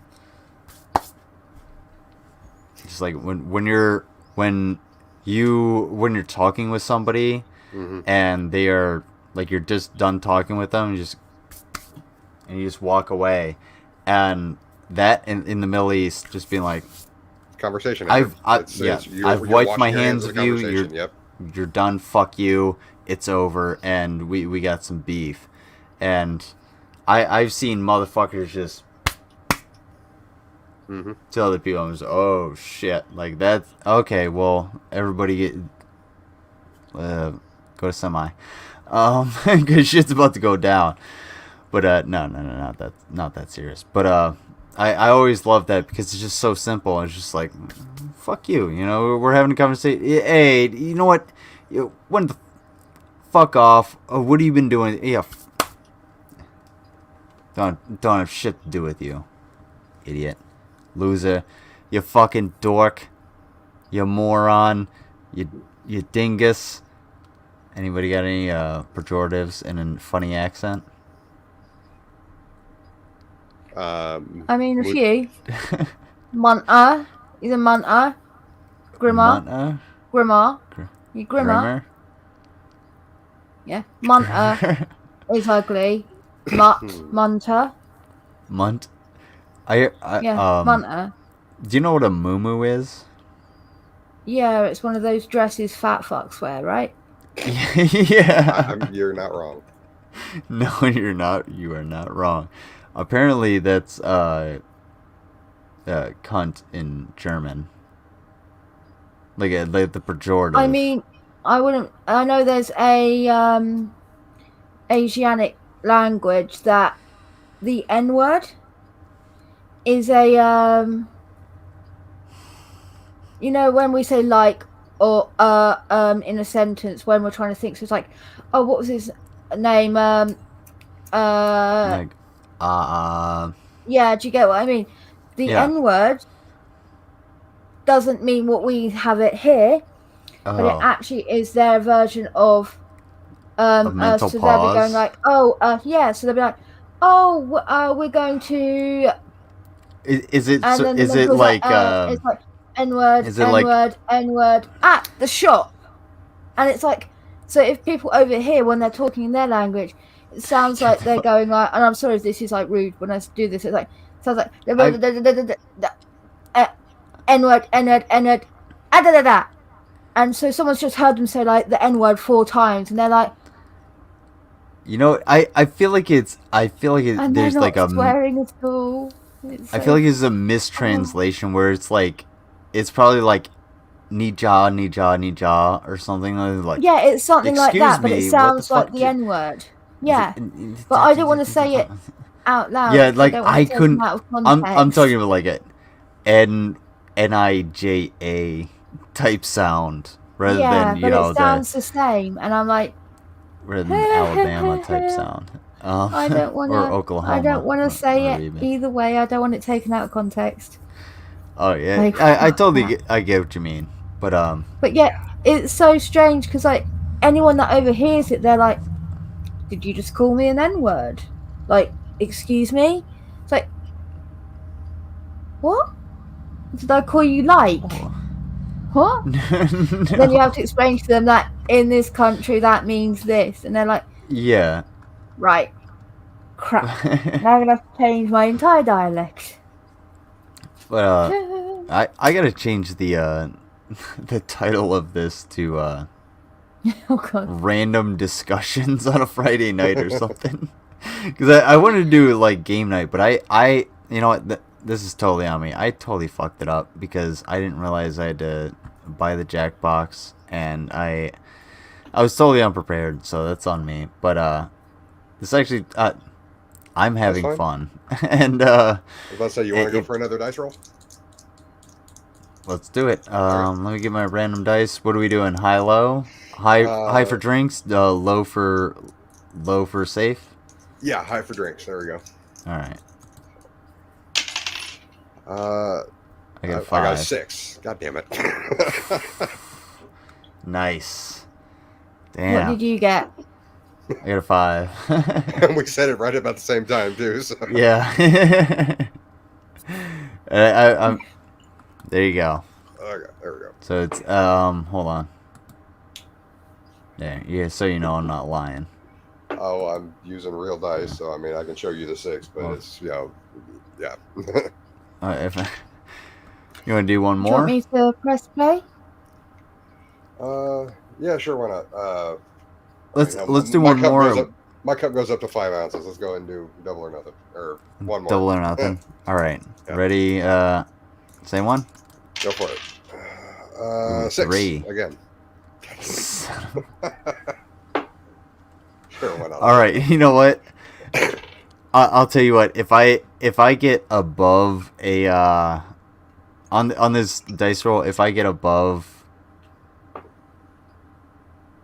like when you're talking with somebody and they are like you're just done talking with them, you just walk away, and that in the Middle East just being like conversation. I've you're wiped my washing your hands of of you. the You're conversation. Yep. you're done. Fuck you. It's over, and we got some beef. And I've seen motherfuckers just to other people. I'm just, oh shit, like that's okay. Well, everybody get go to semi, because shit's about to go down. But no, not that serious. But I always love that because it's just so simple. It's just like, fuck you. You know, we're having a conversation. Hey, you know what? When the fuck off. What have you been doing? Yeah. Don't have shit to do with you, idiot, loser, you fucking dork, you moron, you dingus. Anybody got any pejoratives in a funny accent? I mean, a few. Munter. He's a munter. Grimmer. Grimmer. You grimmer. Yeah. Munter is ugly. Munter. Munt. Yeah, munter. Do you know what a muumuu is? Yeah, it's one of those dresses fat fucks wear, right? Yeah. You're not wrong. No, you're not. You are not wrong. Apparently, that's cunt in German. Like the pejorative. I mean, I wouldn't. I know there's a Asiatic language that the N word is a you know, when we say like or in a sentence when we're trying to think, so it's like, oh, what was his name? Like yeah, do you get what I mean? The Yeah. N word doesn't mean what we have it here, but it Oh. actually is their version of mental so they'll be pause. going like, oh, yeah, so they'll be like, oh, we're going to. Is it And so, then the is it mental's like it's like N word, is it N like- word, N word at the shop, and it's like, so if people over here when they're talking in their language, it sounds like they're going like, and I'm sorry if this is like rude when I do this, it's like sounds like N word, N word, N word, da. And so someone's just heard them say like the N word 4 times, and they're like, you know, I feel like it's and they're there's not like a swearing at all. I feel like it's a mistranslation where it's like it's probably like nija or something like Yeah, it's something like that, "Excuse but it me, what sounds the like fuck the did-" N word. Yeah, but I don't want to say it out loud. Yeah, 'cause like don't want I to take couldn't. them out of I'm context. talking about like a NIJA type sound rather Yeah, than you but know it sounds the same, and I'm like, rather than Alabama type sound. I don't want or to. Oklahoma. I don't want to say or it even- either way. I don't want it taken out of context. Oh yeah, Like, I totally get, I get what you mean, but But yeah, it's so strange because like anyone that overhears it, they're like, "Did you just call me an N word? Like, excuse me?" It's like, what? Did I call you like? What? Then you have to explain to them that in this country that means this, and they're like, yeah. right, crap. Now I'm gonna have to change my entire dialect. But I gotta change the the title of this to Oh god. random discussions on a Friday night or something. Because I wanted to do like game night, but I you know what, this is totally on me. I totally fucked it up because I didn't realize I had to buy the Jackbox, and I was totally unprepared, so that's on me. But this actually I'm having fun. And I was about to say, you want to go for another dice roll? let's do it. Let me get my random dice. What are we doing? High, low? High for drinks, low for safe? Yeah, high for drinks. There we go. All right. I got a 5. I got a 6. God damn it. Nice. Damn. What did you get? I got a 5. And we said it right about the same time too. So. Yeah. I'm there you go. Okay, there we go. So it's hold on. There, yeah, so you know I'm not lying. Oh, I'm using real dice, so I mean I can show you the 6, but it's yeah. If You want to do one Do you want more? me to press play? Yeah, sure. Why not? Let's do my one cup more. Goes up, my cup goes up to 5 ounces. Let's go ahead and do double or nothing, or one more. Double or nothing. All right. Yeah. Ready? Same one. Go for it. Ooh, 6 3 again. Sure, why not? All right. You know what? I'll tell you what. If I get above a on this dice roll, if I get above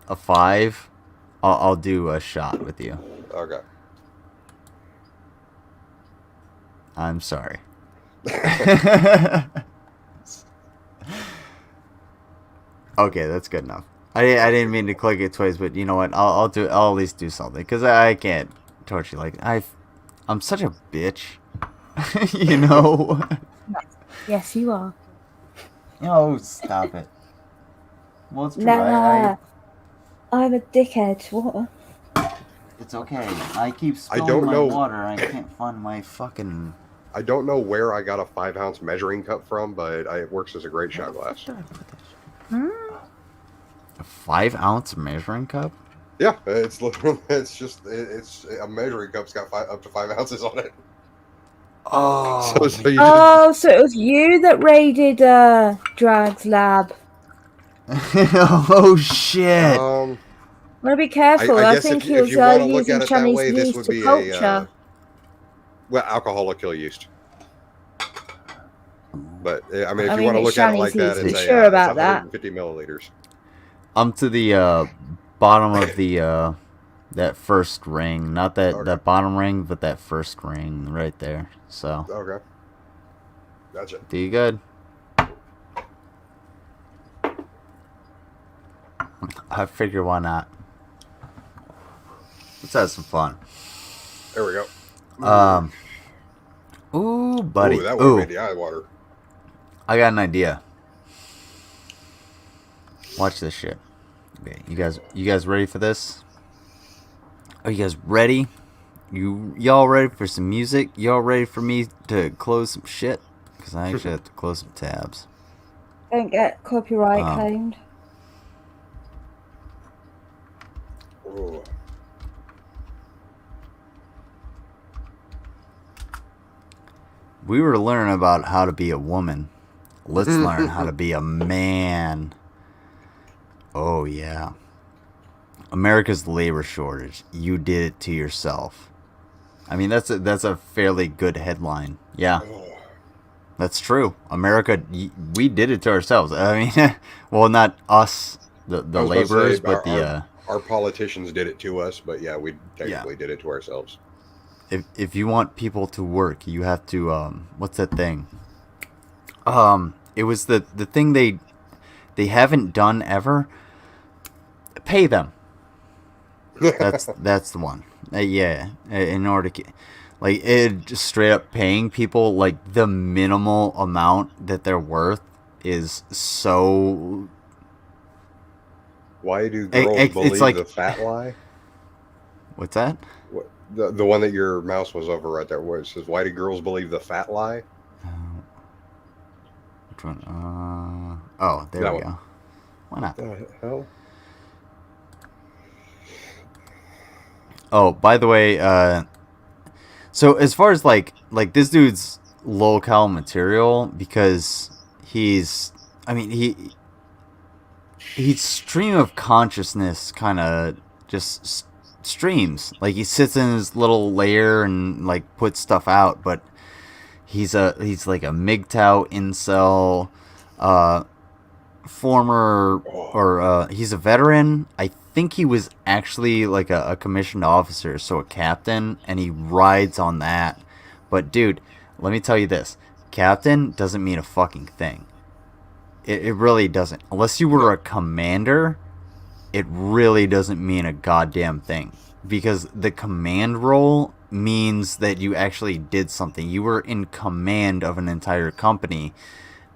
a 5, I'll do a shot with you. Okay. I'm sorry. Okay, that's good enough. I didn't mean to click it twice, but you know what? I'll at least do something because I can't torture you. Like I'm such a bitch, you know. Yes, you are. Oh, stop it. Well, it's true. Nah, I'm a dickhead. What? It's okay. I keep I don't my know. water. I can't find my fucking. I don't know where I got a 5-ounce measuring cup from, but it works as a great shot glass. A 5-ounce measuring cup? Yeah, it's literally it's a measuring cup's got up to 5 ounces on it. Oh, so you So it was you that raided Drag's lab. Oh shit! Well, be careful. I guess think if he you was want to look using at it that Chinese way, this yeast would to be culture. well, alcohol will kill yeast. But I mean, if I you mean, want to it's look at it like Chinese that, yeast. it's Sure about it's that. 150 milliliters. I'm to the bottom of the that first ring, not that bottom ring, but that first ring right there. So. Okay. Gotcha. Do you good? I figure why not. Let's have some fun. There we go. Ooh, buddy. Ooh, that one made the eye water. I got an idea. Watch this shit. Okay, you guys ready for this? Are you guys ready? Y'all ready for some music? Y'all ready for me to close some shit? Because I actually have to close some tabs. Don't get copyright claimed. Ooh. We were learning about how to be a woman. Let's learn how to be a man. Oh, yeah. America's labor shortage. You did it to yourself. I mean, that's a fairly good headline. Yeah. That's true. America, we did it to ourselves. I mean, well, not us, the laborers, but our politicians did it to us. But yeah, we technically did it to ourselves. If you want people to work, you have to what's that thing? It was the thing they haven't done ever. Pay them. That's the one. Yeah, in order to like it just straight up paying people like the minimal amount that they're worth is so. Why do girls believe like, the fat lie? What's that? The one that your mouse was over right there, where it says, "Why do girls believe the fat lie?" Which one? Oh, there that we one. go. Why not? The hell? Oh, by the way, so as far as like this dude's low-cal material, because he's stream of consciousness kind of just streams. Like he sits in his little lair and like puts stuff out, but he's like a MGTOW incel, he's a veteran. I think he was actually like a commissioned officer, so a captain, and he rides on that. But dude, let me tell you this. Captain doesn't mean a fucking thing. It really doesn't. Unless you were a commander, it really doesn't mean a goddamn thing. Because the command role means that you actually did something. You were in command of an entire company,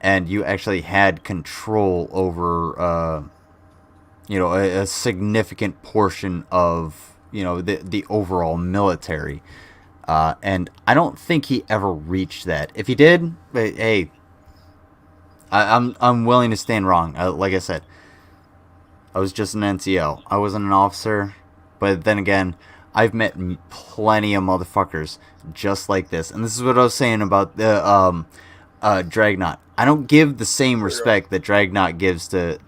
and you actually had control over a significant portion of the overall military, and I don't think he ever reached that. If he did, hey, I'm willing to stand wrong. Like I said, I was just an NCO. I wasn't an officer, but then again, I've met plenty of motherfuckers just like this. And this is what I was saying about the Dragnot. I don't give the same respect that Dragnot gives to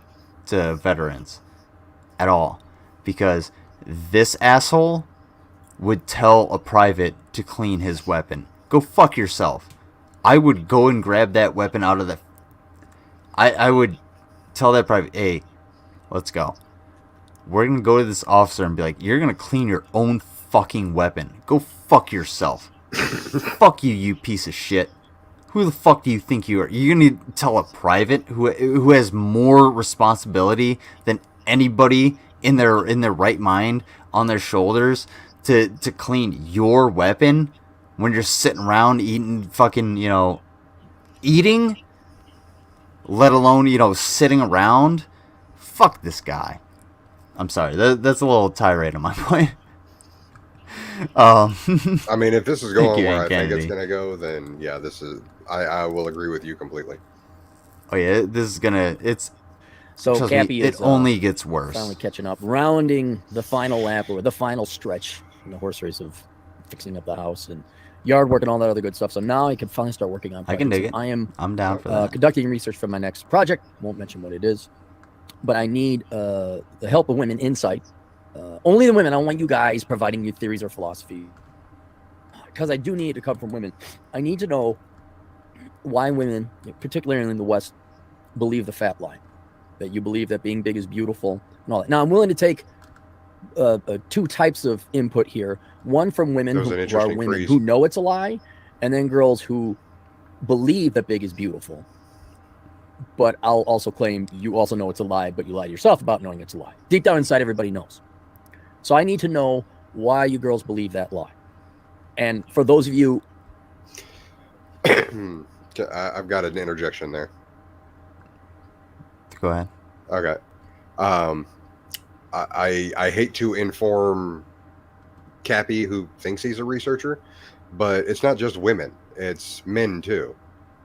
veterans at all, because this asshole would tell a private to clean his weapon. Go fuck yourself. I would go and grab that weapon out of the... I would tell that private, hey, let's go. We're going to go to this officer and be like, you're going to clean your own fucking weapon. Go fuck yourself. Fuck you, you piece of shit. Who the fuck do you think you are? You're going to tell a private who has more responsibility than anybody in their right mind on their shoulders to clean your weapon when you're sitting around eating fucking, eating, let alone, sitting around? Fuck this guy. I'm sorry. That's a little tirade on my point. I mean, if this is going where I think it's going to go, then yeah, this is... I will agree with you completely. Oh yeah, this is gonna... So Cappy it only gets worse. Finally catching up, rounding the final lap or the final stretch in the horse race of fixing up the house and yard work and all that other good stuff. So now I can finally start working on projects. I can dig it. I'm down for that. Conducting research for my next project. Won't mention what it is, but I need the help of women insight. Only the women. I don't want you guys providing you theories or philosophy, because I do need it to come from women. I need to know why women, particularly in the West, believe the fat lie, that you believe that being big is beautiful and all that. Now, I'm willing to take two types of input here. One from women who are women who know it's a lie, and then girls who believe that big is beautiful. But I'll also claim you also know it's a lie, but you lie to yourself about knowing it's a lie. Deep down inside, everybody knows. So I need to know why you girls believe that lie. And for those of you... I've got an interjection there. Go ahead. Okay. I hate to inform Cappy, who thinks he's a researcher, but it's not just women; it's men too.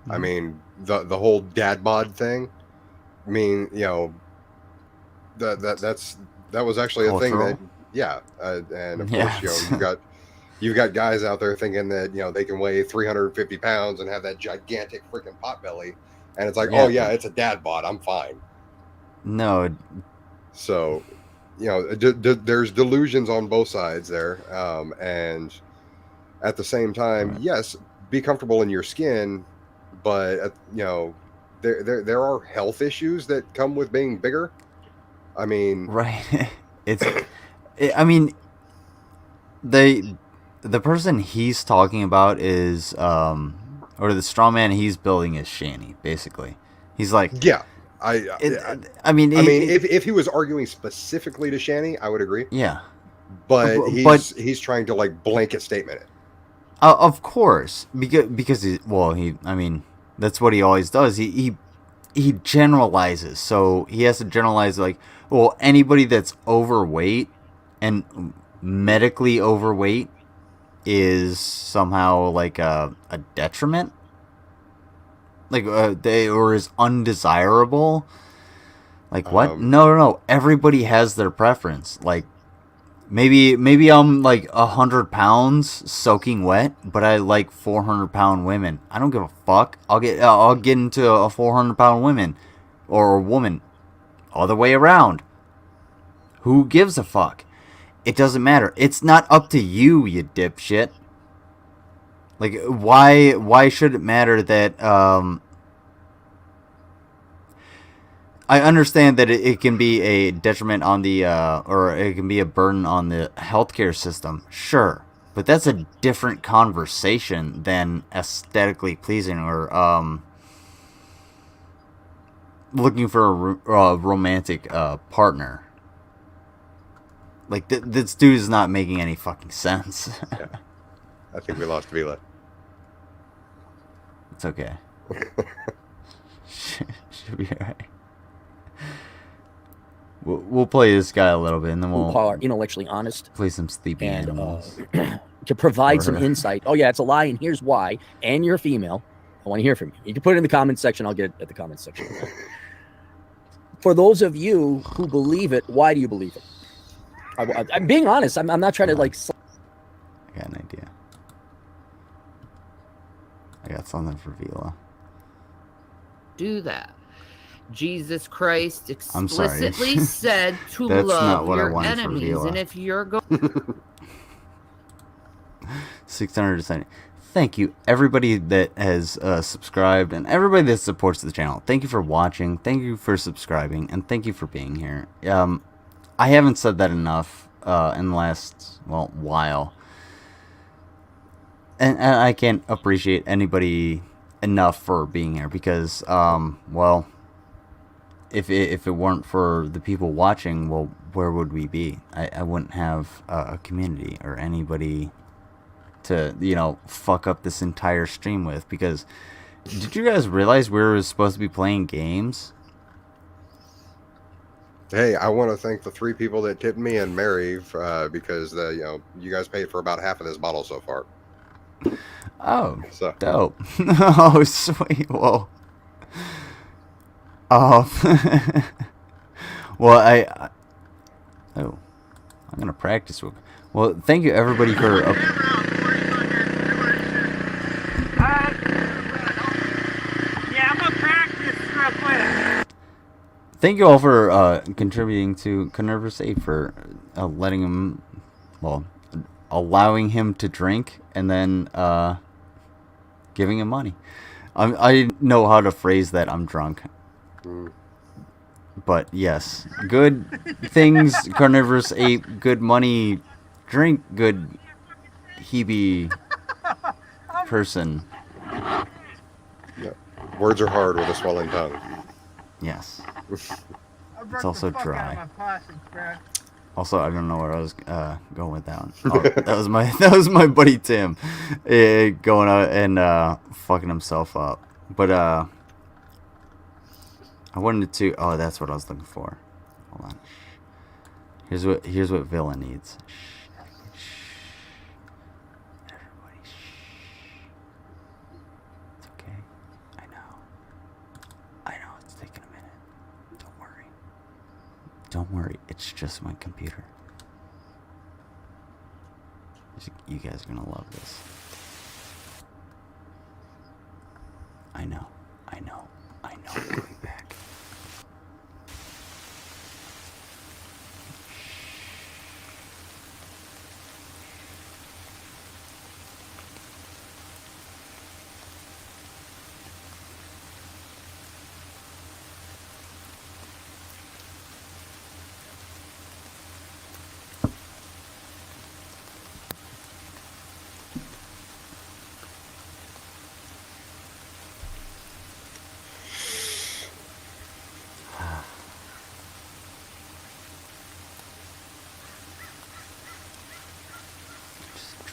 I mean, the whole dad bod thing. I mean, that was actually a thing that, and of course, you've got guys out there thinking that they can weigh 350 pounds and have that gigantic freaking pot belly, and it's like, oh yeah, it's a dad bod, I'm fine. No. So, there's delusions on both sides there, and at the same time, yes, be comfortable in your skin, but there are health issues that come with being bigger. I mean, right? The person he's talking about is, or the straw man he's building is Shanny, basically. He's like, yeah. If he was arguing specifically to Shanny, I would agree. Yeah, but he's trying to blanket statement it. Of course, because that's what he always does. He generalizes, so he has to generalize anybody that's overweight and medically overweight is somehow a detriment. Or is undesirable. What? No. Everybody has their preference. Maybe I'm 100 pounds soaking wet, but I like 400-pound women. I don't give a fuck. I'll get into a 400-pound woman or a woman. Other way around. Who gives a fuck? It doesn't matter. It's not up to you, you dipshit. Why should it matter that, I understand that it can be a detriment on the, or it can be a burden on the healthcare system. Sure. But that's a different conversation than aesthetically pleasing or, looking for a romantic, partner. This dude is not making any fucking sense. Yeah. I think we lost Vila. It's okay. Should be alright. We'll play this guy a little bit, and then we'll are intellectually honest. Play some sleepy animals to provide some insight. Oh yeah, it's a lie, and here's why. And you're female, I want to hear from you. You can put it in the comments section. I'll get it at the comments section. For those of you who believe it, why do you believe it? I'm being honest. I'm not trying to like. I got an idea. I got something for Vila. Do that. Jesus Christ I'm sorry. explicitly said to That's not love what I your wanted for enemies, Vila. and if you're going 670. Thank you, everybody that has subscribed and everybody that supports the channel. Thank you for watching. Thank you for subscribing, and thank you for being here. I haven't said that enough in the last while, and I can't appreciate anybody enough for being here because if it weren't for the people watching, well, where would we be? I wouldn't have a community or anybody to, you know, fuck up this entire stream with. Because did you guys realize we were supposed to be playing games? Hey, I want to thank the 3 people that tipped me and Mary because you guys paid for about half of this bottle so far. Oh, so dope. Oh, sweet. Whoa. Oh. Well, I'm gonna practice. Well, thank you everybody for. Yeah, I'm gonna practice real quick. Thank you all for contributing to Converse 8 for letting him, allowing him to drink and then giving him money. I know how to phrase that. I'm drunk. But yes, good things, Carnivorous Ape, good money, drink, good Hebe person. Yep. Words are hard with a swollen tongue. Yes. It's also dry. Also, I don't know where I was going with that one. Oh, that was my buddy Tim going out and fucking himself up. But I wanted to. Oh, that's what I was looking for. Hold on. Here's what Villa needs. Everybody, It's okay. I know it's taking a minute. Don't worry. Don't worry. It's just my computer. You guys are gonna love this. I know. I'm coming back.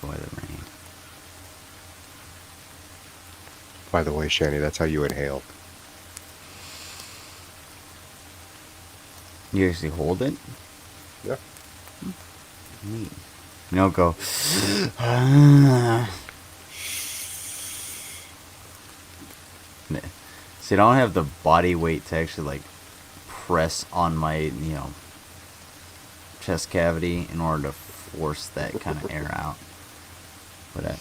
Enjoy the rain. By the way, Shani, that's how you inhale. You actually hold it? Yeah. Neat. You don't go. See, I don't have the body weight to actually like press on my, chest cavity in order to force that kind of air out. But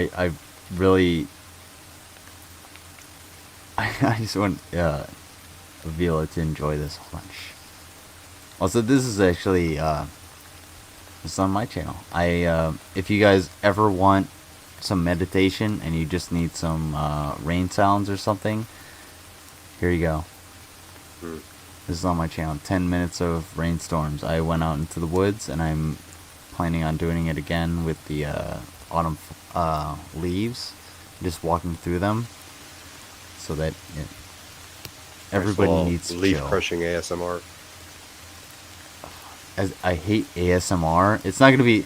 I really I just want Vila to enjoy this whole bunch. Also, this is actually it's on my channel. If you guys ever want some meditation and you just need some rain sounds or something, here you go. This is on my channel. 10 minutes of rainstorms. I went out into the woods and I'm planning on doing it again with the autumn leaves, just walking through them, so that everybody needs to leaf chill. crushing ASMR. As I hate ASMR. It's not gonna be.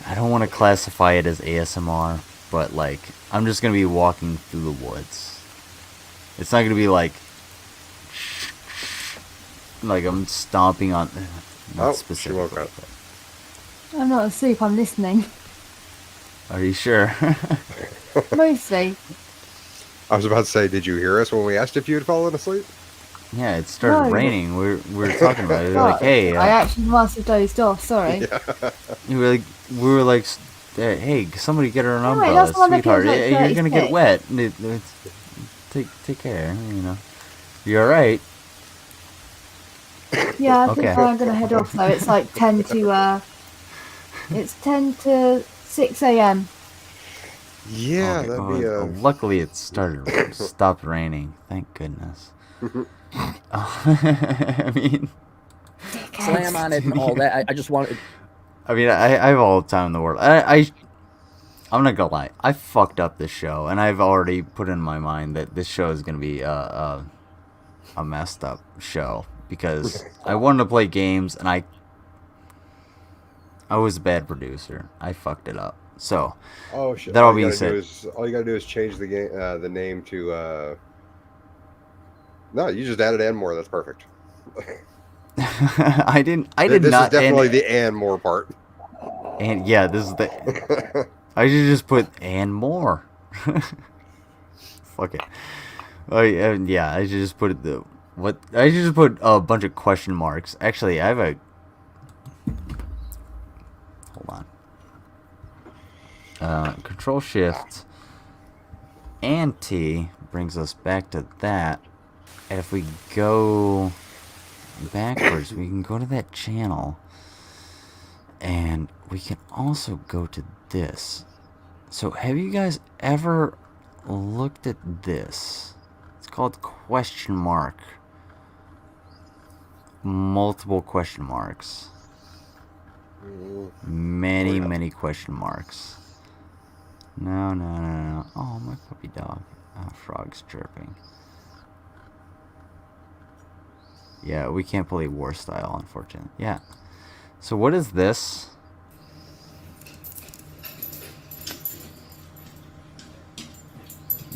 I don't want to classify it as ASMR, but like I'm just gonna be walking through the woods. It's not gonna be like I'm stomping on. Not specific. I'm not asleep. I'm listening. Are you sure? Mostly. I was about to say, did you hear us when we asked if you had fallen asleep? Yeah, it started No. raining. We were talking about it. We were like, hey, I actually must have dozed off. Sorry. Yeah. we were like, hey, somebody get her an Anyway, umbrella, that's the one that sweetheart. gives, like, You're gonna get 36. wet. Take care. You know, you all right? Yeah, I think Okay. I'm gonna head off though. It's like 10 to 6 a.m. Yeah, Okay, that'd be luckily it stopped raining. Thank goodness. I mean, Slam on it and all that. I just wanted. I mean, I have all the time in the world. I'm not gonna lie. I fucked up this show, and I've already put in my mind that this show is gonna be a messed up show because I wanted to play games, and I was a bad producer. I fucked it up. So, oh shit! That all All you being gotta said, all you gotta do is change the game, the name to. No, you just added and more. That's perfect. I did not. This is definitely the and more part. And yeah, this is the. I should just put and more. Fuck it. Oh yeah, I should just put I should just put a bunch of question marks. Actually, I have a. Hold on. Control Shift and T brings us back to that. And if we go backwards, we can go to that channel. And we can also go to this. So have you guys ever looked at this? It's called question mark. Multiple question marks. Many question marks. No. Oh, my puppy dog. Frog's chirping. Yeah, we can't play war style, unfortunately. Yeah. So what is this?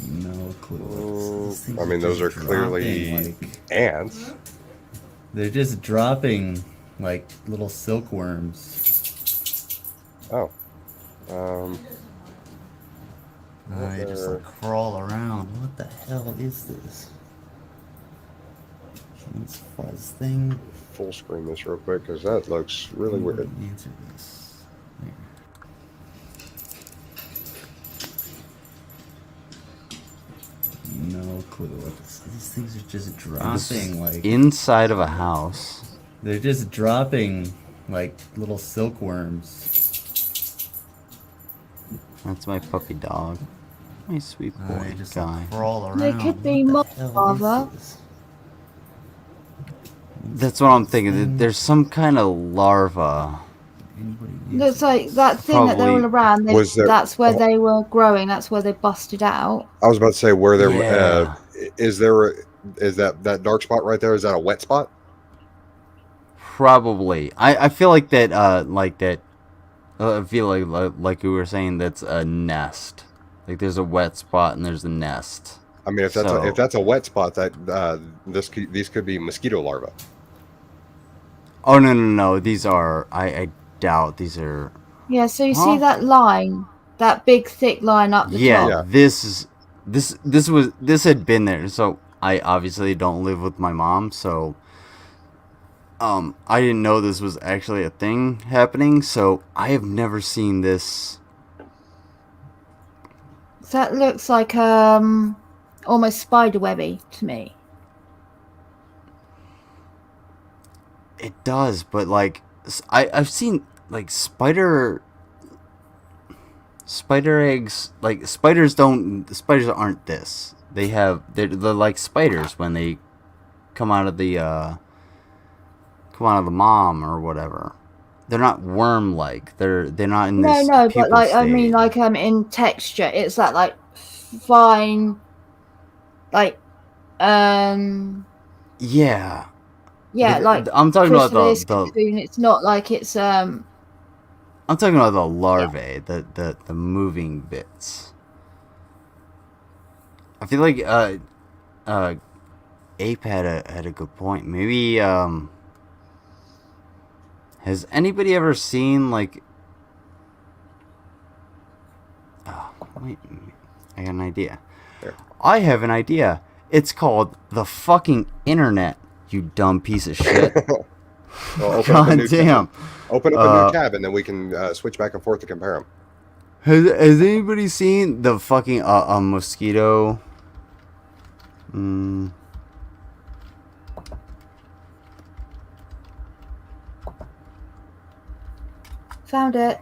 No clue. I mean, those are clearly ants. They're just dropping like little silkworms. Oh. They just like crawl around. What the hell is this? This fuzz thing. Full screen this real quick because that looks really weird. Answer this. There. No clue what this. These things are just dropping like inside of a house. They're just dropping like little silkworms. That's my puppy dog. My sweet boy They just guy. like crawl around. They could be more father. That's what I'm thinking. There's some kind of larva. Looks like that thing that they're all around. That's where they were growing. That's where they busted out. I was about to say where there Yeah. is that dark spot right there? Is that a wet spot? Probably. I feel like that. I feel like we were saying that's a nest. Like there's a wet spot and there's a nest. I mean, if that's a wet spot, that these could be mosquito larvae. Oh no! These are. I doubt these are. Yeah. So you see that line, that big thick line up the top. Yeah. This had been there. So I obviously don't live with my mom. So I didn't know this was actually a thing happening. So I have never seen this. That looks like almost spiderwebby to me. It does, but like I've seen like spider eggs. Like spiders aren't this. They're like spiders when they come out of the mom or whatever. They're not worm like. They're not in this. No, but like state. I mean, like in texture, it's that like fine, like Yeah. yeah, like I'm talking about chrysalis, the cocoon. It's not like it's I'm talking about the larvae, the moving bits. I feel like Ape had a good point. Maybe has anybody ever seen like I got an idea. There. I have an idea. It's called the fucking internet, you dumb piece of shit. Well, open up a God new damn. tab. Open up a new tab, and then we can switch back and forth to compare them. Has anybody seen the fucking mosquito? Found it.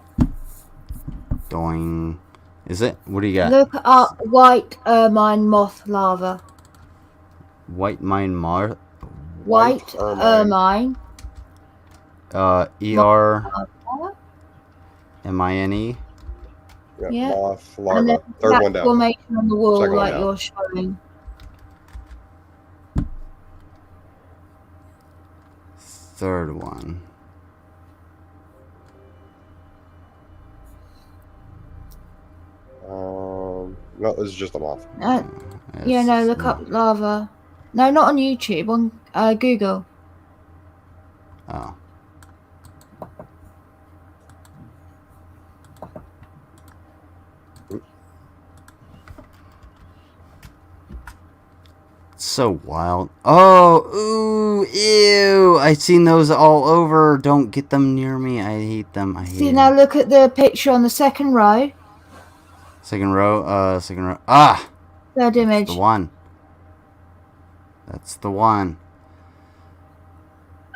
Doing. Is it? What do you got? Look up white ermine moth larva. White mine mar. White ermine. ERMINE. Yeah. Moth And larva. then Third that one down. formation on the wall, Second one like down. you're showing. Third one. No, this is just a moth. Yeah, no, look up lava. No, not on YouTube, on Google. Oh. So wild. Oh, ooh, ew. I've seen those all over. Don't get them near me. I hate them. I hate See, them. now look at the picture on the second row. Second row. Second row. Ah! Third image. That's the one. That's the one.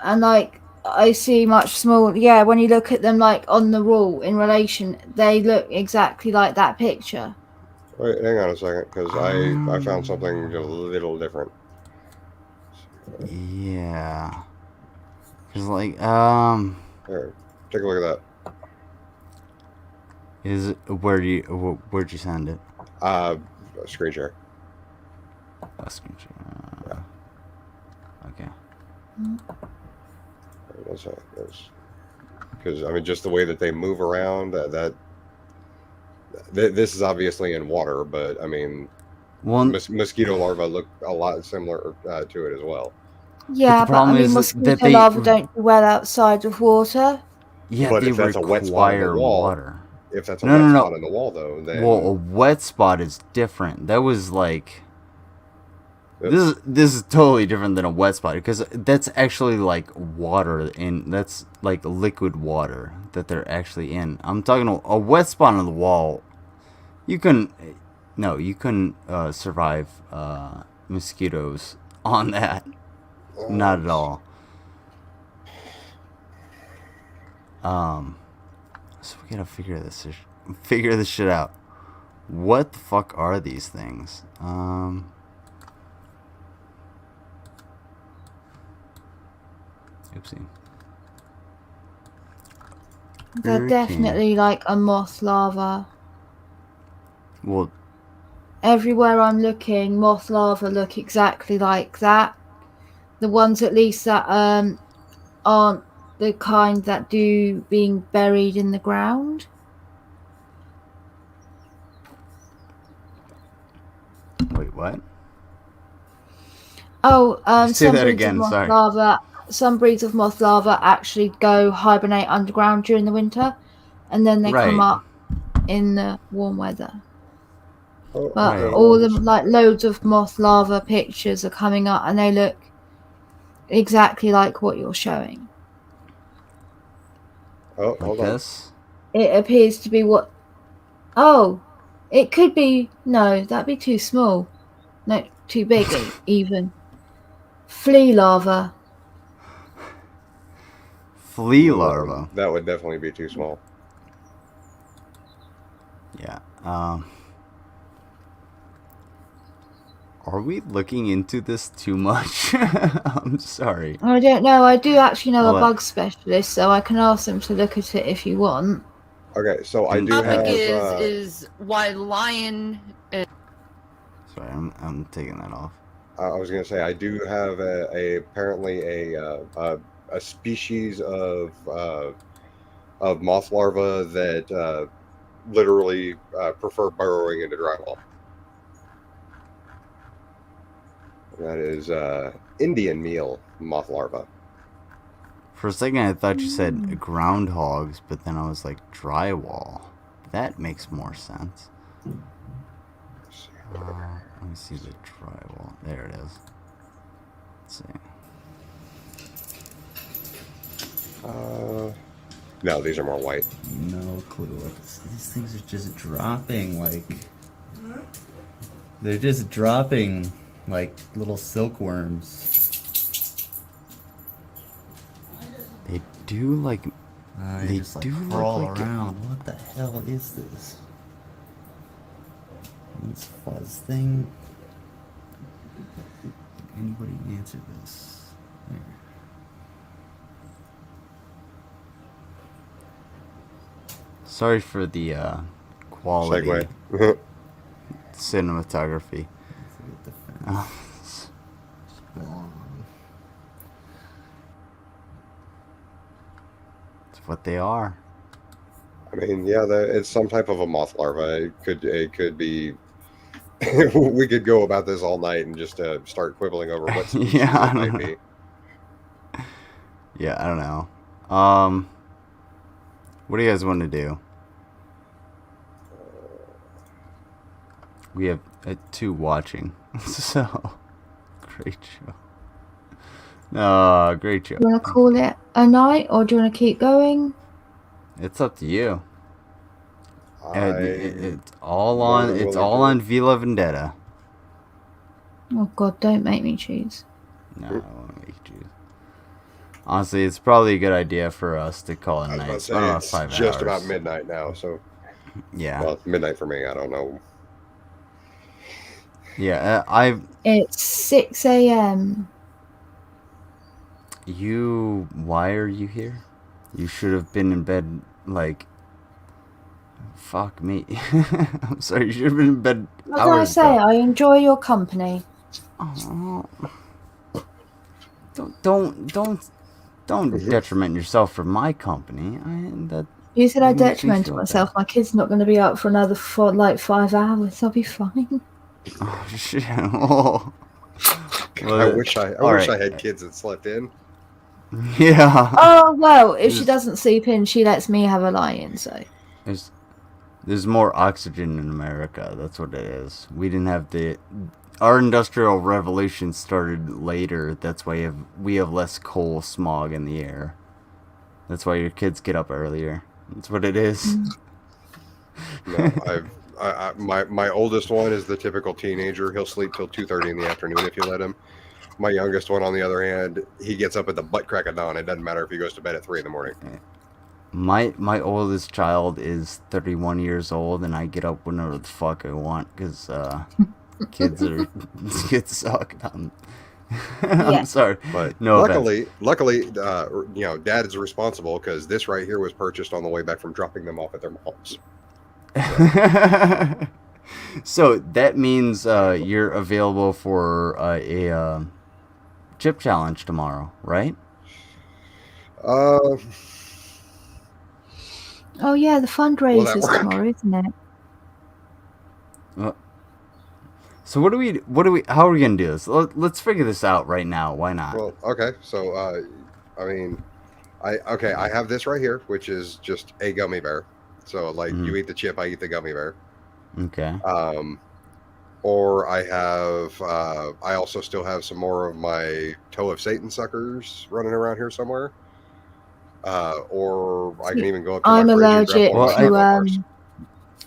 And like, I see much smaller. Yeah, when you look at them like on the wall in relation, they look exactly like that picture. Wait, hang on a second, because I found something a little different. Yeah. Cause like Here, take a look at that. Is where'd you send it? Screen share. Screen share. Okay. Because I mean, just the way that they move around, this is obviously in water, but I mean, mosquito larvae look a lot similar to it as well. Yeah, but I mean, mosquito larvae don't do well outside of water. Yeah, but they if that's a wet spot on the require wall, water. if that's a wet spot on the wall, though, then well, a wet spot is different. That was like this is totally different than a wet spot because that's actually like water that's like liquid water that they're actually in. I'm talking a wet spot on the wall. You couldn't survive mosquitoes on that. Not at all. So we gotta figure this shit out. What the fuck are these things? Oopsie. They're definitely like a moth larva. Well, everywhere I'm looking, moth larvae look exactly like that. The ones at least that aren't the kind that do being buried in the ground. Wait, what? Oh, say that again, sorry. Some breeds of moth larvae actually go hibernate underground during the winter, and then they come up in the warm weather. But all the like loads of moth larva pictures are coming up, and they look exactly like what you're showing. Oh, hold on. It appears to be what. Oh, it could be. No, that'd be too small. No, too big even. Flea larva. Flea larva. That would definitely be too small. Yeah. Are we looking into this too much? I'm sorry. I don't know. I do actually know a bug specialist, so I can ask them to look at it if you want. Okay, so I do Topic have. is why lion. Sorry, I'm taking that off. I was gonna say I do have apparently a species of moth larvae that literally prefer burrowing into drywall. That is Indian meal moth larva. For a second, I thought you said groundhogs, but then I was like drywall. That makes more sense. Let me see the drywall. There it is. Let's see. No, these are more white. No clue what these things are just dropping like. They're just dropping like little silkworms. They do like. They just like crawl around. What the hell is this? This fuzz thing. Anybody answer this? There. Sorry for the quality. Segue. Cinematography. It's what they are. I mean, yeah, it's some type of a moth larva. It could be. We could go about this all night and just start quibbling over what species Yeah, it might be. Yeah, I don't know. What do you guys want to do? We have 2 watching, so great show. No, great show. Do you want to call it a night, or do you want to keep going? It's up to you. It's all on. It's all on Vila Vendetta. Oh God, don't make me choose. No, I won't make you choose. Honestly, it's probably a good idea for us to call it night. It's just about midnight now, so yeah. Well, midnight for me. I don't know. Yeah, It's 6 a.m. Why are you here? You should have been in bed, like. Fuck me. I'm sorry, you should have been in bed. What can I say? I enjoy your company. Oh. Don't detriment yourself for my company. You said I that makes me detrimented feel myself. My kid's not going to be up for another 5 hours. I'll be fine. Oh shit! Oh. Well, I wish I had kids that slept in. Yeah. Oh well, if she doesn't sleep in, she lets me have a lie-in. So there's more oxygen in America. That's what it is. We didn't have our industrial revolution started later. That's why we have less coal smog in the air. That's why your kids get up earlier. That's what it is. No, my oldest one is the typical teenager. He'll sleep till 2:30 in the afternoon if you let him. My youngest one, on the other hand, he gets up at the butt crack of dawn. It doesn't matter if he goes to bed at 3 in the morning. My oldest child is 31 years old, and I get up whenever the fuck I want because kids suck. I'm sorry, but no luckily, Dad is responsible because this right here was purchased on the way back from dropping them off at their moms. So that means you're available for a chip challenge tomorrow, right? Oh yeah, the fundraiser's tomorrow, isn't it? So what do we? How are we gonna do this? Let's figure this out right now. Why not? Well, okay. So, I mean, I have this right here, which is just a gummy bear. So, like, you eat the chip, I eat the gummy bear. Okay. Or I also still have some more of my Toe of Satan suckers running around here somewhere. Or I can even go up to I'm my allergic to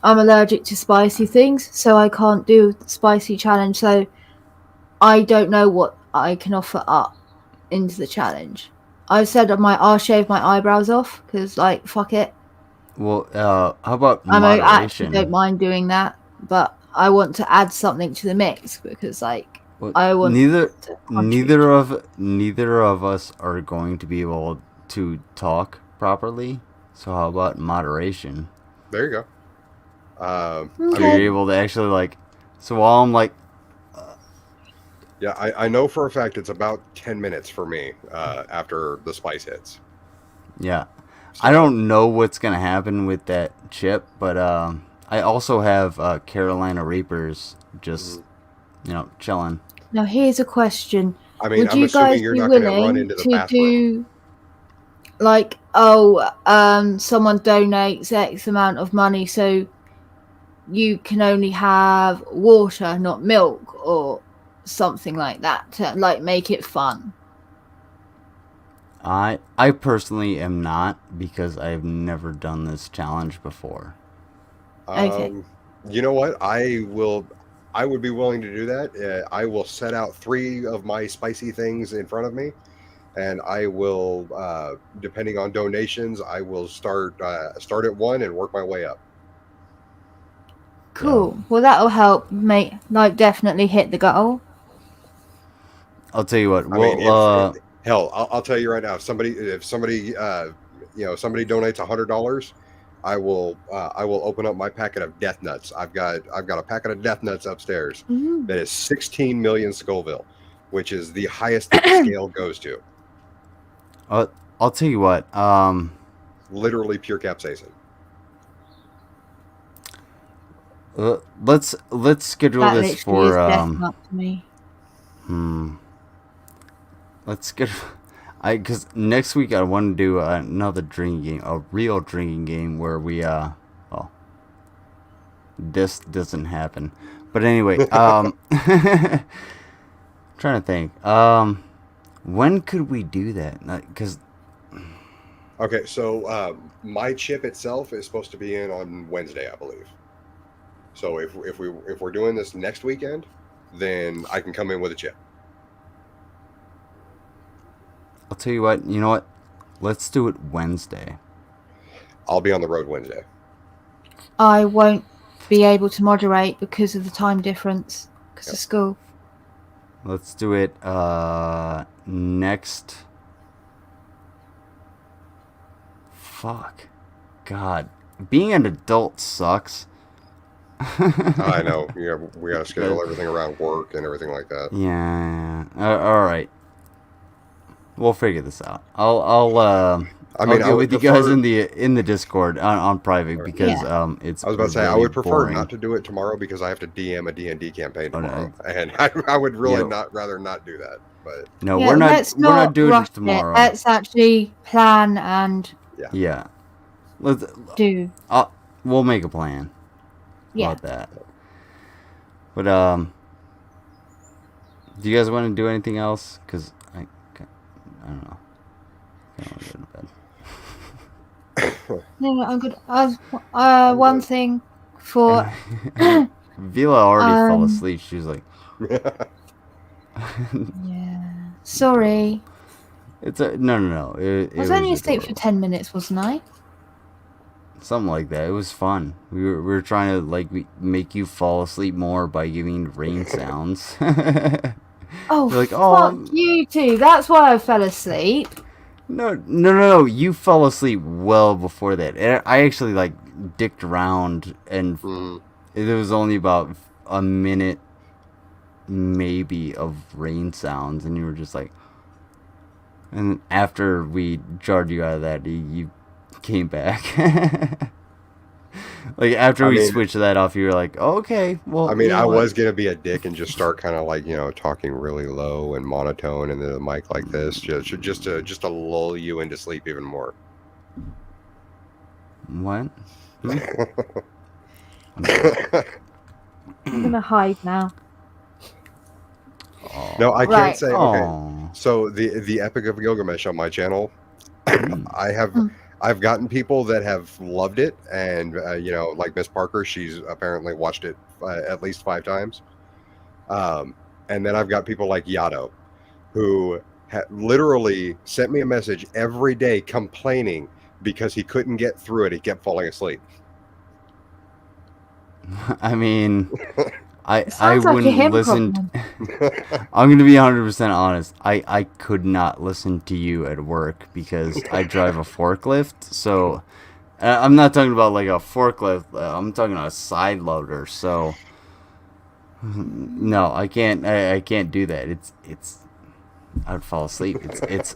I'm allergic to spicy things, so I can't do the spicy challenge. So I don't know what I can offer up into the challenge. I said I'll shave my eyebrows off because, like, fuck it. Well, how about I actually moderation? don't mind doing that, but I want to add something to the mix because, like, I want neither of us are going to be able to talk properly. So how about moderation? There you go. So you're able to actually, like, so while I'm like, yeah, I know for a fact it's about 10 minutes for me after the spice hits. Yeah, I don't know what's gonna happen with that chip, but I also have Carolina Reapers just chilling. Now here's a question. I mean, would I'm you assuming guys you're be not going to willing run into the to bathroom. do, like, someone donates X amount of money, so you can only have water, not milk, or something like that to like make it fun. I personally am not, because I've never done this challenge before. Okay. You know what? I would be willing to do that. I will set out 3 of my spicy things in front of me, and I will, depending on donations, I will start at 1 and work my way up. Cool. Well, that'll help make like definitely hit the goal. I'll tell you what. I mean, hell, I'll tell you right now. If somebody somebody donates $100, I will open up my packet of death nuts. I've got a packet of death nuts upstairs that is 16 million Scoville, which is the highest that the scale goes to. I'll tell you what. Literally pure capsaicin. Let's schedule That this literally is for death nut to me. Let's get. Because next week I want to do another drinking game, a real drinking game where we well, this doesn't happen, but anyway, trying to think, when could we do that? Because okay, so my chip itself is supposed to be in on Wednesday, I believe. So if we're doing this next weekend, then I can come in with a chip. I'll tell you what, you know what? Let's do it Wednesday. I'll be on the road Wednesday. I won't be able to moderate because of the time difference, because of school. Let's do it next. Fuck. God. Being an adult sucks. I know. Yeah, we gotta schedule everything around work and everything like that. Yeah. All right. We'll figure this out. I'll get with you guys in the Discord on private, because it's. I was about to say I would prefer not to do it tomorrow because I have to DM a D&D campaign tomorrow, and I would really rather not do that. But no, we're not doing it tomorrow. Let's actually plan and yeah. Let's do. We'll make a plan about that. But do you guys want to do anything else? Because I don't know. I don't want to go to bed. No, I'm good. One thing for Vila already fell asleep. She was like, yeah. Sorry. It's no. It I was only was asleep for 10 minutes, wasn't I? something like that. It was fun. We were trying to make you fall asleep more by giving rain sounds. Oh, like, fuck you too. That's why I fell asleep. No. You fell asleep well before that. I actually dicked around, and it was only about a minute, maybe, of rain sounds, and you were just like. And after we jarred you out of that, you came back. After we switched that off, you were like, oh, okay, well. I mean, I was gonna be a dick and just start kind of talking really low and monotone into the mic like this, just to lull you into sleep even more. What? I'm gonna hide now. No, I can't say. Okay, so the Epic of Gilgamesh on my channel, I've gotten people that have loved it, and like Miss Parker, she's apparently watched it at least 5 times. And then I've got people like Yato, who literally sent me a message every day complaining because he couldn't get through it. He kept falling asleep. I mean, I wouldn't listen. I'm going to be 100% honest. I could not listen to you at work because I drive a forklift. So I'm not talking about a forklift. I'm talking about a side loader. So no, I can't. I can't do that. It's. I would fall asleep. It's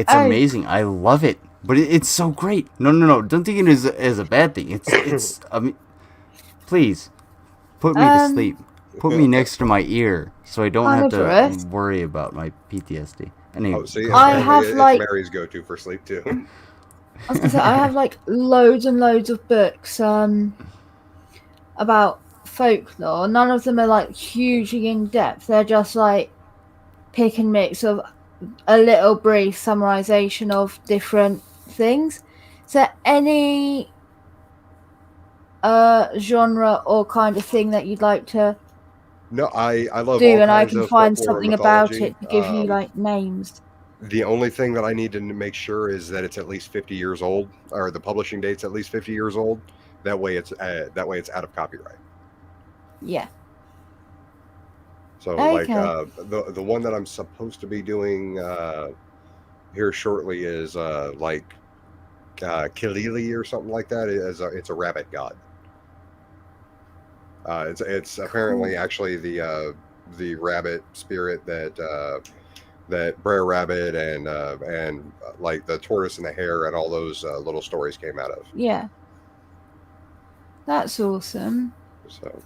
amazing. I love it, but it's so great. No. Don't think it as a bad thing. It's. I mean, please. Put me to sleep. Put me next to my ear so I don't have to worry about my PTSD. Anyway, I have it's Mary's go-to for sleep too. I was gonna say I have loads and loads of books. about folklore, none of them are like hugely in depth. They're just like pick and mix of a little brief summarization of different things. Is there any genre or kind of thing that you'd like to No, I love do, all and I kinds can of find folklore and something about mythology. it to give you like names? The only thing that I need to make sure is that it's at least 50 years old, or the publishing date's at least 50 years old. That way it's out of copyright. Yeah. So Okay. like the one that I'm supposed to be doing here shortly is like Kilili or something like that. It's a rabbit god. It's apparently actually the rabbit spirit that Brer Rabbit and like the tortoise and the hare and all those little stories came out of. Yeah. That's awesome. So.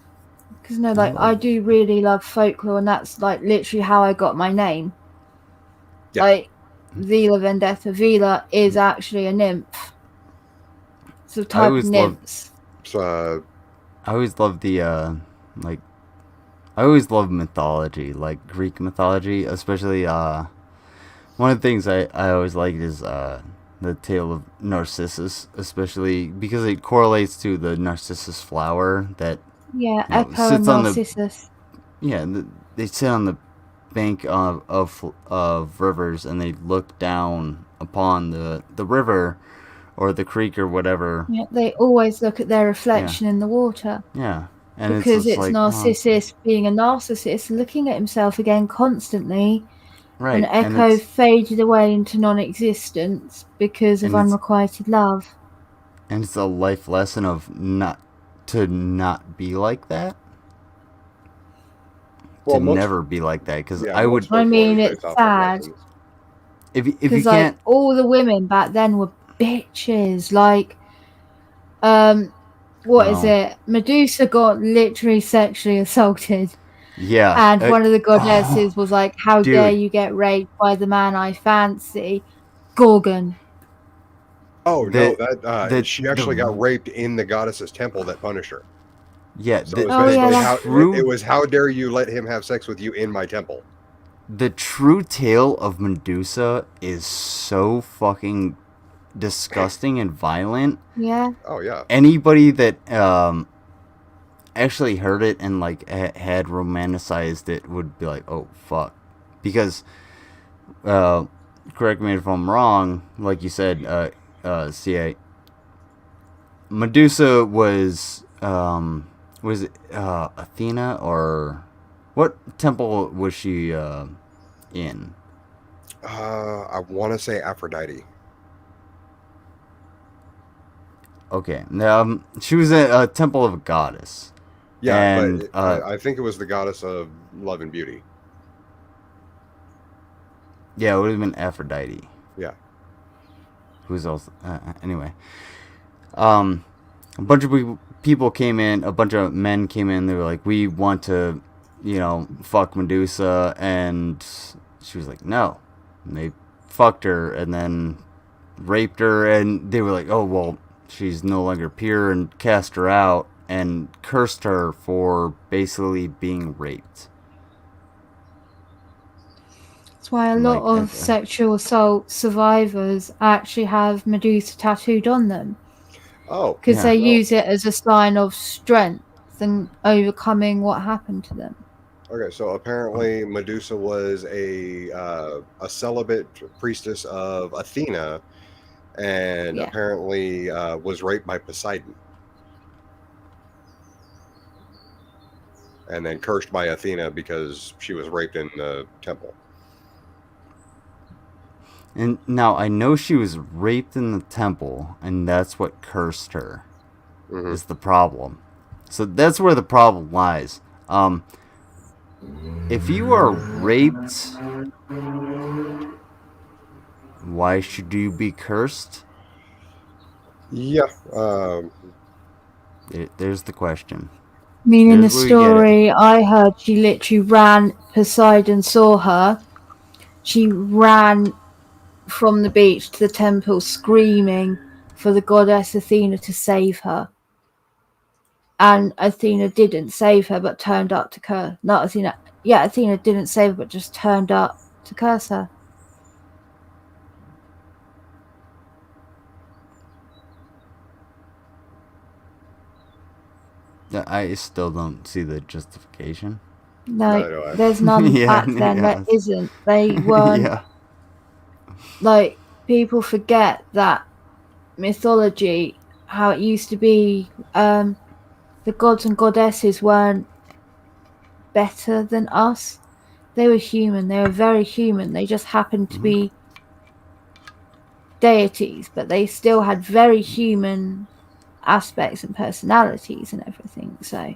Because no, like I do really love folklore, and that's like literally how I got my name. Yeah. Like Vila Vendetta. Vila is actually a nymph. It's a type of nymphs. I always love the like. I always love mythology, like Greek mythology, especially one of the things I always liked is the tale of Narcissus, especially because it correlates to the Narcissus flower that Echo and Narcissus. They sit on the bank of rivers and they look down upon the river or the creek or whatever. Yeah, they always look at their reflection in the water. Yeah. And because it's like, Narcissus being a narcissist, looking at himself again constantly. Right. And Echo faded away into non-existence because of unrequited love. And it's a life lesson of not be like that. Well, to never be like that, because I would. I mean, it's sad. If you can't, like, all the women back then were bitches. Like, what is it? Medusa got literally sexually assaulted. Yeah. And one of the goddesses was like, "How dare you get raped by the man I fancy, Gorgon." Oh no, that she actually got raped in the goddess's temple that punished her. Yeah, so it was how dare you let him have sex with you in my temple? The true tale of Medusa is so fucking disgusting and violent. Yeah. Oh yeah. Anybody that actually heard it and like had romanticized it would be like, oh fuck, because correct me if I'm wrong, like you said, CA, Medusa was it Athena, or what temple was she in? I want to say Aphrodite. Okay, she was a temple of a goddess. Yeah, and, but I think it was the goddess of love and beauty. Yeah, it would have been Aphrodite. Yeah. Who's also anyway? A bunch of people came in. A bunch of men came in. They were like, "We want to, fuck Medusa," and she was like, "No." And they fucked her and then raped her, and they were like, "Oh well, she's no longer pure," and cast her out and cursed her for basically being raped. That's why a lot of sexual assault survivors actually have Medusa tattooed on them. Oh. Because they use it as a sign of strength and overcoming what happened to them. Okay, so apparently Medusa was a celibate priestess of Athena, and apparently was raped by Poseidon. And then cursed by Athena because she was raped in the temple. And now I know she was raped in the temple, and that's what cursed her. Mm-hmm. Is the problem. So that's where the problem lies. If you are raped, why should you be cursed? Yeah. There's the question. I mean, in the story I heard, she literally ran. Poseidon saw her. She ran from the beach to the temple, screaming for the goddess Athena to save her. and Athena didn't save her, but turned up to curse. Not Athena. Yeah, Athena didn't save her, but just turned up to curse her. I still don't see the justification. No, there's none back then. There isn't. They weren't. Yeah. Like, people forget that mythology, how it used to be, the gods and goddesses weren't better than us. They were human. They were very human. They just happened to be deities, but they still had very human aspects and personalities and everything. So,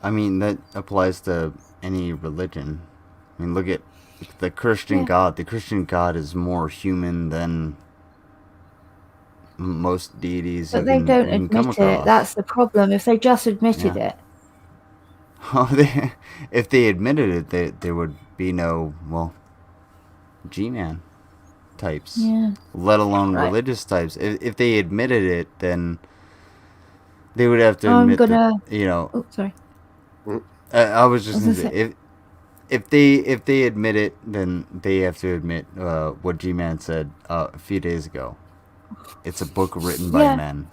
I mean, that applies to any religion. I mean, look at the Christian God. The Christian God is more human than most deities. but they don't admit it. That's the problem. If they just admitted it. If they admitted it, there would be no, well, G-Man types. Yeah. Let alone Right. religious types. If they admitted it, then they would have to admit that, you know. Oh, sorry. I was just I gonna was gonna say, if they admit it, then they have to admit what G-Man said a few days ago. It's a book written by men.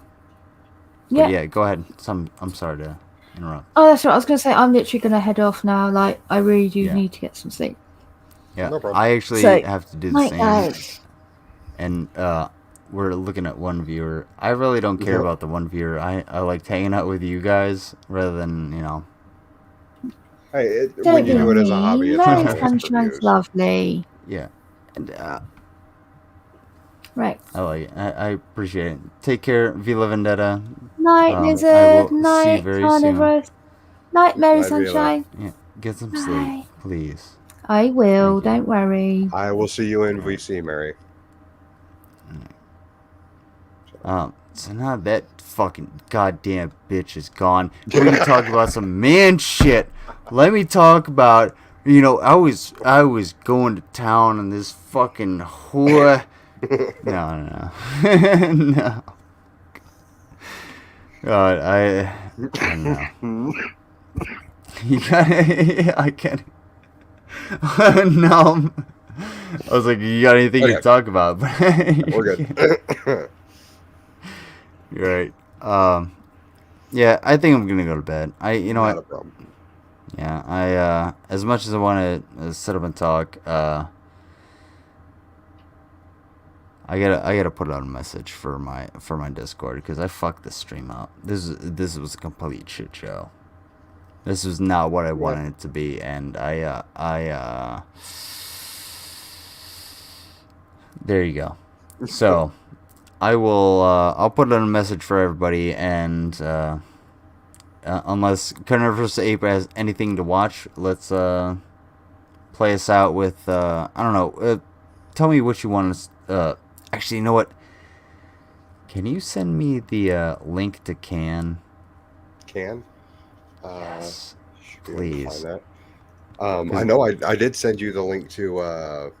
Yeah. But yeah, go ahead. I'm sorry to interrupt. Oh, that's right. I was going to say, I'm literally going to head off now. Like, I really do need to get some sleep. Yeah, No problem. I actually So, have to do the night, same. guys. And we're looking at one viewer. I really don't care about the one viewer. I liked hanging out with you guys rather than, you know. Hey, Don't when you be do it as a mean. hobby, it's Mary nice for Sunshine's views. lovely. Yeah. And Right. I like it. I appreciate it. Take care, Vila Vendetta. Night, I Lizard. will see you Night, very soon. Carnivorous. Night, Mary Night, Vila. Sunshine. Yeah, get some Bye. sleep, please. I will. Don't worry. I will see you in VC, Mary. So now that fucking goddamn bitch is gone, we're gonna talk about some man shit. Let me talk about, you know, I was going to town and this fucking whore. No. No. God, I don't know. You gotta, I can't. No. I was like, you got anything to talk about? We're good. You're right. Yeah, I think I'm gonna go to bed. You know Not what? a problem. Yeah, as much as I want to sit up and talk, I gotta put out a message for my Discord because I fucked this stream up. This was a complete shit show. This was not what I wanted it to be, and there you go. So I'll put out a message for everybody, and unless Carnivorous Ape has anything to watch, let's play us out with I don't know. Tell me what you want to. Actually, you know what? Can you send me the link to Can? Can? Yes, should be able to please. find that. I know I did send you the link to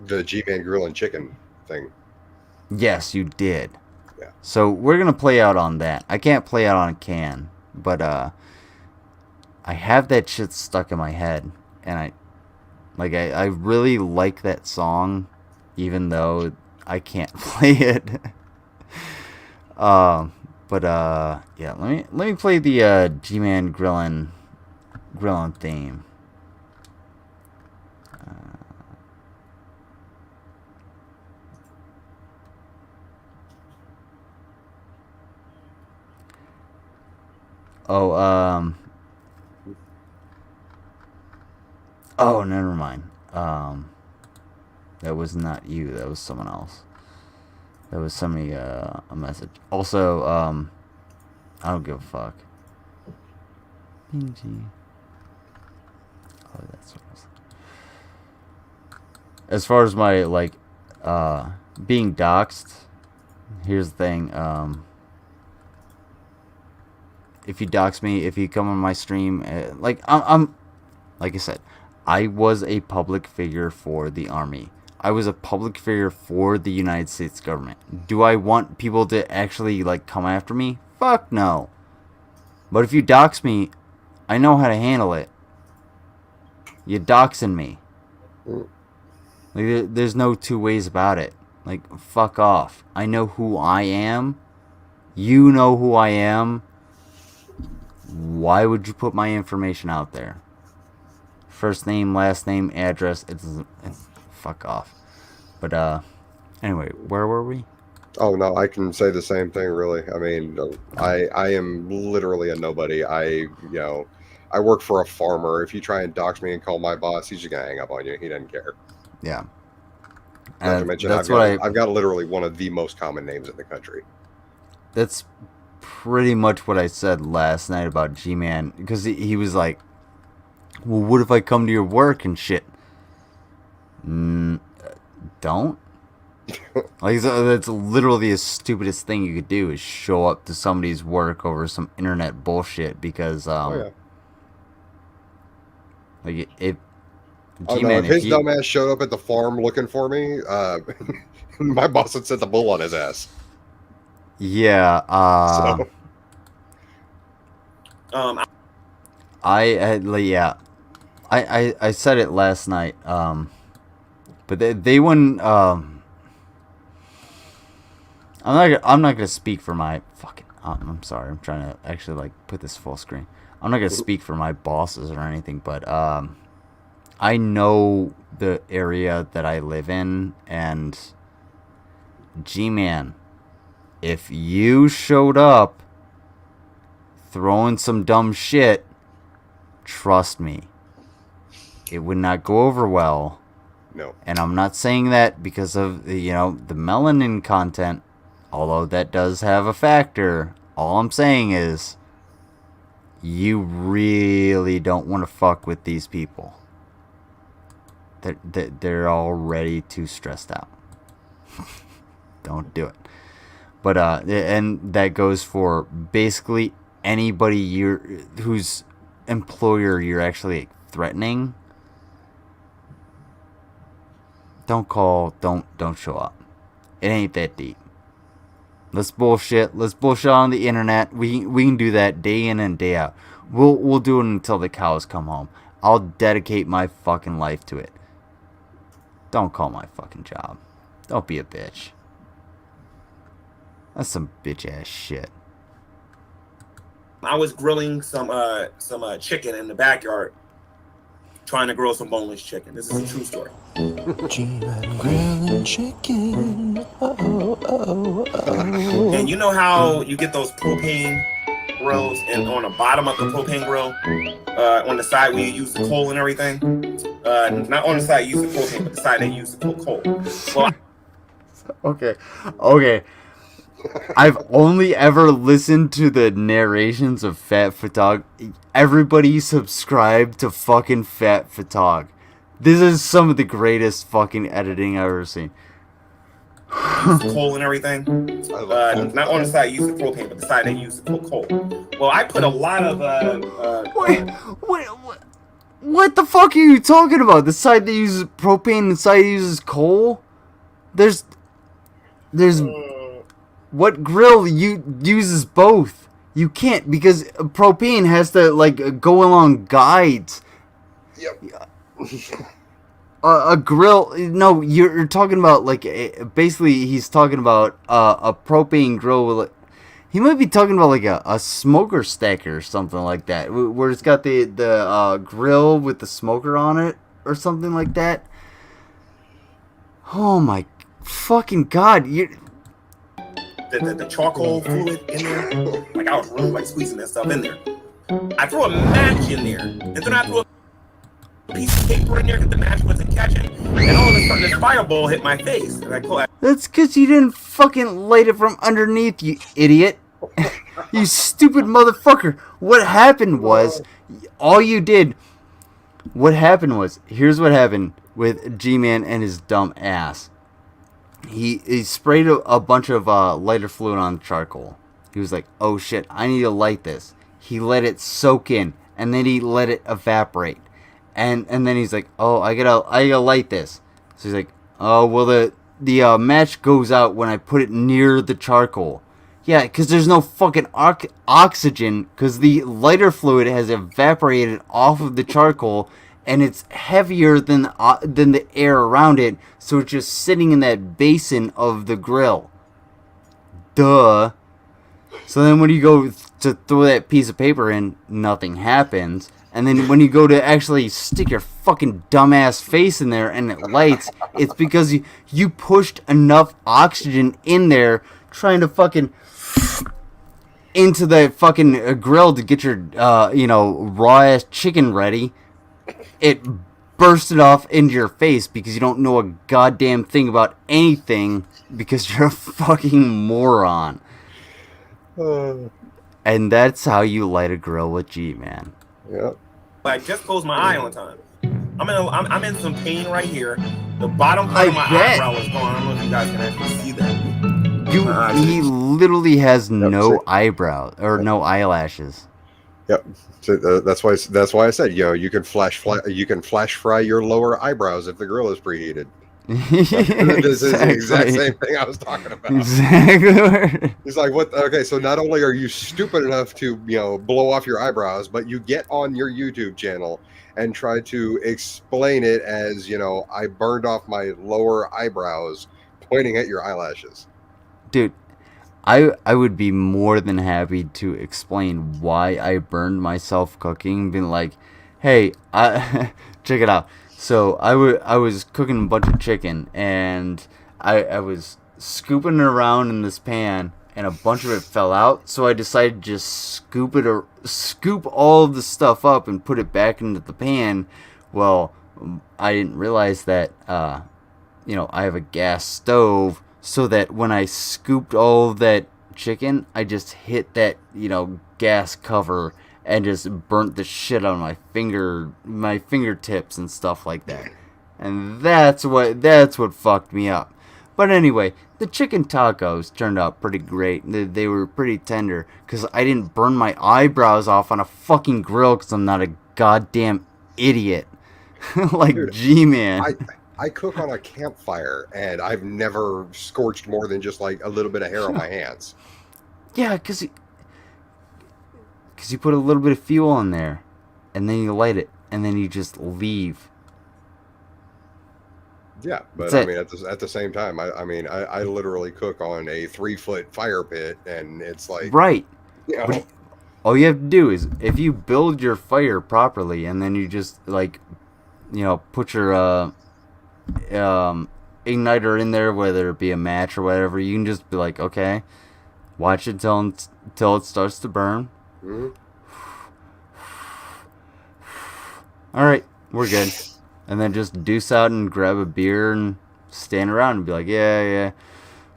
the G-Man Grill and Chicken thing. Yes, you did. Yeah. So we're gonna play out on that. I can't play out on Can, but I have that shit stuck in my head, and I really like that song, even though I can't play it. Yeah, let me play the G-Man Grillin' theme. Oh, never mind. That was not you. That was someone else. That was somebody a message. Also, I don't give a fuck. PNG. Oh, that's what I was. As far as my being doxxed, here's the thing. If you dox me, if you come on my stream, I'm like I said, I was a public figure for the army. I was a public figure for the United States government. Do I want people to actually come after me? Fuck no. But if you dox me, I know how to handle it. You're doxing me. Like, there's no two ways about it. Like, fuck off. I know who I am. You know who I am. Why would you put my information out there? First name, last name, address. It's fuck off. But anyway, where were we? Oh no, I can say the same thing. Really, I mean, I am literally a nobody. I work for a farmer. If you try and dox me and call my boss, he's just gonna hang up on you. He doesn't care. Yeah. Not to mention, I've got literally one of the most common names in the country. That's pretty much what I said last night about G-Man, because he was like, well, what if I come to your work and shit? Don't. Like, that's literally the stupidest thing you could do, is show up to somebody's work over some internet bullshit, because like, if G-Man, if his dumbass showed up at the farm looking for me, my boss would set the bull on his ass. Yeah. I said it last night. But they wouldn't. I'm not gonna speak for my fucking. I'm sorry. I'm trying to actually like put this full screen. I'm not gonna speak for my bosses or anything, but I know the area that I live in, and G-Man, if you showed up throwing some dumb shit, trust me, it would not go over well. No. And I'm not saying that because of the melanin content, although that does have a factor. All I'm saying is, you really don't want to fuck with these people. They're already too stressed out. Don't do it. But and that goes for basically anybody whose employer you're actually threatening. Don't call. Don't show up. It ain't that deep. Let's bullshit. Let's bullshit on the internet. We can do that day in and day out. We'll do it until the cows come home. I'll dedicate my fucking life to it. Don't call my fucking job. Don't be a bitch. That's some bitch ass shit. I was grilling some chicken in the backyard, trying to grill some boneless chicken. This is a true story. Grilling chicken. And you know how you get those propane grills, and on the bottom of the propane grill, on the side where you use the coal and everything, not on the side you use the propane, but the side that you use the coal. Well, Okay. I've only ever listened to the narrations of Fat Photog. Everybody subscribe to fucking Fat Photog. This is some of the greatest fucking editing I've ever seen. Coal and everything. Not on the side you use the propane, but the side that you use the coal. Well, I put a lot of What the fuck are you talking about? The side that uses propane and the side that uses coal? There's what grill uses both? You can't, because propane has to like go along guides. Yep. A grill? No, you're talking about like basically he's talking about a propane grill with. He might be talking about like a smoker stacker or something like that, where it's got the grill with the smoker on it or something like that. Oh my fucking god! The charcoal fluid in there. Like I was really like squeezing that stuff in there. I threw a match in there, and then I threw a piece of paper in there because the match wasn't catching, and all of a sudden this fireball hit my face. And That's because you didn't fucking light it from underneath, you idiot. You stupid motherfucker. What happened was, here's what happened with G-Man and his dumb ass. He sprayed a bunch of lighter fluid on the charcoal. He was like, oh shit, I need to light this. He let it soak in, and then he let it evaporate. And then he's like, oh, I gotta light this. So he's like, oh, well, the match goes out when I put it near the charcoal. Yeah, because there's no fucking oxygen, because the lighter fluid has evaporated off of the charcoal, and it's heavier than the air around it, so it's just sitting in that basin of the grill. Duh. So then when you go to throw that piece of paper in, nothing happens. And then when you go to actually stick your fucking dumbass face in there and it lights, it's because you pushed enough oxygen in there trying to fucking into the fucking grill to get your, raw ass chicken ready. It bursted off into your face because you don't know a goddamn thing about anything because you're a fucking moron. And that's how you light a grill with G, man. Yep. Like, just close my eye on time. I'm in some pain right here. The bottom part of my eyebrow is gone. I don't know if you guys can actually see that. He literally has no eyebrows or no eyelashes. Yep. So that's why I said, you can flash fry your lower eyebrows if the grill is preheated. This is the exact same thing I was talking about. Exactly. He's like, what? Okay, so not only are you stupid enough to blow off your eyebrows, but you get on your YouTube channel and try to explain it as I burned off my lower eyebrows, pointing at your eyelashes. Dude, I would be more than happy to explain why I burned myself cooking, being like, hey, check it out. So I was cooking a bunch of chicken, and I was scooping it around in this pan, and a bunch of it fell out. So I decided to just scoop all of the stuff up and put it back into the pan. Well, I didn't realize that I have a gas stove, so that when I scooped all of that chicken, I just hit that gas cover and just burnt the shit out of my fingertips and stuff like that. And that's what fucked me up. But anyway, the chicken tacos turned out pretty great. They were pretty tender because I didn't burn my eyebrows off on a fucking grill because I'm not a goddamn idiot. Like G-Man. I cook on a campfire, and I've never scorched more than just like a little bit of hair on my hands. Yeah, because you put a little bit of fuel in there, and then you light it, and then you just leave. Yeah, but I mean, at the same time, I literally cook on a 3-foot fire pit, and it's like right. All you have to do is if you build your fire properly, and then you just put your igniter in there, whether it be a match or whatever, you can just be like, okay, watch it till it starts to burn. Mm-hmm. All right, we're good. And then just deuce out and grab a beer and stand around and be like, yeah,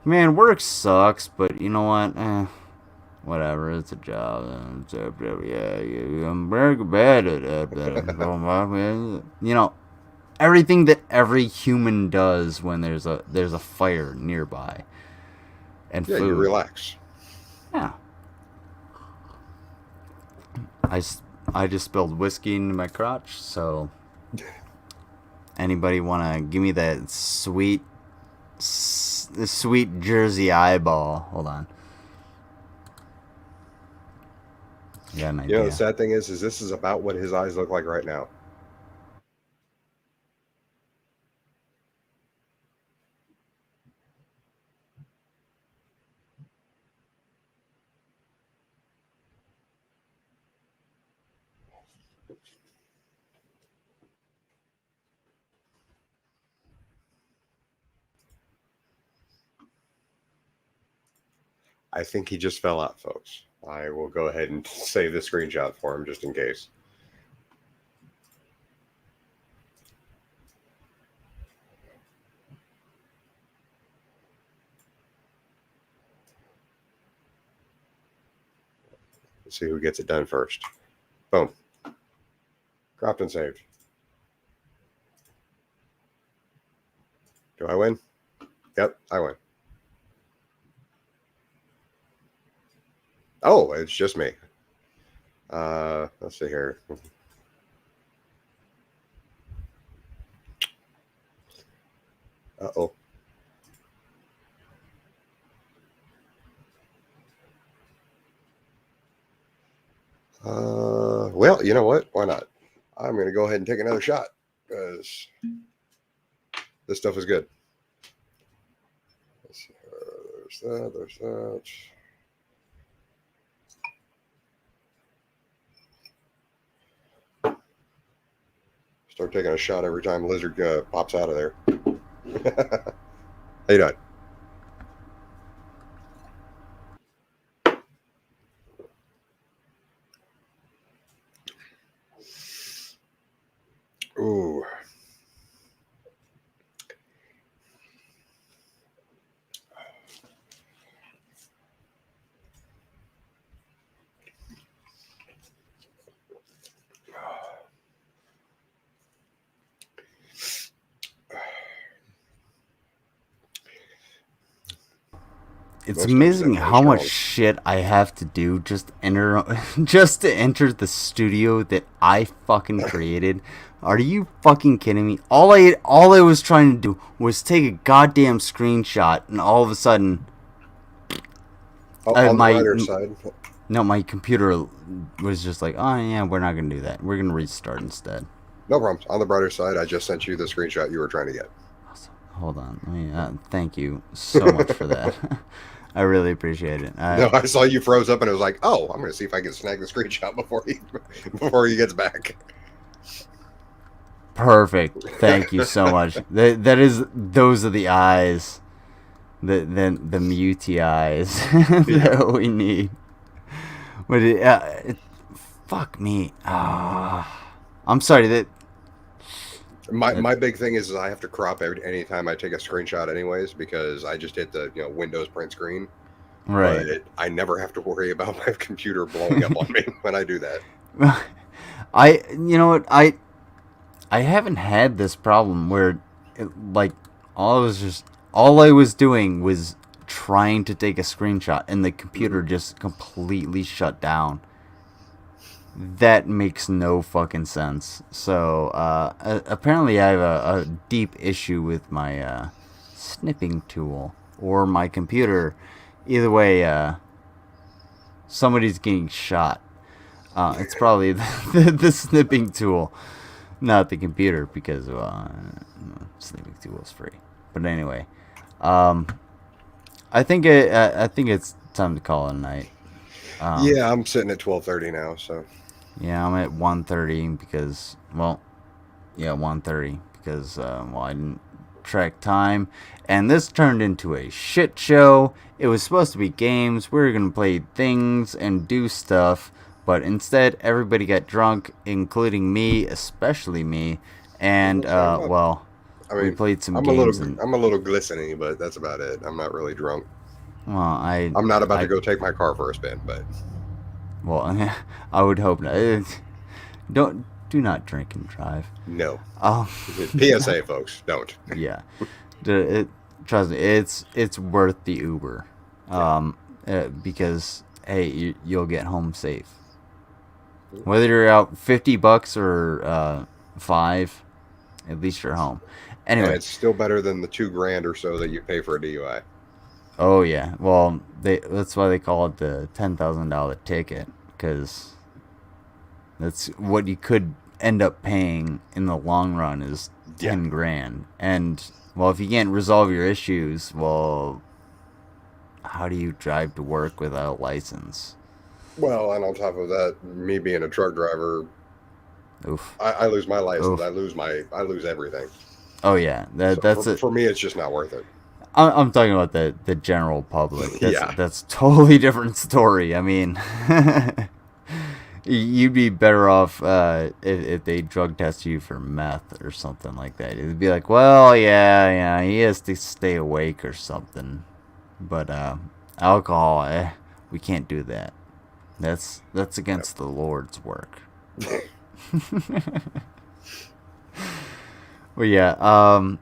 man, work sucks, but you know what? Whatever, it's a job. Yeah, I'm very bad at it. Everything that every human does when there's a fire nearby. And food. You relax. Yeah. I just spilled whiskey into my crotch, so anybody want to give me that sweet Jersey eyeball? Hold on. I got an idea. The sad thing is this is about what his eyes look like right now. I think he just fell out, folks. I will go ahead and save the screenshot for him just in case. Let's see who gets it done first. Boom. Cropped and saved. Do I win? Yep, I win. Oh, it's just me. Let's see here. Uh-oh. Well, you know what? Why not? I'm going to go ahead and take another shot because this stuff is good. Let's see, there's that. There's that. Start taking a shot every time lizard pops out of there. How you doing? Ooh. It's Most amazing definitely how much strong. shit I have to do just just to enter the studio that I fucking created. Are you fucking kidding me? All I was trying to do was take a goddamn screenshot, and all of a sudden, On the brighter side. no, my computer was just like, oh yeah, we're not gonna do that. We're gonna restart instead. No problem. On the brighter side, I just sent you the screenshot you were trying to get. Hold on. Let me, thank you so much for that. I really appreciate it. No, I saw you froze up and it was like, oh, I'm going to see if I can snag the screenshot before he gets back. Perfect. Thank you so much. Those are the eyes, the muty eyes that we need. But fuck me. I'm sorry that. My big thing is I have to crop anytime I take a screenshot anyways, because I just hit the Windows print screen. Right. But I never have to worry about my computer blowing up on me when I do that. You know what, I haven't had this problem where all I was doing was trying to take a screenshot and the computer just completely shut down. That makes no fucking sense. So apparently I have a deep issue with my snipping tool or my computer. Either way, somebody's getting shot. It's probably the snipping tool, not the computer, because snipping tool is free. But anyway, I think it's time to call it a night. Yeah, I'm sitting at 12:30 now, so. Yeah, I'm at 1:30 because, well, yeah, 1:30 because, I didn't track time, and this turned into a shit show. It was supposed to be games. We were gonna play things and do stuff, but instead, everybody got drunk, including me, especially me, and we played some games. I'm a little glistening, but that's about it. I'm not really drunk. Well, I'm not about to go take my car for a spin, but. Well, I would hope not. Do not drink and drive. No. PSA, folks, don't. Yeah, trust me, it's worth the Uber, because hey, you'll get home safe. Whether you're out $50 or $5, at least you're home. Anyway, and it's still better than the $2,000 or so that you pay for a DUI. Oh yeah, well that's why they call it the $10,000 ticket, because that's what you could end up paying in the long run is $10,000. And well, if you can't resolve your issues, well, how do you drive to work without a license? Well, and on top of that, me being a truck driver, oof, I lose my license. Oof. I lose everything. Oh yeah, for me, it's just not worth it. I'm talking about the general public. Yeah. That's a totally different story. I mean, you'd be better off if they drug test you for meth or something like that. It'd be like, well, yeah, he has to stay awake or something. But alcohol, we can't do that. That's against the Lord's work. Well, yeah.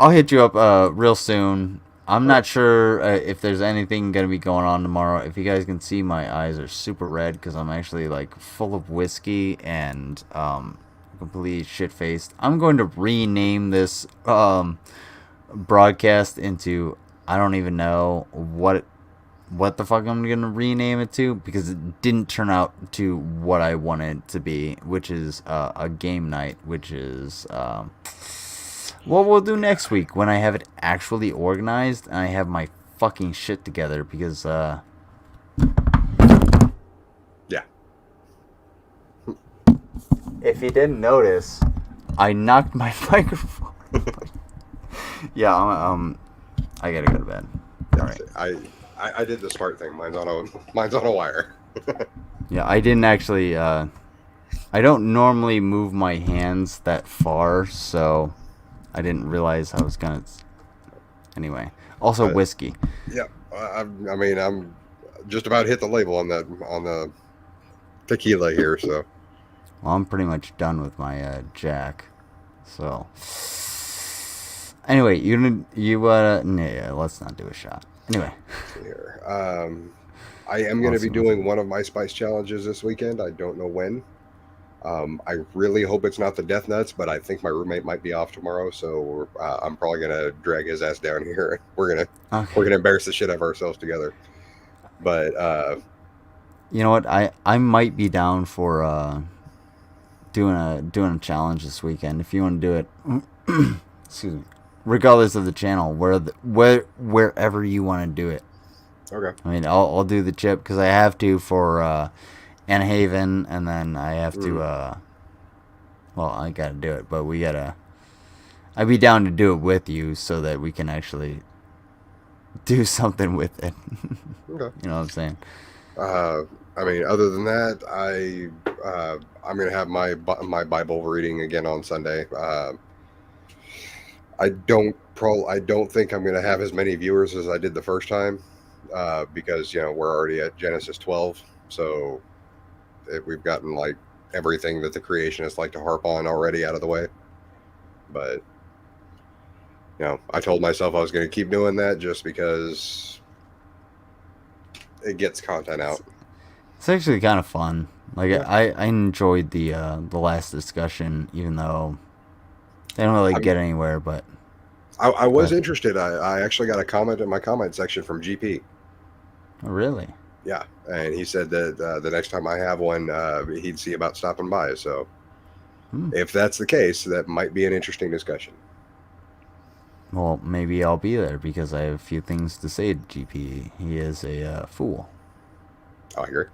I'll hit you up real soon. I'm not sure if there's anything going to be going on tomorrow. If you guys can see, my eyes are super red because I'm actually like full of whiskey and completely shit-faced. I'm going to rename this broadcast into, I don't even know what what the fuck I'm gonna rename it to, because it didn't turn out to what I wanted it to be, which is a game night, which is what we'll do next week when I have it actually organized and I have my fucking shit together, because yeah. If you didn't notice, I knocked my microphone. Yeah, I gotta go to bed. All right. I did the smart thing. Mine's on a wire. Yeah, I didn't actually. I don't normally move my hands that far, so I didn't realize I was gonna. Anyway, also whiskey. Yeah, I mean, I'm just about hit the label on the tequila here, so. Well, I'm pretty much done with my Jack, so. Anyway, yeah, let's not do a shot. Anyway. Here. I am going to be doing one of my spice challenges this weekend. I don't know when. I really hope it's not the Death Nuts, but I think my roommate might be off tomorrow, so I'm probably going to drag his ass down here. We're gonna embarrass the shit out of ourselves together. But you know what? I might be down for doing a challenge this weekend if you want to do it. Excuse me. Regardless of the channel, wherever you want to do it. Okay. I mean, I'll do the chip because I have to for Anna Haven, and then I have to. Well, I gotta do it, but I'd be down to do it with you so that we can actually do something with it. Okay. You know what I'm saying? I mean, other than that, I'm gonna have my Bible reading again on Sunday. I don't think I'm gonna have as many viewers as I did the first time, because we're already at Genesis 12, so we've gotten like everything that the creationists like to harp on already out of the way. But I told myself I was going to keep doing that just because it gets content out. It's actually kind of fun. Like, yeah. I enjoyed the last discussion, even though they don't really get anywhere. But I was interested. I actually got a comment in my comment section from GP. Oh, really? Yeah, and he said that the next time I have one, he'd see about stopping by. So if that's the case, that might be an interesting discussion. Well, maybe I'll be there because I have a few things to say to GP. He is a fool. Oh, I agree.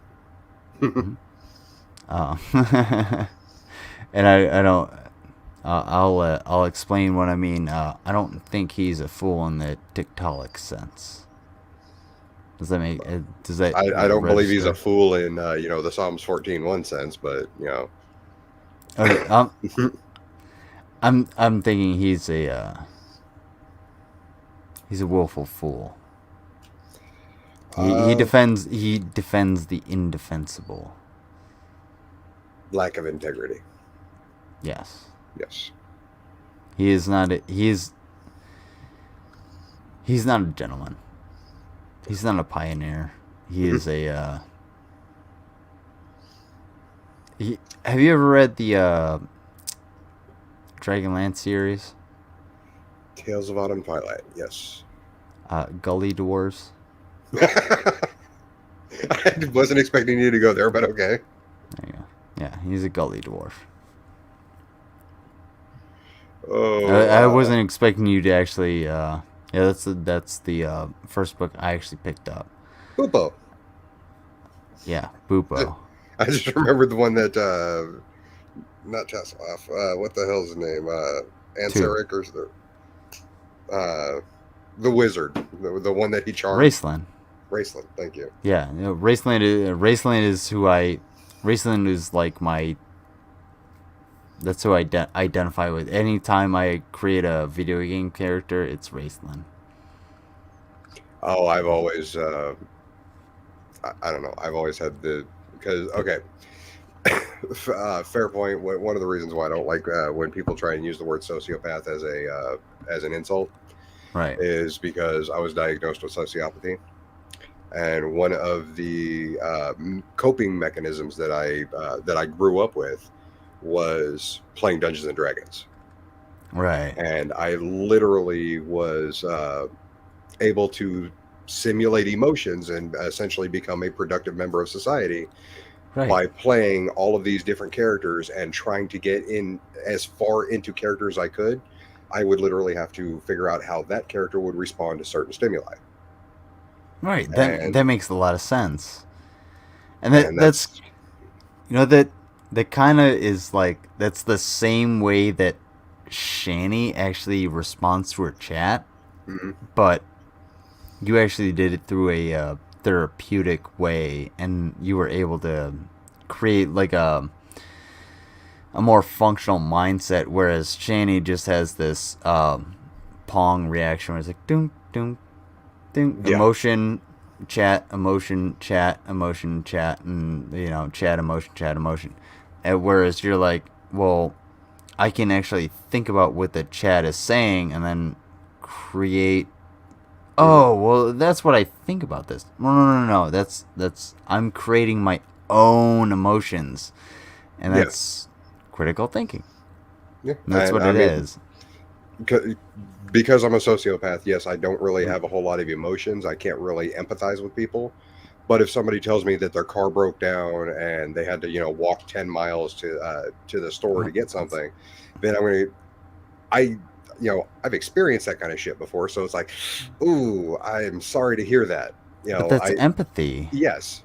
And I don't. I'll explain what I mean. I don't think he's a fool in the TikTok sense. Does that make? Does that? I don't believe he's a fool in the Psalms 14:1 sense, but Okay, I'm thinking he's a willful fool. He defends the indefensible. Lack of integrity. Yes. Yes. He is not. He's not a gentleman. He's not a pioneer. He is a. Have you ever read the Dragonlance series? Tales of Autumn Twilight. Yes. Gully Dwarves. I wasn't expecting you to go there, but okay. There you go. Yeah, he's a Gully Dwarf. Oh. I wasn't expecting you to actually. Yeah, that's the first book I actually picked up. Boopo. Yeah, Boopo. I just remembered the one that not Tasselhoff. What the hell's his name? Ansaric or the wizard, the one that he charmed. Raceland. Raceland, thank you. Yeah, Raceland is who Raceland is like my. That's who I identify with. Anytime I create a video game character, it's Raceland. Oh, I've always, I don't know. I've always had because okay, fair point. One of the reasons why I don't like when people try and use the word sociopath as an insult, right, is because I was diagnosed with sociopathy, and one of the coping mechanisms that I grew up with was playing Dungeons and Dragons. Right. And I literally was able to simulate emotions and essentially become a productive member of society Right. by playing all of these different characters and trying to get in as far into characters as I could. I would literally have to figure out how that character would respond to certain stimuli. Right. And- That makes a lot of sense. And And that's you know that kind of is like that's the same way that Shani actually responds to her chat, but you actually did it through a therapeutic way, and you were able to create like a more functional mindset, whereas Shani just has this Pong reaction where it's like doom doom doom, Yeah. emotion chat, emotion chat, emotion chat, and you know, chat, emotion. And whereas you're like, well, I can actually think about what the chat is saying and then create. Oh, well, that's what I think about this. No. That's I'm creating my own emotions, and Yeah. that's critical thinking. Yeah, And that's and what it is. Because I'm a sociopath, yes, I don't really have a whole lot of emotions. I can't really empathize with people. But if somebody tells me that their car broke down and they had to, you know, walk 10 miles to the store to get something, then I've experienced that kind of shit before. So it's like, ooh, I'm sorry to hear that. You know, But that's empathy. Yes,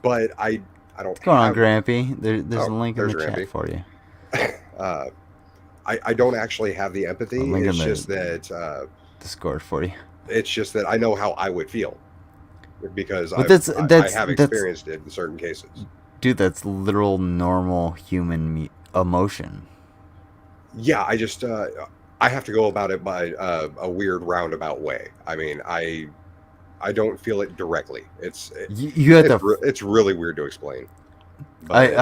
but I don't. What's going on, have- Grampy? There's a Oh, link in the there's chat Grampy. for you. I don't actually have the empathy. Link in It's the just that Discord for you. it's just that I know how I would feel because But I that's- have that's- experienced it in certain cases. Dude, that's literal normal human emotion. Yeah, I just I have to go about it by a weird roundabout way. I mean, I don't feel it directly. It's You have to. it's really weird to explain. But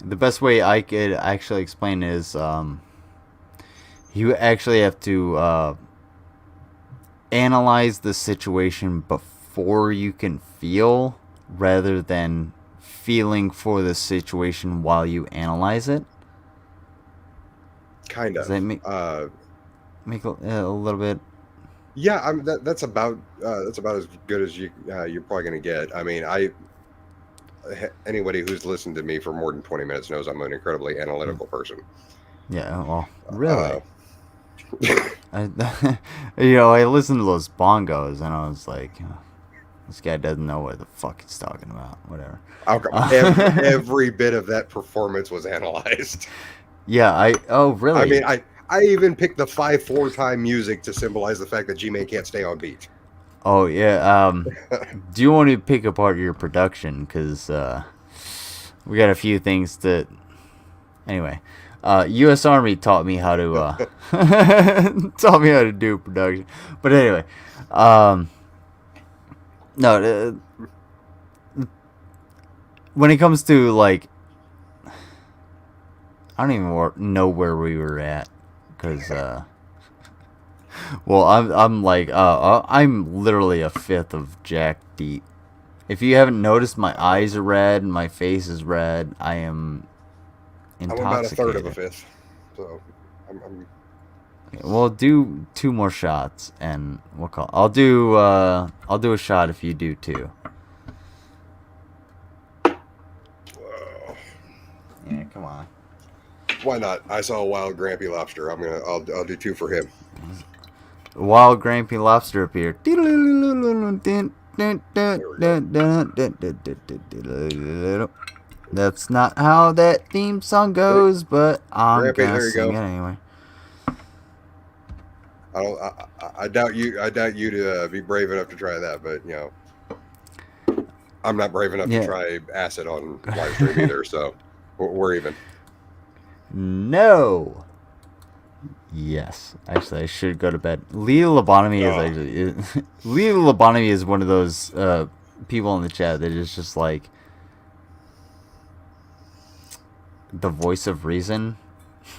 The best way I could actually explain is you actually have to analyze the situation before you can feel, rather than feeling for the situation while you analyze it. kind Does of that make a little bit? yeah, that's about as good as you're probably going to get. I mean, anybody who's listened to me for more than 20 minutes knows I'm an incredibly analytical person. Yeah, well, really. I listened to those bongos and I was like, this guy doesn't know what the fuck he's talking about. Whatever. Every bit of that performance was analyzed. Yeah, oh really? I mean, I even picked the 5/4 time music to symbolize the fact that G-Man can't stay on beat. Oh yeah. Do you want to pick apart your production? Because we got a few things that. Anyway, U.S. Army taught me how to taught me how to do production. But anyway, no. When it comes to like, I don't even know where we were at, because well, I'm like I'm literally a fifth of Jack deep. If you haven't noticed, my eyes are red and my face is red. I am intoxicated. I'm about a third of a fifth, so I'm We'll do 2 more shots, and we'll call. I'll do a shot if you do 2. Yeah, come on. Why not? I saw a wild Grampy lobster. I'll do 2 for him. Wild Grampy Lobster appeared. That's not how that theme song goes, but I'm Grampy, gonna there you sing go. it anyway. I doubt you to be brave enough to try that, but you know, I'm not brave enough Yeah. to try acid on live stream either. So we're even. No. Yes, actually, I should go to bed. Leah Lobotomy is actually Leah Lobotomy is one of those people in the chat that is just like the voice of reason.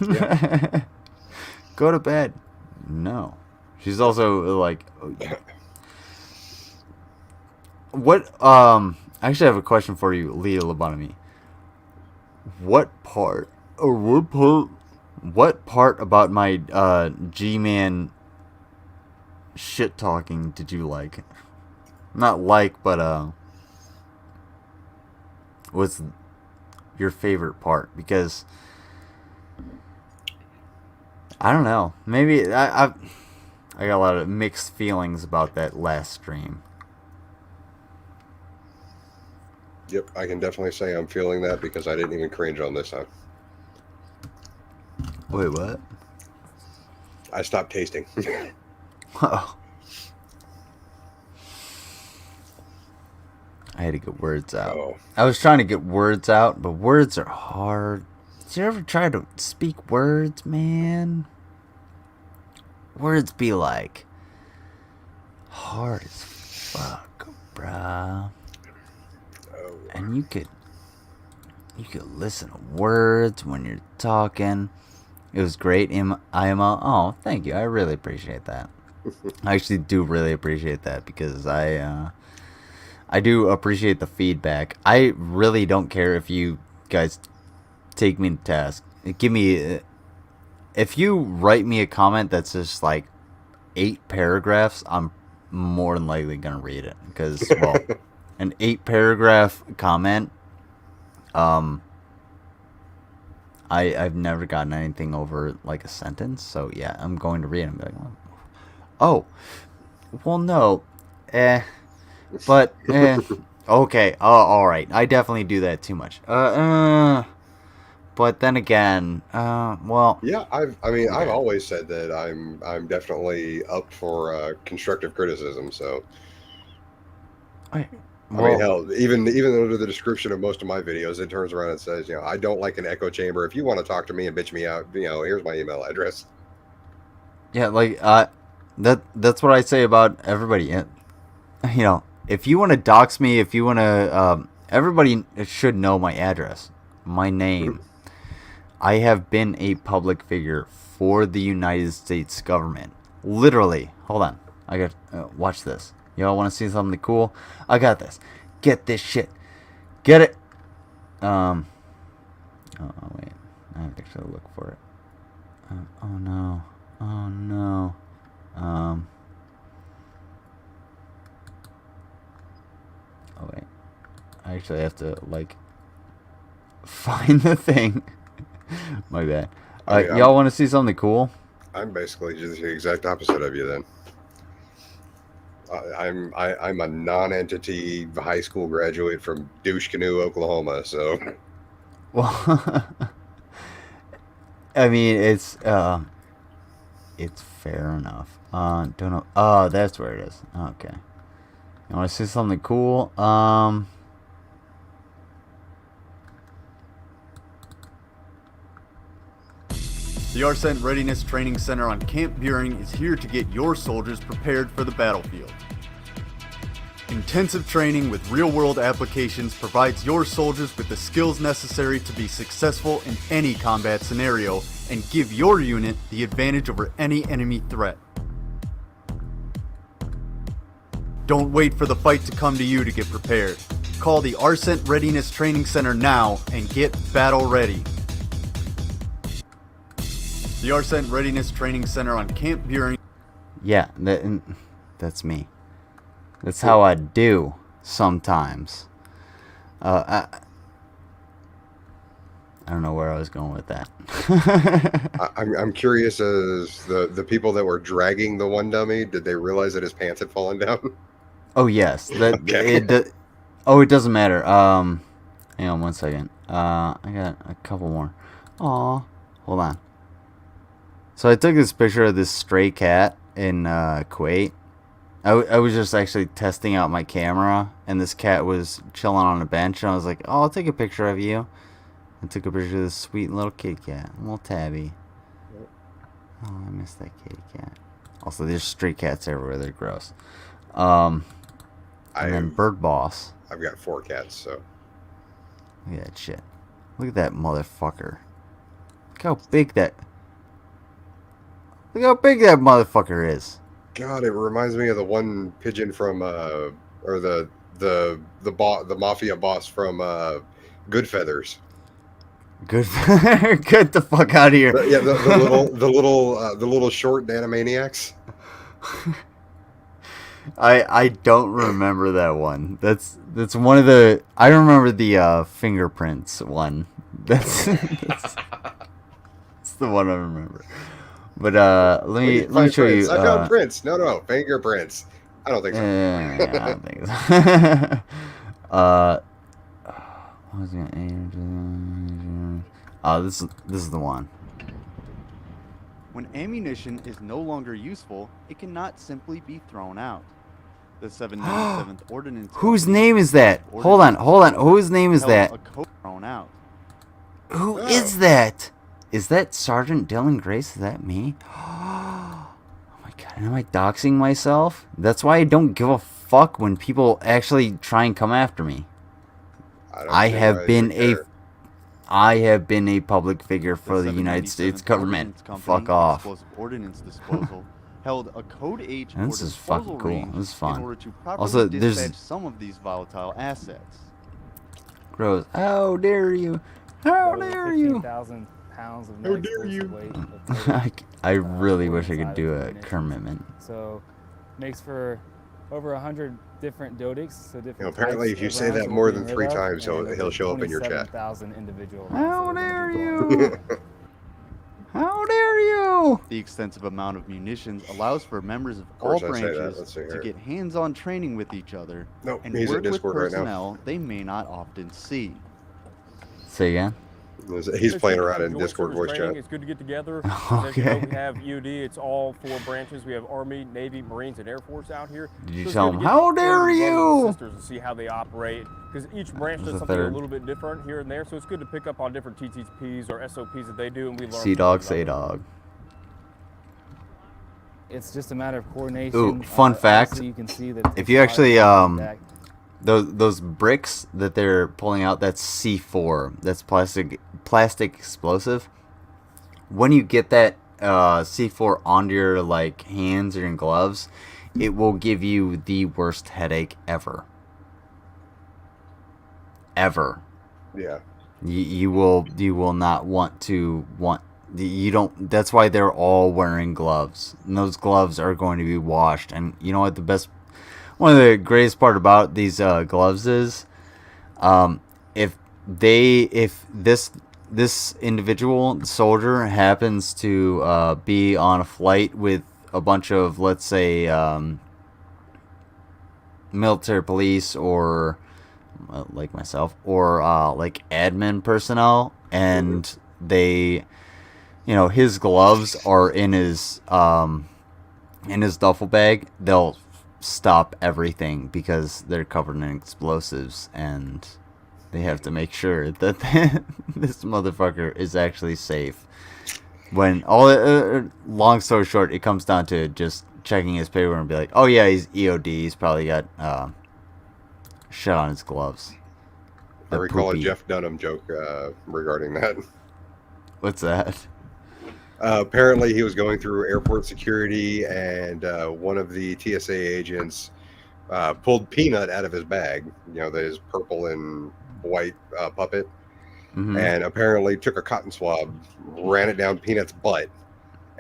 Yeah. Go to bed. No, she's also like, what? I actually have a question for you, Leah Lobotomy. What part about my G-Man shit talking did you like? Not like, but what's your favorite part? Because I don't know. Maybe I got a lot of mixed feelings about that last stream. Yep, I can definitely say I'm feeling that because I didn't even cringe on this time. Wait, what? I stopped tasting. Oh. I had to get words out. Oh. I was trying to get words out, but words are hard. Did you ever try to speak words, man? Words be like hard as fuck, bruh. Oh. And you could listen to words when you're talking. It was great. IMO. Oh, thank you. I really appreciate that. I actually do really appreciate that because I do appreciate the feedback. I really don't care if you guys take me to task. Give me, if you write me a comment that's just like 8 paragraphs, I'm more than likely gonna read it because, well, an 8-paragraph comment, I've never gotten anything over like a sentence. So yeah, I'm going to read it and be like, oh, well, no, but okay, all right. I definitely do that too much. But then again, well, yeah, I've always said that I'm definitely up for constructive criticism. So, I mean, hell, even under the description of most of my videos, it turns around and says, I don't like an echo chamber. If you want to talk to me and bitch me out, here's my email address. Yeah, like that's what I say about everybody. If you want to dox me, if you want to, everybody should know my address, my name. I have been a public figure for the United States government. Literally. Hold on. I got watch this. Y'all want to see something cool? I got this. Get this shit. Get it. Oh wait. I have to actually look for it. Oh no. Oh no. Oh wait. I actually have to like find the thing. My bad. Y'all want to see something cool? I'm basically just the exact opposite of you then. I'm a non-entity high school graduate from Douche Canoe, Oklahoma. So, well, I mean it's fair enough. Don't know. Oh, that's where it is. Okay. You want to see something cool? The Arsent Readiness Training Center on Camp Buring is here to get your soldiers prepared for the battlefield. Intensive training with real-world applications provides your soldiers with the skills necessary to be successful in any combat scenario and give your unit the advantage over any enemy threat. Don't wait for the fight to come to you to get prepared. Call the Arsent Readiness Training Center now and get battle ready. The Arsent Readiness Training Center on Camp Buring. Yeah, that's me. That's how I do sometimes. I don't know where I was going with that. I'm curious as the people that were dragging the one dummy, did they realize that his pants had fallen down? Oh yes, Okay. it doesn't matter. Hang on 1 second. I got a couple more. Aw, hold on. So I took this picture of this stray cat in Kuwait. I was just actually testing out my camera, and this cat was chilling on a bench, and I was like, oh, I'll take a picture of you. I took a picture of this sweet little kitty cat, little tabby. Oh, I miss that kitty cat. Also, there's stray cats everywhere. They're gross. And then Bird Boss. I've got 4 cats, so. Look at that shit. Look at that motherfucker. Look how big that... Look how big that motherfucker is. God, it reminds me of the one pigeon from, or the mafia boss from Good Feathers. Good, get the fuck out of here. The little short Animaniacs. I don't remember that one. That's one of the. I remember the fingerprints one. That's the one I remember. But let me show you. I found prints. No, fingerprints. I don't think so. I don't think so. What was it? This is the one. When ammunition is no longer useful, it cannot simply be thrown out. The 797th Ordnance. Whose name is that? Hold on. Whose name is that? Thrown out. Who is that? Is that Sergeant Dylan Grace? Is that me? Oh my god, am I doxing myself? That's why I don't give a fuck when people actually try and come after me. I have been a public figure for the United States government. Fuck off. Explosive Ordnance Disposal held a Code H or This is fucking disposal cool. range This is fun. in order to properly Also, dispatch there's some of these volatile assets. Gross. How dare you? How dare you? 15,000 pounds of How net dare explosive you? weight of coke, I really wish I could inside do of a ammunition. Kermit. So makes for over 100 different dodics. So different apparently, types if you of say rounds that we're more getting than rid 3 of, times, and he'll show up in your chat. 27,000 individual How rounds that dare we're gonna be you? How dare you? The extensive amount of munitions allows for members of course all I say that. branches Let's see to here. get hands-on training with each other Nope, and he's in work with Discord right now. personnel they may not often see. Say again. He's playing around in Discord voice chat. It's good to get together. Okay. As you know, we have EOD. It's all 4 branches. We have Army, Navy, Marines, and Air Force out here. Did you So it's tell good him, to get how together dare with brothers and you? sisters and see how they operate, because each branch There's does a something a third. little bit different here and there. So it's good to pick up on different TTPs or SOPs that they do, and we learn. Sea from dog, one say another. dog. It's just a matter of coordination. Ooh, fun fact. obviously you can see that If it's you a lot of actually contact. those bricks that they're pulling out, that's C4. That's plastic explosive. When you get that C4 onto your like hands or your gloves, it will give you the worst headache ever. Ever. Yeah. You will not want to you don't. That's why they're all wearing gloves, and those gloves are going to be washed. And you know what one of the greatest part about these gloves is, if this individual soldier happens to be on a flight with a bunch of, let's say, military police or like myself, or like admin personnel, and they, his gloves are in his duffel bag, they'll stop everything because they're covered in explosives, and they have to make sure that this motherfucker is actually safe. When long story short, it comes down to just checking his paper and be like, oh yeah, he's EOD, he's probably got shit on his gloves. I recall a Jeff Dunham joke regarding that. What's that? Apparently, he was going through airport security, and one of the TSA agents pulled Peanut out of his bag. His purple and white puppet, and apparently took a cotton swab, ran it down Peanut's butt,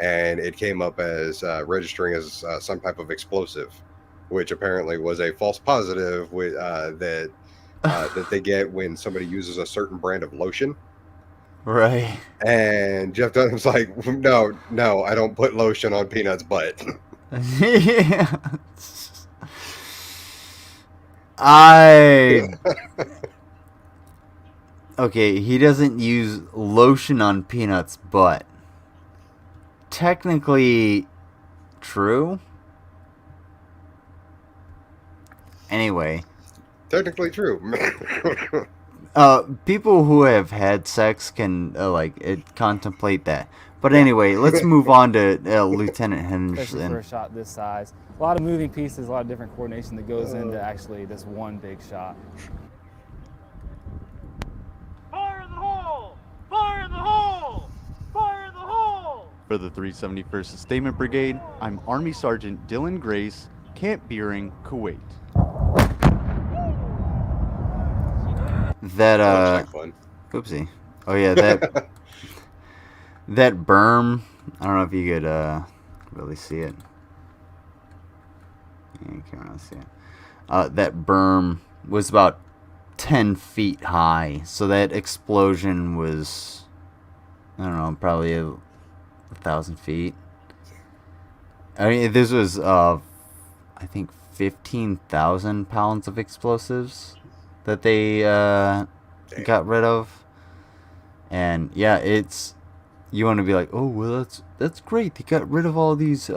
and it came up as registering as some type of explosive, which apparently was a false positive that they get when somebody uses a certain brand of lotion. Right. And Jeff Dunham's like, no, I don't put lotion on Peanut's butt. Yeah. Okay, he doesn't use lotion on Peanut's butt. Technically true. Anyway. Technically true. People who have had sex can contemplate that. But anyway, let's move on to Lieutenant Especially for a Henderson. shot this size. A lot of moving pieces, a lot of different coordination that goes into actually this one big shot. Fire in the hole! Fire in the hole! Fire in the hole! For the 371st Sustainment Brigade, I'm Army Sergeant Dylan Grace, Camp Beering, Kuwait. That looks like fun. Oopsie. Oh yeah, that that berm. I don't know if you could really see it. You can't really see it. That berm was about 10 feet high, so that explosion was, I don't know, probably 1,000 feet. I mean, this was, I think, 15,000 pounds of explosives that they got rid of. And yeah, it's, you want to be like, oh well, that's great. They got rid of all these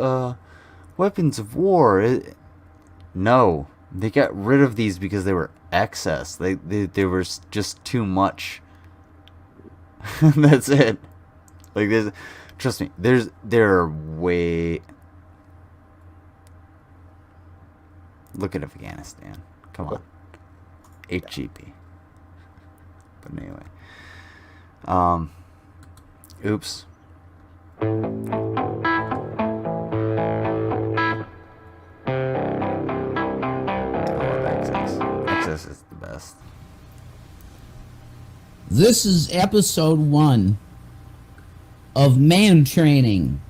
weapons of war. No, they got rid of these because they were excess. They were just too much. That's it. Like there's, trust me, there are way. Look at Afghanistan. Come on, HGP. But anyway. Oops. Access is the best. This is episode 1 of man training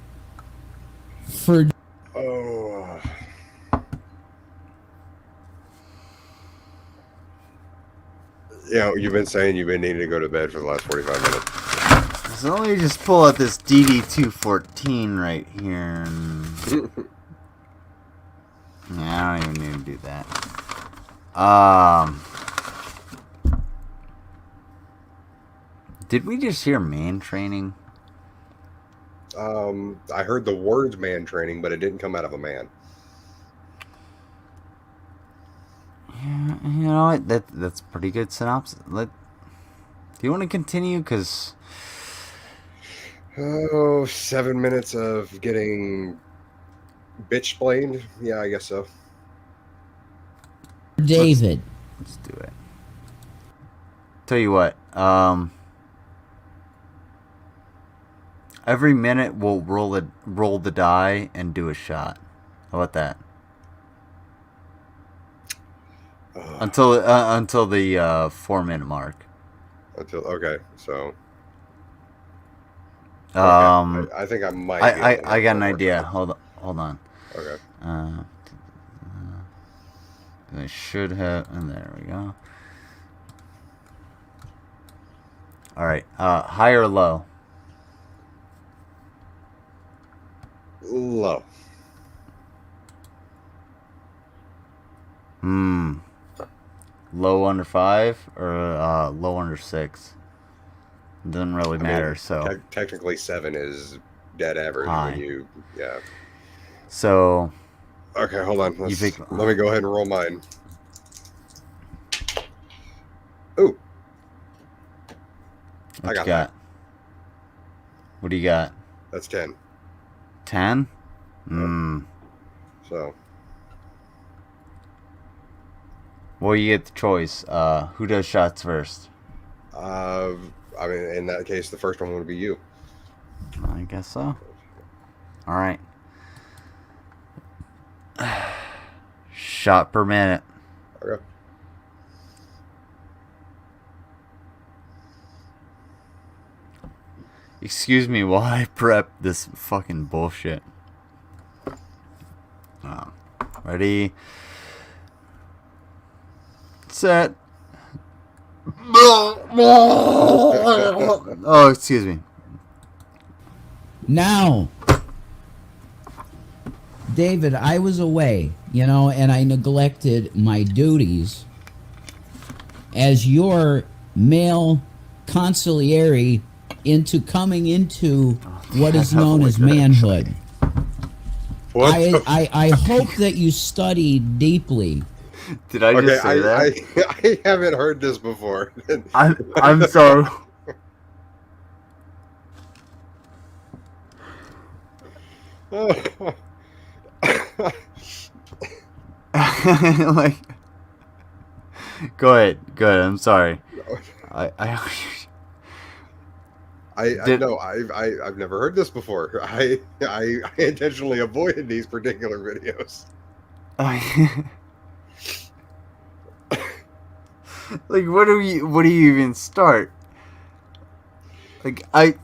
for. Oh. Yeah, you've been saying you've been needing to go to bed for the last 45 minutes. So let me just pull out this DD214 right here. Yeah, I don't even need to do that. Did we just hear man training? I heard the words man training, but it didn't come out of a man. Yeah, you know what? That's a pretty good synopsis. Do you want to continue? Because... Oh, 7 minutes of getting bitch-blamed? Yeah, I guess so. David. Let's do it. Tell you what, every minute we'll roll the die and do a shot. How about that? Until the 4-minute mark. Okay, so. I think I might. I got an idea. Hold on. Okay. I should have. And there we go. All right. High or low? Low. Low under 5 or low under 6? Doesn't really matter. So technically 7 is dead average high. when you So. Okay, hold on. Let me go ahead and roll mine. Ooh. What you got? What do you got? That's 10. 10? So. Well, you get the choice. Who does shots first? I mean, in that case, the first one would be you. I guess so. All right. Shot per minute. Okay. Excuse me while I prep this fucking bullshit. Ready? Set. Oh, excuse me. Now, David, I was away, and I neglected my duties as your male consigliere into coming into what is known as manhood. I hope that you study deeply. Did I just say that? I haven't heard this before. I'm sorry. Like, go ahead. I'm sorry. I've never heard this before. I intentionally avoided these particular videos. Like, what do you even start? Like, I'm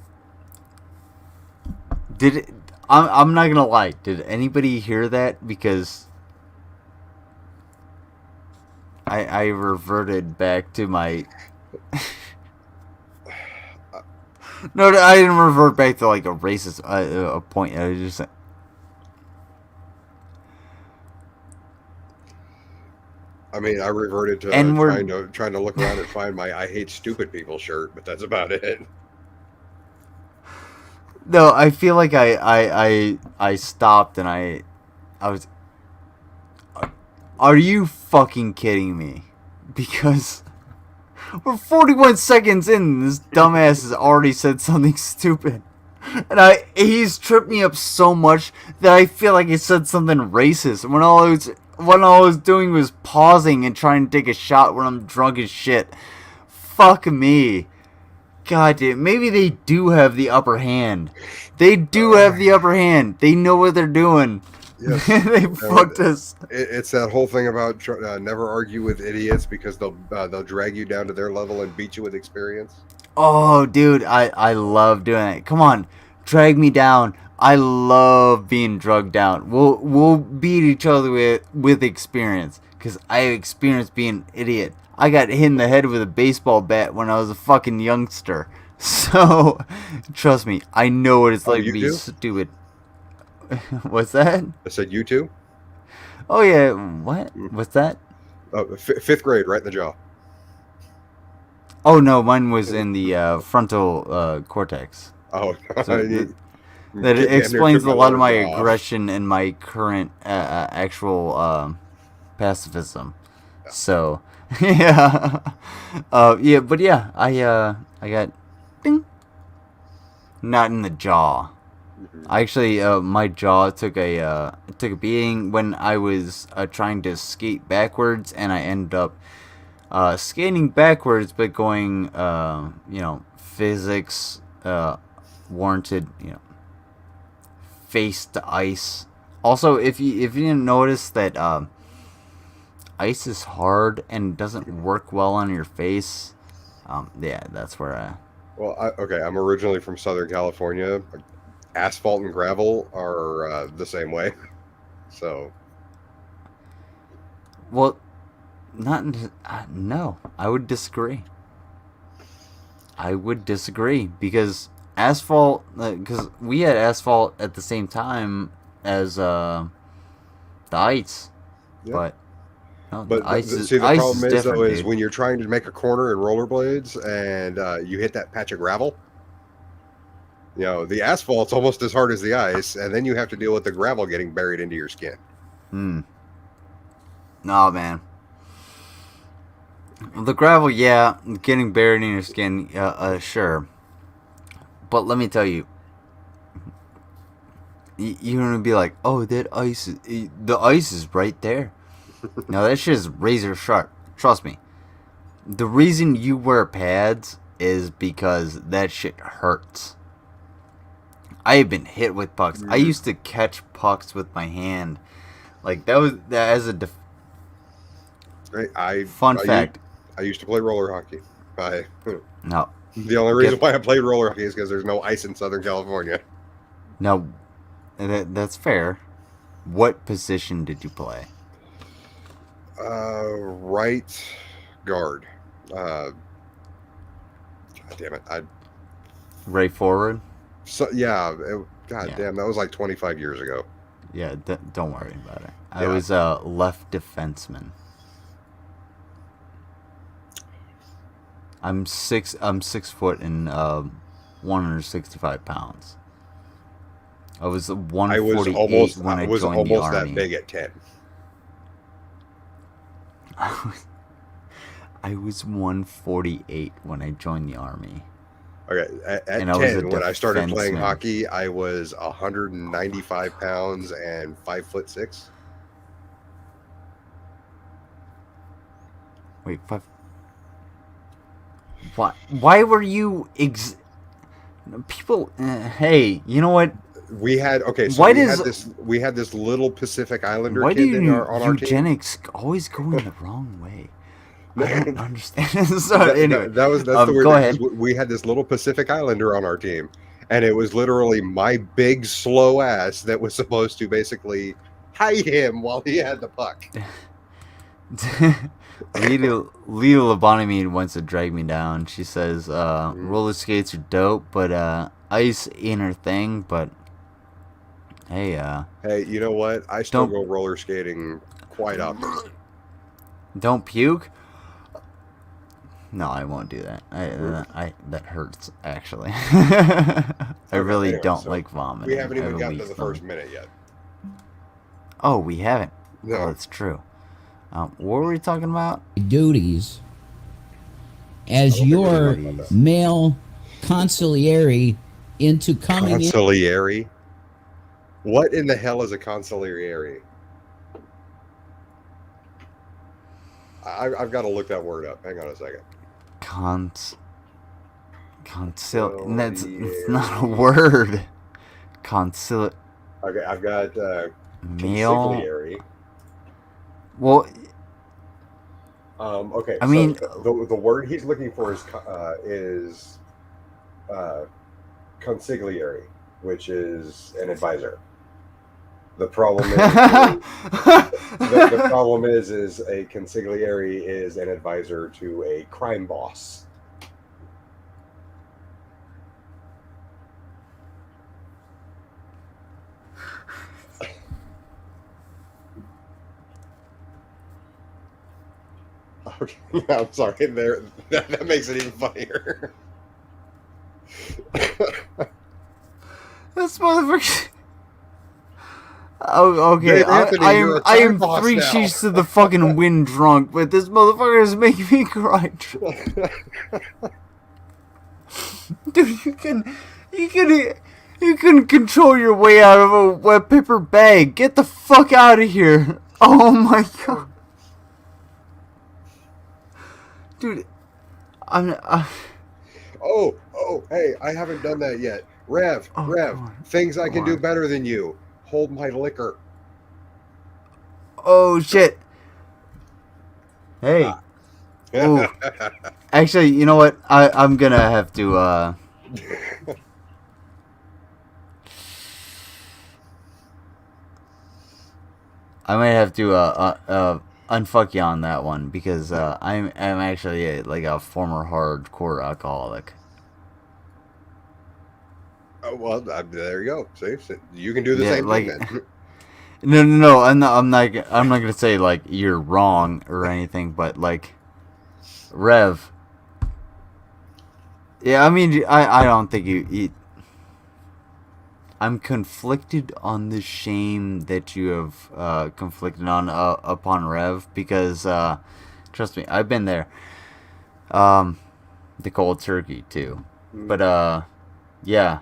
not gonna lie. Did anybody hear that? Because I reverted back to my. No, I didn't revert back to like a racist a point. I was just. I mean, I reverted to trying to look around and find my "I hate stupid people" shirt, but that's about it. No, I feel like I stopped and I was. Are you fucking kidding me? Because we're 41 seconds in, and this dumbass has already said something stupid, and he's tripped me up so much that I feel like he said something racist when all I was doing was pausing and trying to take a shot when I'm drunk as shit. Fuck me. God damn, maybe they do have the upper hand. They do have the upper hand. They know what they're doing. Yes. They fucked us. It's that whole thing about never argue with idiots because they'll drag you down to their level and beat you with experience. Oh, dude, I love doing it. Come on, drag me down. I love being drugged down. We'll beat each other with experience because I have experience being an idiot. I got hit in the head with a baseball bat when I was a fucking youngster. So, trust me, I know what it's like to be stupid. What's that? I said you too? Oh, yeah. What? What's that? Fifth grade, right in the jaw. Oh, no, mine was in the frontal cortex. Oh, so that explains a lot of my aggression and my current actual pacifism. Yeah. So, yeah. Yeah, but yeah, I got ding. Not in the jaw. Actually, my jaw took a beating when I was trying to skate backwards, and I ended up skating backwards, but going, physics warranted, face to ice. Also, if you didn't notice that ice is hard and doesn't work well on your face, yeah, that's where I. Well, okay, I'm originally from Southern California. Asphalt and gravel are the same way, so. Well, no, I would disagree. Because asphalt, because we had asphalt at the same time as the ice, yeah. But the problem is when you're trying to make a corner in rollerblades and you hit that patch of gravel. The asphalt's almost as hard as the ice, and then you have to deal with the gravel getting buried into your skin. No, man. The gravel, yeah, getting buried in your skin, sure. But let me tell you, you're gonna be like, oh, that ice, the ice is right there. No, that shit is razor sharp. Trust me. The reason you wear pads is because that shit hurts. I have been hit with pucks. I used to catch pucks with my hand. Like, that as a fun fact. I used to play roller hockey. No. The only reason why I played roller hockey is because there's no ice in Southern California. No, that's fair. What position did you play? Right guard. God damn it. Right forward? So yeah, damn, that was like 25 years ago. Yeah, don't worry about it. I was a left defenseman. I'm 6 foot and 165 pounds. I was 148 when I joined the army. I was almost that big at 10. I was 148 when I joined the army. Okay, at 10, when I started playing hockey, I was 195 pounds and 5'6". Wait, 5. Why were you people? Hey, you know what? We had we had this little Pacific Islander why kid do on our team. Eugenics always go in the wrong way? I don't understand. So, anyway, that's the weird thing. We had this little Pacific Islander on our team, and it was literally my big slow ass that was supposed to basically hide him while he had the puck. Lita Lobotomy wants to drag me down. She says roller skates are dope, but ice ain't her thing. But hey, Hey, you know what? I still go roller skating quite often. don't puke. No, I won't do that. That hurts actually. I really anyway, don't so like vomiting. We haven't I have even a gotten weak to the stomach. first minute yet. Oh, we haven't. No. Oh, that's true. What were we talking about? Duties as your male consigliere into coming in. Consigliere? What in the hell is a consigliere? I've got to look that word up. Hang on a second. That's it's not a word. Okay, I've got male. consigliere. Well, okay. I mean, the word he's looking for is consigliere, which is an advisor. The problem is the problem is a consigliere is an advisor to a crime boss. Okay, I'm sorry. There, that makes it even funnier. This motherfucker. Oh, okay. Dave Anthony, you're a I am time boss 3 now. sheets to the fucking wind drunk, but this motherfucker is making me cry. Dude, you can control your way out of a wet paper bag. Get the fuck out of here. Oh my god. Dude, Oh, hey, I haven't done that yet. Rev, things I can do better than you. Hold my liquor. Oh shit. Hey. Ooh. Actually, you know what? I'm gonna have to I might have to unfuck you on that one because I'm actually like a former hardcore alcoholic. Oh, well, there you go. See, you can do the same thing then. No. I'm not gonna say like you're wrong or anything, but like, Rev. Yeah, I mean, I don't think you. I'm conflicted on the shame that you have conflicted on upon Rev because trust me, I've been there. The cold turkey too, but yeah.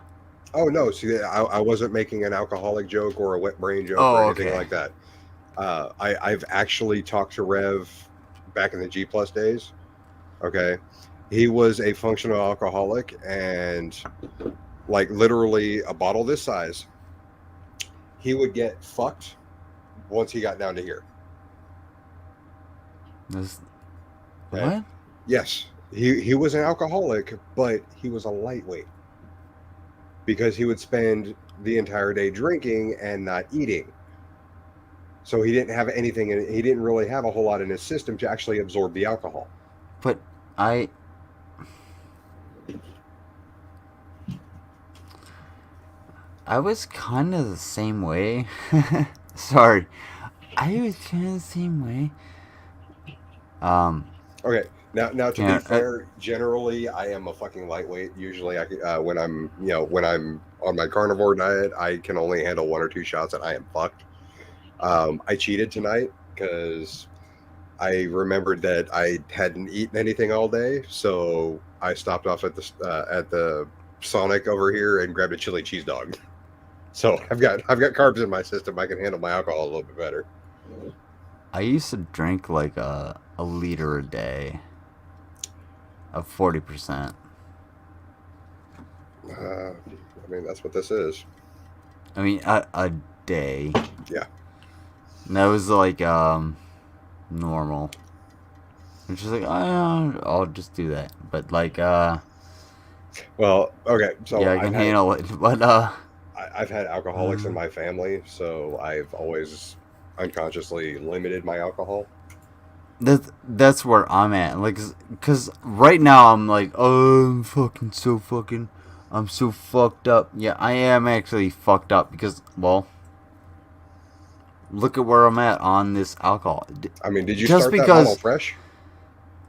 Oh no! See, I wasn't making an alcoholic joke or a wet brain joke or anything like that. I've actually talked to Rev back in the G+ days. Okay, he was a functional alcoholic, and like literally a bottle this size, he would get fucked once he got down to here. What? Yes, he was an alcoholic, but he was a lightweight. Because he would spend the entire day drinking and not eating. So he didn't have anything, and he didn't really have a whole lot in his system to actually absorb the alcohol. But I was kind of the same way. Sorry. I was kind of the same way. Okay. Now to be fair, generally I am a fucking lightweight. Usually, when I'm on my carnivore diet, I can only handle 1 or 2 shots, and I am fucked. I cheated tonight because I remembered that I hadn't eaten anything all day, so I stopped off at the Sonic over here and grabbed a chili cheese dog. So I've got carbs in my system. I can handle my alcohol a little bit better. I used to drink like a liter a day. Of 40%. I mean, that's what this is. I mean, a day. Yeah. And that was like normal. It's just like I'll just do that. But like well, okay, so yeah, I can handle it. But I've had alcoholics in my family, so I've always unconsciously limited my alcohol. that's where I'm at. Like, cause right now I'm like, oh, I'm so fucked up. Yeah, I am actually fucked up because, well, look at where I'm at on this alcohol. I mean, did you Just start that because, bottle fresh?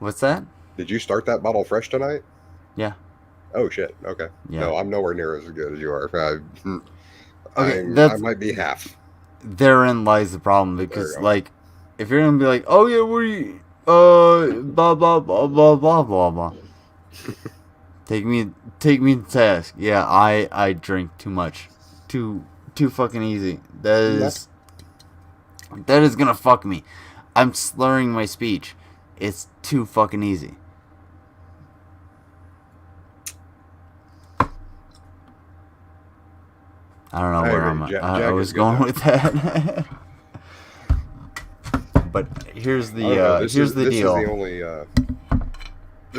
What's that? Did you start that bottle fresh tonight? Yeah. Oh shit. Okay. Yeah. No, I'm nowhere near as good as you are. Okay, I might be half. Therein lies the problem because, go. like, if you're gonna be like, oh yeah, we blah blah blah blah blah blah blah. Take me to task. Yeah, I drink too much, too fucking easy. That is gonna fuck me. I'm slurring my speech. It's too fucking easy. I don't know where I'm at. I was going with that. But here's the deal. This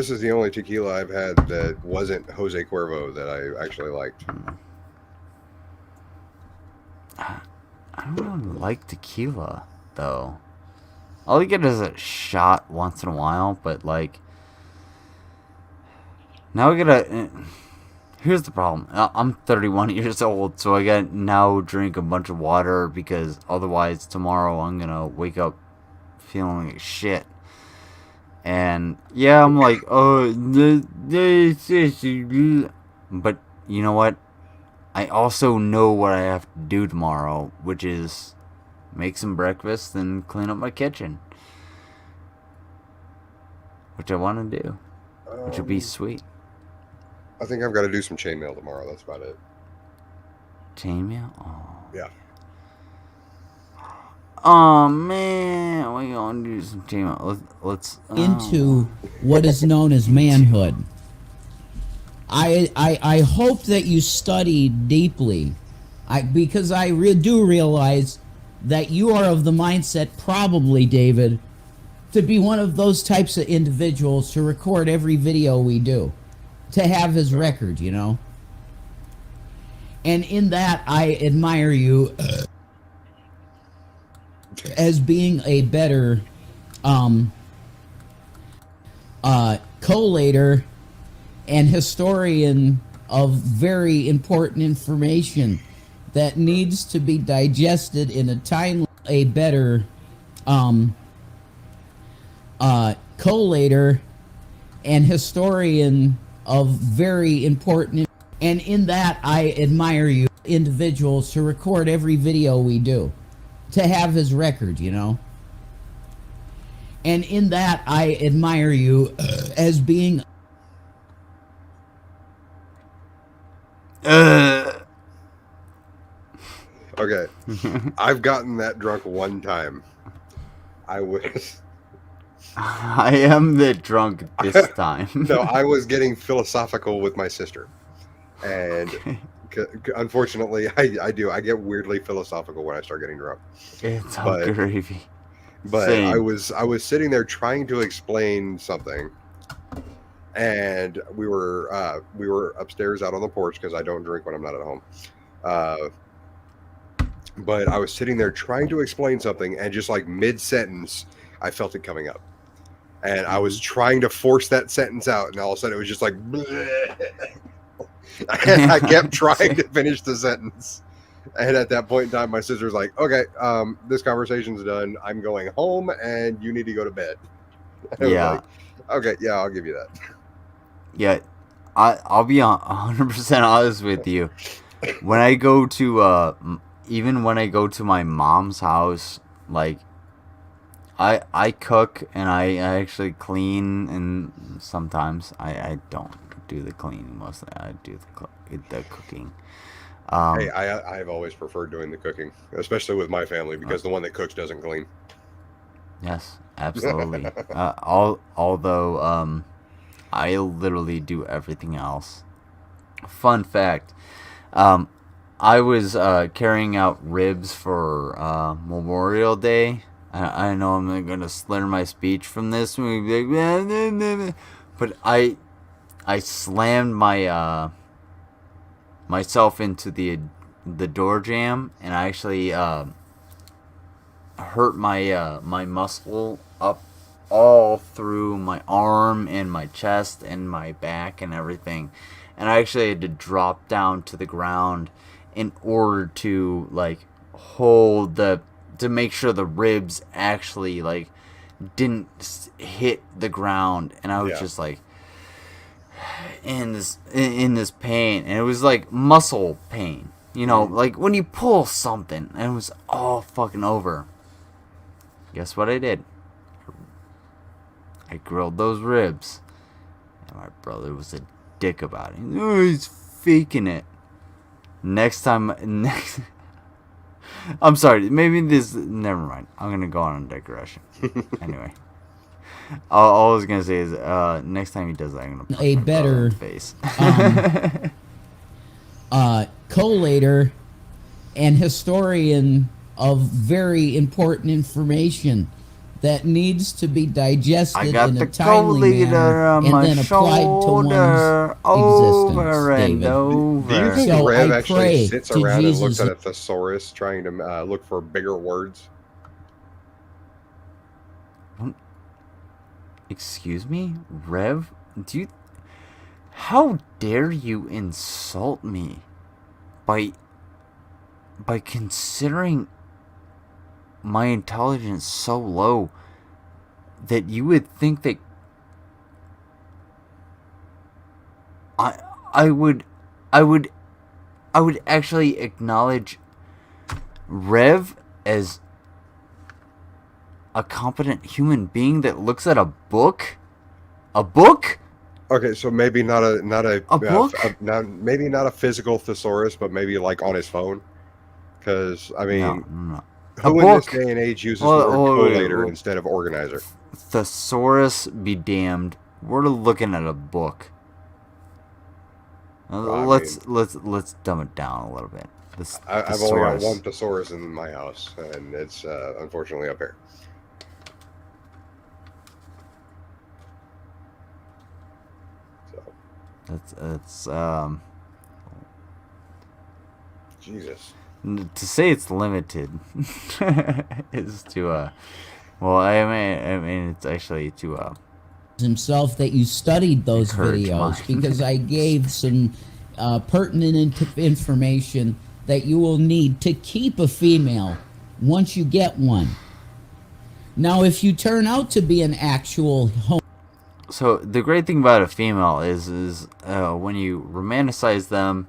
is the only tequila I've had that wasn't Jose Cuervo that I actually liked. I don't really like tequila though. All I get is a shot once in a while, but like now I gotta. Here's the problem. I'm 31 years old, so I gotta now drink a bunch of water because otherwise tomorrow I'm gonna wake up feeling like shit. And yeah, I'm like, oh, but you know what? I also know what I have to do tomorrow, which is make some breakfast and clean up my kitchen, which I want to do, which would be sweet. I think I've got to do some chainmail tomorrow. That's about it. Chainmail? Oh. Yeah. Oh man, we gonna do some chainmail. Let's into what is known as manhood. I hope that you study deeply, because I do realize that you are of the mindset, probably, David, to be one of those types of individuals to record every video we do, to have his record, you know. And in that, I admire you as being a better collator and historian of very important information that needs to be digested in a timely, a better collator and historian of very important, and in that I admire you individuals to record every video we do, to have his record, you know. And in that I admire you as being Okay. I've gotten that drunk one time. I am the drunk this time. No, I was getting philosophical with my sister. And unfortunately, I do. I get weirdly philosophical when I start getting drunk. It's all gravy. But Same. I was sitting there trying to explain something, and we were upstairs out on the porch because I don't drink when I'm not at home. But I was sitting there trying to explain something, and just like mid-sentence, I felt it coming up. And I was trying to force that sentence out, and all of a sudden it was just like, and I kept trying to finish the sentence. And at that point in time, my sister was like, okay, this conversation's done. I'm going home, and you need to go to bed. And I was like, okay, yeah, I'll give you that. Yeah, I'll be 100% honest with you. When I go to, even when I go to my mom's house, like, I cook and I actually clean, and sometimes I don't do the cleaning. Mostly I do the cooking. Hey, I've always preferred doing the cooking, especially with my family, because the one that cooks doesn't clean. Yes, absolutely. Although I literally do everything else. Fun fact. I was carrying out ribs for Memorial Day. I know I'm going to slur my speech from this, but I slammed my myself into the door jamb, and I actually hurt my my muscle up all through my arm and my chest and my back and everything. And I actually had to drop down to the ground in order to like hold to make sure the ribs actually like didn't hit the ground. And I was just like in this pain, and it was like muscle pain, you know, like when you pull something, and it was all fucking over. Guess what I did? I grilled those ribs, and my brother was a dick about it. Oh, he's faking it. Next, I'm sorry, maybe never mind. I'm gonna go on a digression. Anyway. All I was gonna say is, next time he does that, I'm gonna punch a my brother better in the face. Collator and historian of very important information that needs to be digested in a timely manner and then applied to one's existence, David. Do you think So Rev I actually pray sits to around and Jesus looks at a thesaurus trying to look for bigger words? Excuse me, Rev? How dare you insult me by considering my intelligence so low that you would think that I would actually acknowledge Rev as a competent human being that looks at a book? A book? Okay, so maybe not a book? Maybe not a physical thesaurus, but maybe like on his phone. Because I mean, No. who A in this book? day and age uses the word collator instead of organizer? Thesaurus be damned. We're looking at a book. Let's dumb it down a little bit. I've only got one thesaurus in my house, and it's unfortunately up here. That's Jesus. To say it's limited is to well, I mean it's actually to himself that you studied those encourage videos mine. because I gave some pertinent information that you will need to keep a female once you get one. Now, if you turn out to be an actual So the great thing about a female is when you romanticize them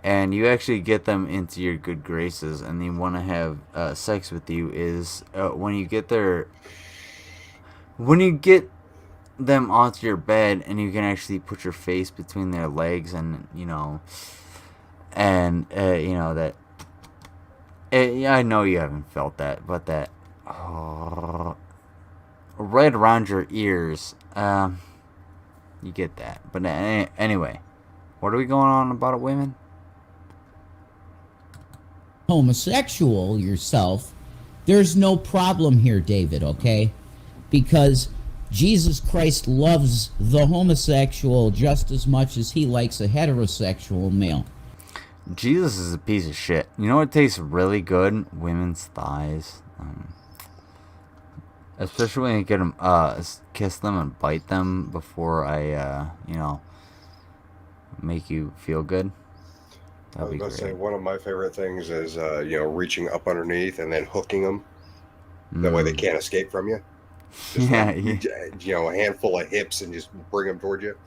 and you actually get them into your good graces and they want to have sex with you is when you get them onto your bed and you can actually put your face between their legs and you know that I know you haven't felt that, but that right around your ears, you get that. But anyway, what are we going on about women? homosexual yourself, there's no problem here, David, okay? Because Jesus Christ loves the homosexual just as much as he likes a heterosexual male. Jesus is a piece of shit. You know what tastes really good? Women's thighs. Especially when you get them, kiss them and bite them before I, make you feel good. I was going to say, one of my favorite things is, reaching up underneath and then hooking them. That way they can't escape from you. Just Yeah, a handful of hips and just bring them towards you.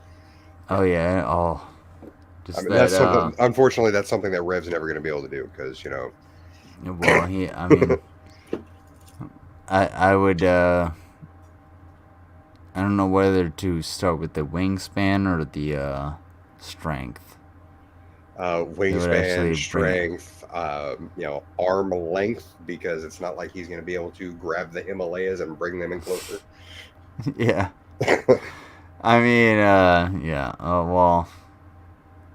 Oh, yeah. Oh. Just I mean, that, that's something, unfortunately, that's something that Rev's never going to be able to do because, Well, I would, I don't know whether to start with the wingspan or the, strength. Wingspan, strength, arm length, because it's not like he's going to be able to grab the Himalayas and bring them in closer. Yeah. I mean, yeah. Oh, well,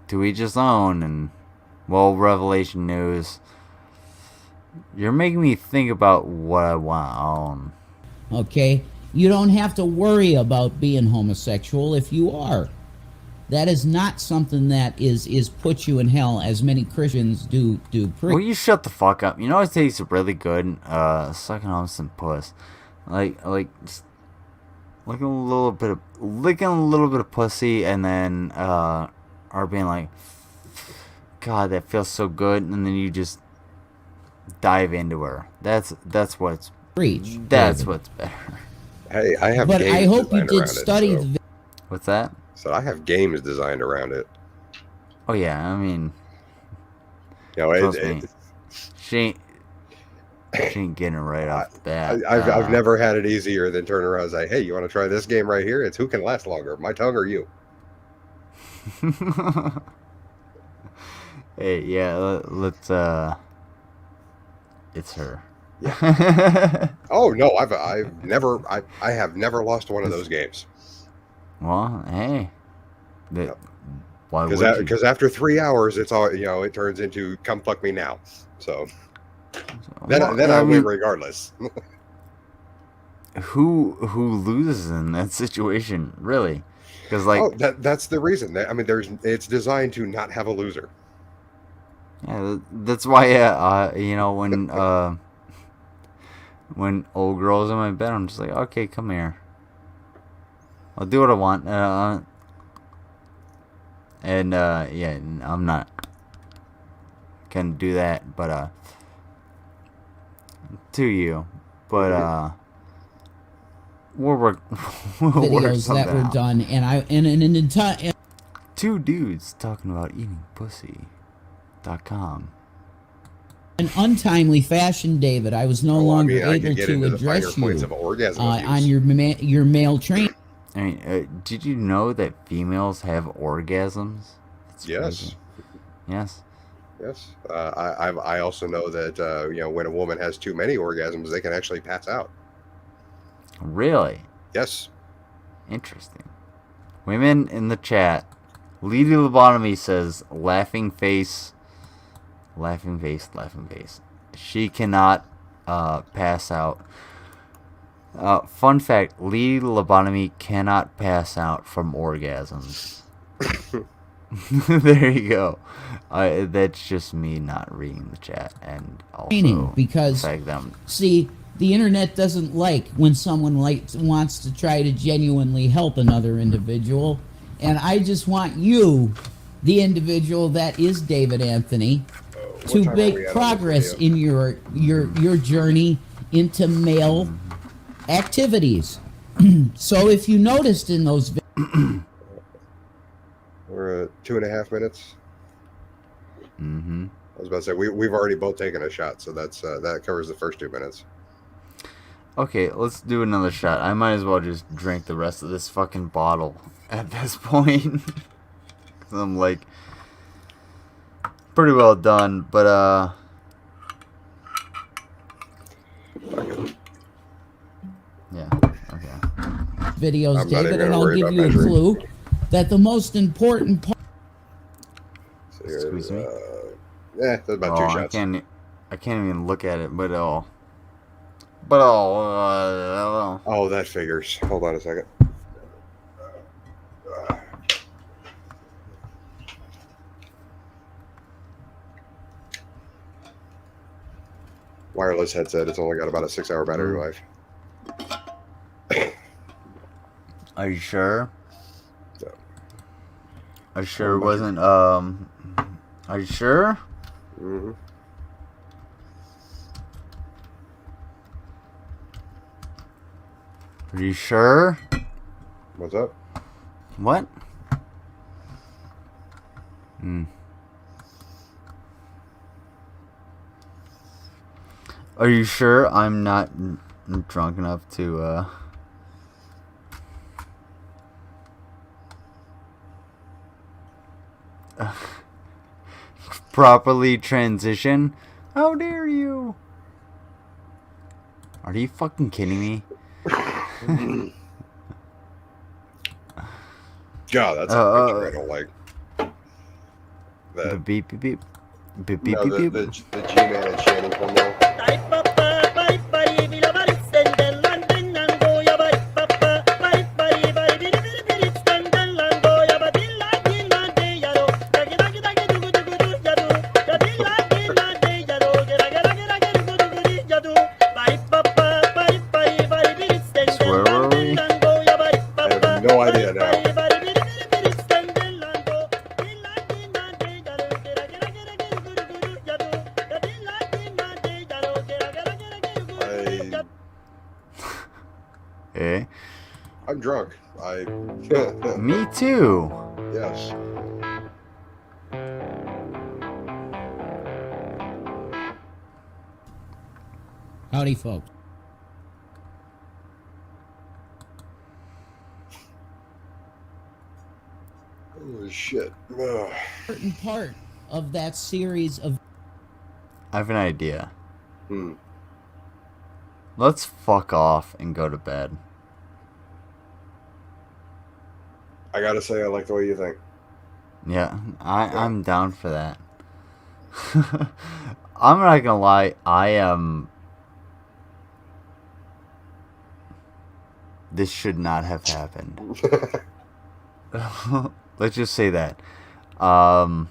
to each his own. And, well, Revelation News, you're making me think about what I want. Okay? You don't have to worry about being homosexual if you are. That is not something that is put you in hell, as many Christians do. Will you shut the fuck up? You know it tastes really good? Sucking on some puss. Like, licking a little bit of pussy, and then or being like, God, that feels so good, and then you just dive into her. That's what's Reach. That's David. what's better. Hey, I have But games I hope you designed did around study it. So. the What's that? So I have games designed around it. Oh yeah, I mean, You know, trust me, she ain't getting it right off the bat. I've never had it easier than turn around and say, "Hey, you want to try this game right here? It's who can last longer, my tongue or you." Hey, yeah, let's it's her. Yeah. Oh no, I have never lost one of those games. Well, hey, why would you? Because after 3 hours, it's all it turns into "come fuck me now." So then I win regardless. Who loses in that situation, really? Because that's the reason. I mean, it's designed to not have a loser. Yeah, that's why when old girls in my bed, I'm just like, okay, come here. I'll do what I want. Yeah, I'm not gonna do that, but to you, but we'll work videos that were done, and an entire two dudes talking about eating pussy.com. an untimely fashion, David. I was no longer able to address you on your male train. I mean, did you know that females have orgasms? Yes. Yes. Yes. I also know that when a woman has too many orgasms, they can actually pass out. Really? Yes. Interesting. Women in the chat. Lady Lobotomy says, laughing face. Laughing face, laughing face. She cannot pass out. Fun fact, Lady Lobotomy cannot pass out from orgasms. There you go. That's just me not reading the chat and also because see, the internet doesn't like when someone wants to try to genuinely help another individual, and I just want you, the individual that is David Anthony, to make progress in your journey into male activities. So if you noticed in those we're at 2.5 minutes. Mm-hmm. I was about to say we've already both taken a shot, so that covers the first 2 minutes. Okay, let's do another shot. I might as well just drink the rest of this fucking bottle at this point. I'm like pretty well done, but yeah, okay. Videos, David, and I'll give you a clue that the most important part. Excuse me. That's about 2 shots. I can't even look at it, but oh, that figures. Hold on a second. Wireless headset. It's only got about a 6-hour battery life. Are you sure? Are you sure it wasn't? Are you sure? Mm-hmm. Are you sure? What's up? What? Hmm. Are you sure I'm not drunk enough to properly transition? How dare you? Are you fucking kidding me? Yeah, that's a picture I don't like. The beep beep beep. Beep beep No, beep the beep. G-Man and Channing thumbnail. Where were we? I'm drunk. Me too. Yes. Howdy, folks. Holy shit. Ugh. Certain part of that series of. I have an idea. Hmm. Let's fuck off and go to bed. I gotta say, I like the way you think. Yeah, I'm down for that. I'm not gonna lie, I am. This should not have happened. Let's just say that. So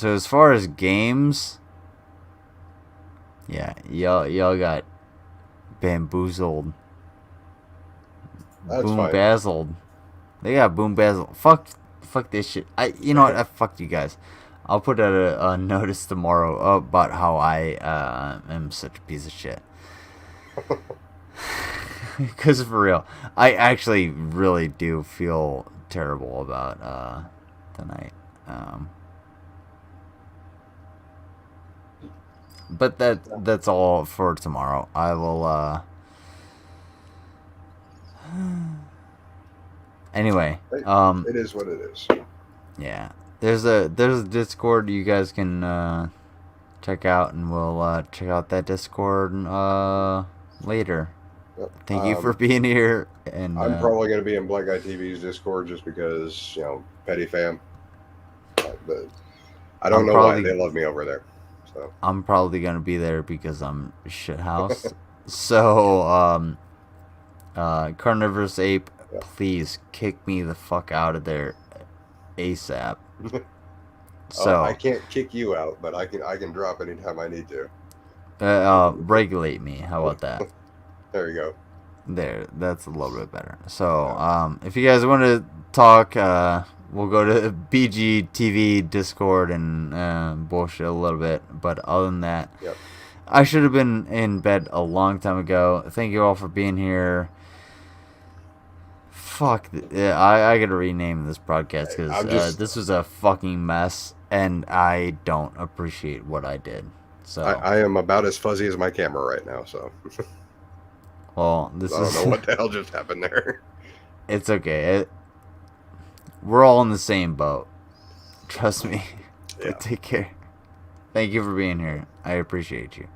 as far as games, yeah, y'all got bamboozled. That's Boom fine. bazzled. They got boom bazzled. Fuck this shit. You know what? I fuck you guys. I'll put out a notice tomorrow about how I am such a piece of shit. Because for real, I actually really do feel terrible about tonight. But that's all for tomorrow. I will. Anyway, it is what it is. Yeah, there's a Discord you guys can check out, and we'll check out that Discord later. Yep. Thank you for being here, and I'm probably going to be in Black Guy TV's Discord just because, petty fam. But I don't know why they love me over there. So I'm probably going to be there because I'm shithouse. So, Carnivorous Ape, please kick me the fuck out of there ASAP. So I can't kick you out, but I can drop anytime I need to. Regulate me. How about that? There you go. There, that's a little bit better. So, if you guys want to talk, we'll go to BGTV Discord and bullshit a little bit. But other than that, I should have been in bed a long time ago. Thank you all for being here. Fuck, I gotta rename this broadcast because this was a fucking mess, and I don't appreciate what I did. So I am about as fuzzy as my camera right now. So. Well, I don't know what the hell just happened there. It's okay. We're all in the same boat. Trust me. Take care. Thank you for being here. I appreciate you.